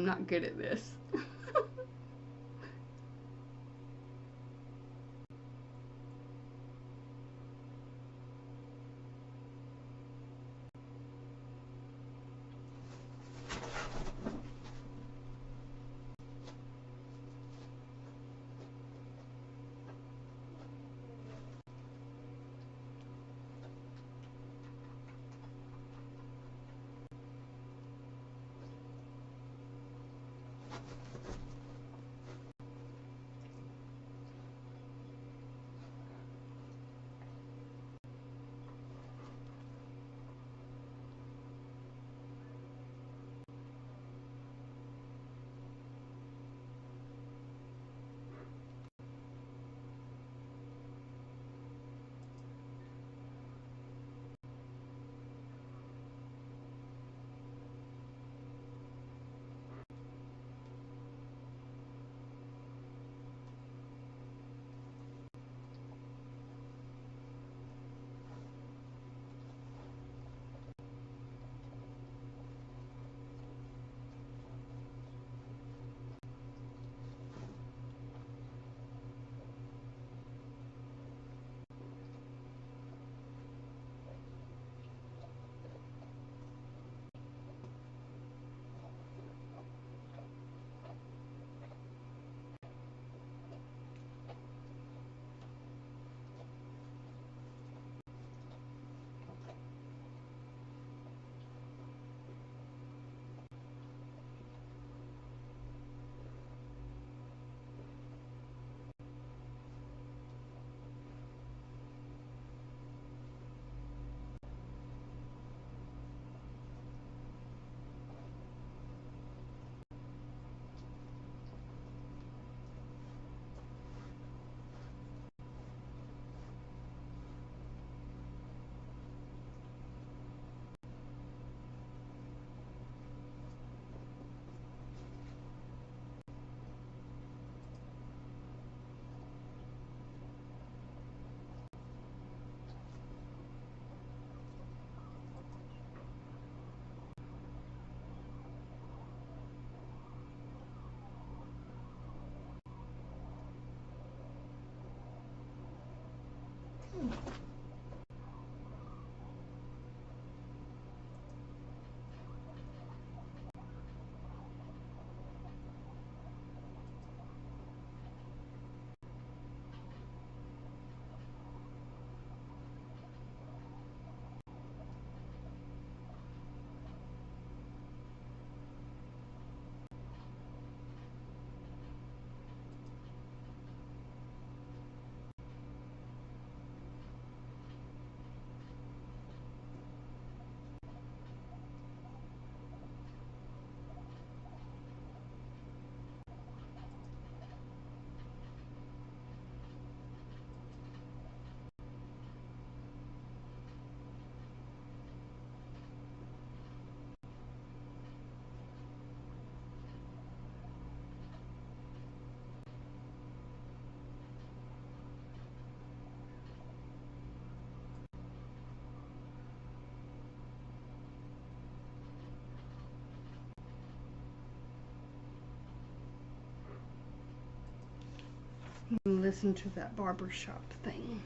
not good at this. Listen to that barbershop thing.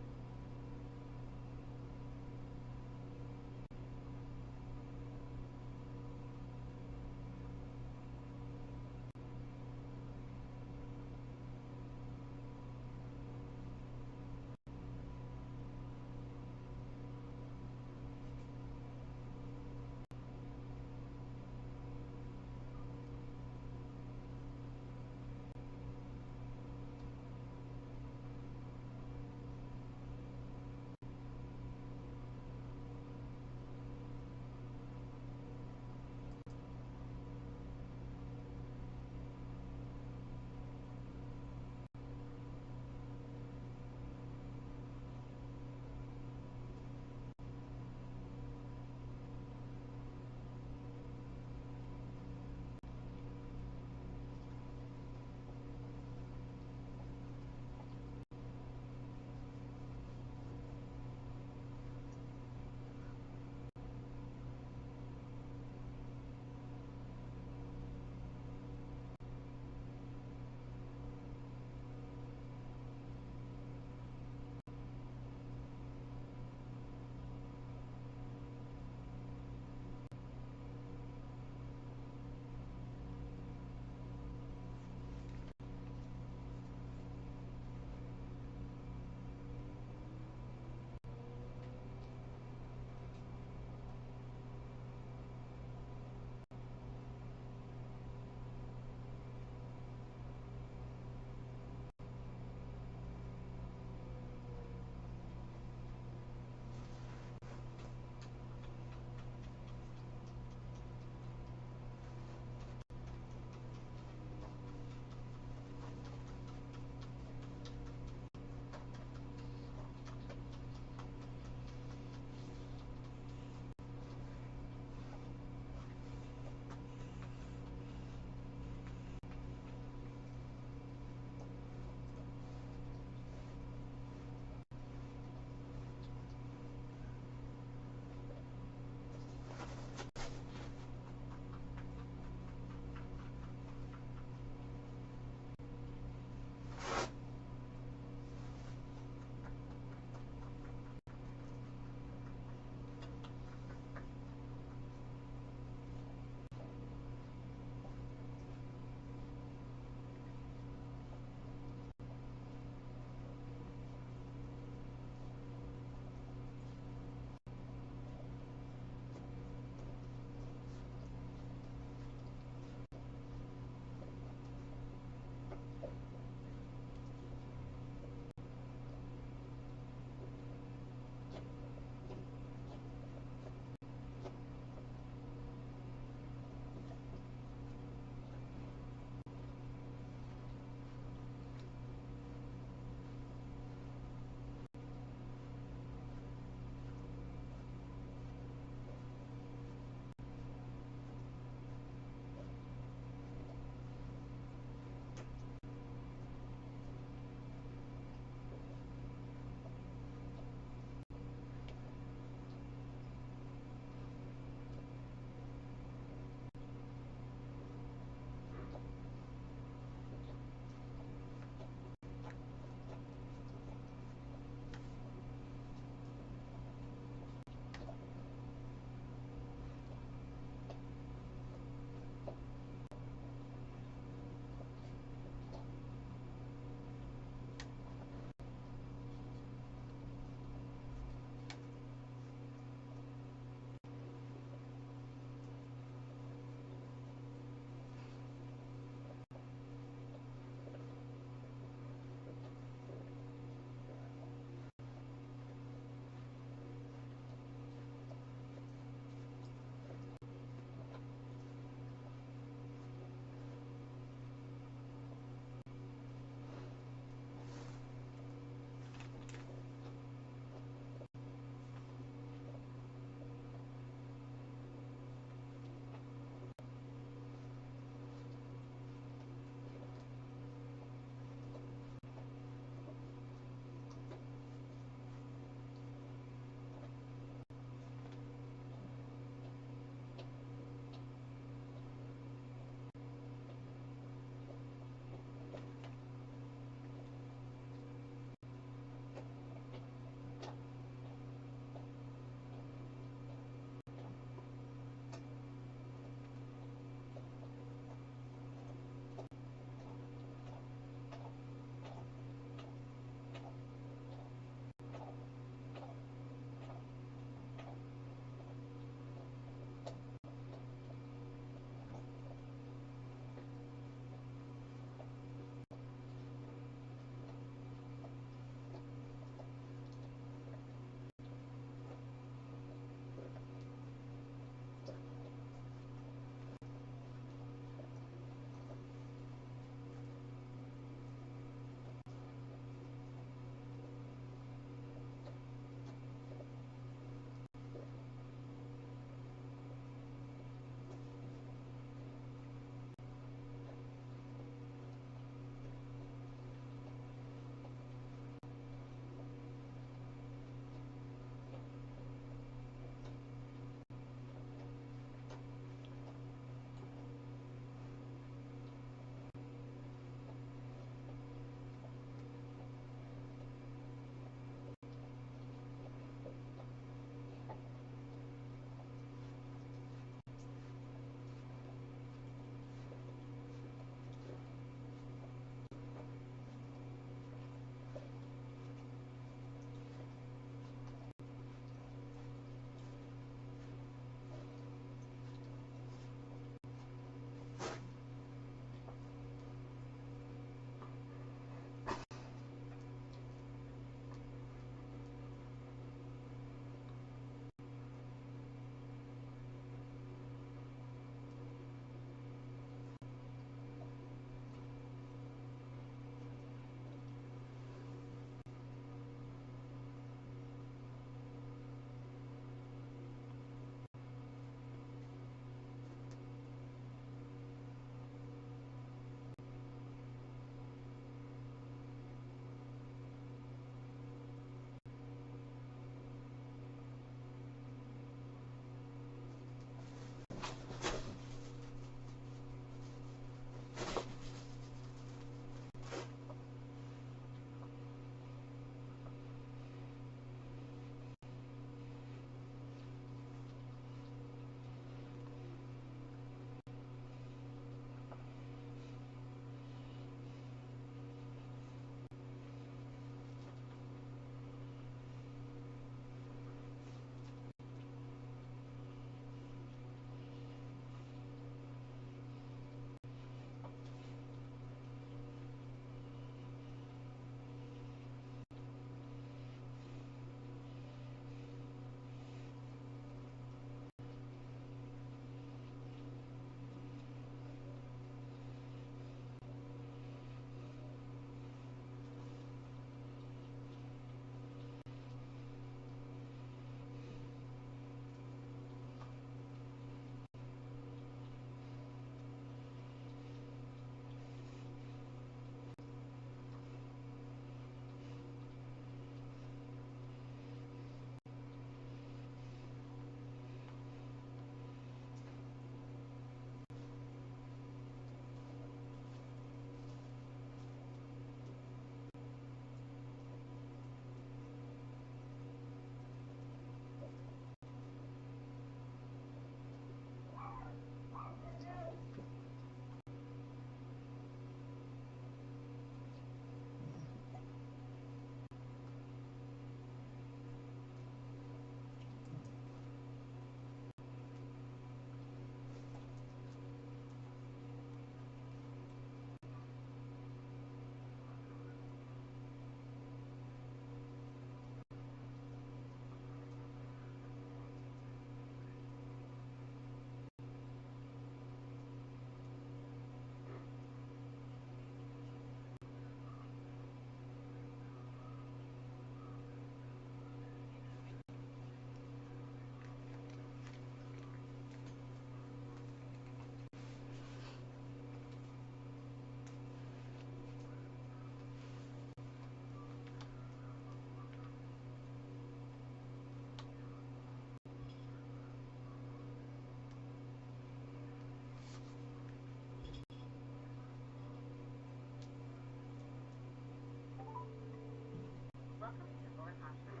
Welcome to Lower Hospital.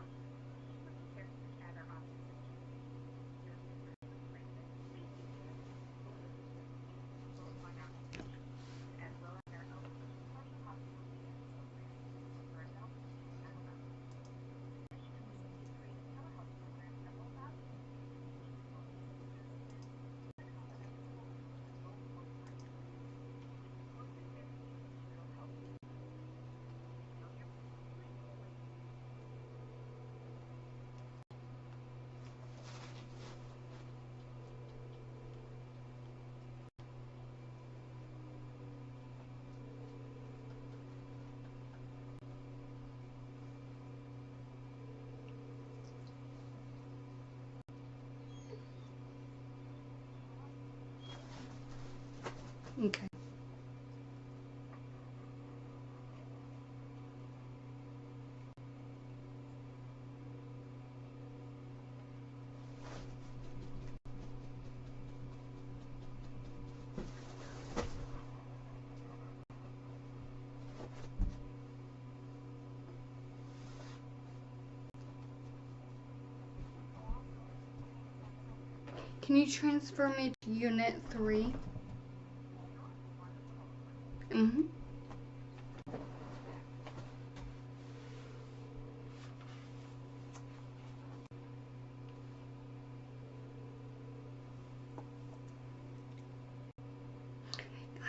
People who care at our office of those in personal appointments, please use the on our as well as our outpatient partial hospitalization program for adults and adolescents. Additionally, we've created telehealth programs that will allow you to continue seeing folks in your services. Click on the next link to enroll online. We support the therapy of behavioral health. Know your Okay. Can you transfer me to Unit 3? Mm-hmm.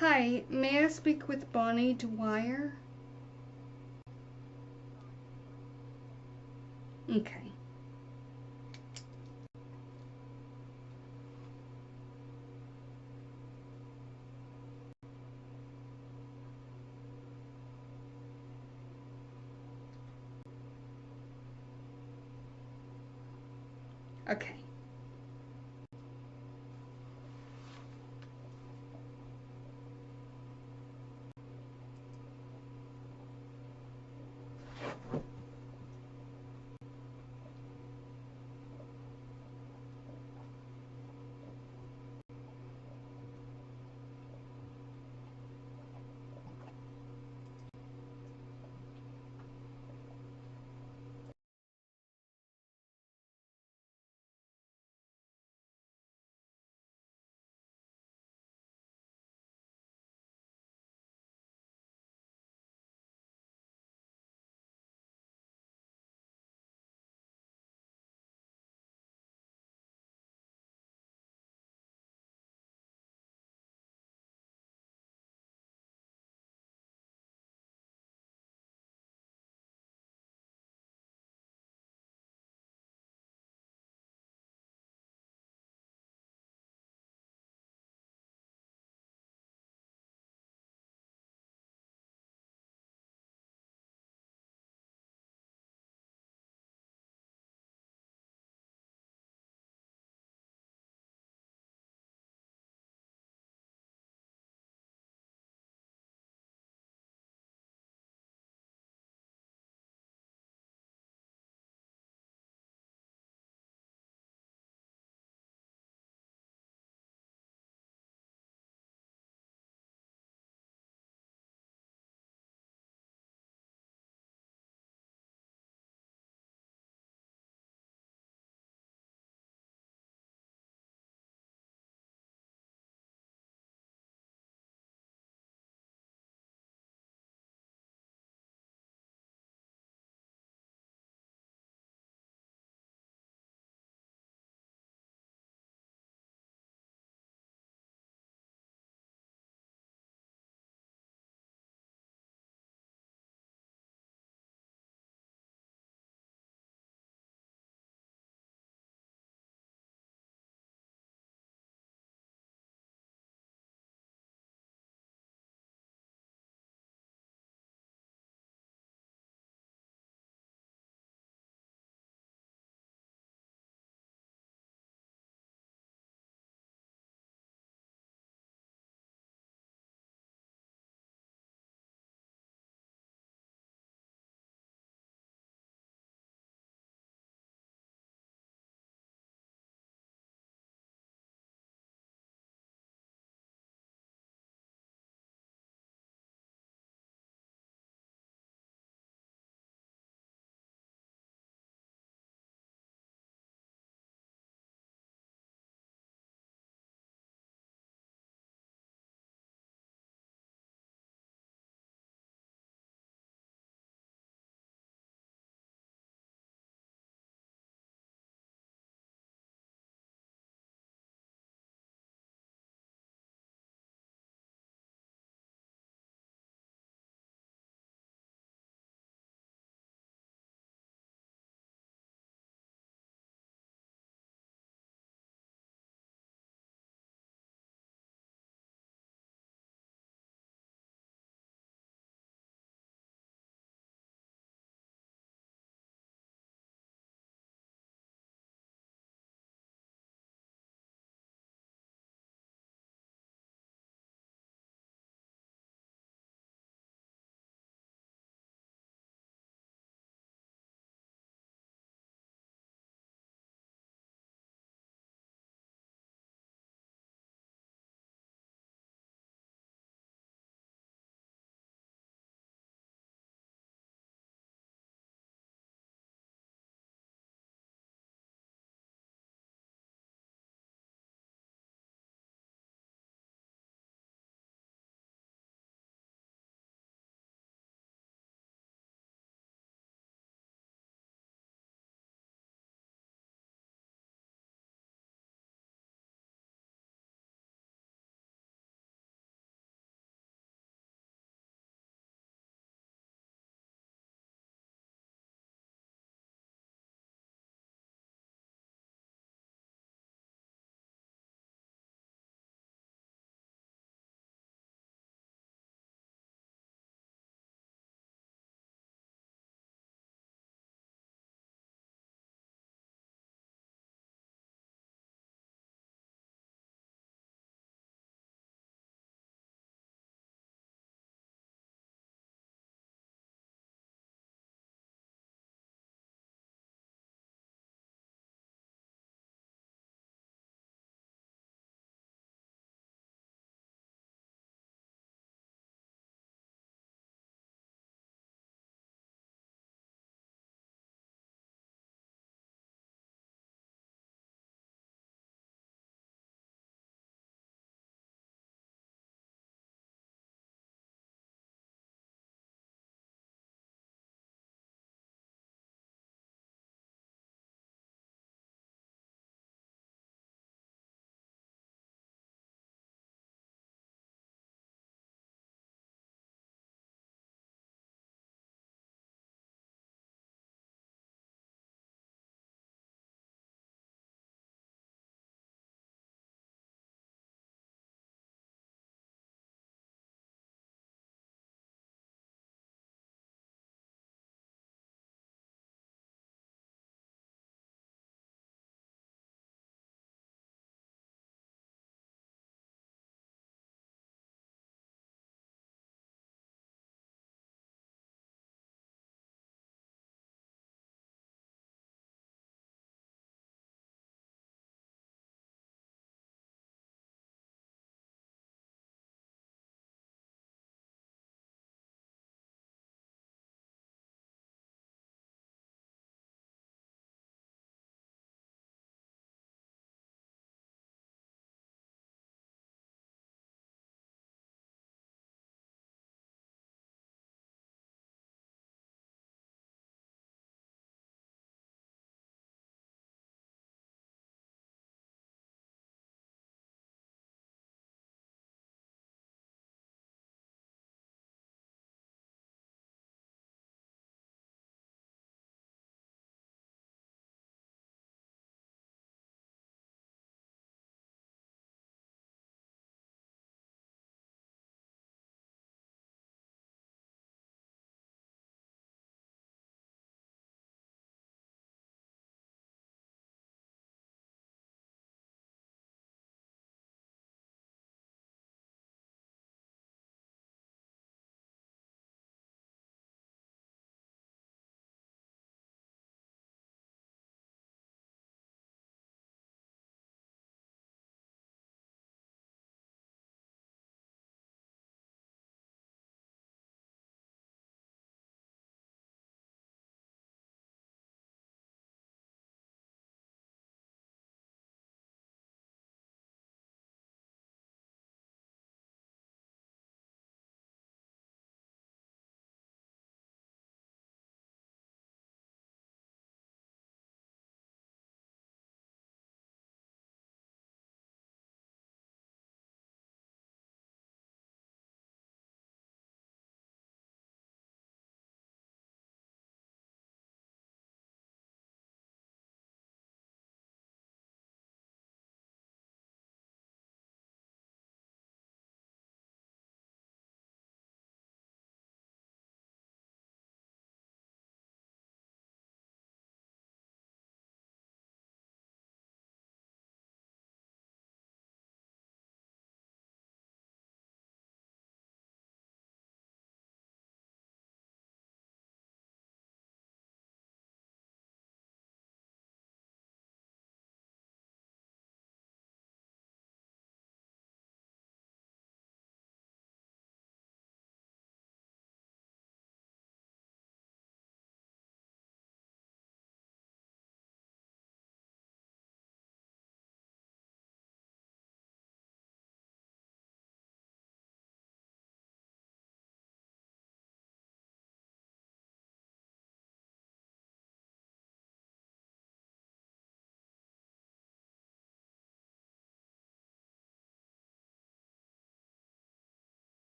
Hi, may I speak with Bonnie Dwyer? Okay. Okay.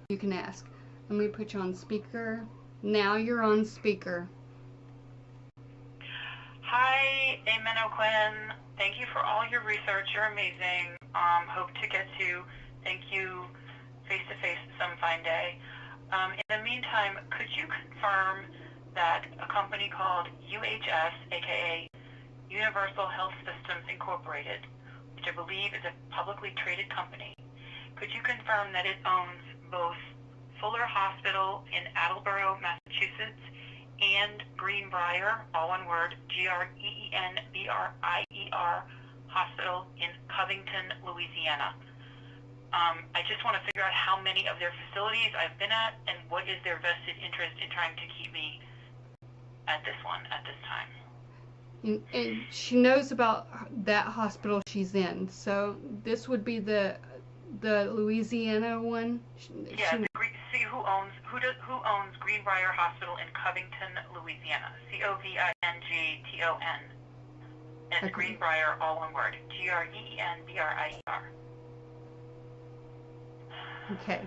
You can ask. Let me put you on speaker. Now you're on speaker. Hi, Amen O'Quinn. Thank you for all your research. You're amazing. Hope to get to thank you face-to-face some fine day. In the meantime, could you confirm that a company called UHS, aka Universal Health Systems Incorporated, which I believe is a publicly traded company, could you confirm that it owns both Fuller Hospital in Attleboro, Massachusetts, and Greenbrier, all one word, Greenbrier Hospital in Covington, Louisiana? I just want to figure out how many of their facilities I've been at and what is their vested interest in trying to keep me at this one at this time. And she knows about that hospital she's in. So this would be the Louisiana one. Yeah. See who owns Greenbrier Hospital in Covington, Louisiana. Covington. And it's Greenbrier, all one word. Greenbrier. Okay.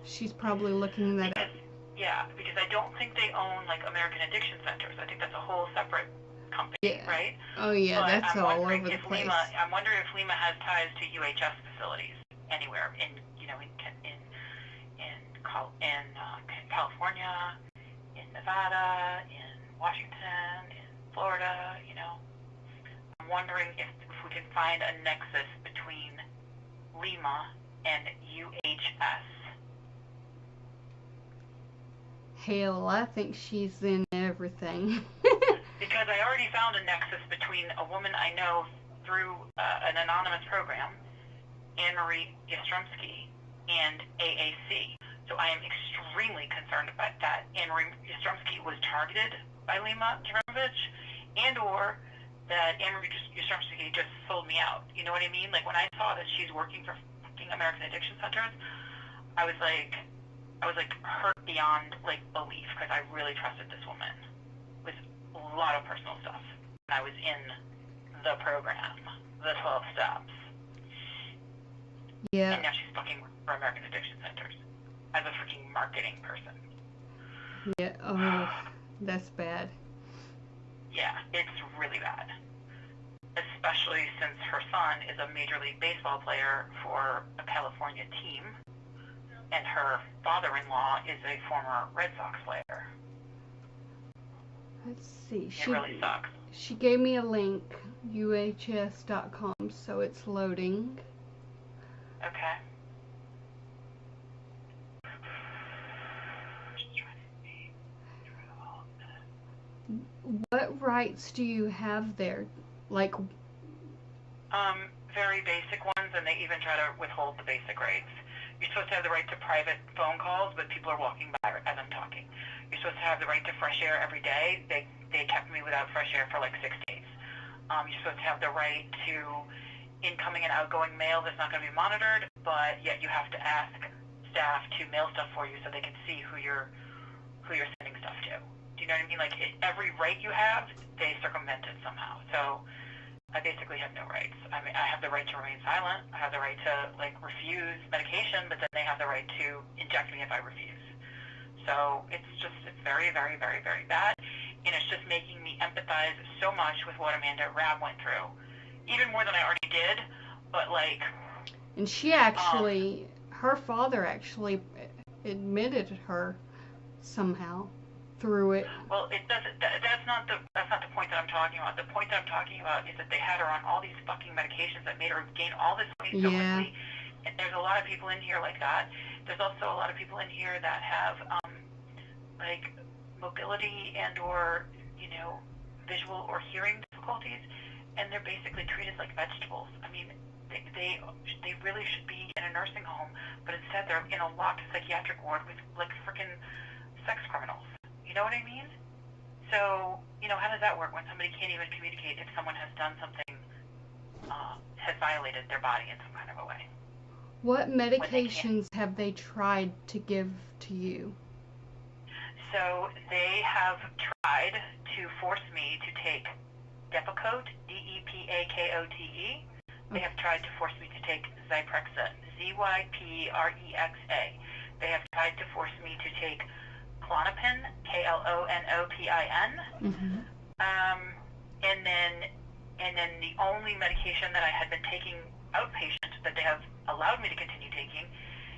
She's probably looking that up. Yeah, because I don't think they own like American Addiction Centers. I think that's a whole separate company, Yeah. right? Oh yeah, but that's I'm all wondering over the if place. I'm wondering if Lima has ties to UHS facilities anywhere in California, in Nevada, in Washington, in Florida. I'm wondering if we can find a nexus between Lima and UHS. Hell, I think she's in everything. Because I already found a nexus between a woman I know through an anonymous program, Anne-Marie Yastromsky, and AAC. So I am extremely concerned about that Anne-Marie Yastromsky was targeted by Lima Jovanovic, and or that Anne-Marie Yastromsky just sold me out. You know what I mean? Like when I saw that she's working for fucking American Addiction Centers, I was like hurt beyond like belief, because I really trusted this woman with a lot of personal stuff. I was in the program, the 12 steps. Yeah. And now she's fucking for American Addiction Centers as a freaking marketing person. Yeah. Oh, that's bad. Yeah, it's really bad. Especially since her son is a Major League Baseball player for a California team, and her father-in-law is a former Red Sox player. Let's see. It really sucks. She gave me a link, uhs.com, so it's loading. Okay. What rights do you have there? Like, very basic ones, and they even try to withhold the basic rights. You're supposed to have the right to private phone calls, but people are walking by as I'm talking. You're supposed to have the right to fresh air every day. They kept me without fresh air for like 6 days. You're supposed to have the right to incoming and outgoing mail that's not going to be monitored, but yet you have to ask staff to mail stuff for you so they can see who you're sending stuff to. Do you know what I mean? Like every right you have, they circumvent it somehow. So I basically have no rights. I mean, I have the right to remain silent. I have the right to like refuse medication, but then they have the right to inject me if I refuse. So it's very, very, very, very bad, and it's just making me empathize so much with what Amanda Rabb went through, even more than I already did. But like, and she actually, her father actually admitted her somehow through it. Well, it doesn't. That's not the point that I'm talking about. The point that I'm talking about is that they had her on all these fucking medications that made her gain all this weight so quickly. And there's a lot of people in here like that. There's also a lot of people in here that have like mobility and or visual or hearing difficulties, and they're basically treated like vegetables. I mean, they really should be in a nursing home, but instead they're in a locked psychiatric ward with like freaking sex criminals. You know what I mean? So, how does that work when somebody can't even communicate if someone has done something, has violated their body in some kind of a way? What medications have they tried to give to you? So they have tried to force me to take Depakote, Depakote. They have tried to force me to take Zyprexa, Zyprexa. They have tried to force me to take Klonopin, Klonopin. Mm-hmm. And then the only medication that I had been taking outpatient that they have allowed me to continue taking,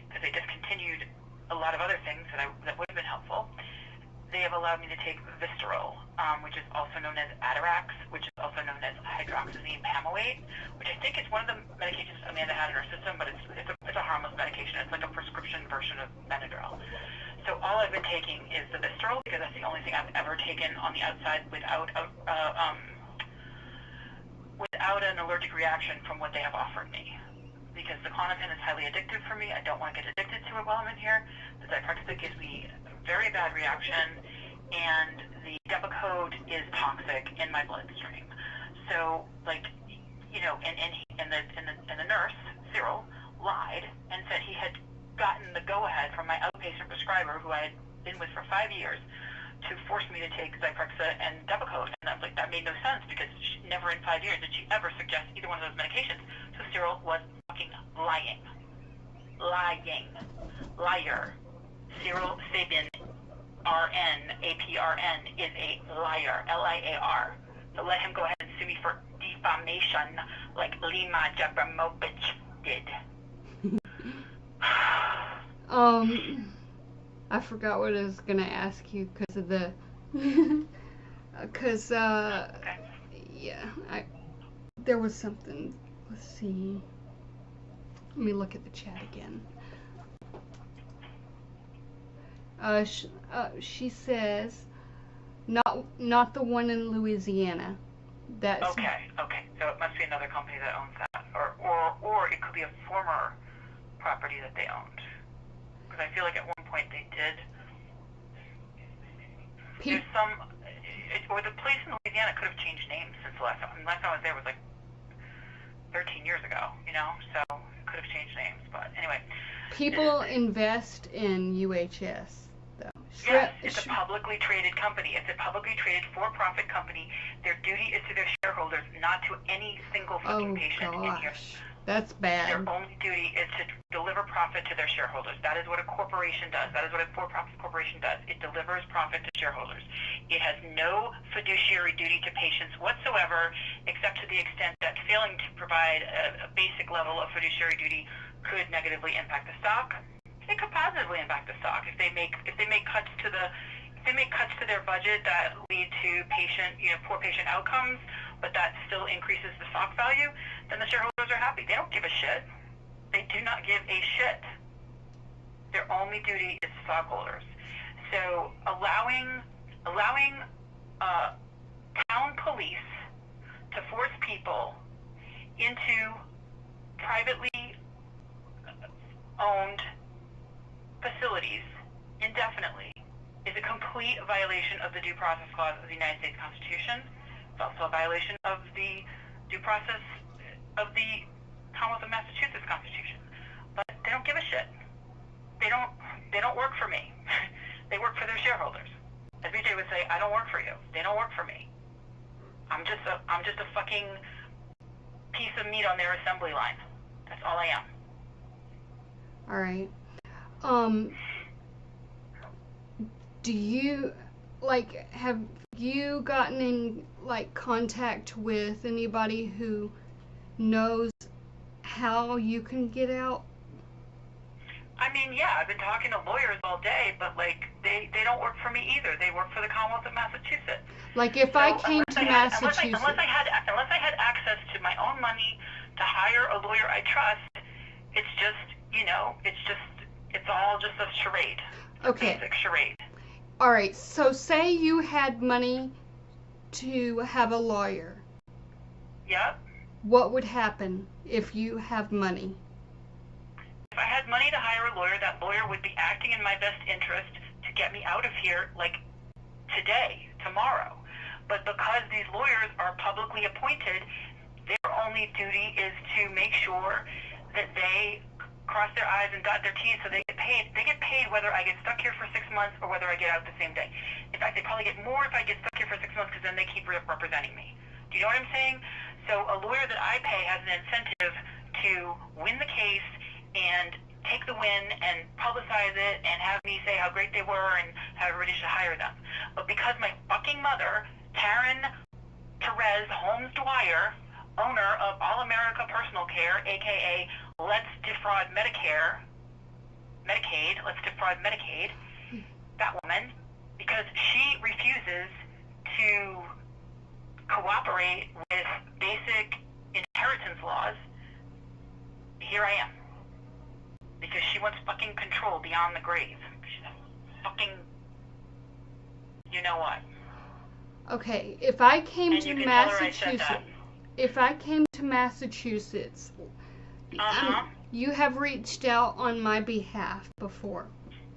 because they discontinued a lot of other things that would have been helpful, they have allowed me to take Vistaril, which is also known as Atarax, which is also known as hydroxyzine pamoate, which I think is one of the medications Amanda had in her system, but it's a harmless medication. It's like a prescription version of Benadryl. So all I've been taking is the Vistaril, because that's the only thing I've ever taken on the outside without an allergic reaction from what they have offered me. Because the Klonopin is highly addictive for me. I don't want to get addicted to it while I'm in here. The Zyprexa gives me a very bad reaction, and the Depakote is toxic in my bloodstream. So, like, you know, and the nurse, Cyril, lied and said he had gotten the go-ahead from my outpatient prescriber, who I had been with for 5 years, to force me to take Zyprexa and Depakote. And I was like, that made no sense, because never in 5 years did she ever suggest either one of those medications. So Cyril was fucking lying. Liar. Cyril Sabin, RN, APRN, is a liar, Liar. So let him go ahead and sue me for defamation, like Lima Jabramovich did. I forgot what I was gonna ask you because of the, Okay. yeah, there was something. Let's see. Let me look at the chat again. She says, not the one in Louisiana. That's Okay. So it must be another company that owns that, or it could be a former property that they owned. Because I feel like at one point they did. There's some, or the place in Louisiana could have changed names since the last time. Last time I was there was like 13 years ago, you know, so it could have changed names. But anyway. People invest in UHS, though. Yes, it's a publicly traded company. It's a publicly traded for-profit company. Their duty is to their shareholders, not to any single fucking patient in here. That's bad. Their only duty is to deliver profit to their shareholders. That is what a corporation does. That is what a for-profit corporation does. It delivers profit to shareholders. It has no fiduciary duty to patients whatsoever, except to the extent that failing to provide a basic level of fiduciary duty could negatively impact the stock. It could positively impact the stock if they make cuts to their budget that lead to poor patient outcomes, but that still increases the stock value, then the shareholders are happy. They don't give a shit. They do not give a shit. Their only duty is stockholders. So allowing town police to force people into privately owned facilities indefinitely is a complete violation of the Due Process Clause of the United States Constitution. It's also a violation of the due process of the Commonwealth of Massachusetts Constitution. But they don't give a shit. They don't work for me. They work for their shareholders. As BJ would say, I don't work for you. They don't work for me. I'm just a fucking piece of meat on their assembly line. That's all I am. All right. Do you have you gotten in contact with anybody who knows how you can get out? I mean, yeah, I've been talking to lawyers all day, but they don't work for me either. They work for the Commonwealth of Massachusetts. Like if I came to Massachusetts, unless I had access to my own money to hire a lawyer I trust, it's just, it's all just a charade. Okay. A basic charade. All right. So say you had money to have a lawyer. Yep. What would happen if you have money? If I had money to hire a lawyer, that lawyer would be acting in my best interest to get me out of here, today, tomorrow. But because these lawyers are publicly appointed, their only duty is to make sure that they cross their I's and dot their T's so they get paid. They get paid whether I get stuck here for 6 months or whether I get out the same day. In fact, they probably get more if I get stuck here for 6 months, because then they keep representing me. Do you know what I'm saying? So a lawyer that I pay has an incentive to win the case and take the win and publicize it and have me say how great they were and how everybody should hire them. But because my fucking mother, Taryn Perez Holmes Dwyer, owner of All America Personal Care, aka Let's Defraud Medicaid, that woman, because she refuses to cooperate with basic inheritance laws, here I am. Because she wants fucking control beyond the grave. She's a fucking, you know what. Okay, if I came And to you can tell her I said Massachusetts, that. if I came to Massachusetts, you have reached out on my behalf before.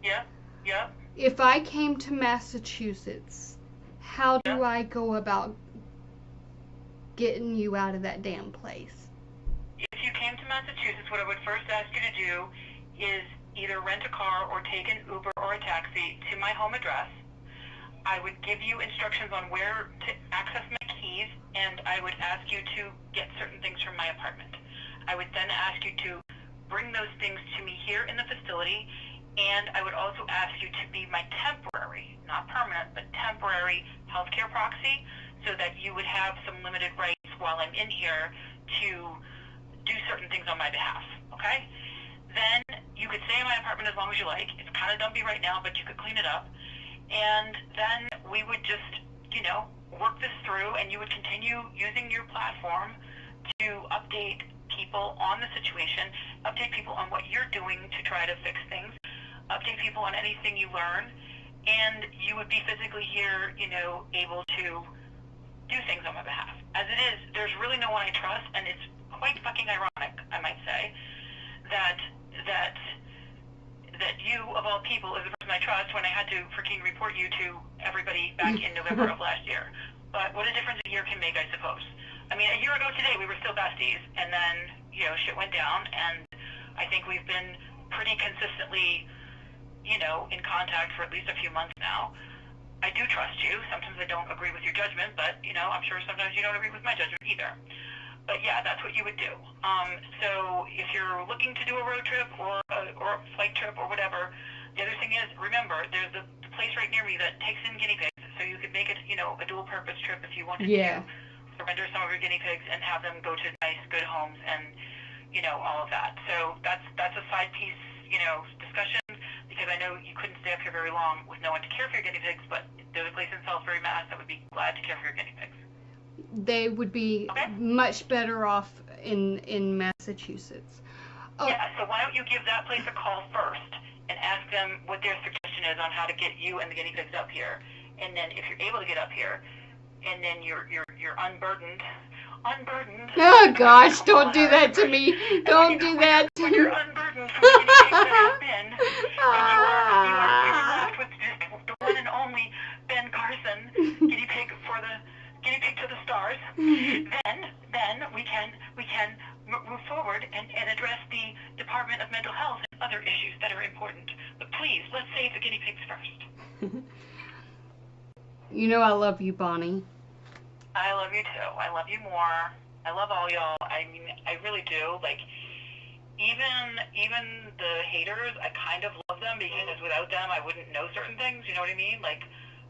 Yep. If I came to Massachusetts, how do I go about getting you out of that damn place? If you came to Massachusetts, what I would first ask you to do is either rent a car or take an Uber or a taxi to my home address. I would give you instructions on where to access my keys, and I would ask you to get certain things from my apartment. I would then ask you to bring those things to me here in the facility, and I would also ask you to be my temporary, not permanent, but temporary healthcare proxy, so that you would have some limited rights while I'm in here to do certain things on my behalf, okay? Then you could stay in my apartment as long as you like. It's kind of dumpy right now, but you could clean it up. And then we would just, work this through, and you would continue using your platform to update people on the situation, update people on what you're doing to try to fix things, update people on anything you learn, and you would be physically here, able to do things on my behalf. As it is, there's really no one I trust, and it's quite fucking ironic, I might say, that you, of all people, is the person I trust when I had to freaking report you to everybody back in November of last year. But what a difference a year can make, I suppose. I mean, a year ago today, we were still besties, and then, shit went down, and I think we've been pretty consistently, in contact for at least a few months now. I do trust you. Sometimes I don't agree with your judgment, but, I'm sure sometimes you don't agree with my judgment either. But yeah, that's what you would do. So if you're looking to do a road trip or a flight trip or whatever, the other thing is, remember, there's the place right near me that takes in guinea pigs, so you could make it, a dual-purpose trip if you wanted to surrender some of your guinea pigs and have them go to nice, good homes and, all of that. So that's a side piece, discussion, because I know you couldn't stay up here very long with no one to care for your guinea pigs, but there's a place in Salisbury, Mass. that would be glad to care for your guinea pigs. They would be much better off in Massachusetts. Oh. Yeah, so why don't you give that place a call first and ask them what their suggestion is on how to get you and the guinea pigs up here. And then if you're able to get up here, and then you're unburdened. Oh gosh, don't do that to me. Don't do that to me. When you're unburdened from the guinea pigs that have been, and you're left with just the one and only Ben Carson, guinea pig to the stars, then we can move forward and address the Department of Mental Health and other issues that are important. But please, let's save the guinea pigs first. I love you, Bonnie. I love you too. I love you more. I love all y'all. I mean, I really do. Like, even the haters, I kind of love them, because without them, I wouldn't know certain things. You know what I mean? Like,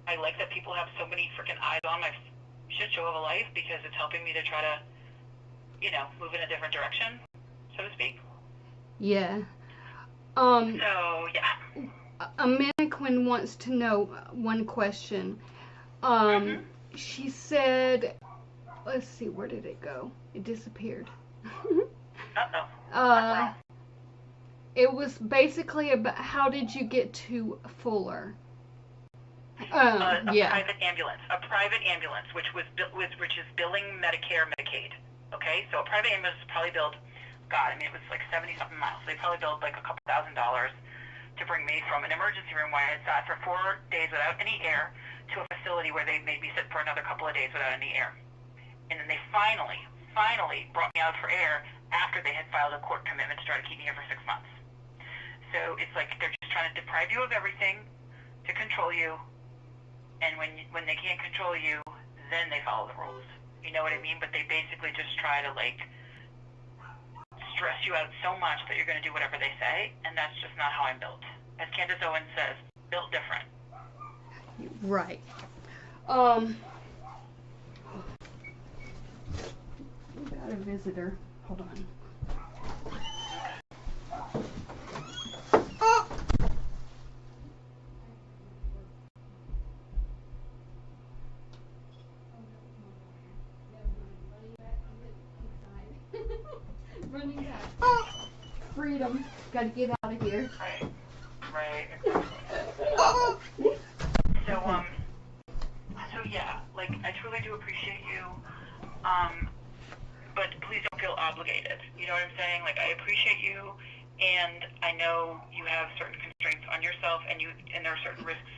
I like that people have so many freaking eyes on my shit show of a life, because it's helping me to try to, move in a different direction, so to speak. Yeah. So, yeah. A mannequin wants to know one question. She said, let's see, where did it go? It disappeared. It was basically about how did you get to Fuller? A private ambulance, which is billing Medicare, Medicaid. Okay, so a private ambulance is probably billed, it was like 70-something miles. They probably billed like a couple $1,000 to bring me from an emergency room where I had sat for 4 days without any air to a facility where they made me sit for another couple of days without any air. And then they finally brought me out for air after they had filed a court commitment to try to keep me here for 6 months. So it's like they're just trying to deprive you of everything to control you. And when they can't control you, then they follow the rules. You know what I mean? But they basically just try to, like, stress stress you out so much that you're going to do whatever they say, and that's just not how I'm built. As Candace Owens says, built different. Right. We got a visitor. Hold on. Oh! Running back. Oh! Freedom. Gotta get out of here. Right. Oh! So yeah, like, I truly do appreciate you, but please don't feel obligated. You know what I'm saying? Like, I appreciate you, and I know you have certain constraints on yourself, and there are certain risks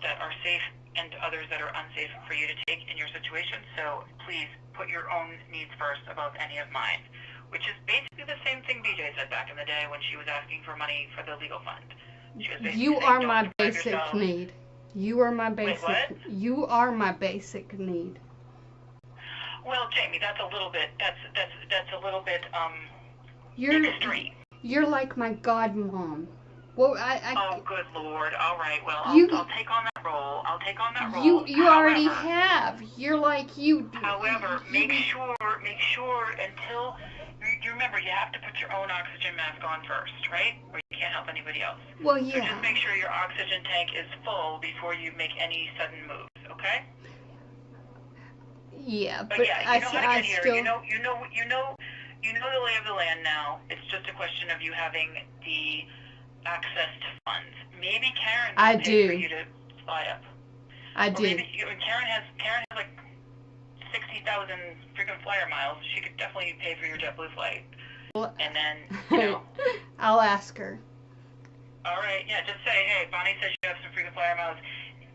that are safe and others that are unsafe for you to take in your situation. So please put your own needs first above any of mine, which is basically the same thing BJ said back in the day when she was asking for money for the legal fund. You are my basic need. You are my basic. Wait, what? You are my basic need. Well, Jamie, that's a little bit. That's a little bit extreme. You're like my godmom. Well, Oh, good Lord! All right. Well, I'll take on that role. I'll take on that role. You already have. You're like you. However, make sure until you remember you have to put your own oxygen mask on first, right? Or you can't help anybody else. Well, yeah. So just make sure your oxygen tank is full before you make any sudden moves, okay? Yeah, but yeah, you know how to get here. Still... You know the lay of the land now. It's just a question of you having the access to funds. Maybe Karen can pay for you to fly up. I do. Maybe Karen has like 60,000 freaking flyer miles. She could definitely pay for your JetBlue flight. Well, and then, you know. I'll ask her. All right, yeah, just say, hey, Bonnie says you have some freaking flyer miles.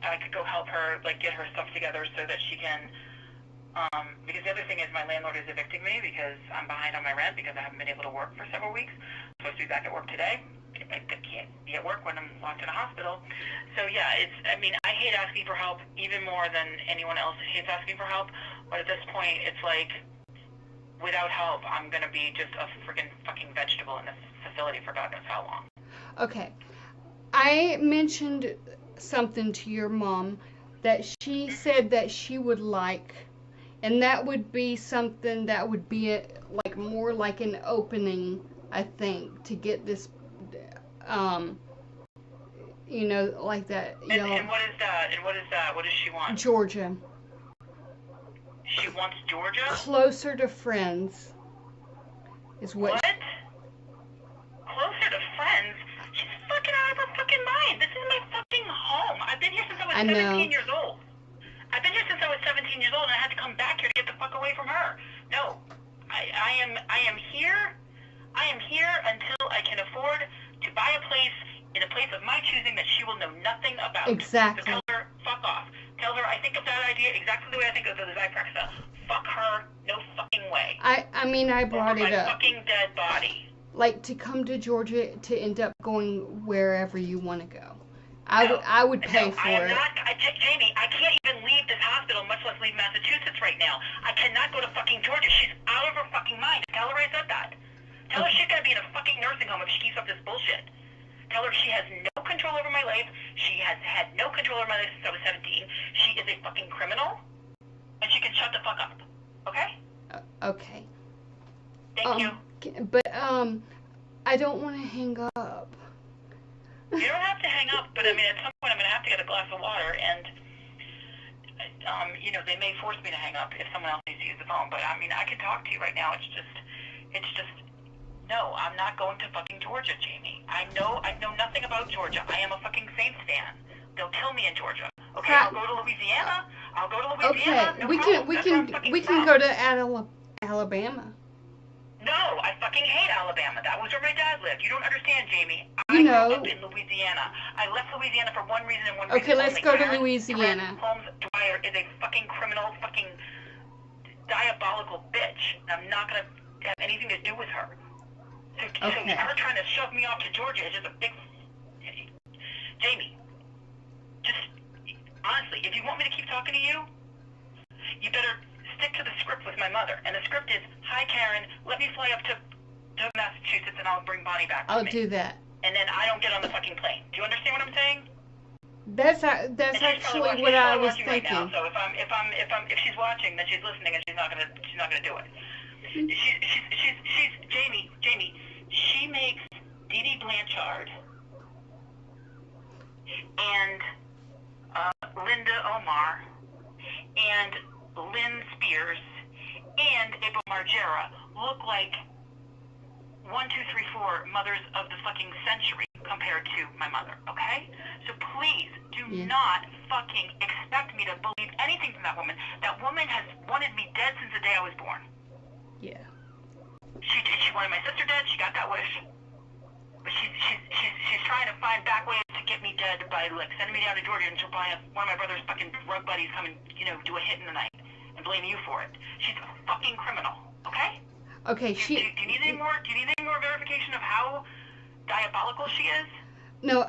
I could go help her, like, get her stuff together so that she can, because the other thing is my landlord is evicting me because I'm behind on my rent because I haven't been able to work for several weeks. I'm supposed to be back at work today. I can't be at work when I'm locked in a hospital. So yeah, I hate asking for help even more than anyone else hates asking for help. But at this point, it's like, without help, I'm going to be just a freaking fucking vegetable in this facility for God knows how long. Okay. I mentioned something to your mom that she said that she would like, and that would be something that would be like more like an opening, I think, to get this, like that. And what is that? And what is that? What does she want? Georgia. She wants Georgia? Closer to friends. Is what? Closer to friends? She's fucking out of her fucking mind. This is my fucking home. I've been here since I was 17 years old. I've been here since I was 17 years old, and I had to come back here to get the fuck away from her. No. I am here. I am here until I can afford to buy a place in a place of my choosing that she will know nothing about. Exactly. So tell her, fuck off. Tell her I think of that idea exactly the way I think of the Zyprexa. Fuck her. No fucking way. I brought it up. My fucking dead body. Like, to come to Georgia to end up going wherever you want to go. I would pay for it. Jamie, I can't even leave this hospital, much less leave Massachusetts right now. I cannot go to fucking Georgia. She's out of her fucking mind. Tell her I said that. Tell her she's gonna be in a fucking nursing home if she keeps up this bullshit. Tell her she has no control over my life. She has had no control over my life since I was 17. She is a fucking criminal, and she can shut the fuck up. Okay? Okay. Thank you. But I don't want to hang up. You don't have to hang up, but I mean, at some point I'm gonna have to get a glass of water, and they may force me to hang up if someone else needs to use the phone. But I mean, I can talk to you right now. It's just. No, I'm not going to fucking Georgia, Jamie. I know nothing about Georgia. I am a fucking Saints fan. They'll kill me in Georgia. Okay, I'll go to Louisiana. Okay, no we can go to Alabama. No, I fucking hate Alabama. That was where my dad lived. You don't understand, Jamie. I grew up in Louisiana. I left Louisiana for one reason and one reason only. Okay, let's go to Karen Louisiana. Holmes Dwyer is a fucking criminal, fucking diabolical bitch. I'm not gonna have anything to do with her. So her trying to shove me off to Georgia is just a big... Jamie, just honestly, if you want me to keep talking to you, you better stick to the script with my mother. And the script is, hi Karen, let me fly up to to Massachusetts and I'll bring Bonnie back with I'll me. do that. And then I don't get on the fucking plane. Do you understand what I'm saying? That's actually what I was right thinking. now, so if she's watching, then she's listening, and she's not gonna do it. She's Jamie. She makes Dee Dee Blanchard and Linda Omar and Lynn Spears and April Margera look like 1, 2, 3, 4 mothers of the fucking century compared to my mother, okay? So please do not fucking expect me to believe anything from that woman. That woman has wanted me dead since the day I was born. Yeah. She wanted my sister dead. She got that wish. But she's trying to find back ways to get me dead by like sending me down to Georgia and she'll buy one of my brother's fucking drug buddies come and do a hit in the night and blame you for it. She's a fucking criminal, okay? Okay, do you need any more? Do you need any more verification of how diabolical she is? No,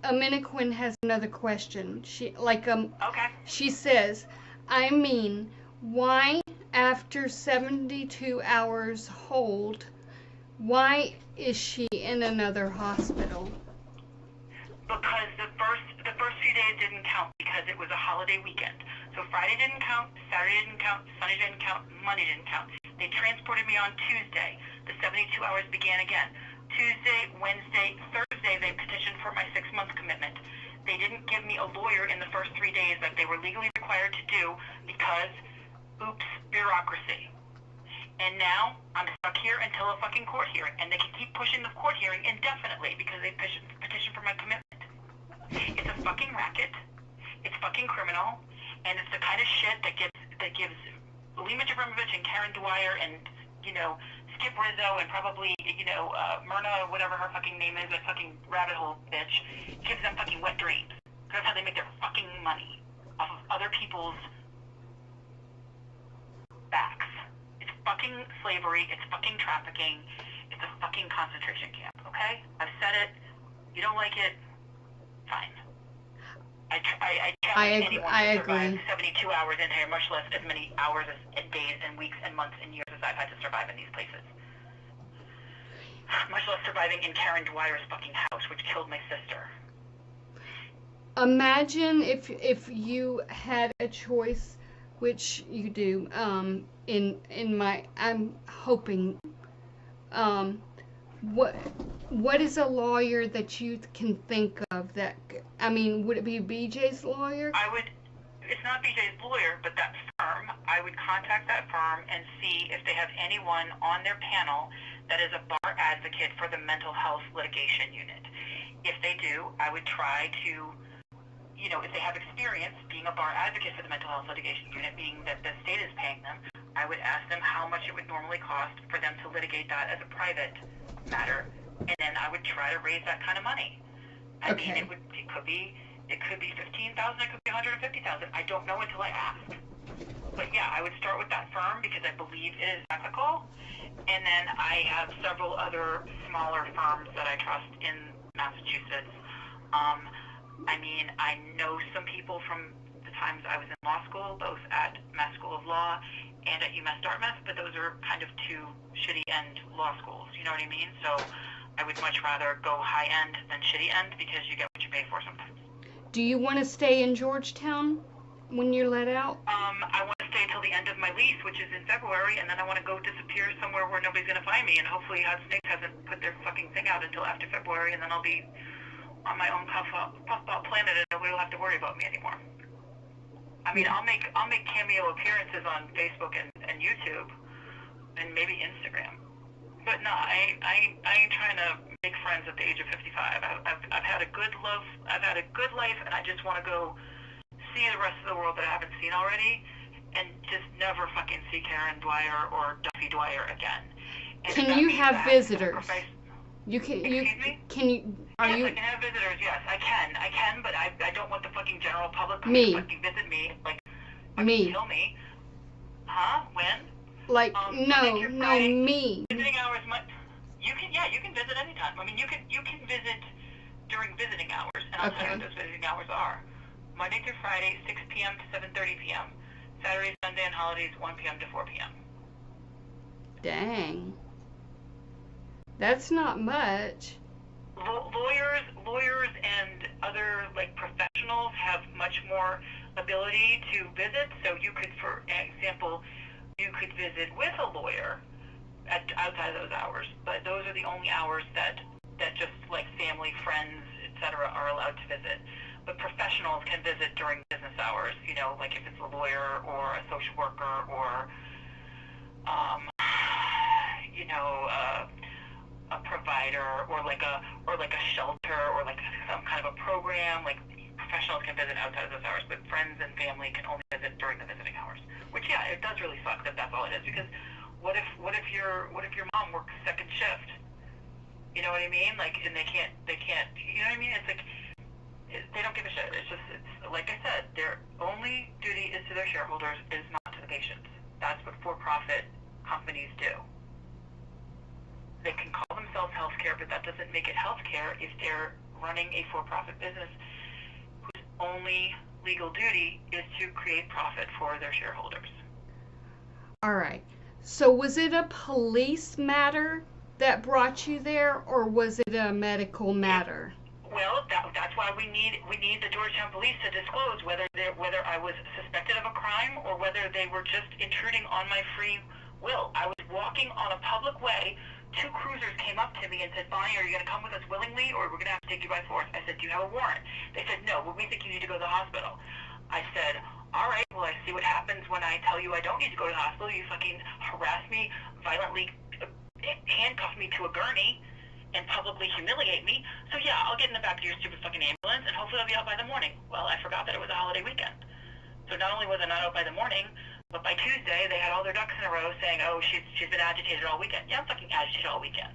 Amina Quinn has another question. Okay. She says, I mean, why after 72 hours hold, why is she in another hospital? Because the first few days didn't count because it was a holiday weekend. So Friday didn't count, Saturday didn't count, Sunday didn't count, Monday didn't count. They transported me on Tuesday. The 72 hours began again. Tuesday, Wednesday, Thursday, they petitioned for my 6-month commitment. They didn't give me a lawyer in the first 3 days like they were legally required to do because, oops, bureaucracy. And now I'm stuck here until a fucking court hearing. And they can keep pushing the court hearing indefinitely because they petitioned for my commitment. It's a fucking racket. It's fucking criminal. And it's the kind of shit that gives Lima Jovanovic and Karen Dwyer and, Skip Rizzo and probably, Myrna, whatever her fucking name is, that fucking rabbit hole bitch, gives them fucking wet dreams. That's how they make their fucking money off of other people's backs. It's fucking slavery. It's fucking trafficking. It's a fucking concentration camp, okay? I've said it. You don't like it? Fine. I challenge anyone to survive 72 hours in here, much less as many hours and days and weeks and months and years as I've had to survive in these places. Much less surviving in Karen Dwyer's fucking house, which killed my sister. Imagine if you had a choice, which you do, I'm hoping, what is a lawyer that you can think of that, would it be BJ's lawyer? It's not BJ's lawyer, but that firm, I would contact that firm and see if they have anyone on their panel that is a bar advocate for the mental health litigation unit. If they do, I would try to, if they have experience being a bar advocate for the mental health litigation unit, being that the state is paying them, I would ask them how much it would normally cost for them to litigate that as a private matter, and then I would try to raise that kind of money. I mean, it could be $15,000, it could be $150,000. I don't know until I ask. But yeah, I would start with that firm because I believe it is ethical, and then I have several other smaller firms that I trust in Massachusetts. I know some people from the times I was in law school, both at Mass School of Law and at UMass Dartmouth, but those are kind of two shitty end law schools, you know what I mean? So I would much rather go high end than shitty end because you get what you pay for sometimes. Do you want to stay in Georgetown when you're let out? I want to stay till the end of my lease, which is in February, and then I want to go disappear somewhere where nobody's going to find me, and hopefully Hudson Snakes hasn't put their fucking thing out until after February, and then I'll be on my own puffball planet, and nobody will have to worry about me anymore. I'll make cameo appearances on Facebook and YouTube, and maybe Instagram. But no, I ain't trying to make friends at the age of 55. I've had a good life, and I just want to go see the rest of the world that I haven't seen already, and just never fucking see Karen Dwyer or Duffy Dwyer again. And can you have visitors? You can. Excuse me? Can you? Are yes, you? I can have visitors. Yes, I can, but I don't want the fucking general public to fucking visit me, like fucking kill me. Huh? When? Like no, me. Visiting hours. You can visit anytime. You can visit during visiting hours, and I'll tell you what those visiting hours are. Monday through Friday, 6 p.m. to 7:30 p.m. Saturday, Sunday, and holidays, 1 p.m. to 4 p.m. Dang. That's not much. Lawyers and other like professionals have much more ability to visit. So you could, for example, you could visit with a lawyer outside of those hours, but those are the only hours that just like family, friends, etc. are allowed to visit. But professionals can visit during business hours. You know, like if it's a lawyer or a social worker or you know, a provider or like a shelter or like some kind of a program. Like professionals can visit outside of those hours, but friends and family can only visit during the visiting hours. Which yeah, it does really suck that that's all it is. Because what if your mom works second shift? You know what I mean? Like, and they can't. You know what I mean? It's like they don't give a shit. It's like I said, their only duty is to their shareholders, is not to the patients. That's what for-profit companies do. They can call themselves healthcare, but that doesn't make it healthcare if they're running a for-profit business whose only legal duty is to create profit for their shareholders. All right. So was it a police matter that brought you there, or was it a medical matter? Well, that's why we need the Georgetown police to disclose whether I was suspected of a crime or whether they were just intruding on my free will. I was walking on a public way. Two cruisers came up to me and said, "Bonnie, are you going to come with us willingly, or we're going to have to take you by force?" I said, "Do you have a warrant?" They said, "No, but we think you need to go to the hospital." I said, "All right, well, I see what happens when I tell you I don't need to go to the hospital. You fucking harass me, violently handcuff me to a gurney, and publicly humiliate me. So yeah, I'll get in the back of your stupid fucking ambulance, and hopefully I'll be out by the morning." Well, I forgot that it was a holiday weekend. So not only was I not out by the morning, but by Tuesday they had all their ducks in a row saying, "Oh, she's been agitated all weekend." Yeah, I'm fucking agitated all weekend.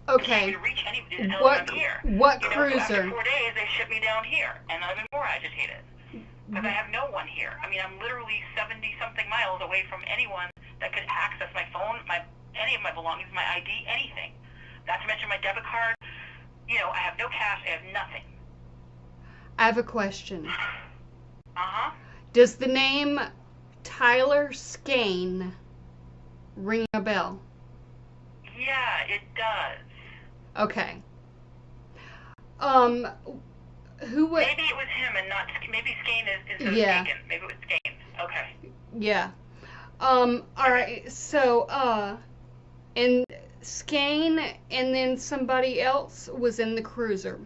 Okay. I can't even reach anybody to tell What them I'm here. what So cruiser? after 4 days, they shipped me down here, and I've been more agitated because I have no one here. I mean, I'm literally 70-something miles away from anyone that could access my phone, any of my belongings, my ID, anything. Not to mention my debit card. You know, I have no cash. I have nothing. I have a question. Uh-huh. Does the name Tyler Skane ring a bell? Yeah, it does. Okay. Who would? Maybe it was him and not. Maybe Skane is Yeah. Skaken. Maybe it was Skane. Okay. Yeah. All right. So, and Skane and then somebody else was in the cruiser.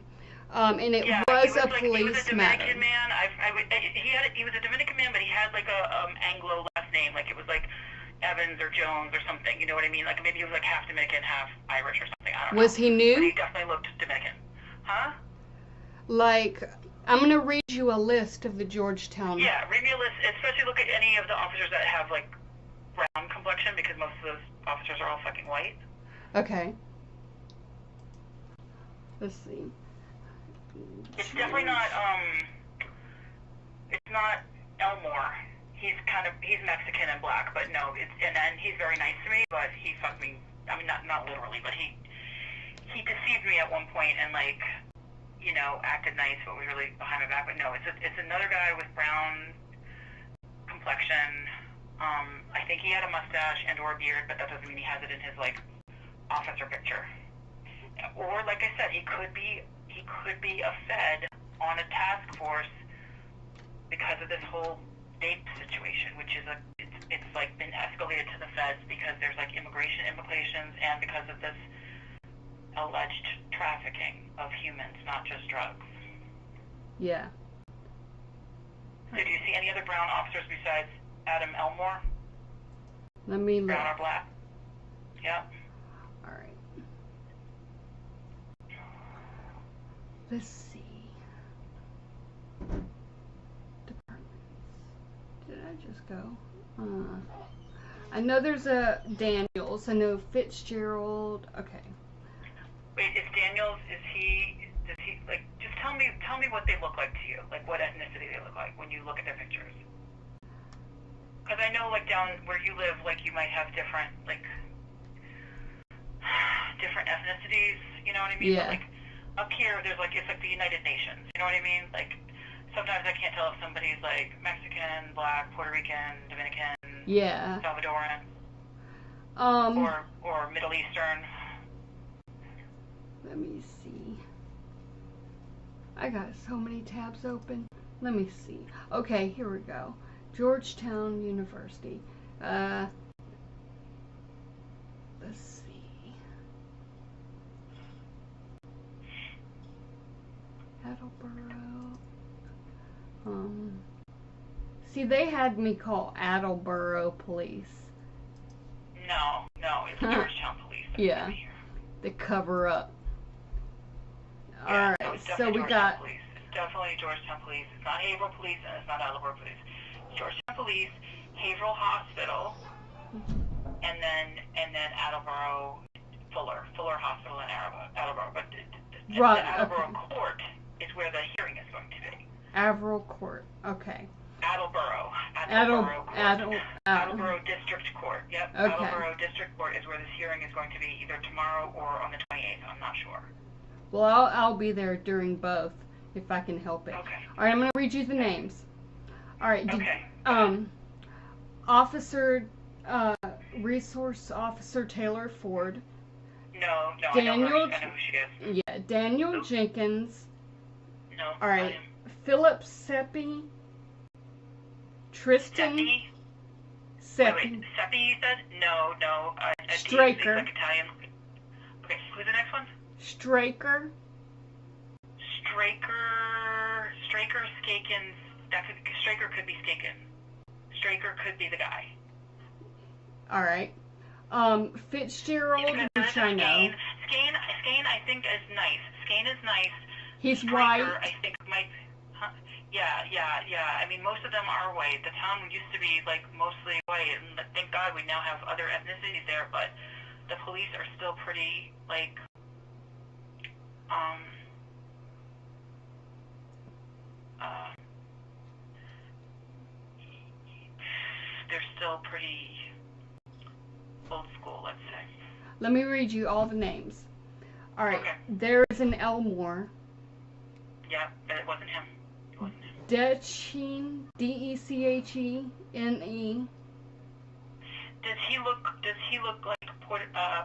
And it Yeah, was a he was police a matter. Dominican man. He was a Dominican man, but he had like a Anglo last name. Like it was like Evans or Jones or something. You know what I mean? Like maybe he was like half Dominican, half Irish or something. I don't know. Was he new? But he definitely looked Dominican. Huh? Like, I'm gonna read you a list of the Georgetown. Yeah, read me a list. Especially look at any of the officers that have like brown complexion, because most of those officers are all fucking white. Okay. Let's see. It's definitely not, it's not Elmore. He's Mexican and black, but no, and he's very nice to me, but he fucked me, I mean, not literally, but he deceived me at one point and like, you know, acted nice, but was really behind my back, but no, it's another guy with brown complexion. I think he had a mustache and or a beard, but that doesn't mean he has it in his like officer picture. Or like I said, he could be a Fed on a task force because of this whole date situation, which is it's like been escalated to the Feds because there's like immigration implications and because of this alleged trafficking of humans, not just drugs. Yeah. So do you see any other brown officers besides Adam Elmore? Let me look. Brown or black? Yeah. All right. Let's see. Departments. Did I just go? I know there's a Daniels. I know Fitzgerald. Okay. Wait, is Daniels? Does he like? Just tell me what they look like to you. Like what ethnicity they look like when you look at their pictures. Because I know, like down where you live, like you might have different ethnicities. You know what I mean? Yeah. But, like up here, there's like it's like the United Nations. You know what I mean? Like sometimes I can't tell if somebody's like Mexican, Black, Puerto Rican, Dominican, Yeah. Salvadoran, or Middle Eastern. Let me see. I got so many tabs open. Let me see. Okay, here we go. Georgetown University. Let's see. Attleboro. See, they had me call Attleboro Police. No, it's Georgetown Police. Yeah, the cover up. Yeah, All right, it's so we got. Police. It's definitely Georgetown Police. It's not Haverhill Police and it's not Attleboro Police. It's Georgetown Police, Haverhill Hospital, and then Attleboro Fuller Hospital in Attleboro. But the Attleboro Court is where the hearing is going to be. Attleboro Court. Okay. Attleboro District Court. Yep. Okay. Attleboro District Court is where this hearing is going to be, either tomorrow or on the 28th. I'm not sure. Well, I'll be there during both if I can help it. Okay. All right, I'm going to read you the names. All right. Okay. Officer, Resource Officer Taylor Ford. No, Daniel, I know who she is. Yeah, Daniel Jenkins. No. All right. Philip Seppi. Tristan. Seppi. Wait, Seppi, you said? No. Straker. Like Italian. Okay, who's the next one? Straker, Skakens. Straker could be Skaken. Straker could be the guy. All right. Fitzgerald, which I know. Skane, I think is nice. Skane is nice. He's Straker, white. I think might. Huh? Yeah. I mean, most of them are white. The town used to be like mostly white, and thank God we now have other ethnicities there. But the police are still pretty like. They're still pretty old school, let's say. Let me read you all the names. All right. Okay. There is an Elmore. Yeah, but it wasn't him. Dechene, Dechene. Does he look like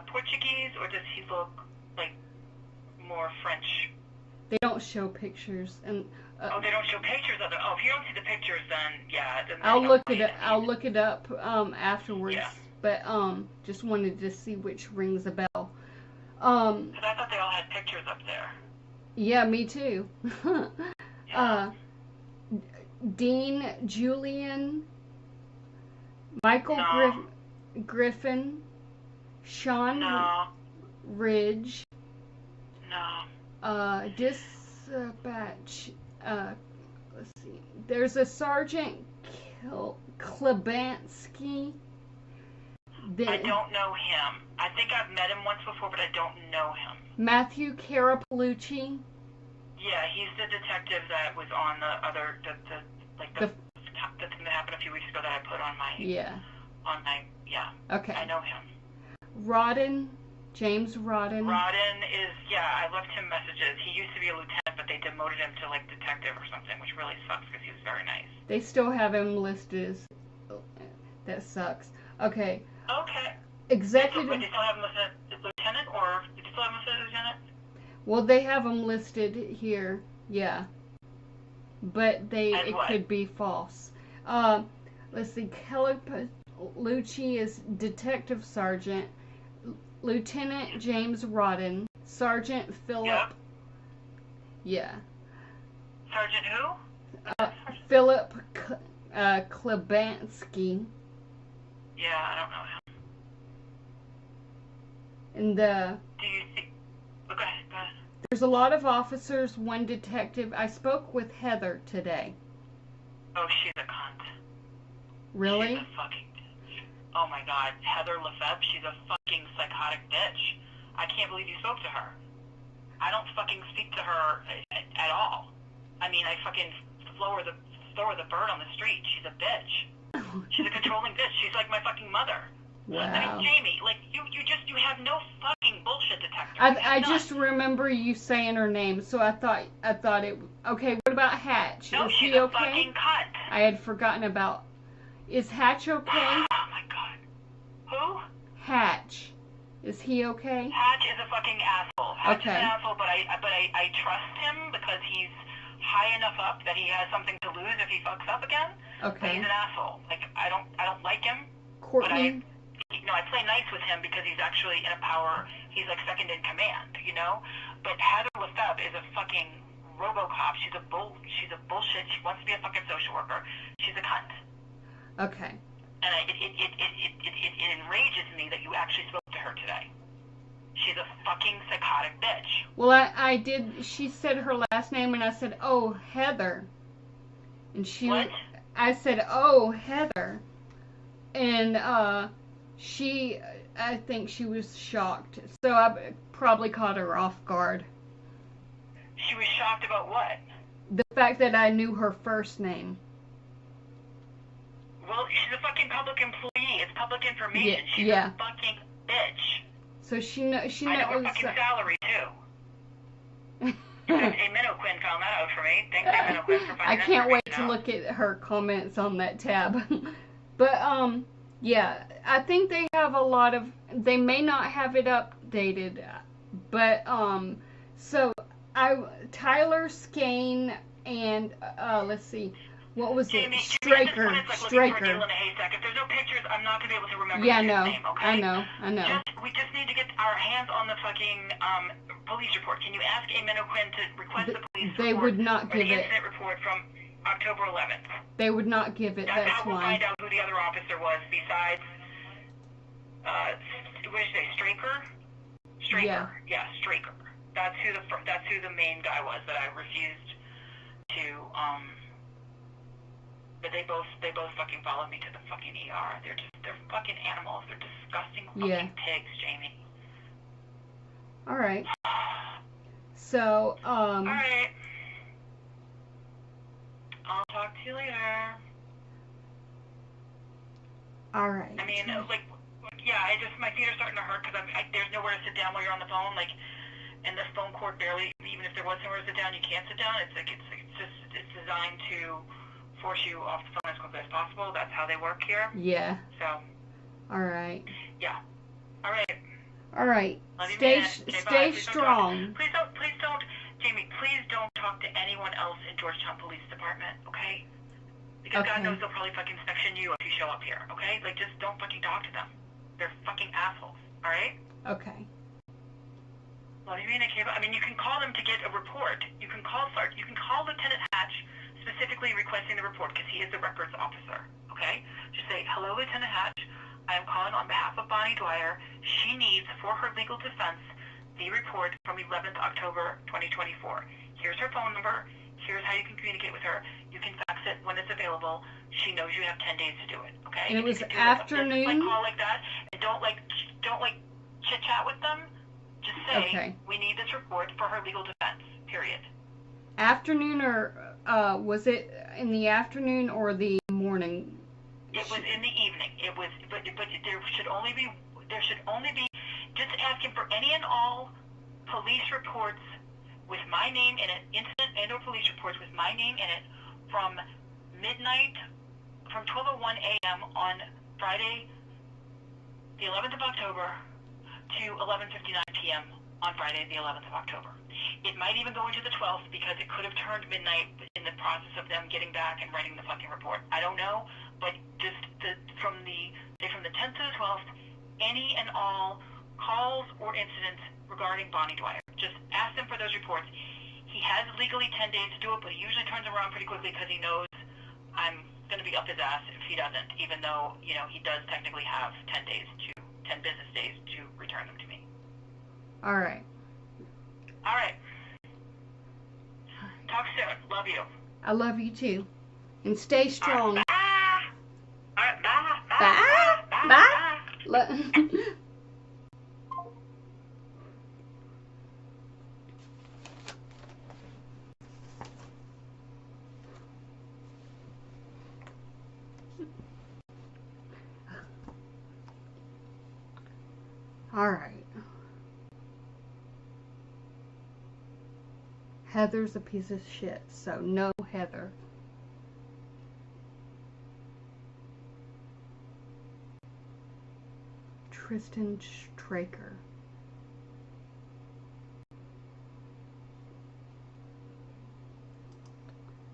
Portuguese, or does he look like more French? They don't show pictures, and they don't show pictures of them. Oh, if you don't see the pictures, then yeah. Then I'll look it up afterwards. Yeah. But just wanted to see which rings a bell. Because I thought they all had pictures up there. Yeah, me too. Yeah. Dean Julian, Michael Griffin, Sean Ridge. No. Dispatch. Let's see. There's a Sergeant Klebanski. I don't know him. I think I've met him once before, but I don't know him. Matthew Carapellucci. Yeah, he's the detective that was on the other, the thing that happened a few weeks ago that I put on my. Yeah. Okay. I know him. James Rodden. Rodden is, I left him messages. He used to be a lieutenant, but they demoted him to like detective or something, which really sucks because he was very nice. They still have him listed as. That sucks. Okay. Okay. Executive. Did you still have him listed as lieutenant, or did you still have him listed as lieutenant? Well, they have him listed here, yeah. But it could be false. Let's see. Lucci is Detective Sergeant. Lieutenant James Rodden. Sergeant Philip. Yep. Yeah. Sergeant who? Philip Klebanski. Yeah, I don't know him. And do you see? Go ahead. There's a lot of officers, one detective. I spoke with Heather today. Oh, she's a cunt. Really? She's a fucking bitch. Oh my God, Heather Lefebvre, she's a fucking psychotic bitch. I can't believe you spoke to her. I don't fucking speak to her at all. I mean, I fucking throw her the bird on the street. She's a bitch. She's a controlling bitch. She's like my fucking mother. Wow. I mean, Jamie, like you have no fucking bullshit detector. I just remember you saying her name, so I thought it. Okay, what about Hatch? No, is she's he a okay? fucking cunt. I had forgotten about. Is Hatch okay? Oh my God. Who? Hatch. Is he okay? Hatch is a fucking asshole. Head's Okay. an asshole, but I trust him because he's high enough up that he has something to lose if he fucks up again. But Okay. he's an asshole. Like I don't like him. Courtney. But I play nice with him because he's actually in a power. He's like second in command, you know. But Heather Lefebvre is a fucking RoboCop. She's a bullshit. She wants to be a fucking social worker. She's a cunt. Okay. And it enrages me that you actually spoke to her today. She's a fucking psychotic bitch. Well, I did. She said her last name, and I said, "Oh, Heather." And she. What? I said, "Oh, Heather," and she. I think she was shocked. So I probably caught her off guard. She was shocked about what? The fact that I knew her first name. Well, she's a fucking public employee. It's public information. Yeah, She's yeah. a fucking bitch. So she knows. I know her fucking salary too. Minnow Quinn found that out for me. Thanks, Minnow Quinn, for finding I that can't wait to information out. look at her comments on that tab. But yeah, I think they have a lot of. They may not have it updated, but so Tyler Skane and let's see, what was Jamie, it? Straker. Like Straker. Needle in a haystack. If there's no pictures, I'm not gonna be able to remember Yeah, his no, name. Okay. I know. We just need to get our hands on the fucking police report. Can you ask Minnow Quinn to request the police report? They would not give the it. incident report from October 11th. They would not give it. That's That's how we'll why. find out who the other officer was besides, what did you say, Straker? Straker. Yeah, Straker. That's who the main guy was that I refused to, but they both fucking followed me to the fucking ER. They're fucking animals. They're disgusting fucking pigs, Jamie. All right. So, All right. I'll talk to you later. All right. I mean, like, yeah, my feet are starting to hurt because there's nowhere to sit down while you're on the phone. Like, and this phone cord barely, even if there was somewhere to sit down, you can't sit down. It's designed to force you off the phone as quickly as possible. That's how they work here. Yeah. So. All right. Yeah. All right. All right. Love you, Stay man. Okay, stay please strong. Please don't, Jamie. Please don't talk to anyone else in Georgetown Police Department. Okay. Because God knows they'll probably fucking section you if you show up here. Okay. Like, just don't fucking talk to them. They're fucking assholes. All right. Okay. Love you, man. I mean, you can call them to get a report. You can call Lieutenant Hatch specifically requesting the report because he is the records officer. Okay. Just say, hello, Lieutenant Hatch. I am calling on behalf of Bonnie Dwyer. She needs, for her legal defense, the report from 11th October 2024. Here's her phone number. Here's how you can communicate with her. You can fax it when it's available. She knows you have 10 days to do it. Okay. And it was you can do afternoon. Like call like that, and don't chit chat with them. Just say we need this report for her legal defense. Period. Afternoon, or was it in the afternoon or the morning? It was in the evening. It was, but there should only be just asking for any and all police reports with my name in it, incident and/or police reports with my name in it from 12:01 a.m. on Friday, the 11th of October, to 11:59 p.m. on Friday, the 11th of October. It might even go into the 12th because it could have turned midnight in the process of them getting back and writing the fucking report. I don't know, but just from the 10th to the 12th, any and all calls or incidents regarding Bonnie Dwyer. Just ask them for those reports. He has legally 10 days to do it, but he usually turns them around pretty quickly because he knows I'm going to be up his ass if he doesn't, even though, he does technically have 10 business days to return them to me. All right. All right. Talk soon. Love you. I love you too. And stay strong. Bye. All right, bye. Bye. All right. Heather's a piece of shit, so no Heather. Tristan Straker.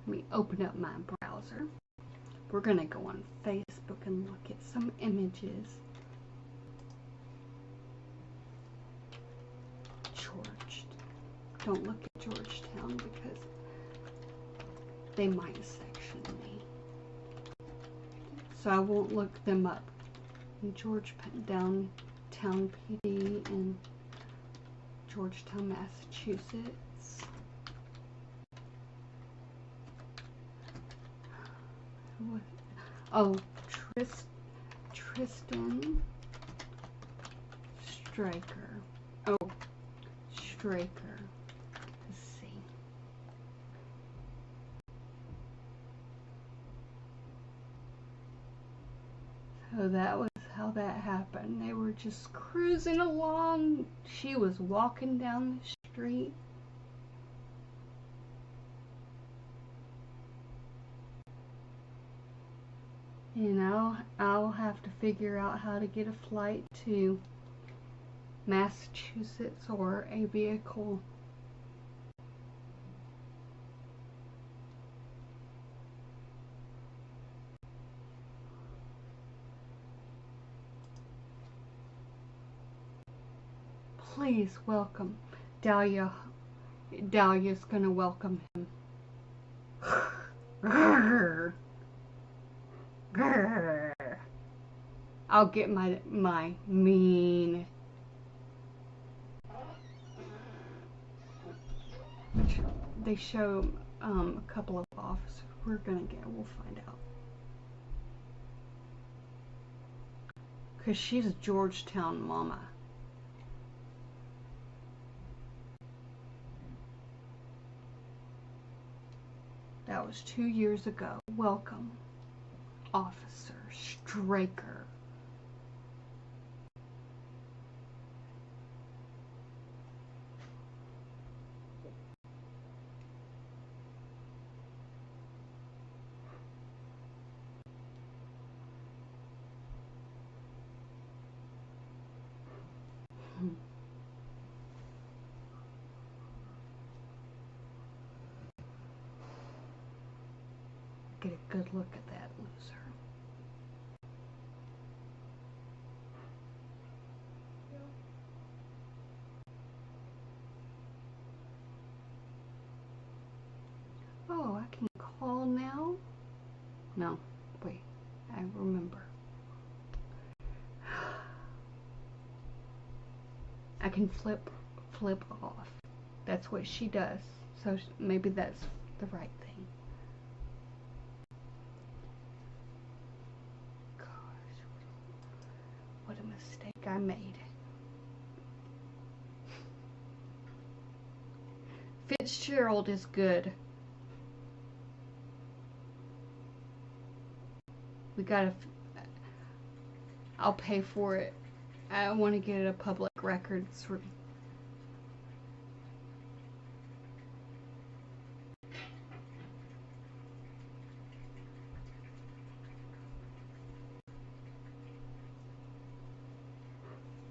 Let me open up my browser. We're going to go on Facebook and look at some images. Don't look at Georgetown because they might section me. So I won't look them up. Downtown PD in Georgetown, Massachusetts. Oh, Tristan Straker. Oh, Straker. Let's see. So that was how that happened. They were just cruising along. She was walking down the street. And I'll have to figure out how to get a flight to Massachusetts or a vehicle. Please welcome Dahlia. Dahlia's gonna welcome him. Grrr. Grrr. I'll get my mean. They show a couple of officers. We'll find out. Because she's a Georgetown mama. That was 2 years ago. Welcome, Officer Straker. Get a good look at that loser. Oh, I can call now? No, wait, I remember. I can flip off. That's what she does. So maybe that's the right thing. Gosh, what a mistake I made. Fitzgerald is good. We gotta, I'll pay for it. I want to get it a public records.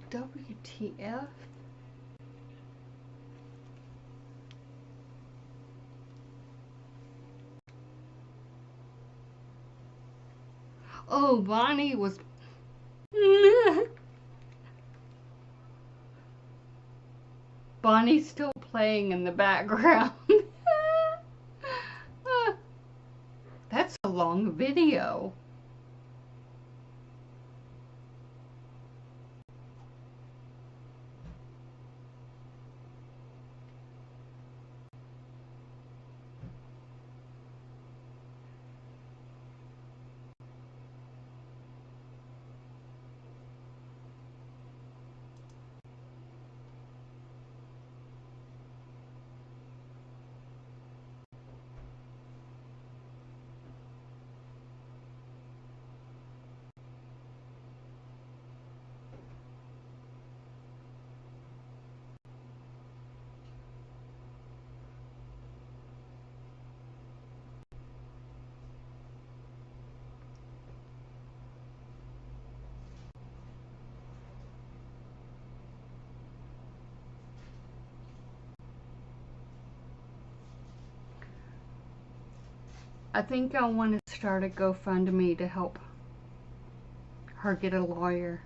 WTF? Oh, Bonnie was... Bonnie's still playing in the background. That's a long video. I think I want to start a GoFundMe to help her get a lawyer.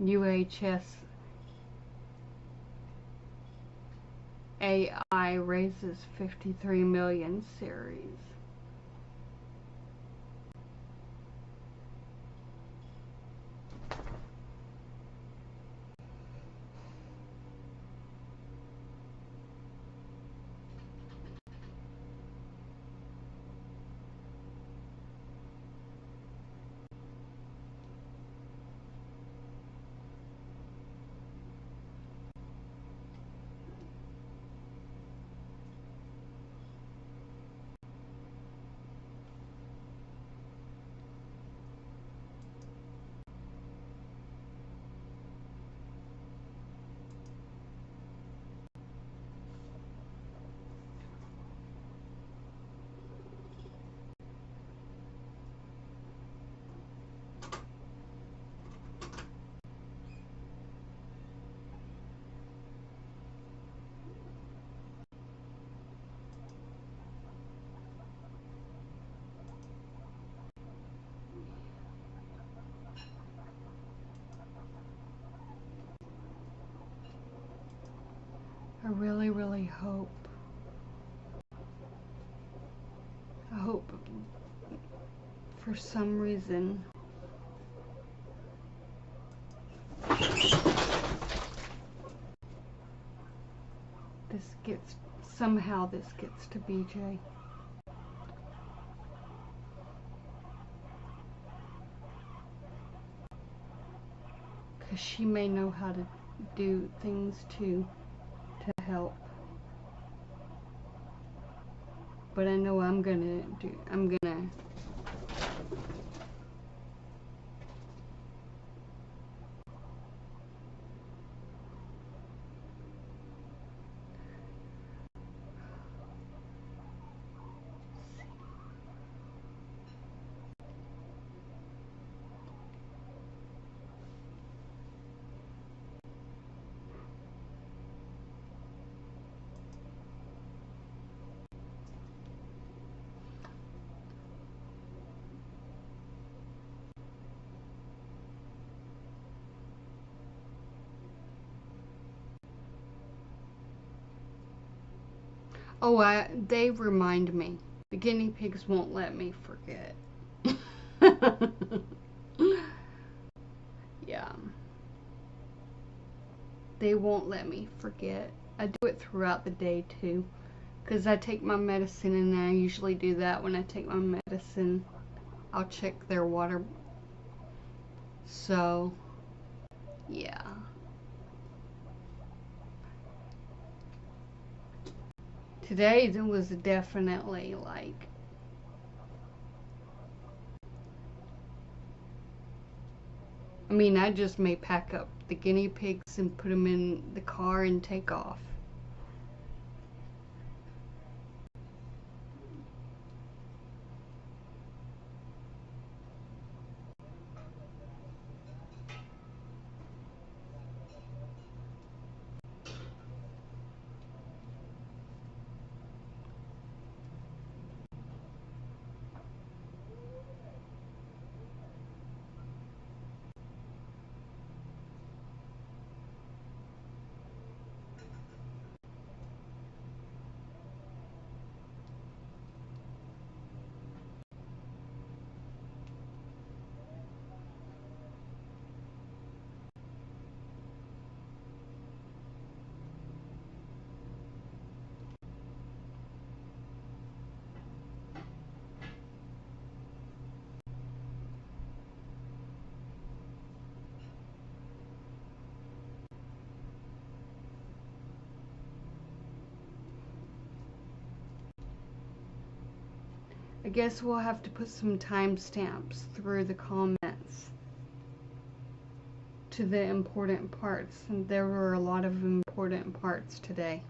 UHS AI raises 53 million series. I really, really I hope for some reason somehow this gets to BJ. Because she may know how to do things to help. But I know I'm gonna. Oh, they remind me. The guinea pigs won't let me forget. Yeah. they won't let me forget. I do it throughout the day too, because I take my medicine, and I usually do that when I take my medicine. I'll check their water. So, yeah. Today was definitely like, I mean, I just may pack up the guinea pigs and put them in the car and take off. I guess we'll have to put some timestamps through the comments to the important parts. And there were a lot of important parts today.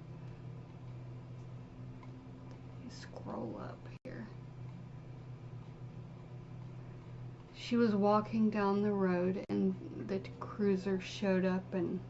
Scroll up here. She was walking down the road and the cruiser showed up and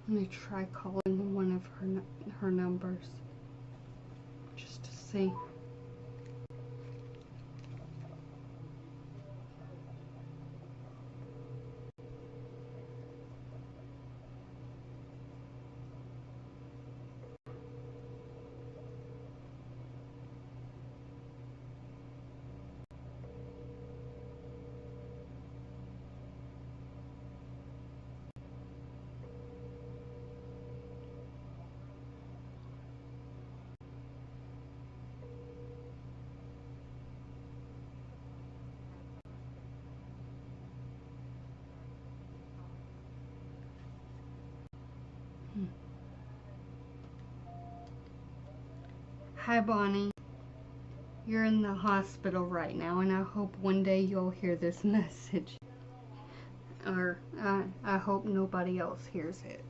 let me try calling one of her numbers just to see. Hi, Bonnie. You're in the hospital right now, and I hope one day you'll hear this message. Or I hope nobody else hears it,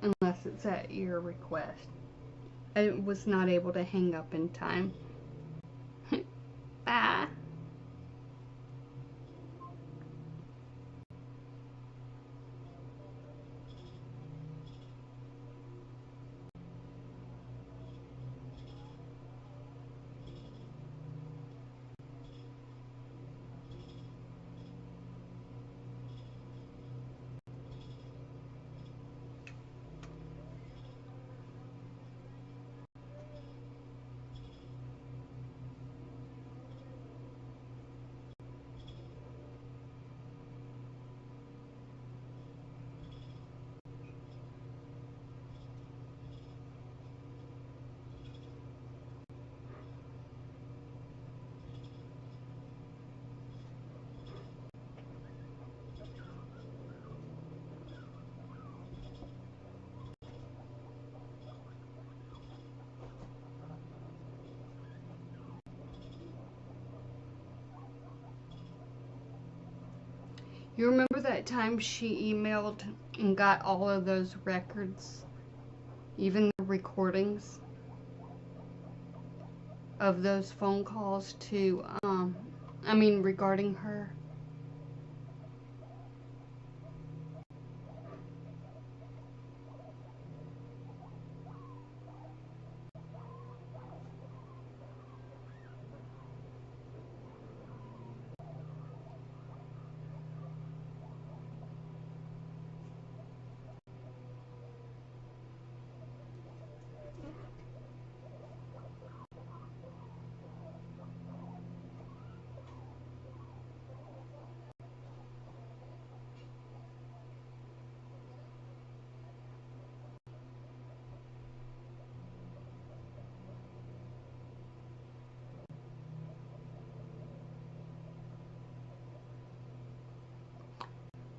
unless it's at your request. I was not able to hang up in time. Bye. You remember that time she emailed and got all of those records, even the recordings of those phone calls to, regarding her?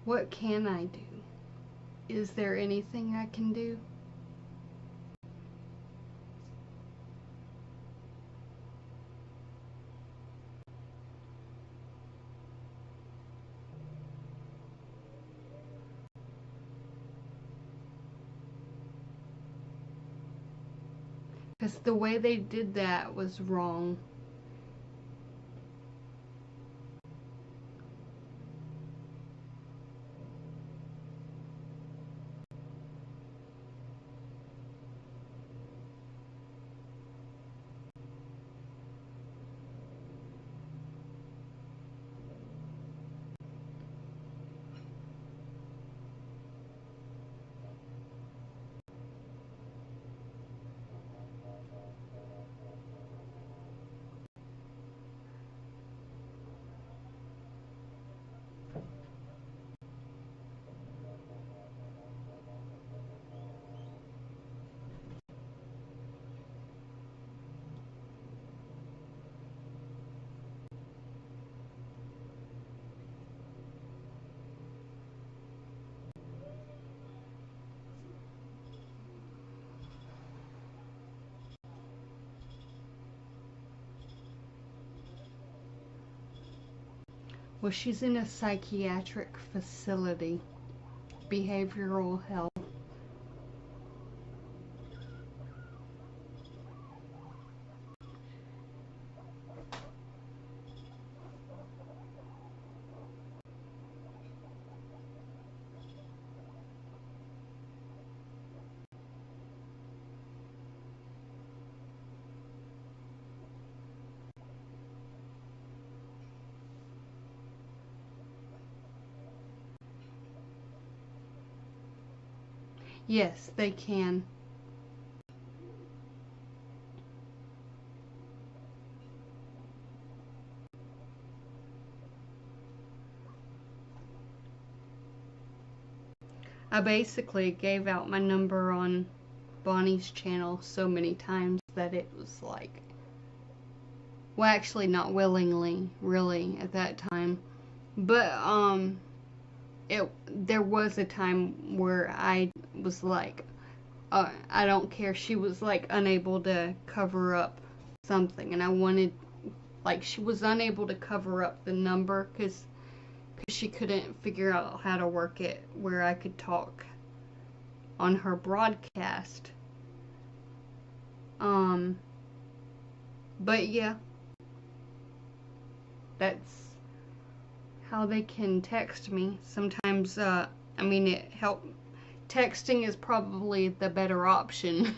What can I do? Is there anything I can do? Because the way they did that was wrong. Well, she's in a psychiatric facility, behavioral health. Yes, they can. I basically gave out my number on Bonnie's channel so many times that it was like, well, actually not willingly, really, at that time. But, there was a time where I was like, I don't care. She was like unable to cover up something, and I wanted, like, she was unable to cover up the number because she couldn't figure out how to work it where I could talk on her broadcast. But yeah, that's how they can text me. Sometimes, it helped. Texting is probably the better option.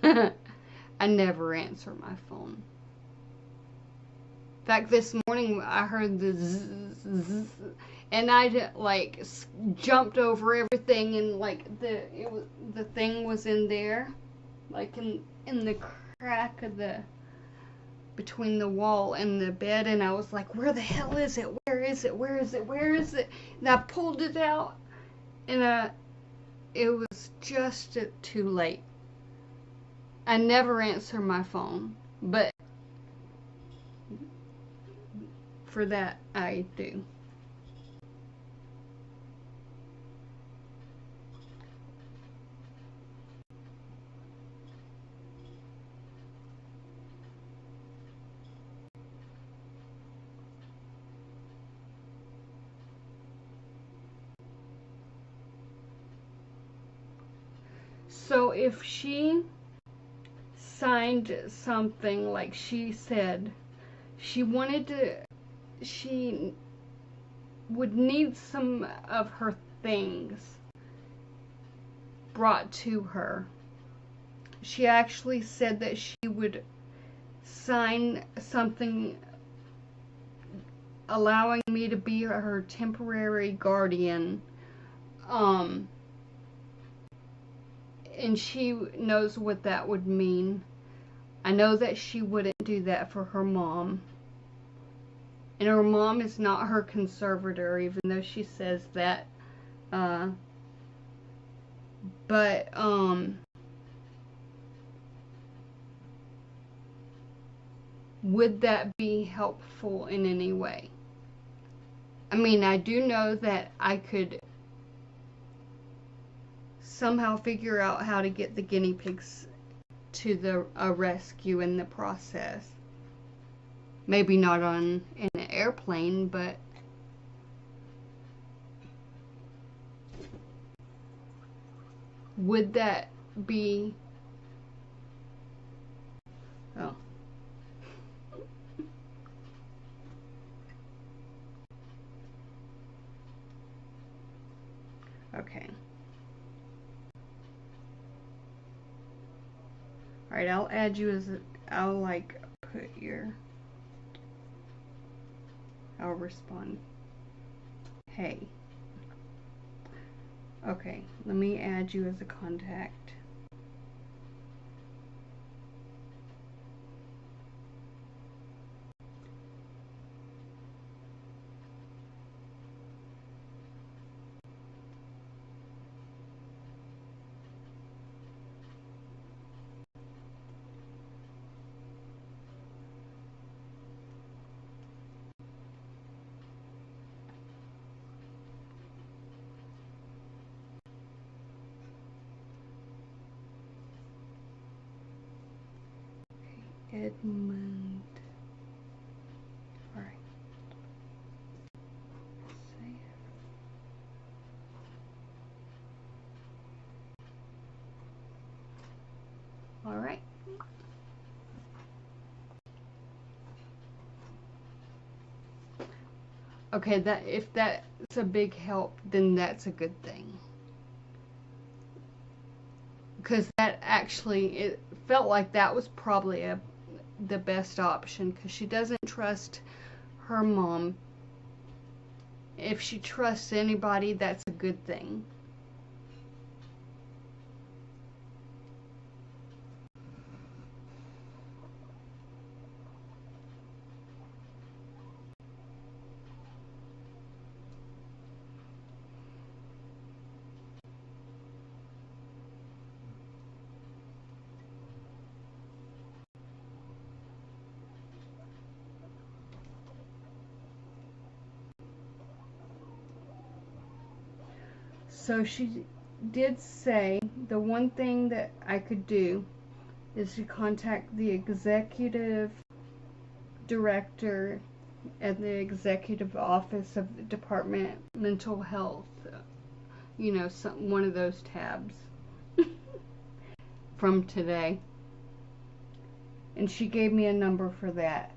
I never answer my phone. In fact, this morning I heard the zzz, and I like jumped over everything, and like the thing was in there, like in the crack of the between the wall and the bed, and I was like, where the hell is it? Where is it? Where is it? Where is it? And I pulled it out, and it was just too late. I never answer my phone, but for that I do. So if she signed something like she said, she would need some of her things brought to her. She actually said that she would sign something allowing me to be her temporary guardian. And she knows what that would mean. I know that she wouldn't do that for her mom. And her mom is not her conservator, even though she says that. But would that be helpful in any way? I mean, I do know that I could somehow figure out how to get the guinea pigs to the rescue in the process. Maybe not in an airplane, but would that be... Oh. Okay. Alright, I'll add you as I'll like put your... I'll respond. Hey. Okay, let me add you as a contact. Edmund. Alright. Save. Alright. Okay, that if that's a big help, then that's a good thing. Because that actually, it felt like that was probably the best option, because she doesn't trust her mom. If she trusts anybody, that's a good thing. So she did say the one thing that I could do is to contact the executive director at the executive office of the Department of Mental Health. You know, one of those tabs from today. And she gave me a number for that.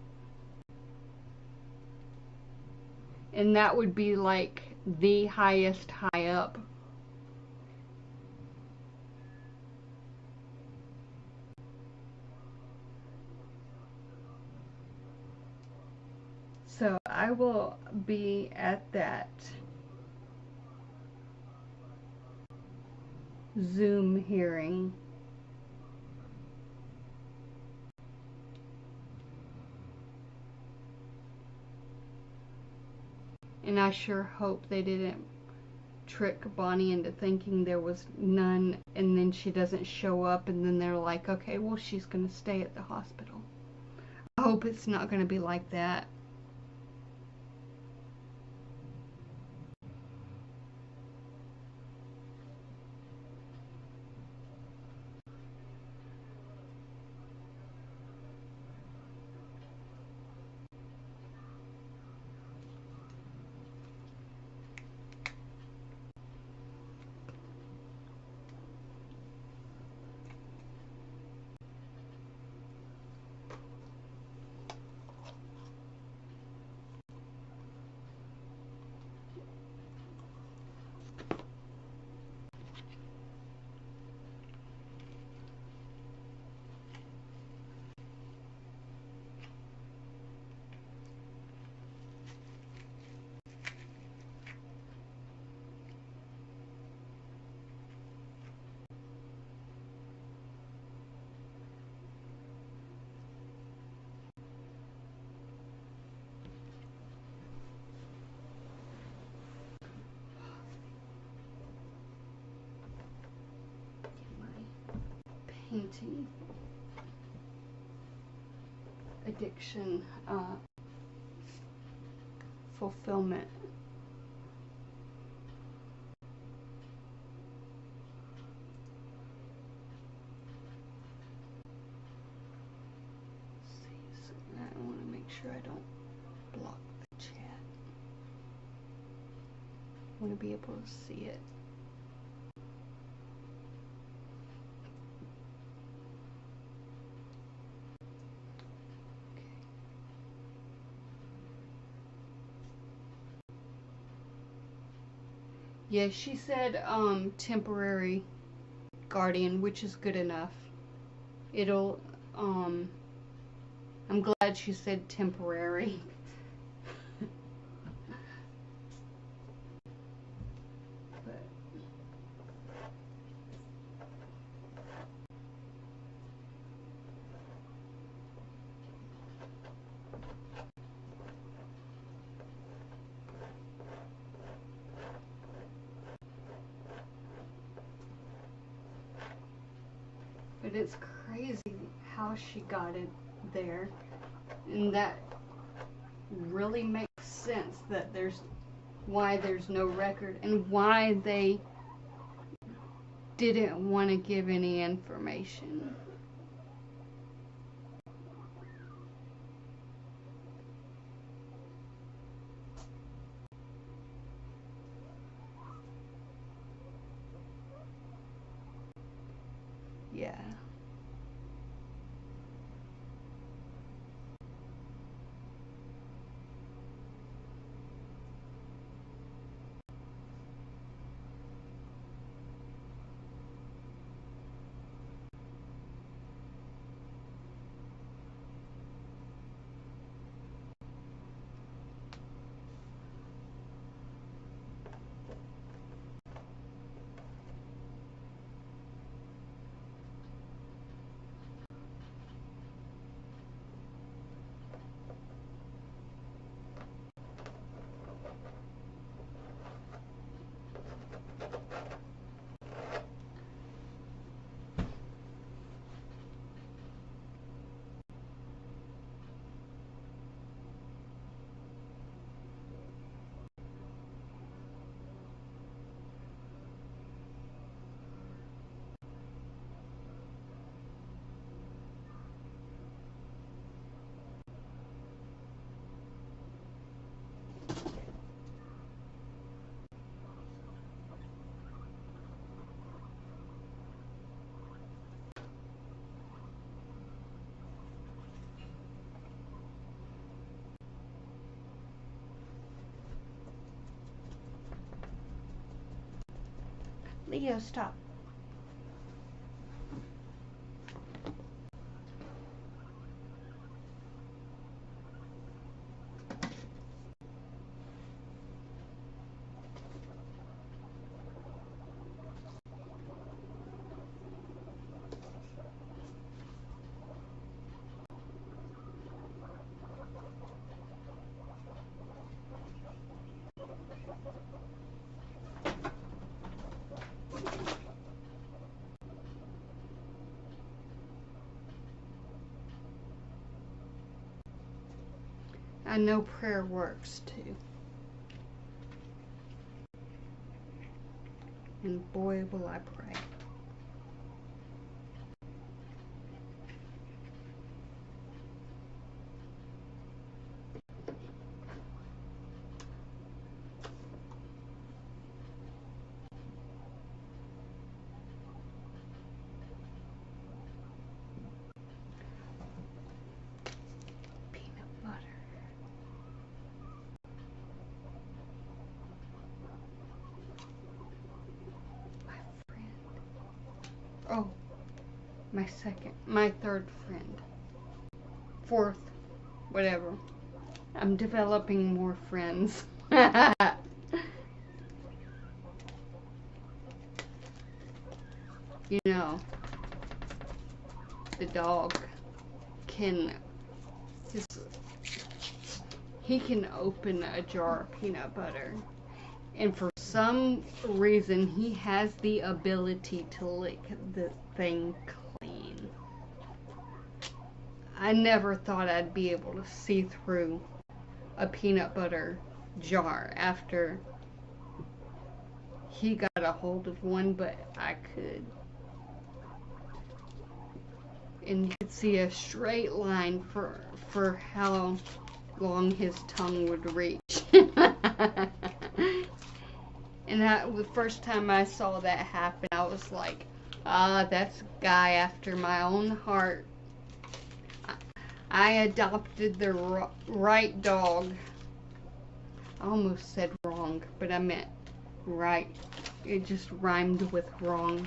And that would be like the highest high up. So I will be at that Zoom hearing. And I sure hope they didn't trick Bonnie into thinking there was none, and then she doesn't show up, and then they're like, okay, well, she's going to stay at the hospital. I hope it's not going to be like that. painting addiction fulfillment. See, so I want to make sure I don't block the chat. I want to be able to see it. Yeah, she said temporary guardian, which is good enough. It'll I'm glad she said temporary. But it's crazy how she got it there. And that really makes sense that why there's no record and why they didn't want to give any information. Yeah. Leo, stop. I know prayer works too. And boy, will I pray. Peanut butter. My friend. Oh, my third friend. Fourth, whatever. I'm developing more friends. You know, the dog can he can open a jar of peanut butter, and for some reason he has the ability to lick the thing clean. I never thought I'd be able to see through a peanut butter jar after he got a hold of one, but I could. And you could see a straight line for how long his tongue would reach. And the first time I saw that happen, I was like, that's a guy after my own heart. I adopted the right dog. I almost said wrong, but I meant right. It just rhymed with wrong.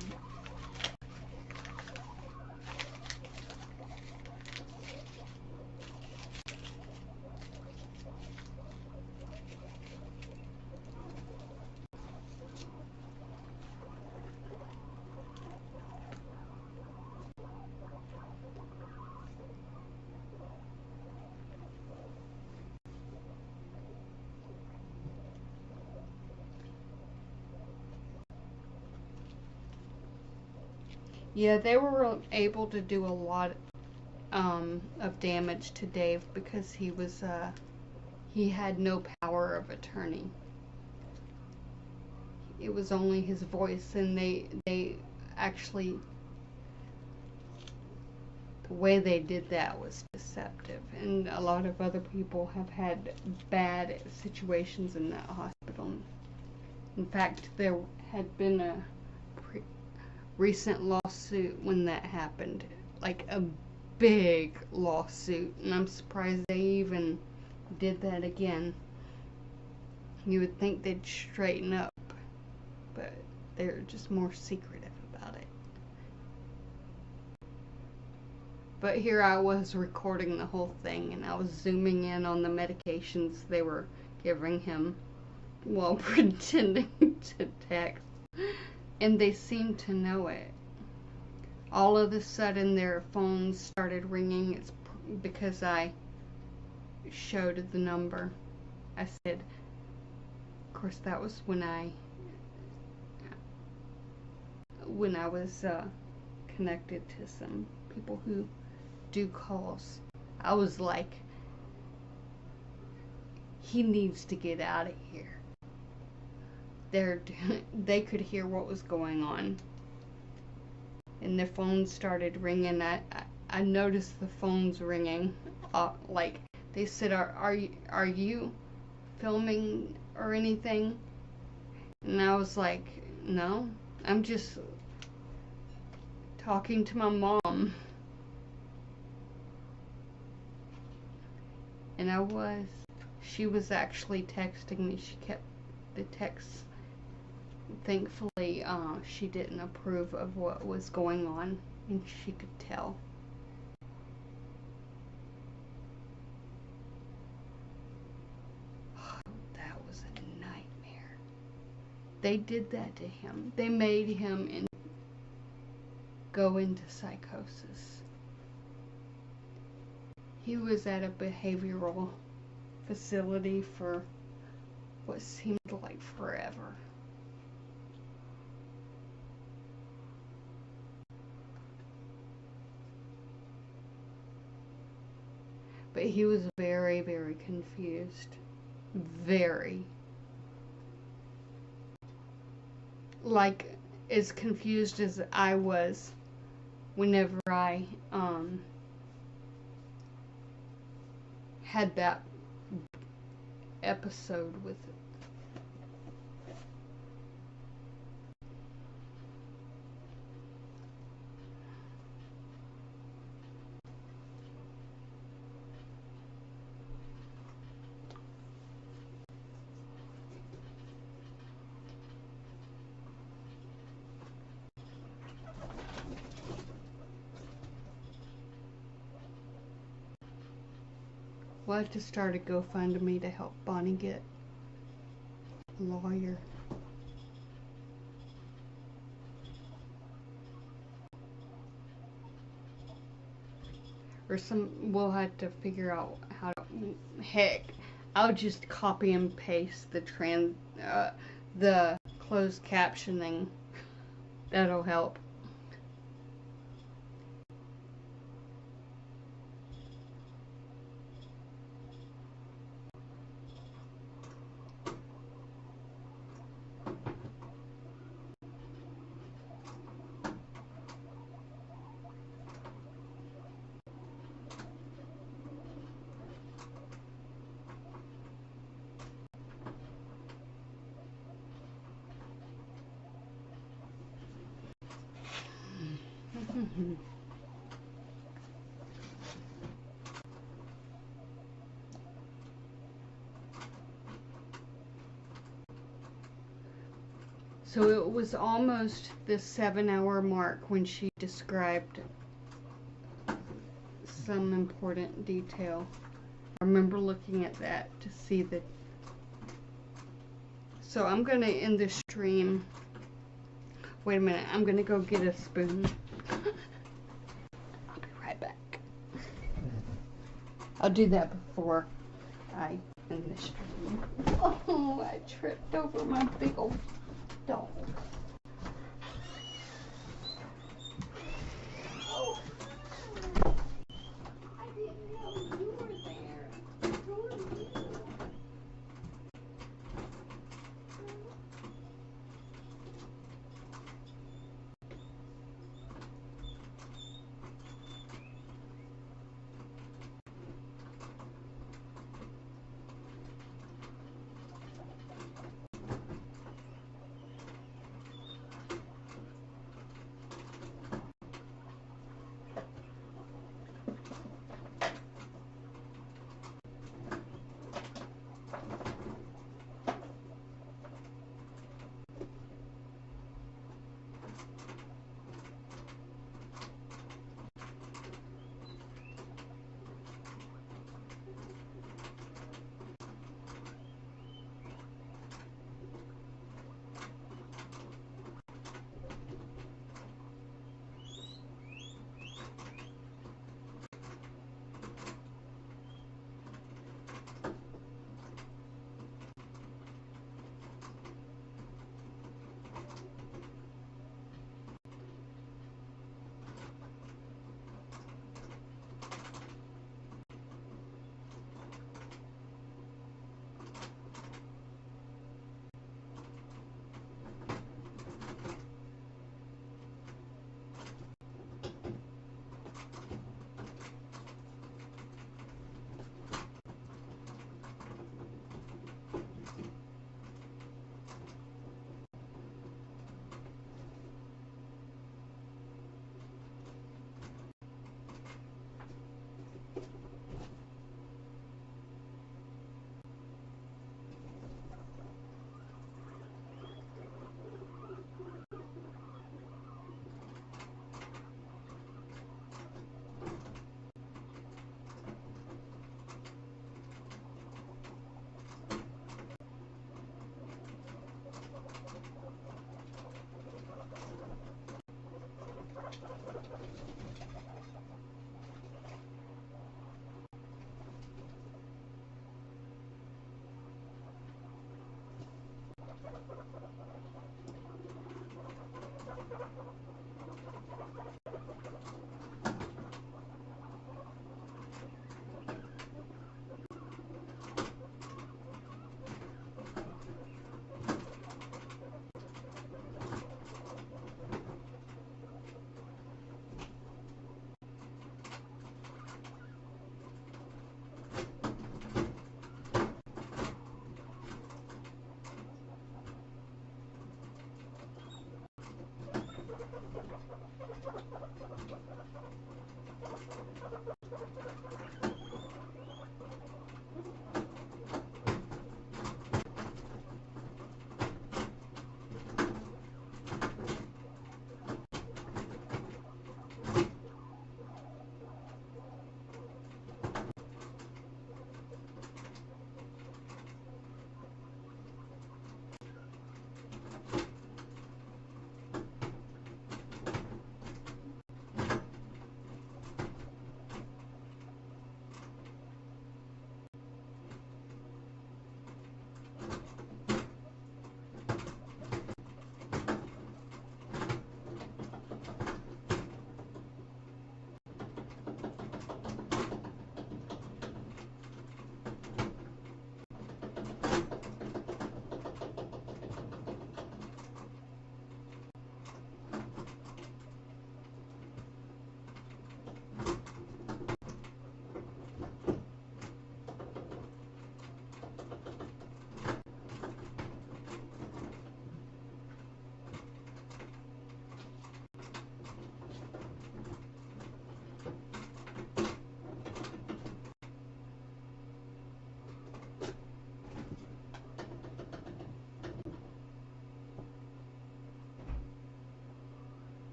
Yeah, they were able to do a lot of damage to Dave because he had no power of attorney. It was only his voice, and they actually, the way they did that was deceptive, and a lot of other people have had bad situations in that hospital. In fact, there had been a recent lawsuit when that happened, like a big lawsuit, and I'm surprised they even did that again. You would think they'd straighten up, but they're just more secretive about it. But here I was recording the whole thing, and I was zooming in on the medications they were giving him while pretending to text. And they seemed to know it. All of a sudden their phones started ringing. It's because I showed the number. I said, of course that was when I was connected to some people who do calls. I was like, he needs to get out of here. They could hear what was going on, and the phone started ringing. I noticed the phones ringing. Like they said, are you filming or anything? And I was like, no, I'm just talking to my mom. And I was. She was actually texting me. She kept the texts. Thankfully, she didn't approve of what was going on, and she could tell. That was a nightmare. They did that to him. They made him go into psychosis. He was at a behavioral facility for what seemed like forever. But he was very, very confused. Very. Like, as confused as I was whenever I had that episode with it. We'll have to start a GoFundMe to help Bonnie get a lawyer. Or we'll have to figure out how to, heck, I'll just copy and paste the closed captioning. That'll help. Mhm. So it was almost the 7 hour mark when she described some important detail. I remember looking at that to see the. So I'm gonna end the stream. Wait a minute, I'm gonna go get a spoon. I'll be right back. I'll do that before I end the stream. Oh, I tripped over my big old dog. Oh, I didn't know you were there. Who are you?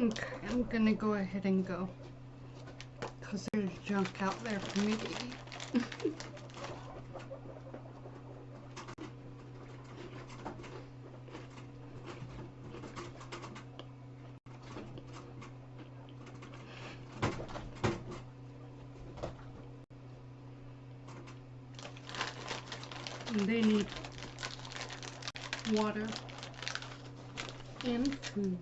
Okay, I'm gonna go ahead and go. Because there's junk out there for me to eat. And they need water and food.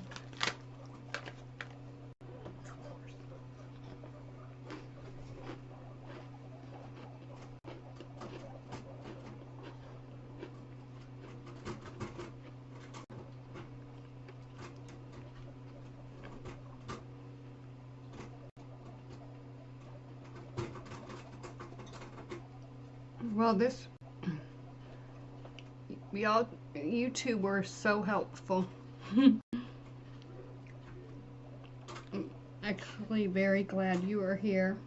Well, you two were so helpful. I'm actually very glad you are here.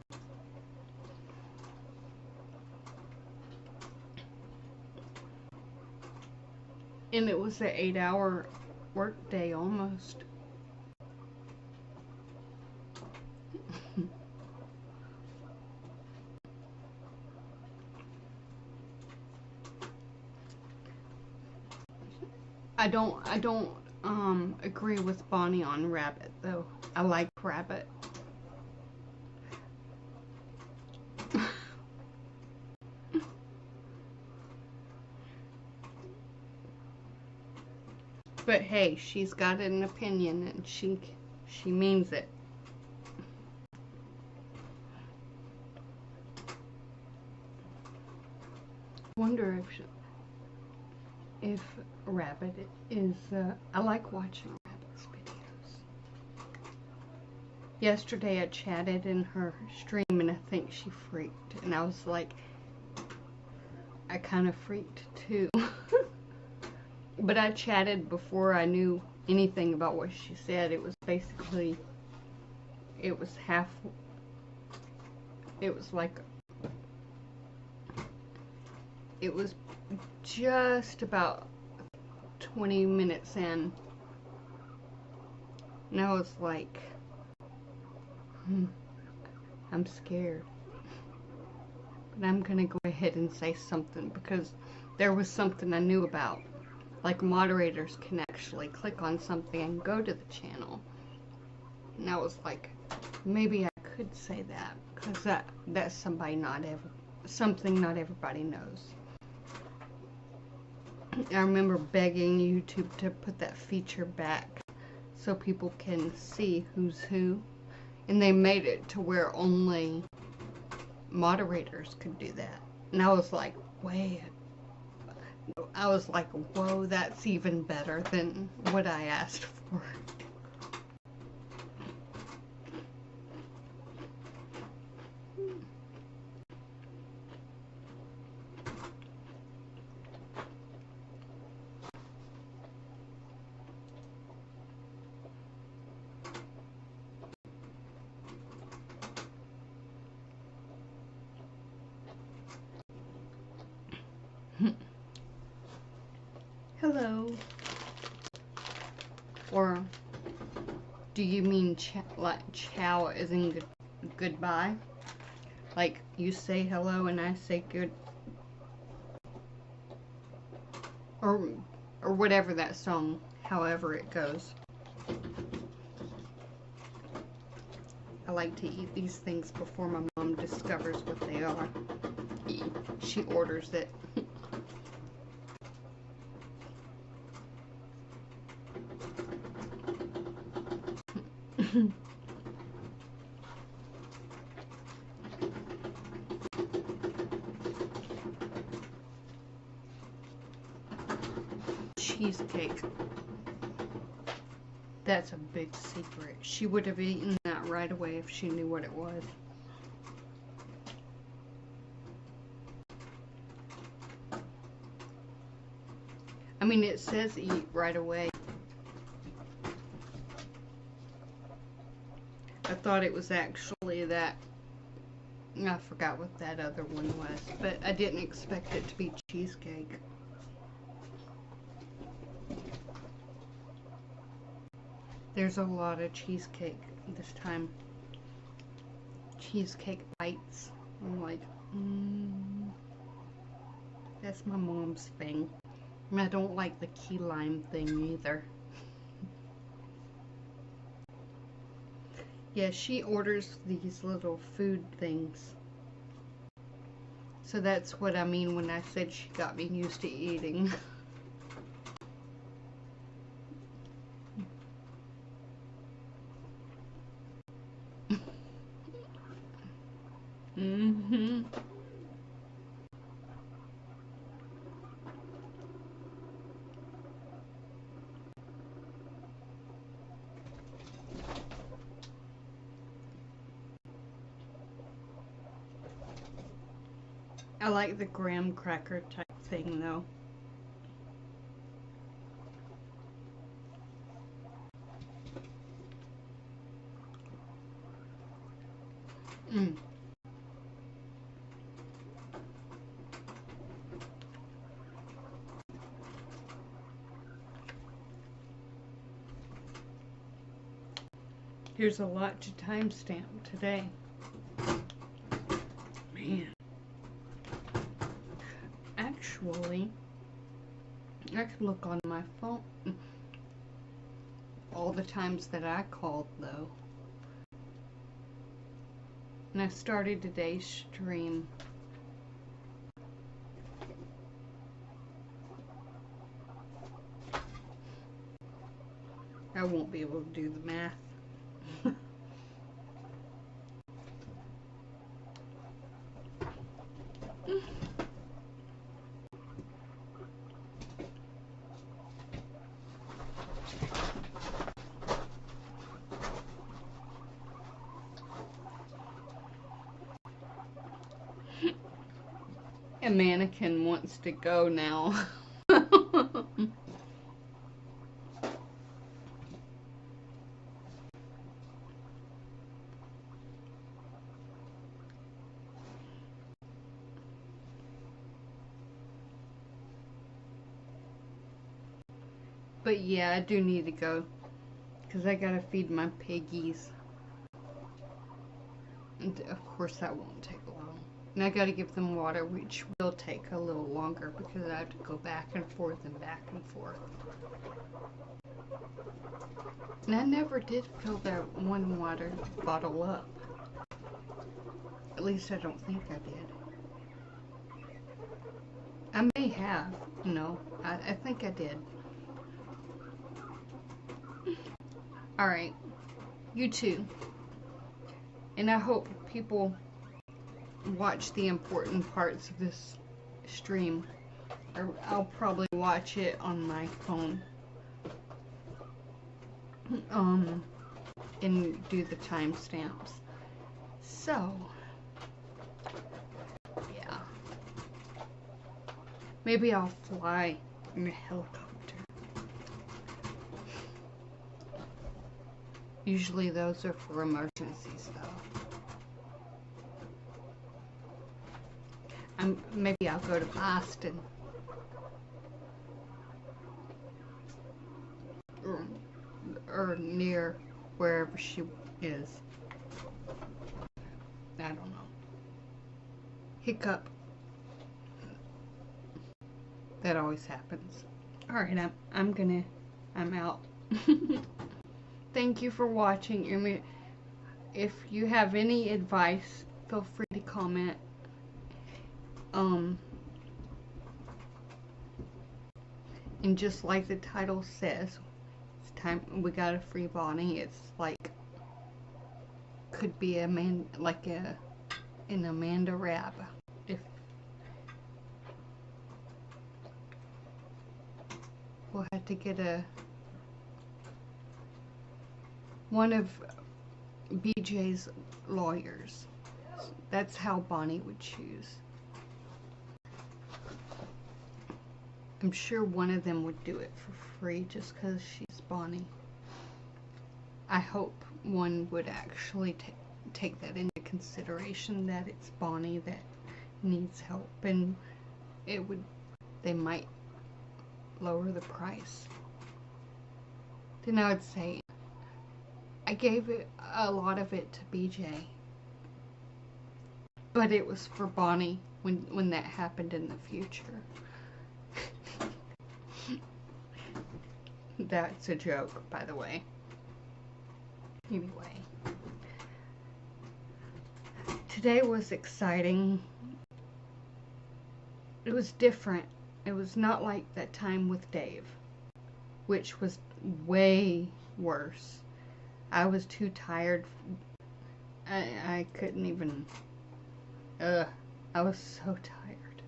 And it was an 8-hour work day almost. I don't agree with Bonnie on rabbit though. I like rabbit. But hey, she's got an opinion and she means it. Wonder if rabbit is I like watching rabbit's videos. Yesterday I chatted in her stream and I think she freaked, and I was like, I kind of freaked too. But I chatted before I knew anything about what she said. It was basically, it was like, it was just about 20 minutes in, and I was like, I'm scared. But I'm gonna go ahead and say something because there was something I knew about. Like, moderators can actually click on something and go to the channel. And I was like, maybe I could say that because that's something not everybody knows. I remember begging YouTube to put that feature back so people can see who's who, and they made it to where only moderators could do that. And I was like, whoa, that's even better than what I asked for. Hello. Or do you mean like ciao as in goodbye? Like you say hello and I say good, or whatever that song, however it goes. I like to eat these things before my mom discovers what they are. She orders it. Cheesecake. That's a big secret. She would have eaten that right away if she knew what it was. I mean, it says eat right away. I thought it was actually that. I forgot what that other one was, but I didn't expect it to be cheesecake. There's a lot of cheesecake this time. Cheesecake bites. I'm like, that's my mom's thing. And I don't like the key lime thing either. Yeah, she orders these little food things. So that's what I mean when I said she got me used to eating. Mm-hmm. I like the graham cracker type thing though. Mm. There's a lot to timestamp today. Man. Actually, I could look on my phone. All the times that I called though. And I started today's stream. I won't be able to do the math. A mannequin wants to go now. But yeah, I do need to go because I gotta feed my piggies. And of course that won't take long. And I gotta give them water, which will take a little longer because I have to go back and forth and back and forth. And I never did fill that one water bottle up. At least I don't think I did. I may have, you know. I think I did. Alright. You too. And I hope people watch the important parts of this stream. Or I'll probably watch it on my phone. And do the timestamps. So, yeah. Maybe I'll fly in a helicopter. Usually those are for emergencies though. Maybe I'll go to Boston. Or near wherever she is. I don't know. Hiccup. That always happens. Alright, I'm out. Thank you for watching. If you have any advice, feel free to comment. And just like the title says, it's time we got a free Bonnie. It's like could be an Amanda Rab. If we'll have to get one of BJ's lawyers. That's how Bonnie would choose. I'm sure one of them would do it for free just because she's Bonnie. I hope one would actually take that into consideration, that it's Bonnie that needs help, and they might lower the price. Then I would say I gave it a lot of it to BJ. But it was for Bonnie when that happened in the future. That's a joke, by the way. Anyway. Today was exciting. It was different. It was not like that time with Dave, which was way worse. I was too tired. I couldn't even... I was so tired.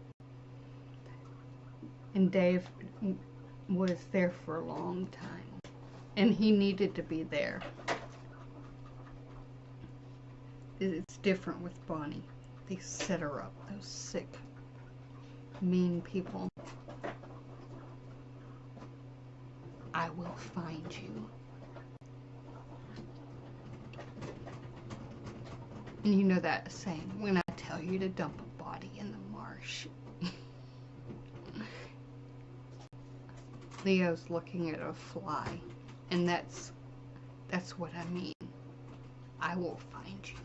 And Dave was there for a long time. And he needed to be there. It's different with Bonnie. They set her up, those sick, mean people. I will find you. And you know that saying, when I tell you to dump a body in the marsh. Leo's looking at a fly, and that's what I mean. I will find you.